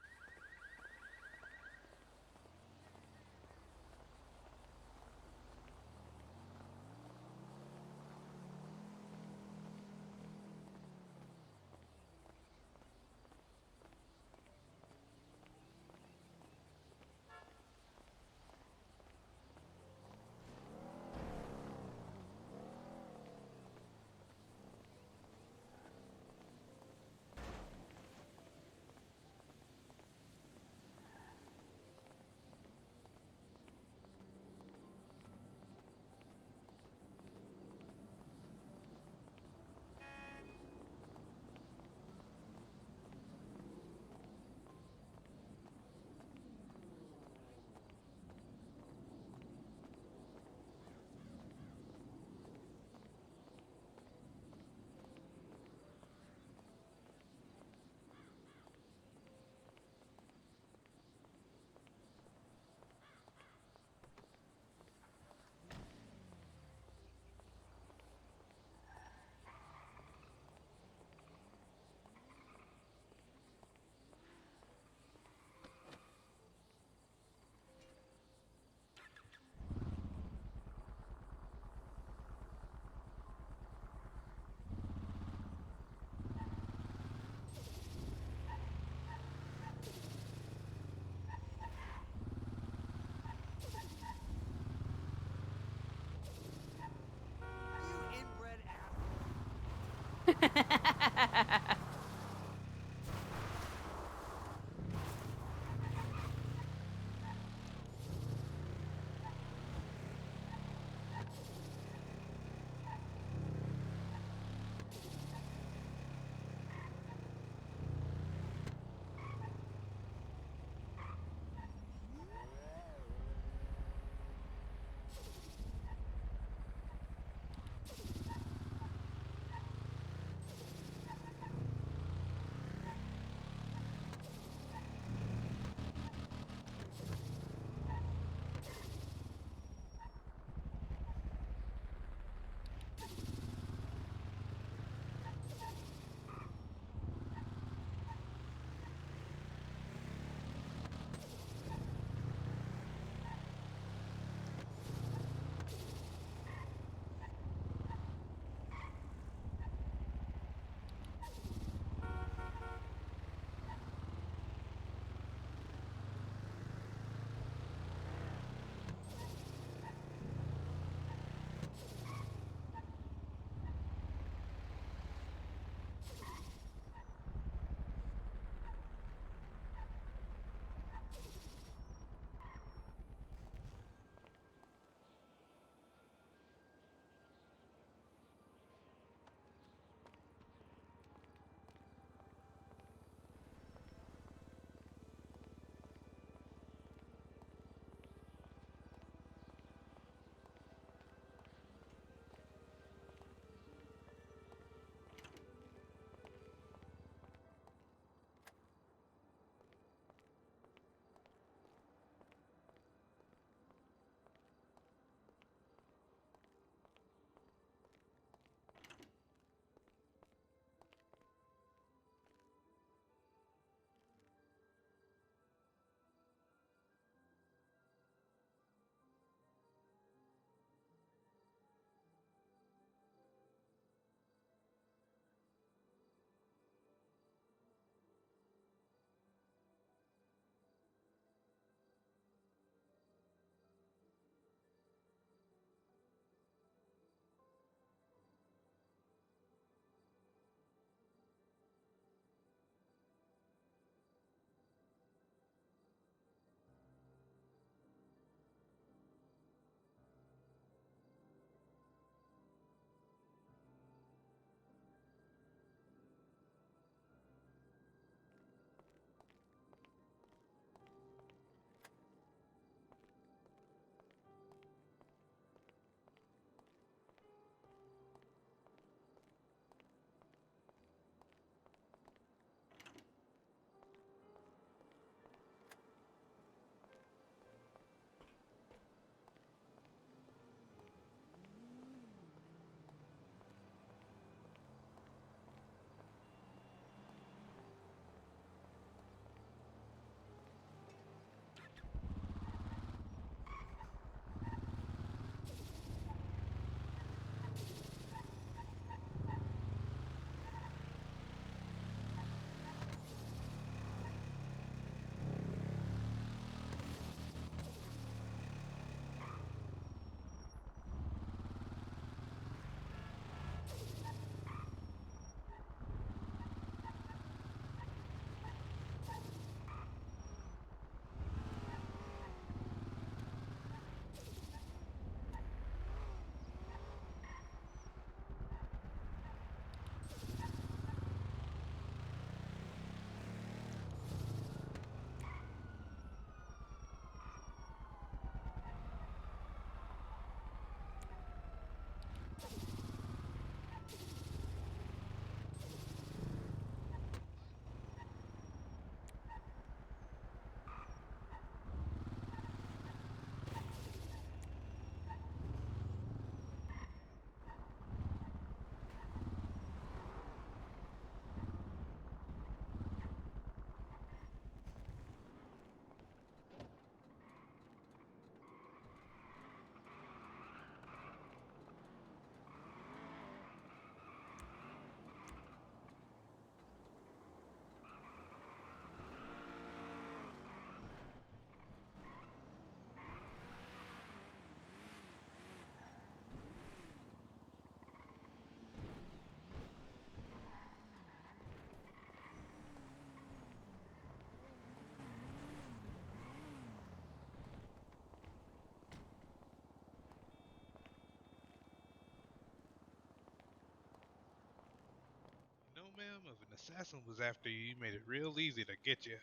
If an assassin was after you, you made it real easy to get you.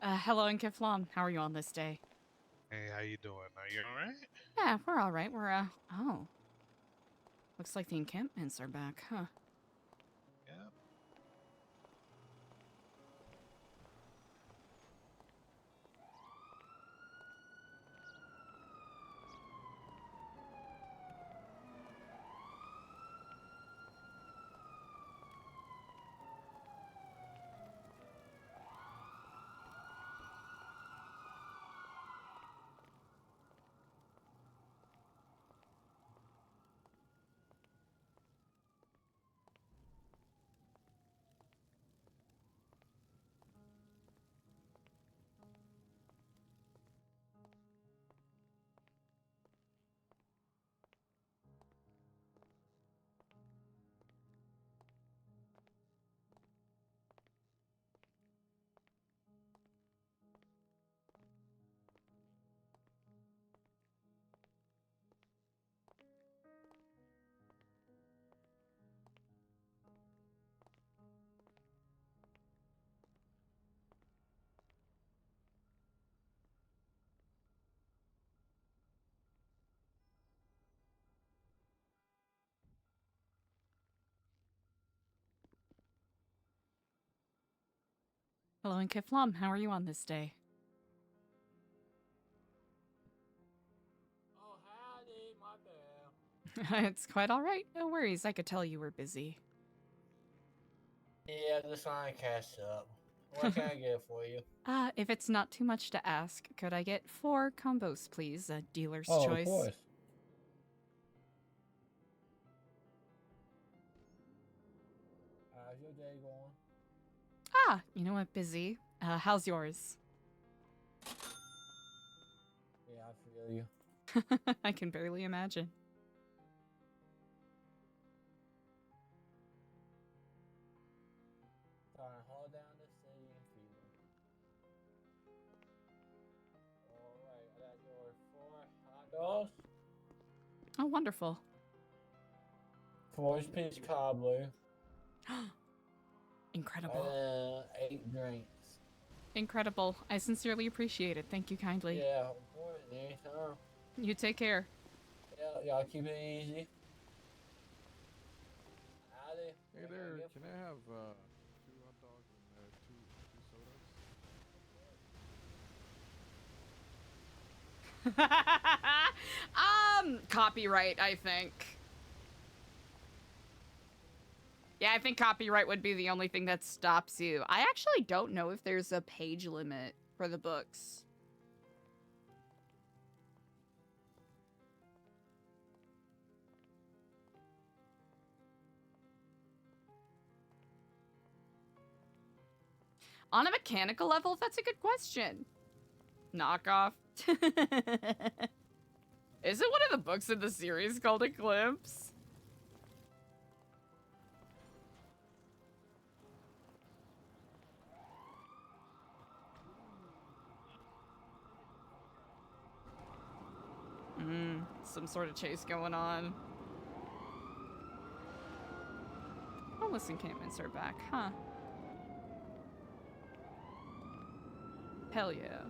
Hello and Kifflom. How are you on this day? Hey, how you doing? Are you alright? Yeah, we're all right. We're oh, looks like the encampments are back, huh? Yep. Hello and Kifflom. How are you on this day? Oh, howdy, my bad. It's quite all right. No worries. I could tell you were busy. Yeah, just trying to catch up. What can I get for you? If it's not too much to ask, could I get 4 combos, please? A dealer's Oh, choice. of course. How's your day going? You know what? Busy. How's yours? Yeah, I feel you. I can barely imagine. Trying to hold down the city and feel it. Alright, I got your 4 hot dogs, Oh, wonderful. 4 peach cobbler, Incredible. 8 drinks. Incredible. I sincerely appreciate it. Thank you kindly. Yeah, of course, anytime. You take care. Yeah, y'all keep it easy. Howdy. Hey there, can I have 2 hot dogs and two sodas? Copyright, I think. Yeah, I think copyright would be the only thing that stops you. I actually don't know if there's a page limit for the books. On a mechanical level, that's a good question. Knockoff. Isn't one of the books in the series called Eclipse? Some sort of chase going on. Homeless encampments are back, huh? Hell yeah.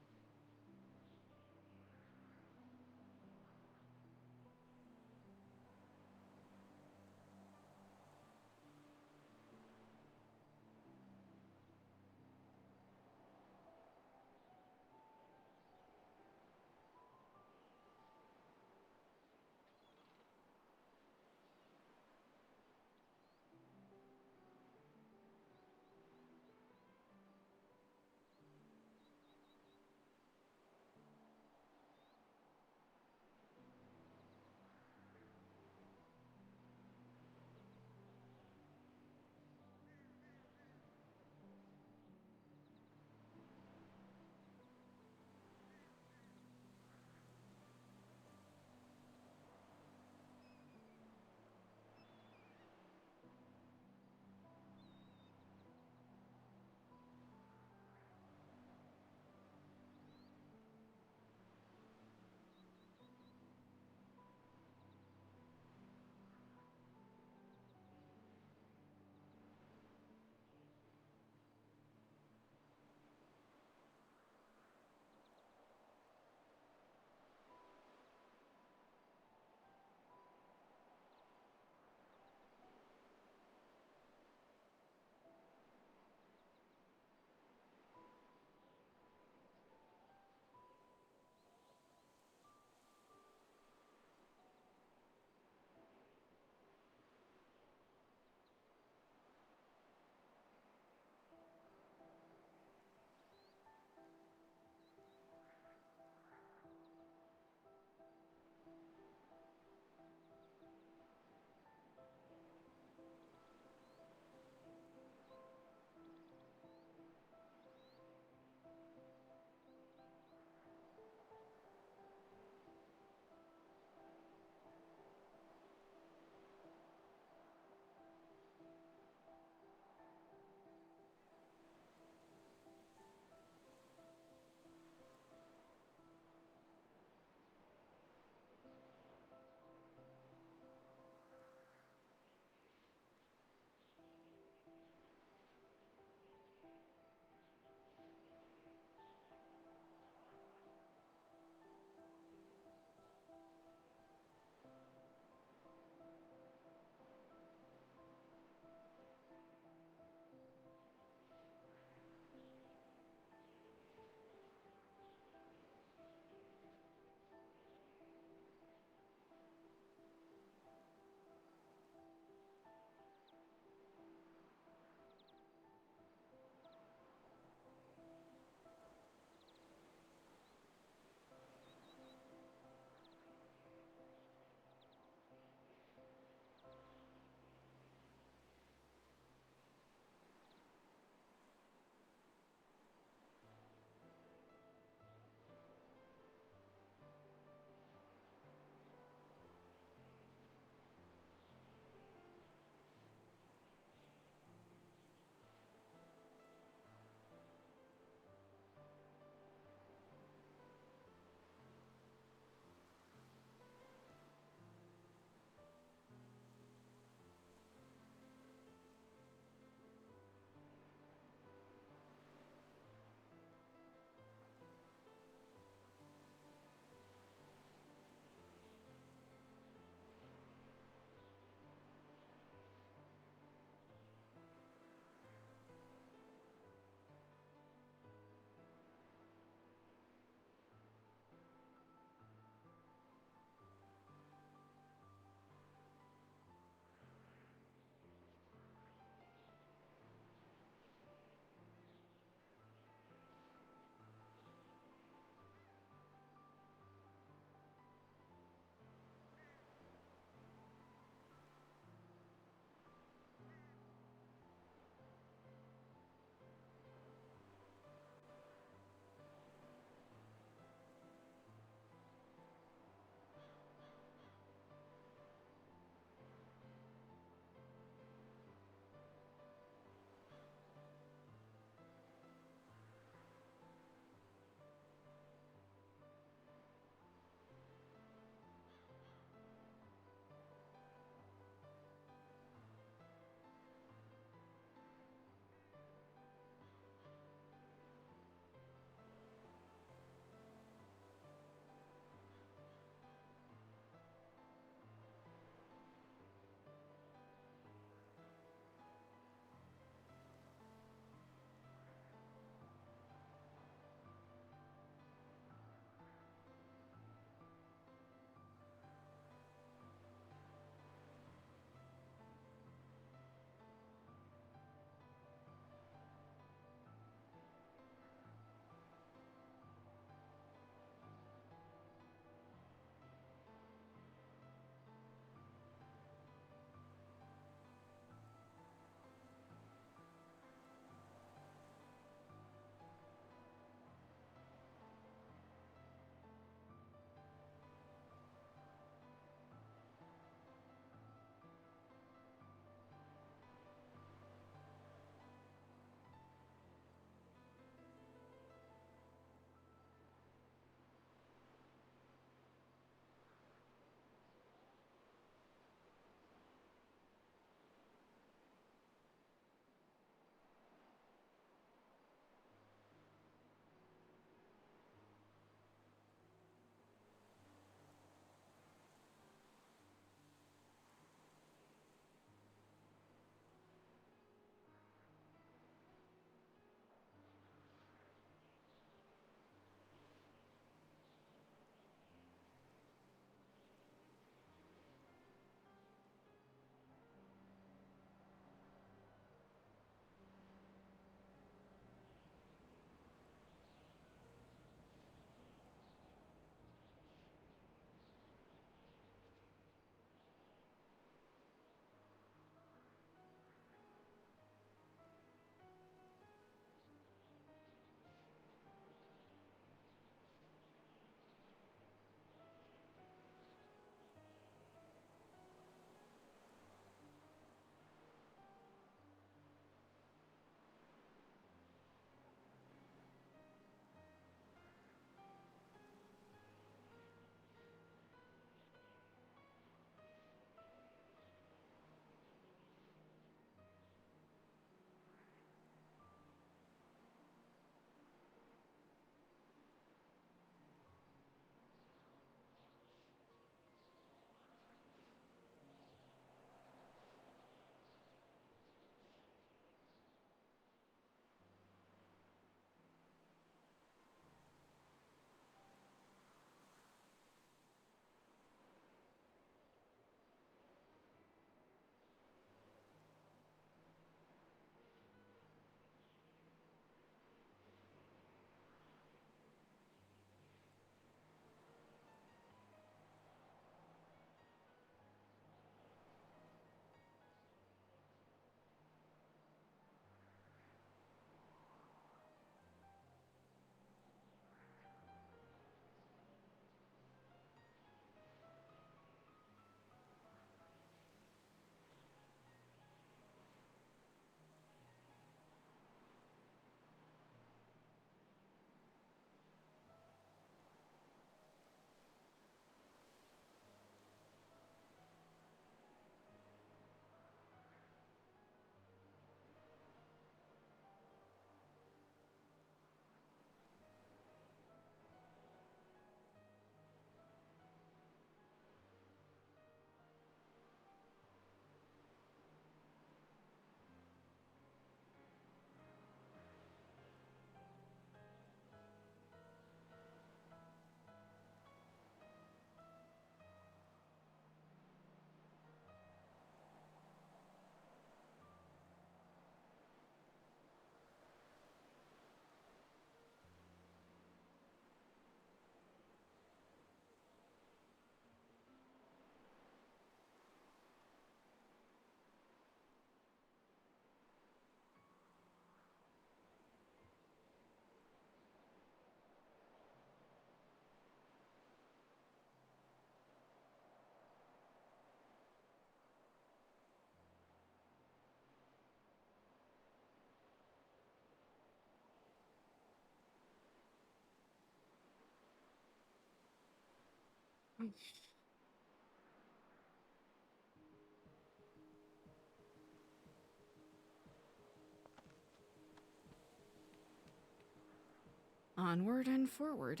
Onward and forward.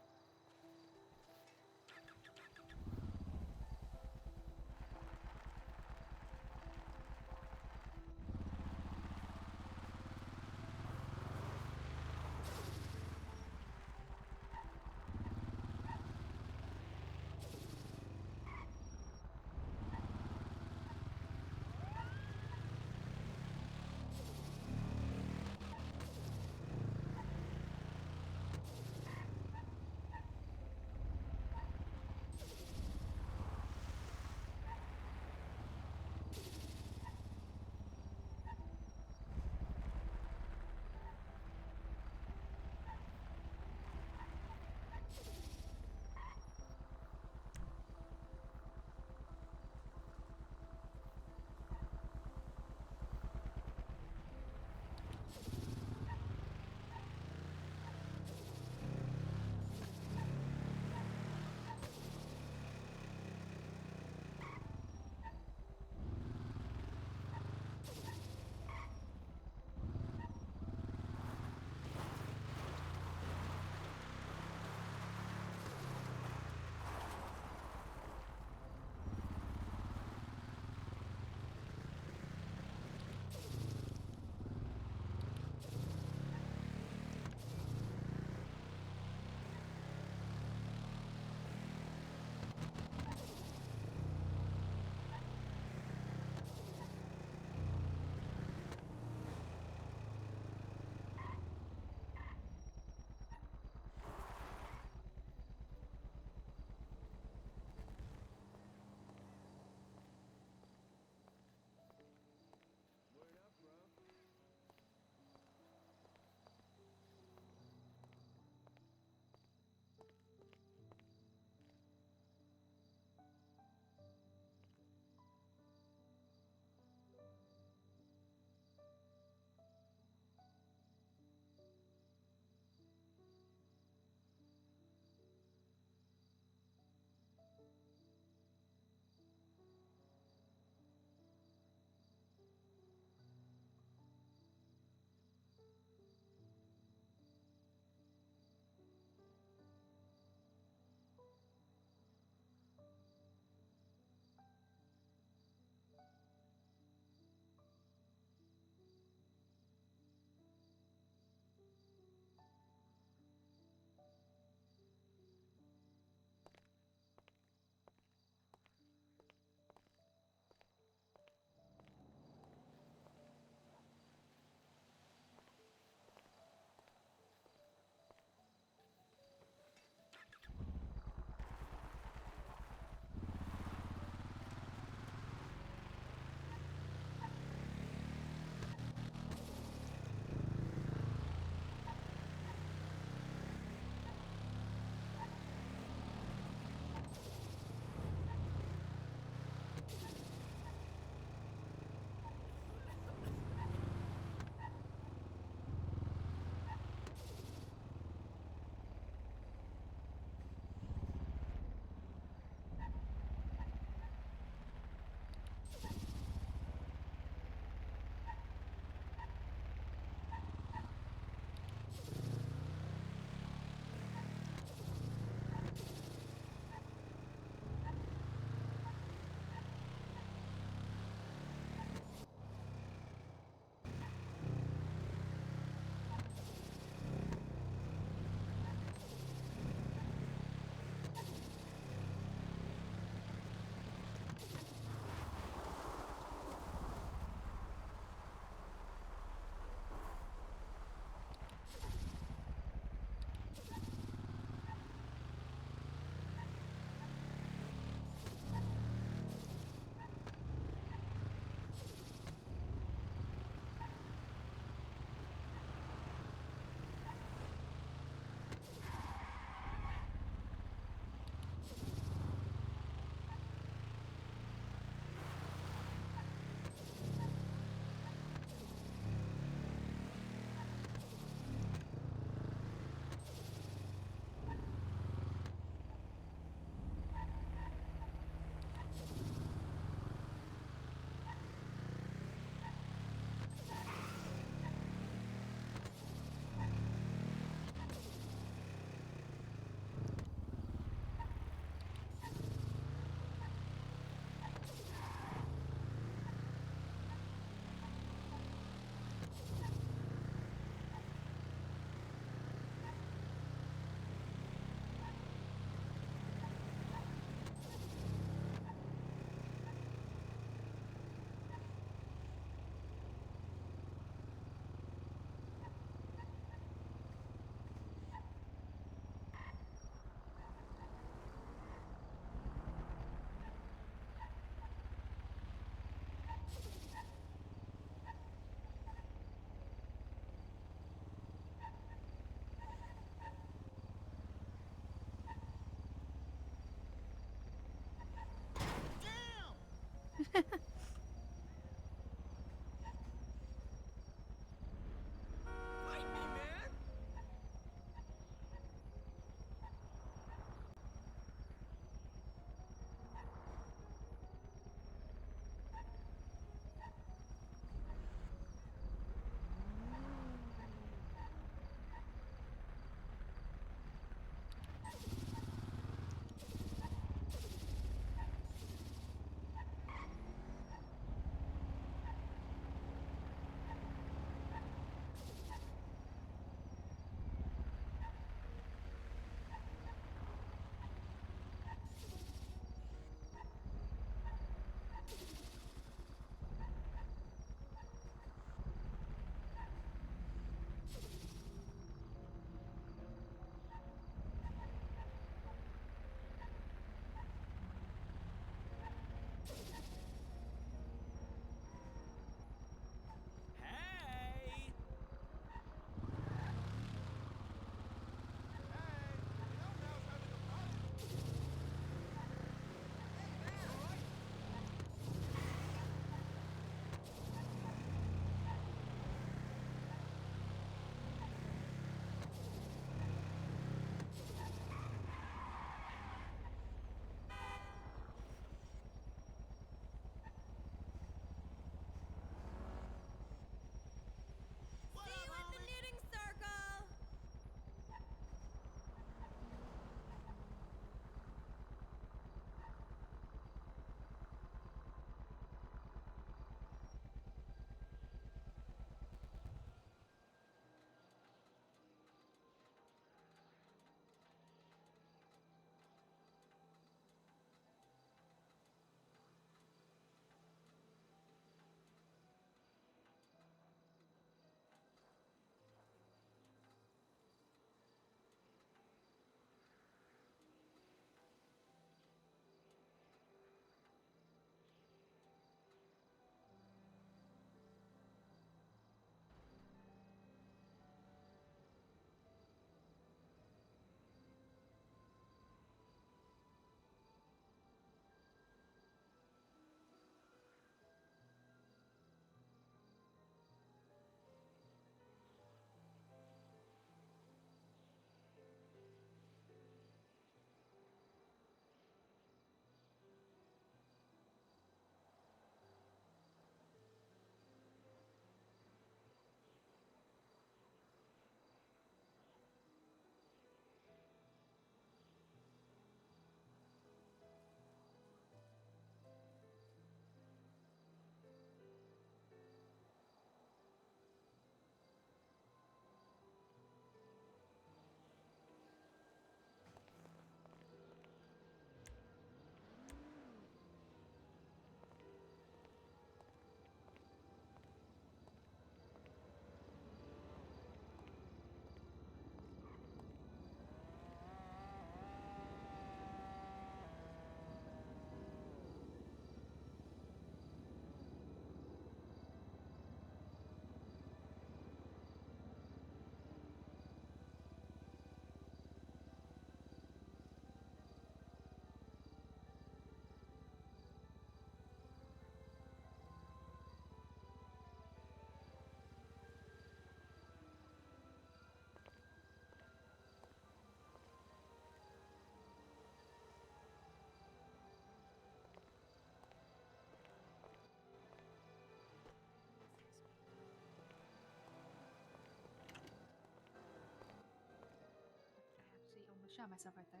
shot myself right there.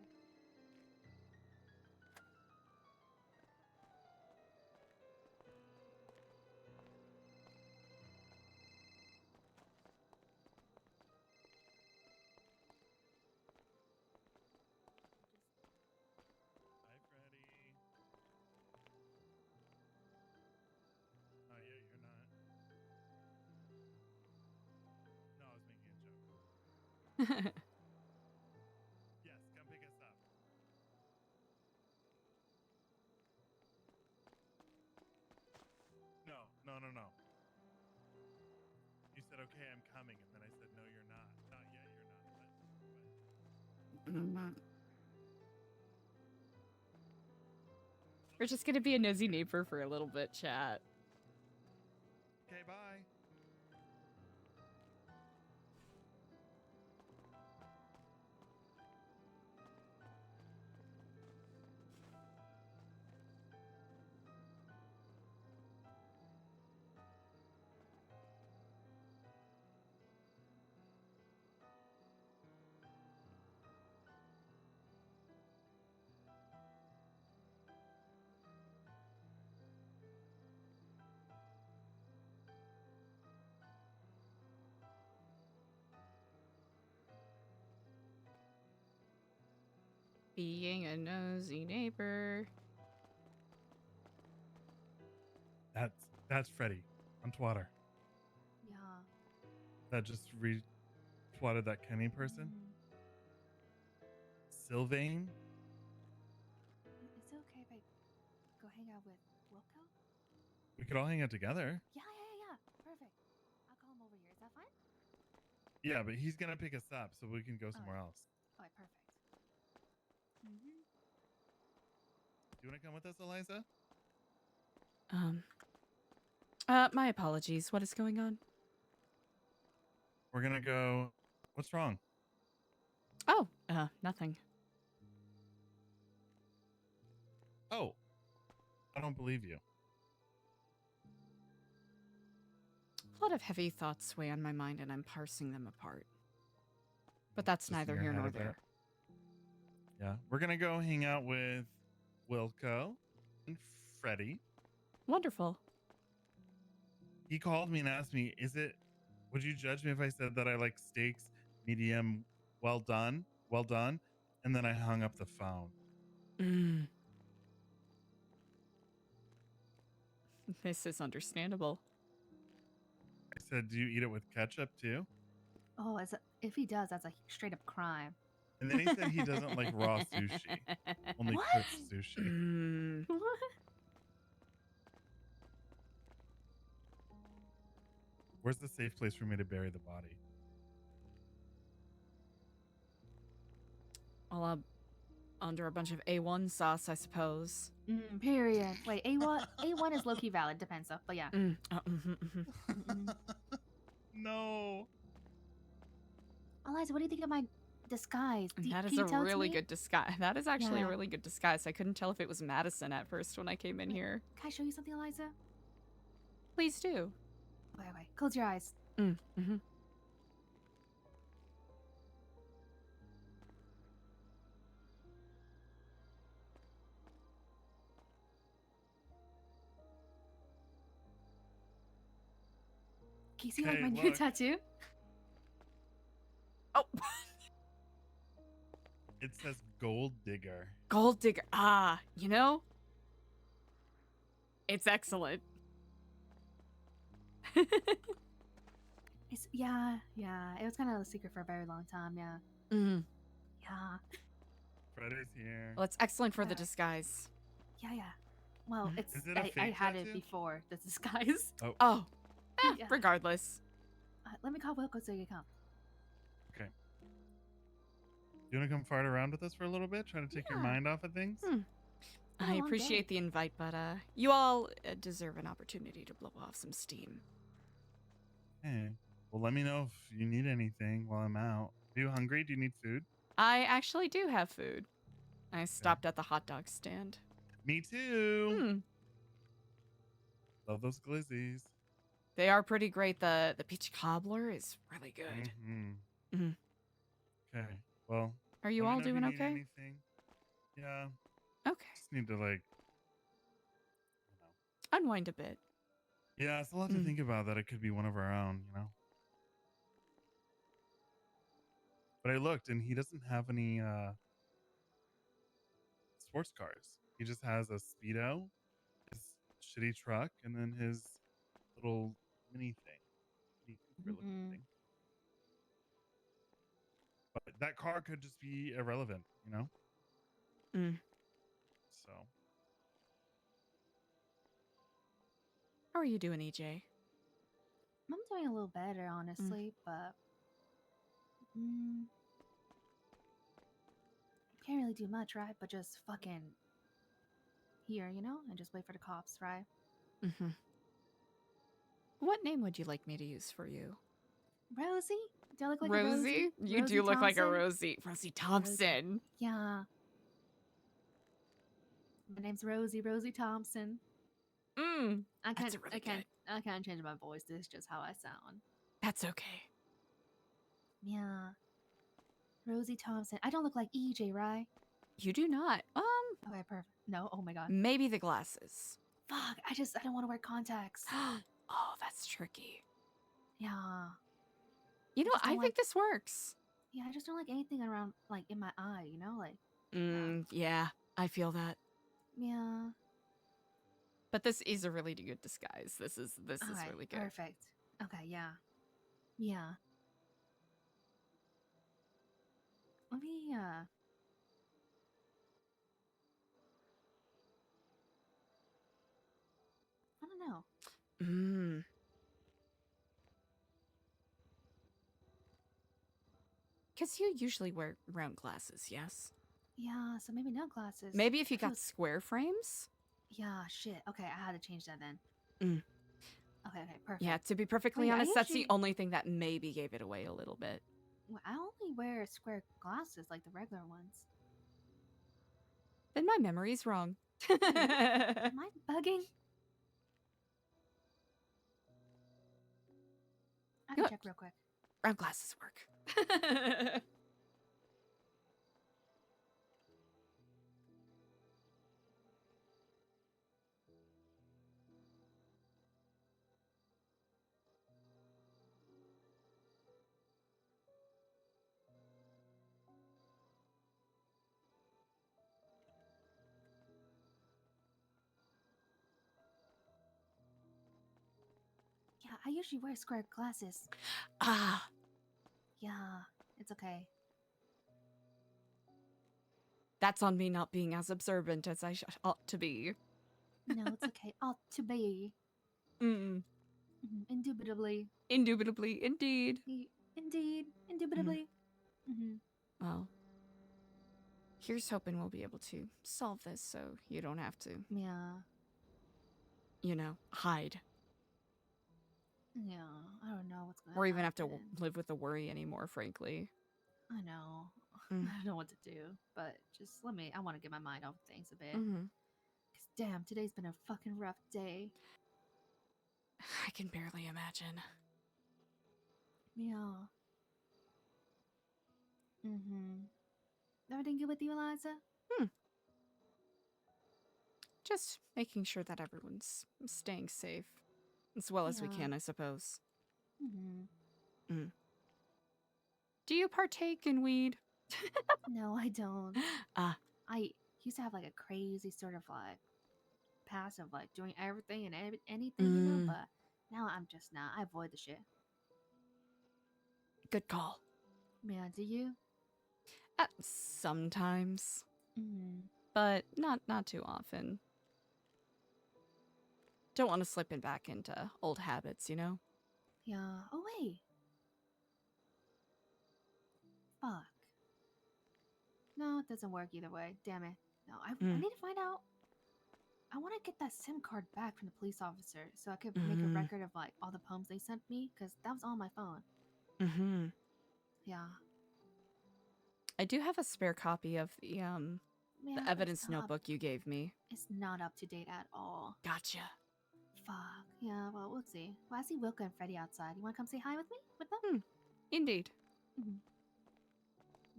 Hi, Freddy. Oh, yeah, you're not. No, I was making a joke. Yes, come pick us up. No, no, no, no. You said, okay, I'm coming. And then I said, no, you're not. Not yet, you're not. We're just gonna be a nosy neighbor for a little bit, chat. Okay, bye. Being a nosy neighbor. That's Freddy on Twitter. Yeah. That just retweeted that Kenny person. Sylvain. Is it okay if I go hang out with Wilco? We could all hang out together. Yeah. Perfect. I'll call him over here. Is that fine? Yeah, but he's gonna pick us up so we can go somewhere else. All right, perfect. Mm-hmm. Do you want to come with us, Eliza? My apologies. What is going on? We're gonna go. What's wrong? Oh, nothing. Oh, I don't believe you. A lot of heavy thoughts weigh on my mind, and I'm parsing them apart. But that's Just in neither your here head nor a bit. there. Yeah, we're gonna go hang out with Wilco and Freddy. Wonderful. He called me and asked me, would you judge me if I said that I like steaks medium well done? And then I hung up the phone. This is understandable. I said, do you eat it with ketchup too? Oh, if he does, that's a straight up crime. And then he said he doesn't like raw sushi, only What? cooked sushi. What? Where's the safe place for me to bury the body? Well, under a bunch of A1 sauce, I suppose. Period. Wait, A1 is low-key valid. Depends though, but yeah. No. Eliza, what do you think of my disguise? That is can you a tell it's really me? good disguise. That is actually Yeah. a really good disguise. I couldn't tell if it was Madison at first when I came in here. Can I show you something, Eliza? Please do. Wait. Close your eyes. Mm-hmm. Can you see like Okay, my new look. tattoo? Oh. It says gold digger. Gold digger. Ah, you know? It's excellent. It's yeah. It was kind of a secret for a very long time. Yeah. Mm. Yeah. Freddy's here. Well, it's excellent for the disguise. Yeah. Well, it's Is it a I fake had it tattoo? before the disguise. Oh. Yeah. Regardless. Let me call Wilco so you can come. Okay. You want to come fart around with us for a little bit? Try to take your Yeah. mind off of things? I long appreciate day. the invite, but you all deserve an opportunity to blow off some steam. Hey. Well, let me know if you need anything while I'm out. Are you hungry? Do you need food? I actually do have food. I stopped at the hot dog stand. Me too. Love those glizzies. They are pretty great. The peach cobbler is really good. Mhm. Mhm. Okay. Well, Are you Let all me know if doing need okay? Anything. Yeah. Okay. Just need to like. Unwind a bit. Yeah, it's a lot to think about that it could be one of our own, you know. But I looked, and he doesn't have any sports cars. He just has a Speedo, his shitty truck, and then his little mini thing, mini Cooper looking thing. But that car could just be irrelevant, you know. So. How are you doing, EJ? I'm doing a little better, honestly, but can't really do much, right? But just fucking here, you know, and just wait for the cops, right? Mm-hmm. What name would you like me to use for you? Rosie? Do I look like a Rosie? Rosie? You Rosie do look like a Thompson? Rosie. Rosie Thompson. Yeah. My name's Rosie Thompson. I can't. really I can't change my voice. This is just how I sound. That's okay. Yeah. Rosie Thompson. I don't look like EJ, right? You do not. Okay, perfect. No. Oh my god. Maybe the glasses. Fuck. I don't want to wear contacts. Oh, that's tricky. Yeah. You know, I think this works. Yeah, I just don't like anything around, like, in my eye, you know? Like, Yeah, I feel that. yeah. But this is a really good disguise. This is Okay, really good. Perfect. Okay, yeah. Yeah. Let me, I don't know. Because you usually wear round glasses, yes? Yeah, so maybe no glasses. Maybe if you I feel got square frames? Yeah, shit. Okay, I had to change that then. Okay, perfect. Yeah, to be perfectly Wait, I honest, that's the usually- only thing that maybe gave it away a little bit. Well, I only wear square glasses, like the regular ones. Then my memory's wrong. Am I bugging? I can Look. check real quick. Round glasses work. Yeah, I usually wear square glasses. Ah. Yeah, it's okay. That's on me not being as observant as I ought to be. No, it's okay. Ought to be. Indubitably. Indubitably, indeed. Indeed. Indubitably. Well, here's hoping we'll be able to solve this so you don't have to, Yeah. you know, hide. Yeah, I don't know what's going to Or even have to happen. live with the worry anymore, frankly. I know. I don't know what to do, but just I want to get my mind off things a bit. Because damn, today's been a fucking rough day. I can barely imagine. Yeah. Everything good with you, Eliza? Just making sure that everyone's staying safe. As well as we Yeah. can, I suppose. Do you partake in weed? No, I don't. I used to have like a crazy sort of like past of like doing everything and anything, you know, but now I'm just not. I avoid the shit. Good call. Yeah, do you? Sometimes. But not too often. Don't want to slip in back into old habits, you know? Yeah. Oh, wait. Fuck. No, it doesn't work either way. Damn it. No, I need to find out. I want to get that SIM card back from the police officer so I could make a record of like all the poems they sent me because that was on my phone. Yeah. I do have a spare copy of the Yeah, evidence it's not- notebook you gave me. It's not up to date at all. Gotcha. Fuck. Yeah, well, we'll see. Well, I see Wilka and Freddy outside. You want to come say hi with me? With them? Indeed.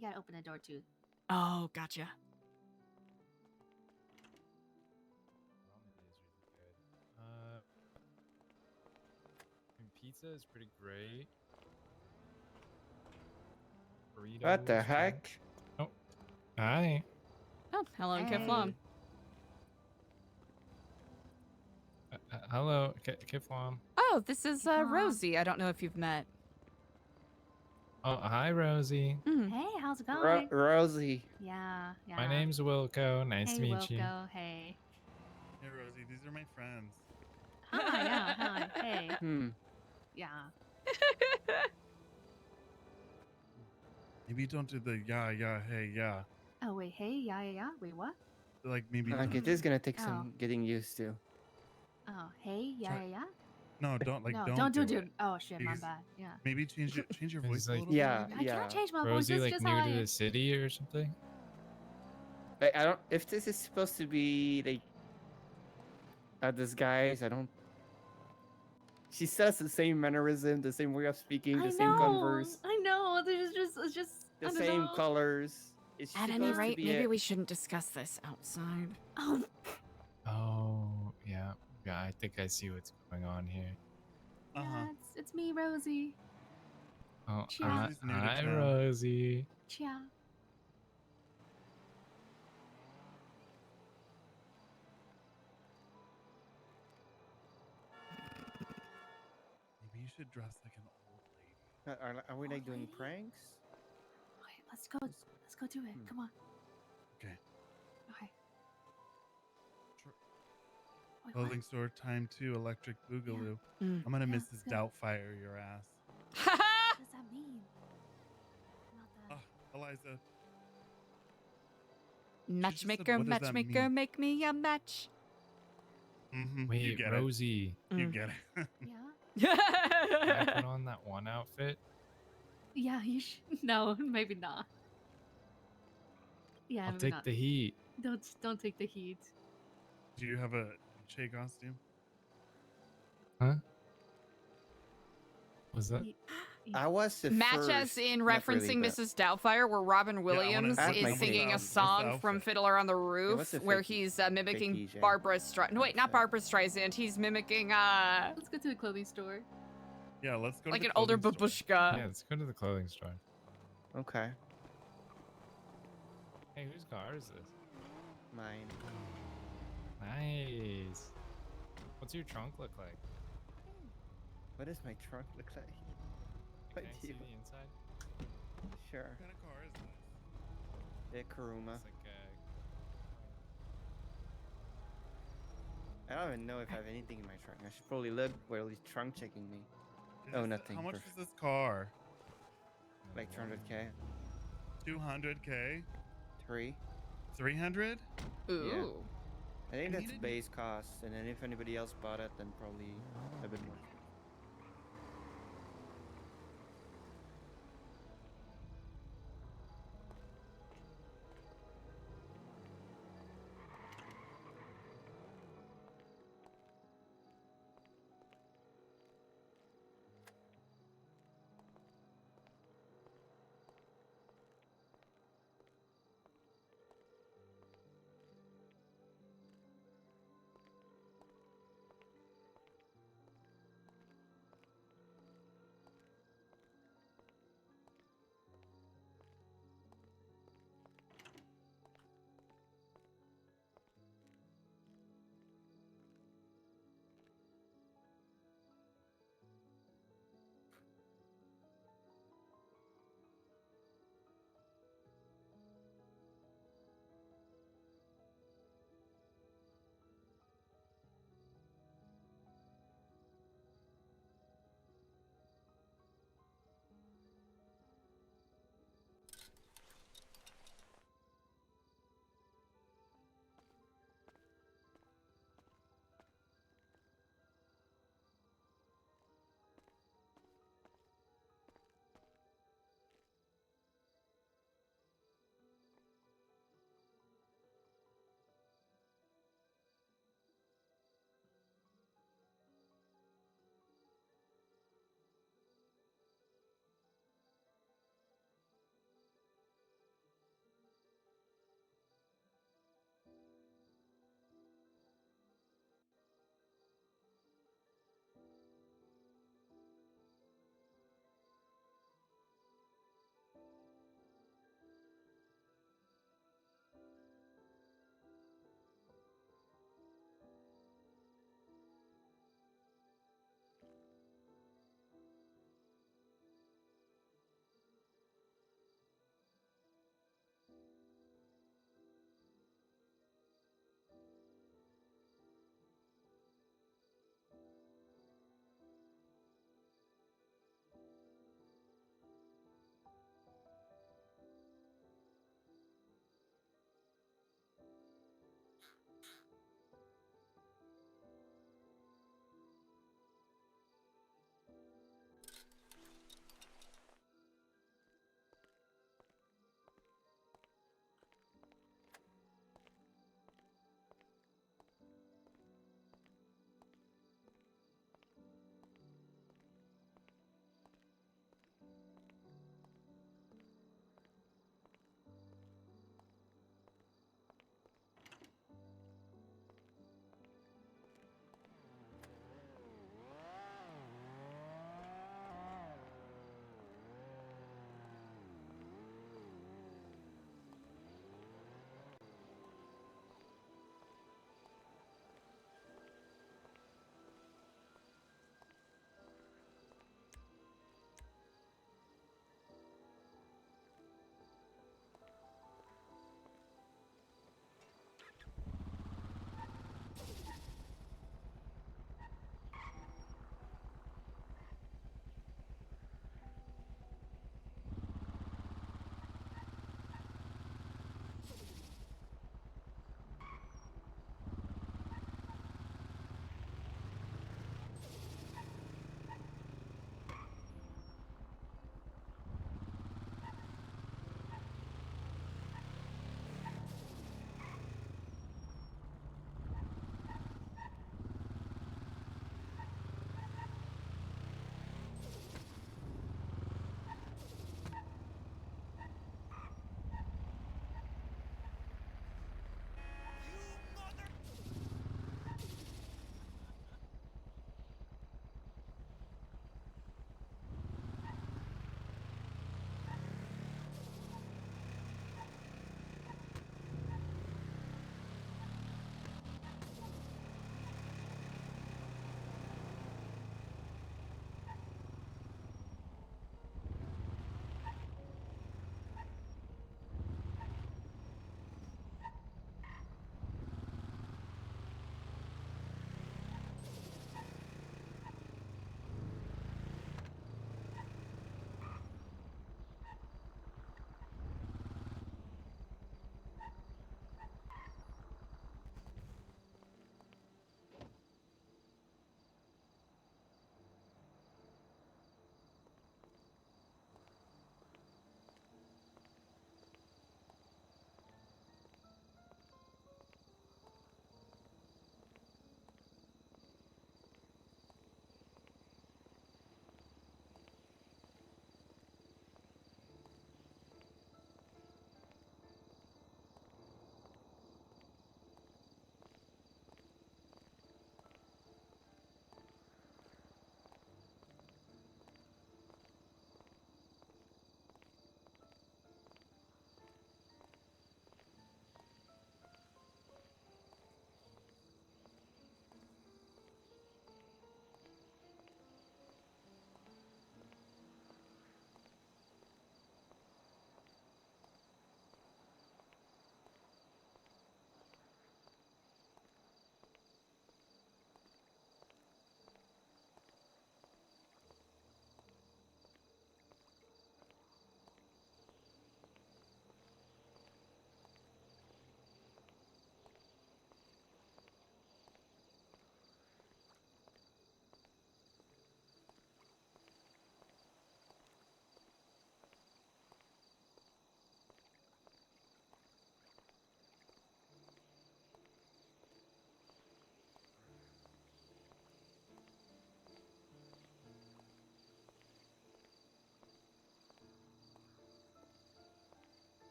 You gotta open the door too. Oh, gotcha. Pizza is pretty great. What the Burritos, heck? Oh, hi. Oh, hello, Hey. Kifflom. Hello, Kifflom. Oh, this is Rosie. I don't know if you've met. Oh, hi, Rosie. Hey, how's it going? Rosie. Yeah, yeah. My name's Wilco. Nice hey, to meet Wilco. you. Hey. Hey, Rosie, these are my friends. Hi, yeah, hi. Hey. Yeah. Maybe don't do the yeah, hey, yeah. Oh wait, hey, yeah. Wait, what? Like maybe. Like, it is gonna take some getting used to. Oh, hey, Try- yeah. No, don't like No, don't do it. Oh shit, my Because bad. Yeah. Maybe change your voice a like- little Yeah, bit. I can't change my voice. Rosie, That's like just new how to I am. the city or something? Like, I don't. If this is supposed to be like a disguise, I don't. She says the same mannerism, the same way of speaking, the same converse, I know. There's just it's just the I don't same know. colors. It's At any supposed to rate, be maybe a- we shouldn't discuss this outside. Oh. Oh, yeah. Yeah, I think I see what's going on here. Yeah, it's me, Rosie. Oh, Chia. hi, Rosie. Chia. Maybe you should dress like an old lady. Are we like doing pranks? Okay, let's go. Let's go do it. Come on. Okay. Okay. Wait, Clothing store time 2, Electric Boogaloo. Mm. I'm gonna Yeah, Mrs. let's go. Doubtfire your ass. What does that mean? Not that. Eliza. Matchmaker, what does that matchmaker, mean? make me a match. Mm-hmm. you Wait, get Rosie. it. You Mm. get it. Yeah. Can I put on that one outfit? Yeah, you should. No, maybe not. Yeah, I'll maybe take not. the heat. Don't take the heat. Do you have a Che costume? Huh? Was that? I was the Match first, us in not referencing really, but- Mrs. Doubtfire, where Robin Williams That's my is singing a thing. song from Fiddler on the Roof, what's the where fake- he's mimicking EJ? Barbara Streisand. No, wait, not Barbara Streisand. He's mimicking Let's go to the clothing store. Yeah, let's go. like to an the older clothing store. babushka. Yeah, let's go to the clothing store. Okay. Hey, whose car is this? Mine. Nice. What's your trunk look like? What does my trunk look like? Can What I do see you- the inside? Sure. What kind of car is this? The Kuruma. It's like I don't even know if I have anything in my trunk. I should probably look while he's trunk checking me. Oh, nothing. How much Perfect. is this car? Like 200k. 200k. 3. 300? Ooh. Yeah. I think I that's needed- base cost, and then if anybody else bought it, then probably a bit more.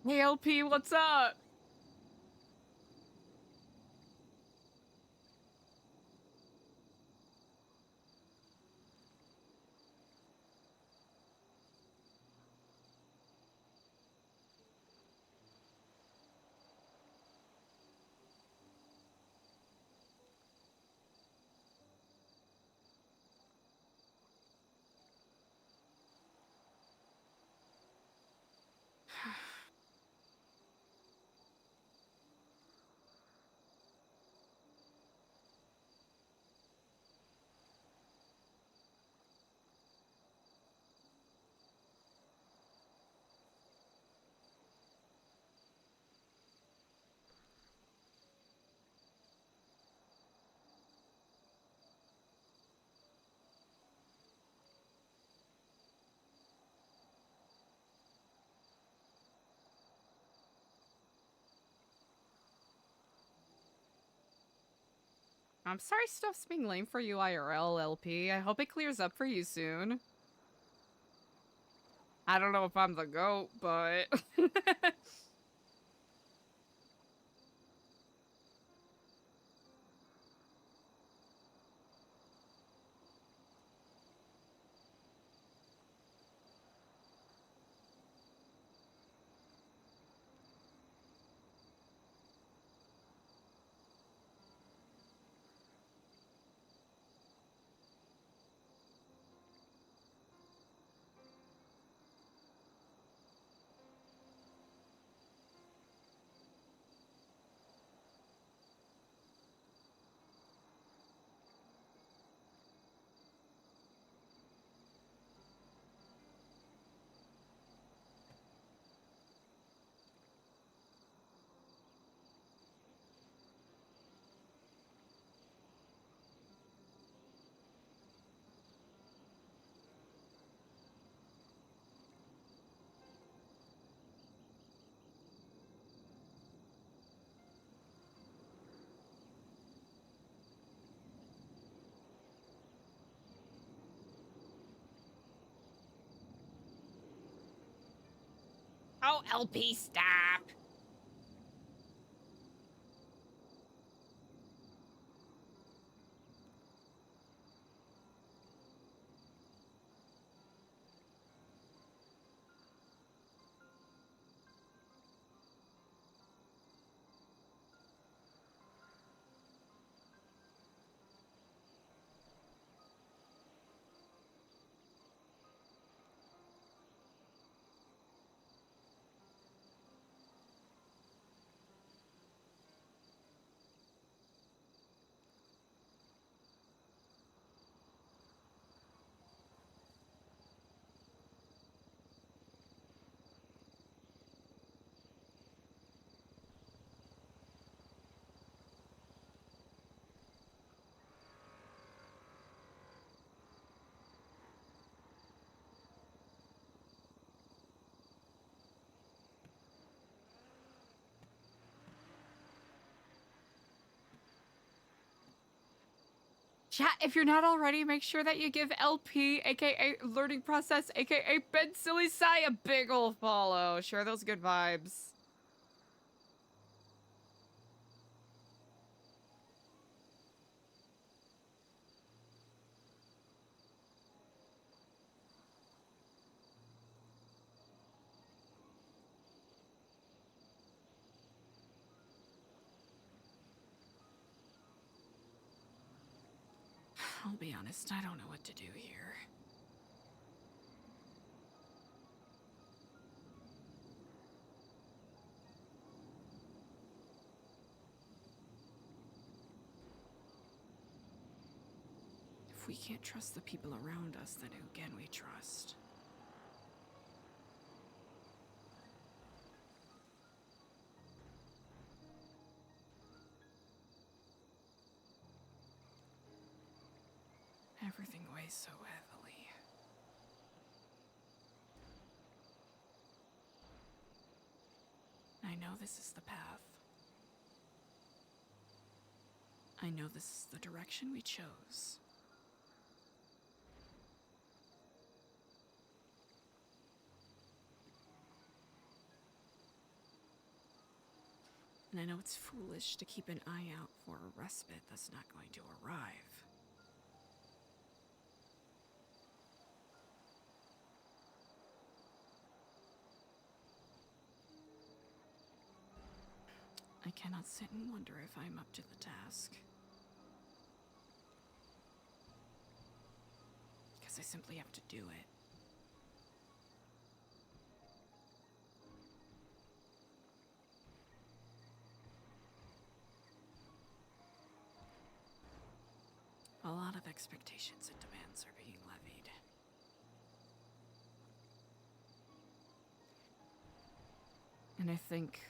Hey LP, what's up? I'm sorry stuff's being lame for you IRL, LP. I hope it clears up for you soon. I don't know if I'm the GOAT, but... Oh, LP, stop! Chat, if you're not already, make sure that you give LP, aka Learning Process, aka Ben Silly Sai, a big ol' follow. Share those good vibes. I'll be honest, I don't know what to do here. If we can't trust the people around us, then who can we trust? Everything weighs so heavily. I know this is the path. I know this is the direction we chose. And I know it's foolish to keep an eye out for a respite that's not going to arrive. I cannot sit and wonder if I'm up to the task. Because I simply have to do it. A lot of expectations and demands are being levied. And I think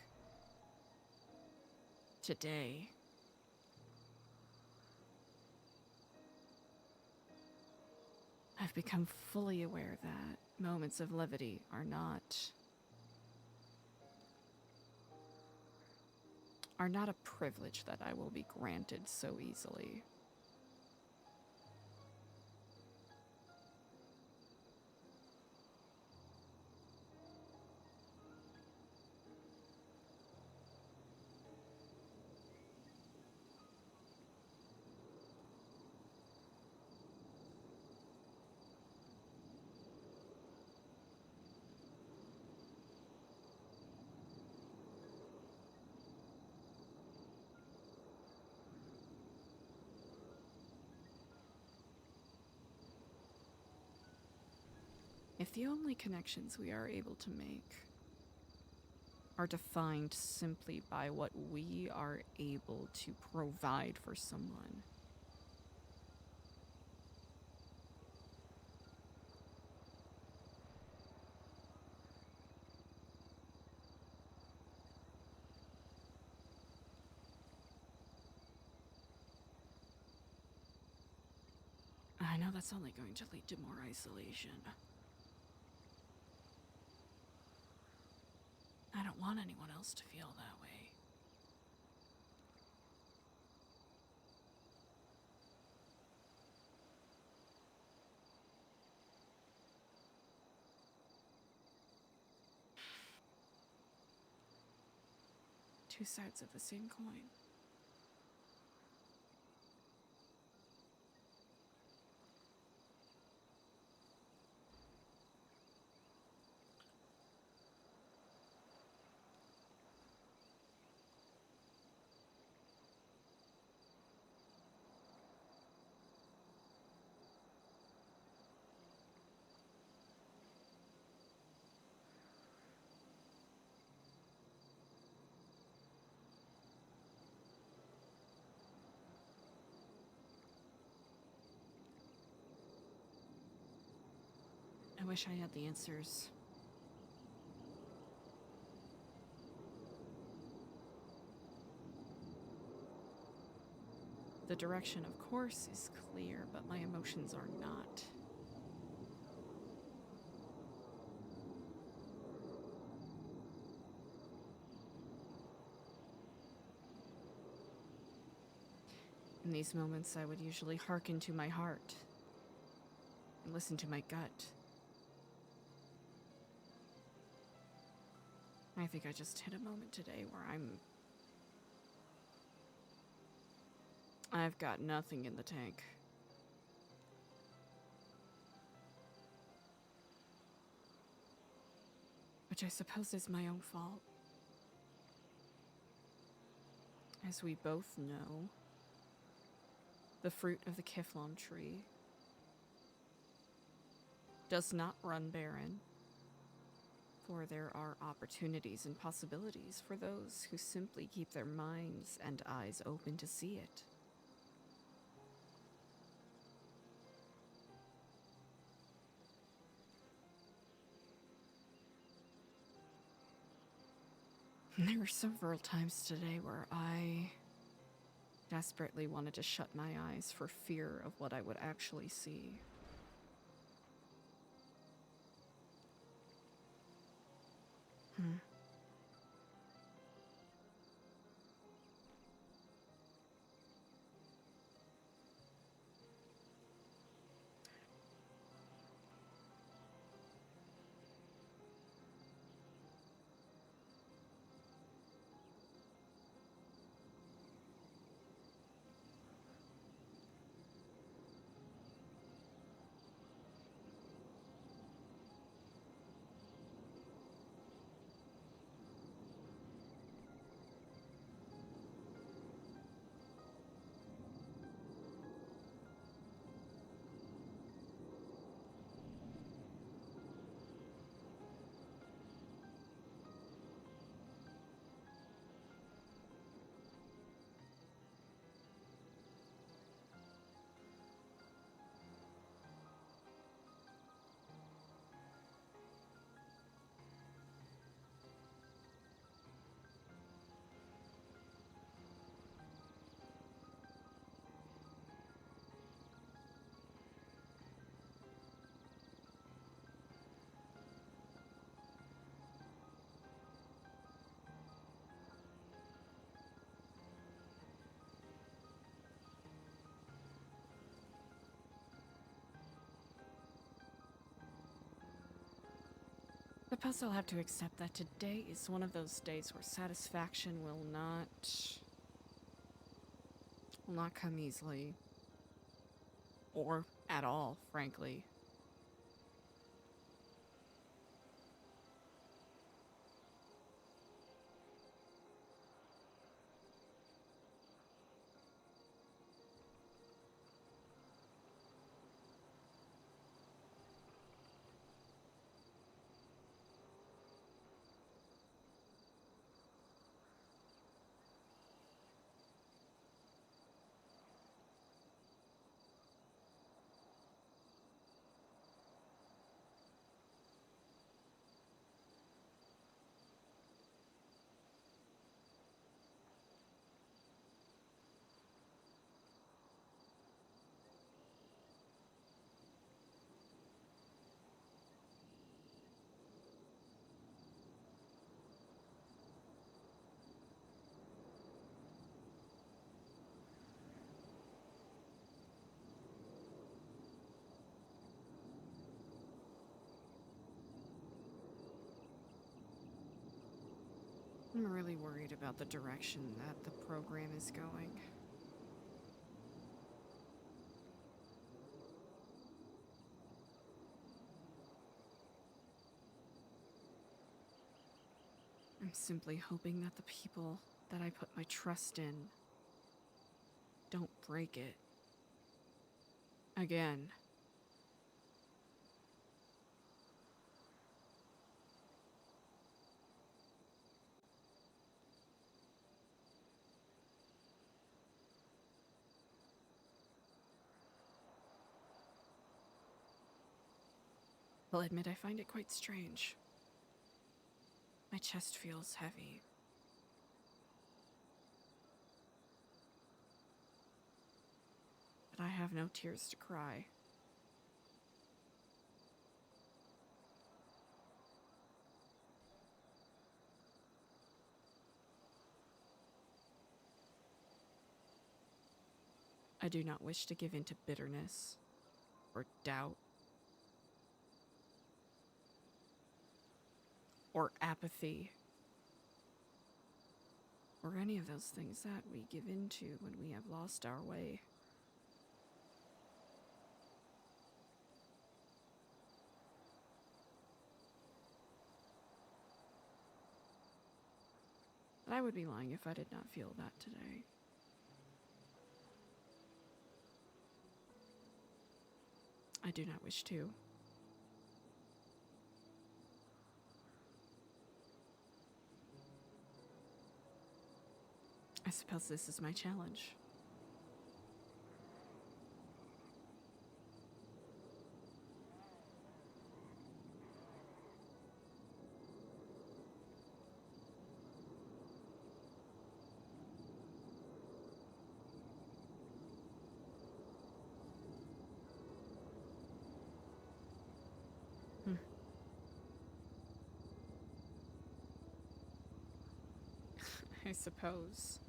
today I've become fully aware that moments of levity are not a privilege that I will be granted so easily. If the only connections we are able to make are defined simply by what we are able to provide for someone, I know that's only going to lead to more isolation. I don't want anyone else to feel that way. Two sides of the same coin. I wish I had the answers. The direction, of course, is clear, but my emotions are not. In these moments, I would usually hearken to my heart and listen to my gut. I think I just hit a moment today where I've got nothing in the tank. Which I suppose is my own fault. As we both know, the fruit of the Kifflom tree does not run barren, for there are opportunities and possibilities for those who simply keep their minds and eyes open to see it. There were several times today where I desperately wanted to shut my eyes for fear of what I would actually see. suppose I'll have to accept that today is one of those days where satisfaction will not come easily. Or at all, frankly. I'm really worried about the direction that the program is going. I'm simply hoping that the people that I put my trust in don't break it. Again. I'll admit I find it quite strange. My chest feels heavy. But I have no tears to cry. I do not wish to give in to bitterness or doubt or apathy or any of those things that we give into when we have lost our way. But I would be lying if I did not feel that today. I do not wish to. I suppose this is my challenge. I suppose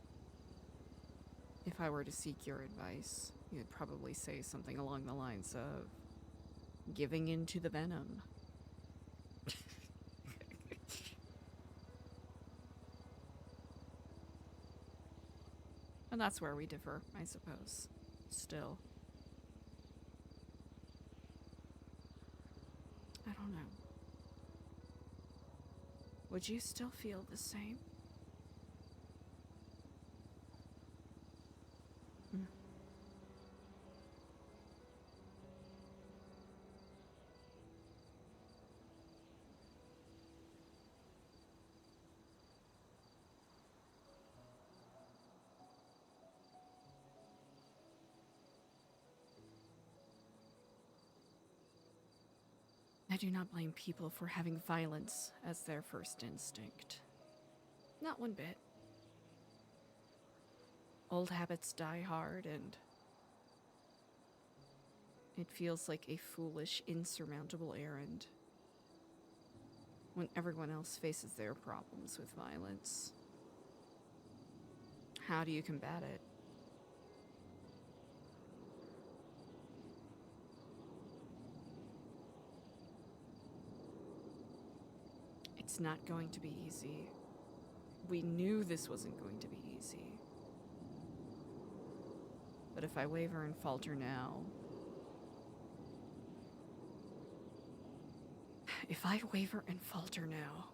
if I were to seek your advice, you'd probably say something along the lines of giving in to the venom. And that's where we differ, I suppose. Still. I don't know. Would you still feel the same? I do not blame people for having violence as their first instinct. Not one bit. Old habits die hard, and it feels like a foolish, insurmountable errand when everyone else faces their problems with violence. How do you combat it? It's not going to be easy. We knew this wasn't going to be easy. But if I waver and falter now... If I waver and falter now...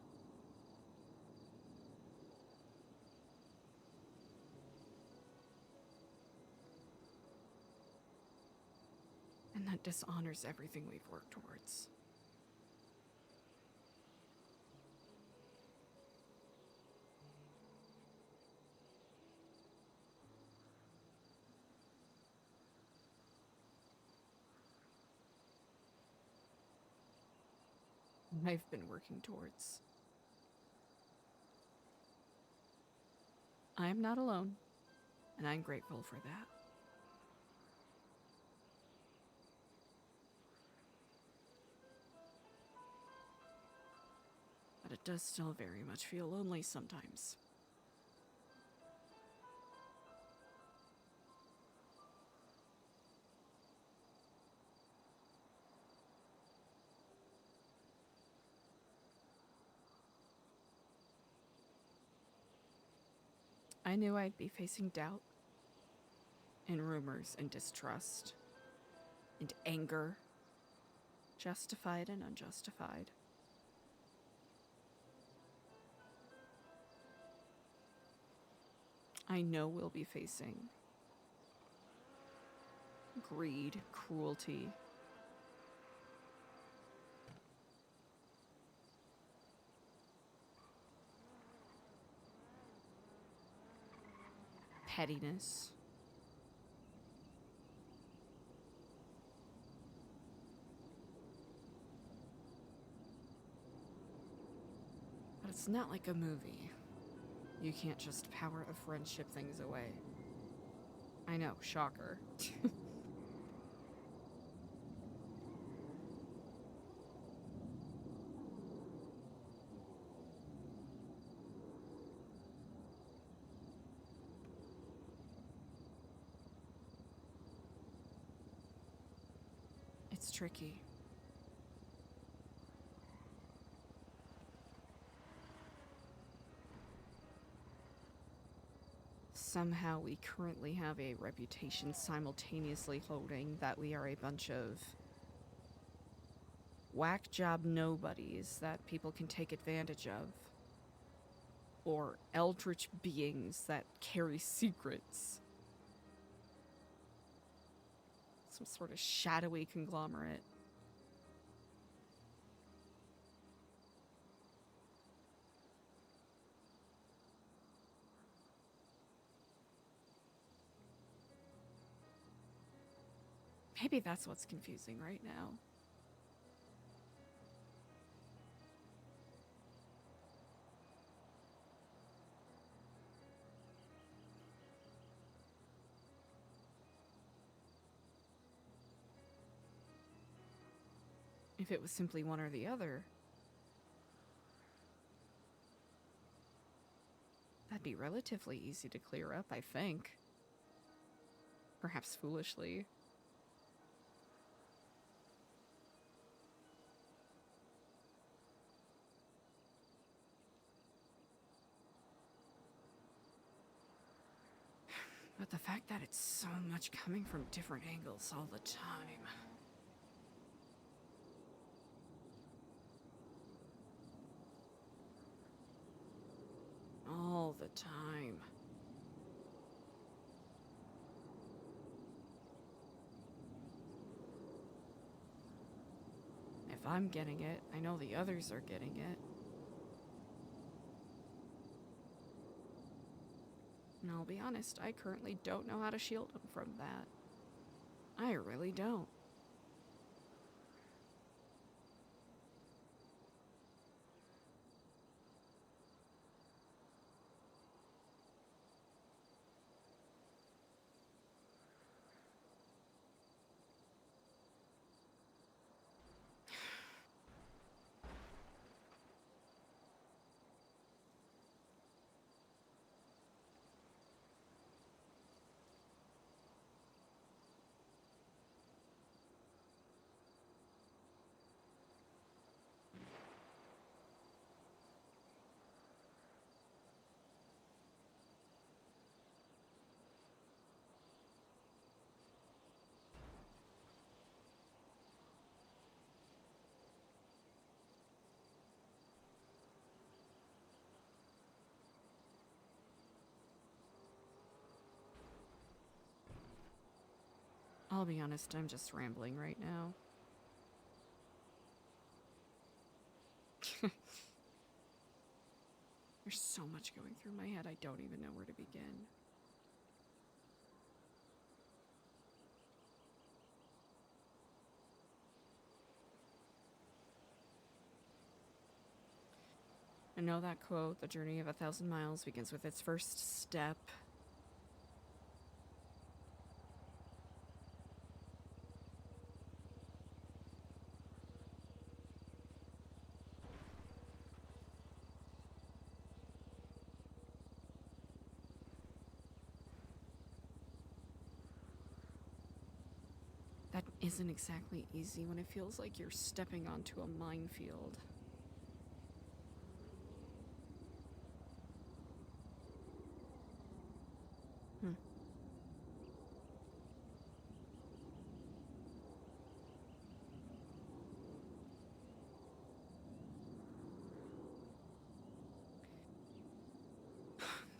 And that dishonors everything we've worked towards. I've been working towards. I am not alone, and I'm grateful for that. But it does still very much feel lonely sometimes. I knew I'd be facing doubt, and rumors, and distrust, and anger, justified and unjustified. I know we'll be facing greed, cruelty, pettiness. But it's not like a movie. You can't just power of friendship things away. I know, shocker. It's tricky. Somehow we currently have a reputation simultaneously holding that we are a bunch of whack job nobodies that people can take advantage of, or eldritch beings that carry secrets. Some sort of shadowy conglomerate. Maybe that's what's confusing right now. If it was simply one or the other, that'd be relatively easy to clear up, I think. Perhaps foolishly. But the fact that it's so much coming from different angles all the time. All the time. If I'm getting it, I know the others are getting it. And I'll be honest, I currently don't know how to shield them from that. I really don't. I'll be honest, I'm just rambling right now. There's so much going through my head, I don't even know where to begin. I know that quote, the journey of 1,000 miles begins with its first step. That isn't exactly easy when it feels like you're stepping onto a minefield.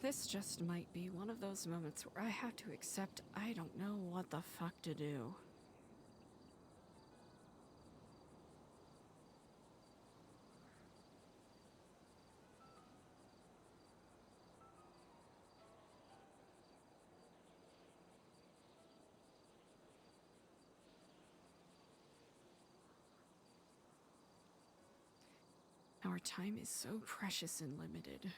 This just might be one of those moments where I have to accept I don't know what the fuck to do. Our time is so precious and limited.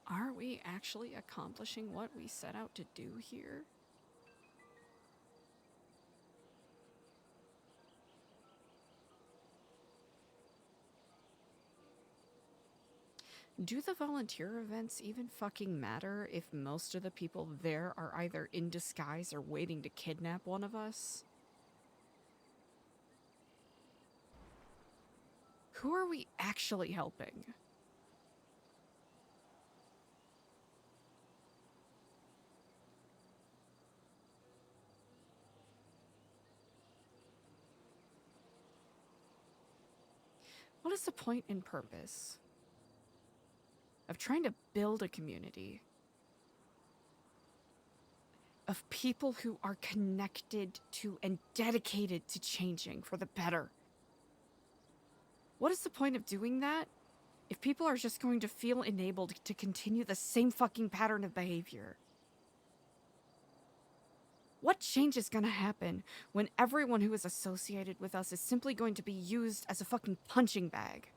Are we actually accomplishing what we set out to do here? Do the volunteer events even fucking matter if most of the people there are either in disguise or waiting to kidnap one of us? Who are we actually helping? What is the point and purpose of trying to build a community of people who are connected to and dedicated to changing for the better? What is the point of doing that if people are just going to feel enabled to continue the same fucking pattern of behavior? What change is gonna happen when everyone who is associated with us is simply going to be used as a fucking punching bag?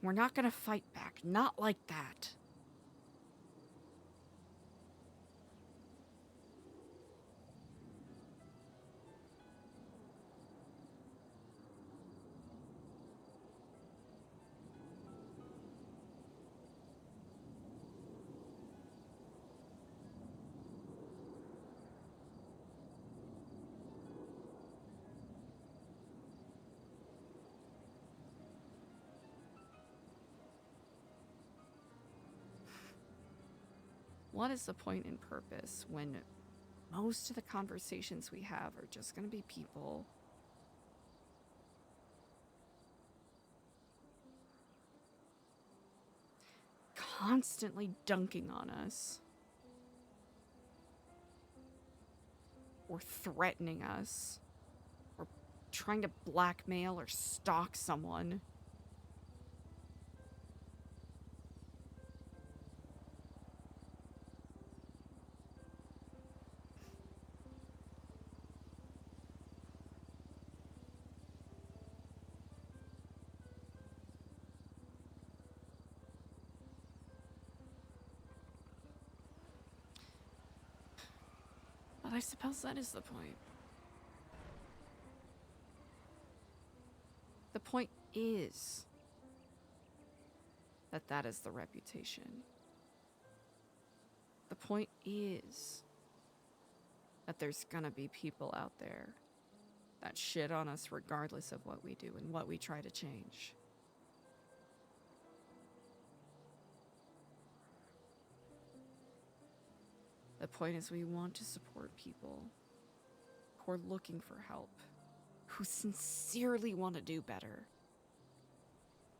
We're not gonna fight back, not like that. What is the point and purpose when most of the conversations we have are just gonna be people constantly dunking on us or threatening us or trying to blackmail or stalk someone? But I suppose that is the point. The point is that that is the reputation. The point is that there's gonna be people out there that shit on us regardless of what we do and what we try to change. The point is we want to support people who are looking for help, who sincerely want to do better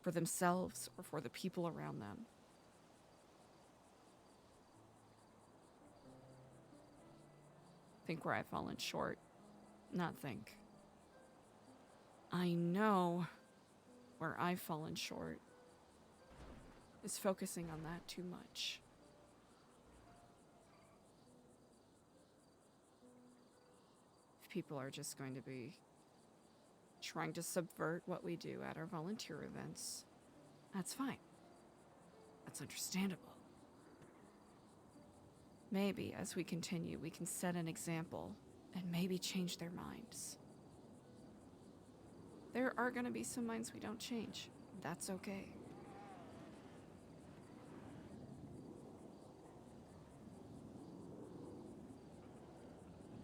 for themselves or for the people around them. Think where I've fallen short, not think. I know where I've fallen short is focusing on that too much. If people are just going to be trying to subvert what we do at our volunteer events, that's fine. That's understandable. Maybe as we continue, we can set an example and maybe change their minds. There are going to be some minds we don't change. That's okay.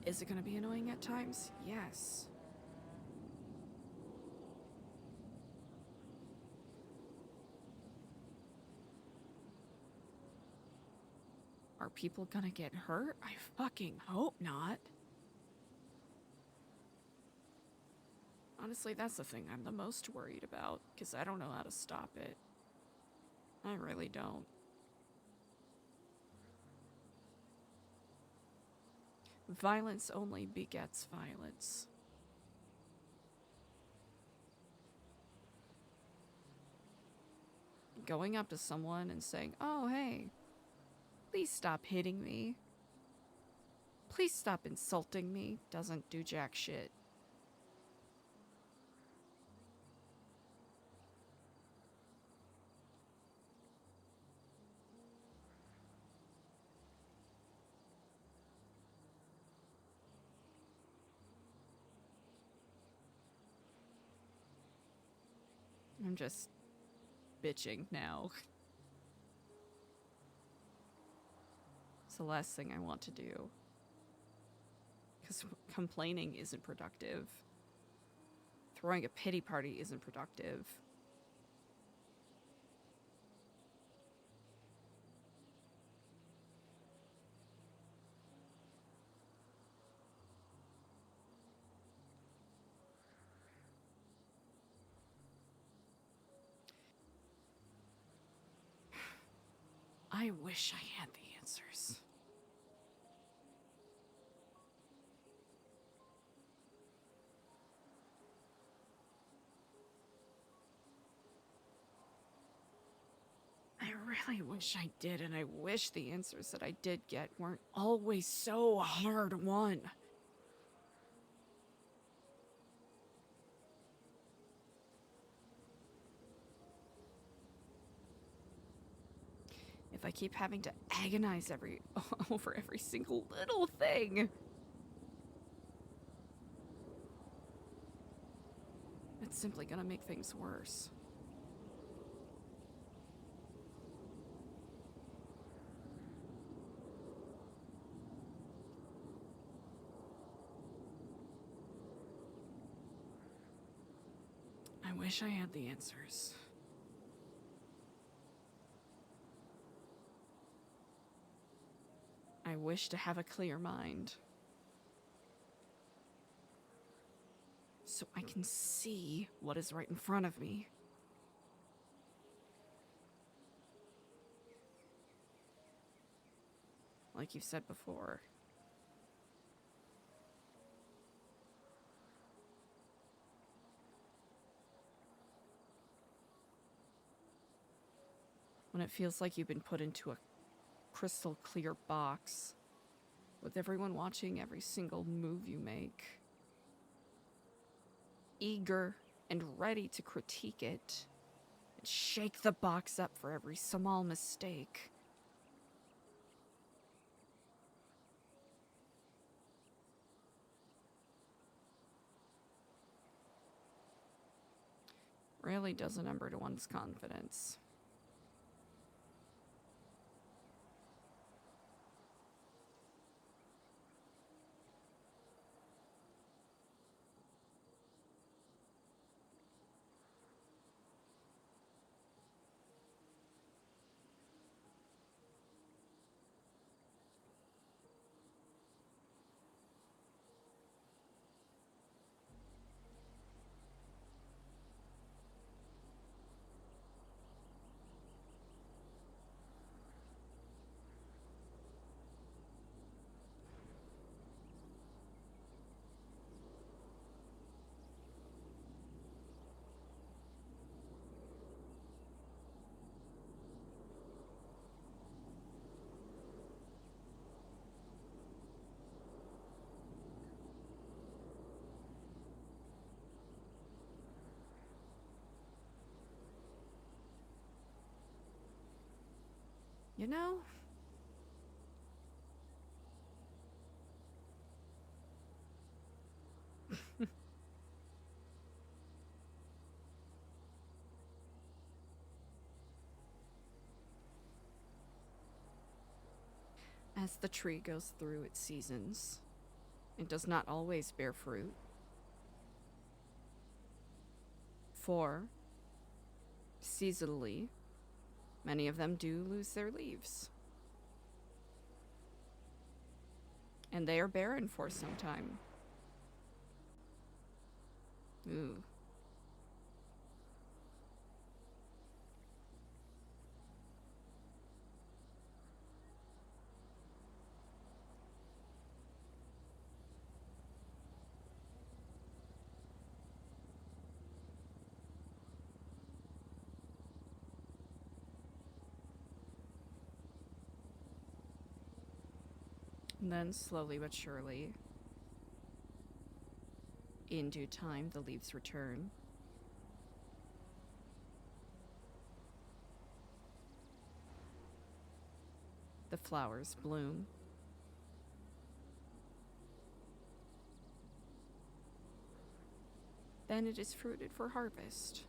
Is it going to be annoying at times? Yes. Are people gonna get hurt? I fucking hope not. Honestly, that's the thing I'm the most worried about, because I don't know how to stop it. I really don't. Violence only begets violence. Going up to someone and saying, "Oh, hey, please stop hitting me. Please stop insulting me," doesn't do jack shit. I'm just bitching now. It's the last thing I want to do. Because complaining isn't productive. Throwing a pity party isn't productive. I wish I had the answers. I really wish I did, and I wish the answers that I did get weren't always so hard won. If I keep having to agonize over every single little thing, it's simply gonna make things worse. I wish I had the answers. I wish to have a clear mind, so I can see what is right in front of me. Like you've said before. When it feels like you've been put into a crystal clear box with everyone watching every single move you make, eager and ready to critique it and shake the box up for every small mistake. Really does a number to one's confidence. You know, as the tree goes through its seasons, it does not always bear fruit. For, seasonally, many of them do lose their leaves. And they are barren for some time. Ooh. And then slowly but surely, in due time, the leaves return. The flowers bloom. Then it is fruited for harvest.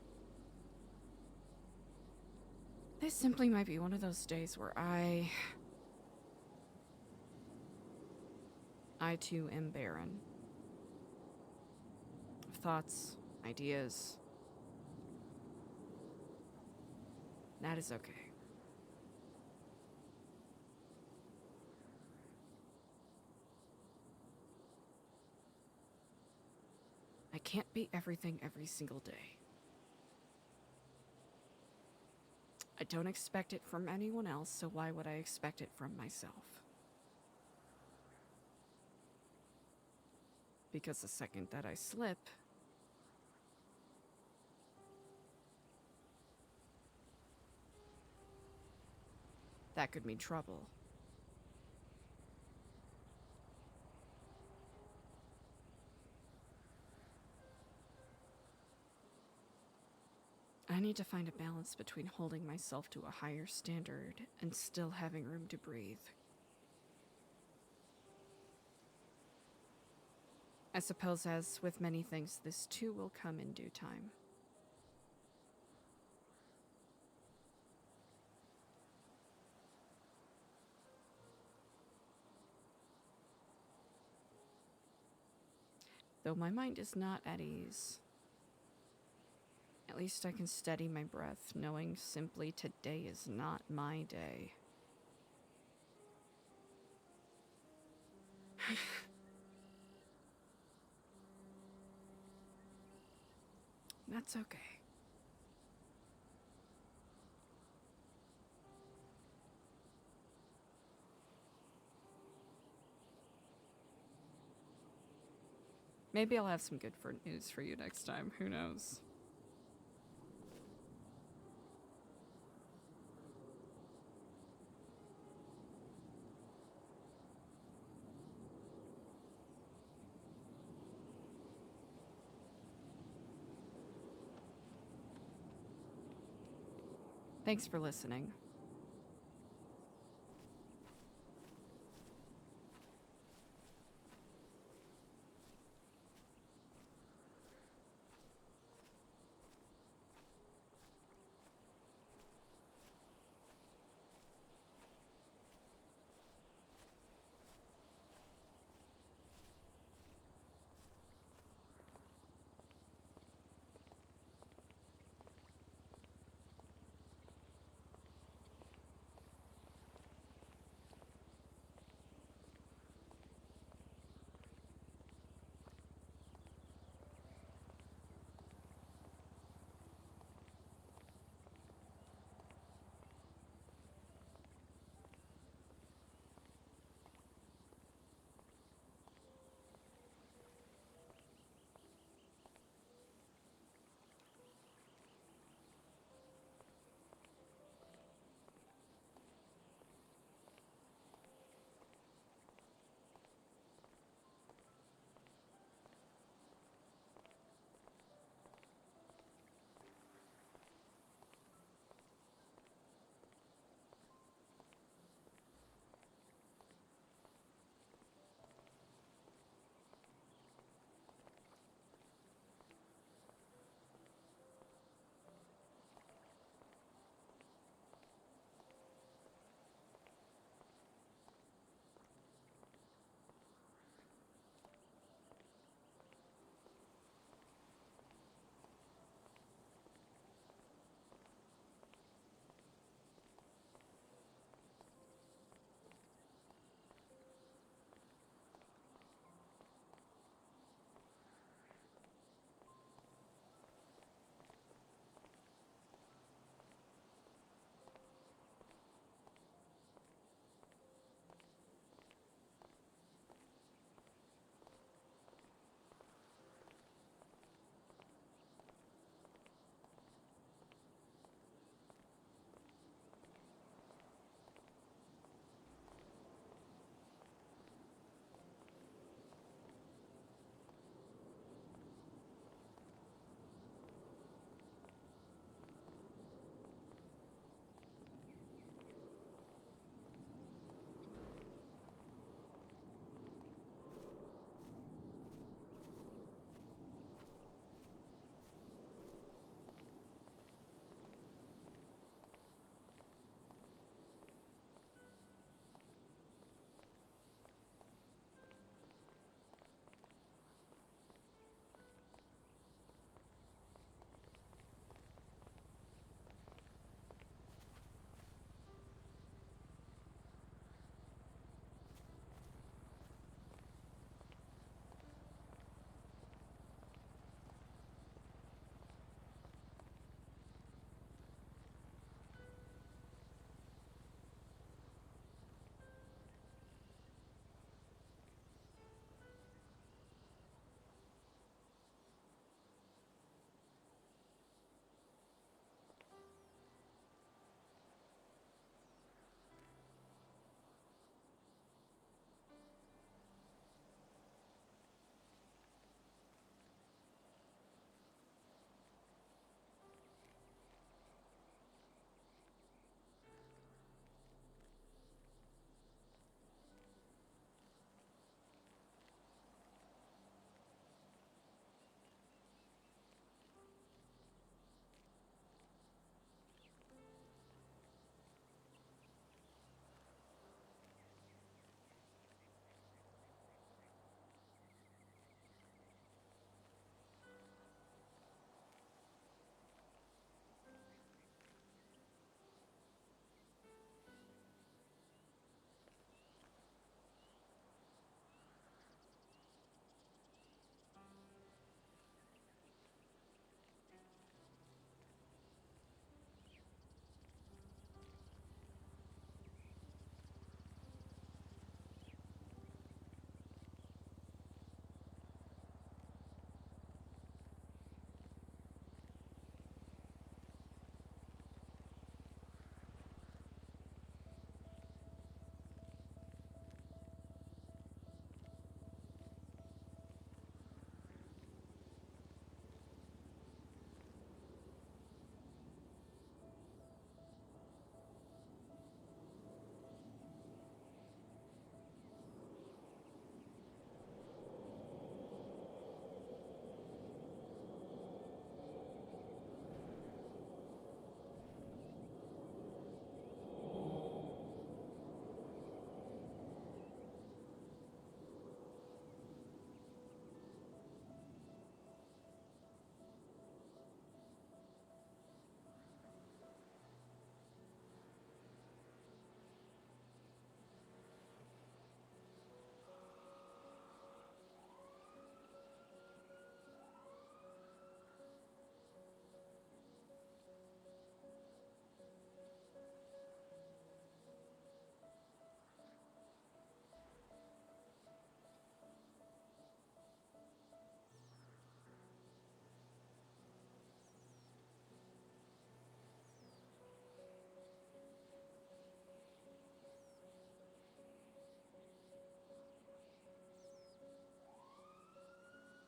This simply might be one of those days where I too am barren. Of thoughts, ideas. That is okay. I can't be everything every single day. I don't expect it from anyone else, so why would I expect it from myself? Because the second that I slip, that could mean trouble. I need to find a balance between holding myself to a higher standard and still having room to breathe. I suppose, as with many things, this too will come in due time. Though my mind is not at ease, at least I can steady my breath, knowing simply today is not my day. That's okay. Maybe I'll have some good news for you next time. Who knows? Thanks for listening.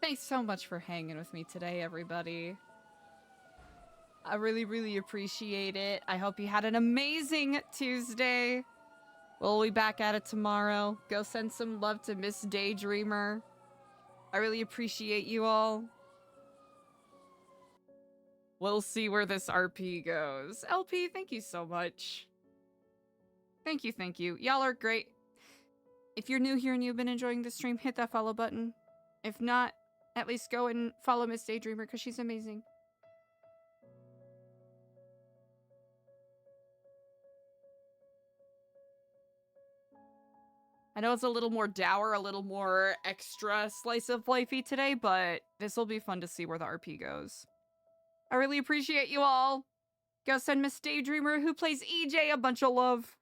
Thanks so much for hanging with me today, everybody. I really, really appreciate it. I hope you had an amazing Tuesday. We'll be back at it tomorrow. Go send some love to Miss Daydreamer. I really appreciate you all. We'll see where this RP goes. LP, thank you so much. Thank you, thank you. Y'all are great. If you're new here and you've been enjoying the stream, hit that follow button. If not, at least go and follow Miss Daydreamer because she's amazing. I know it's a little more dour, a little more extra slice of lifey today, but this will be fun to see where the RP goes. I really appreciate you all. Go send Miss Daydreamer, who plays EJ, a bunch of love.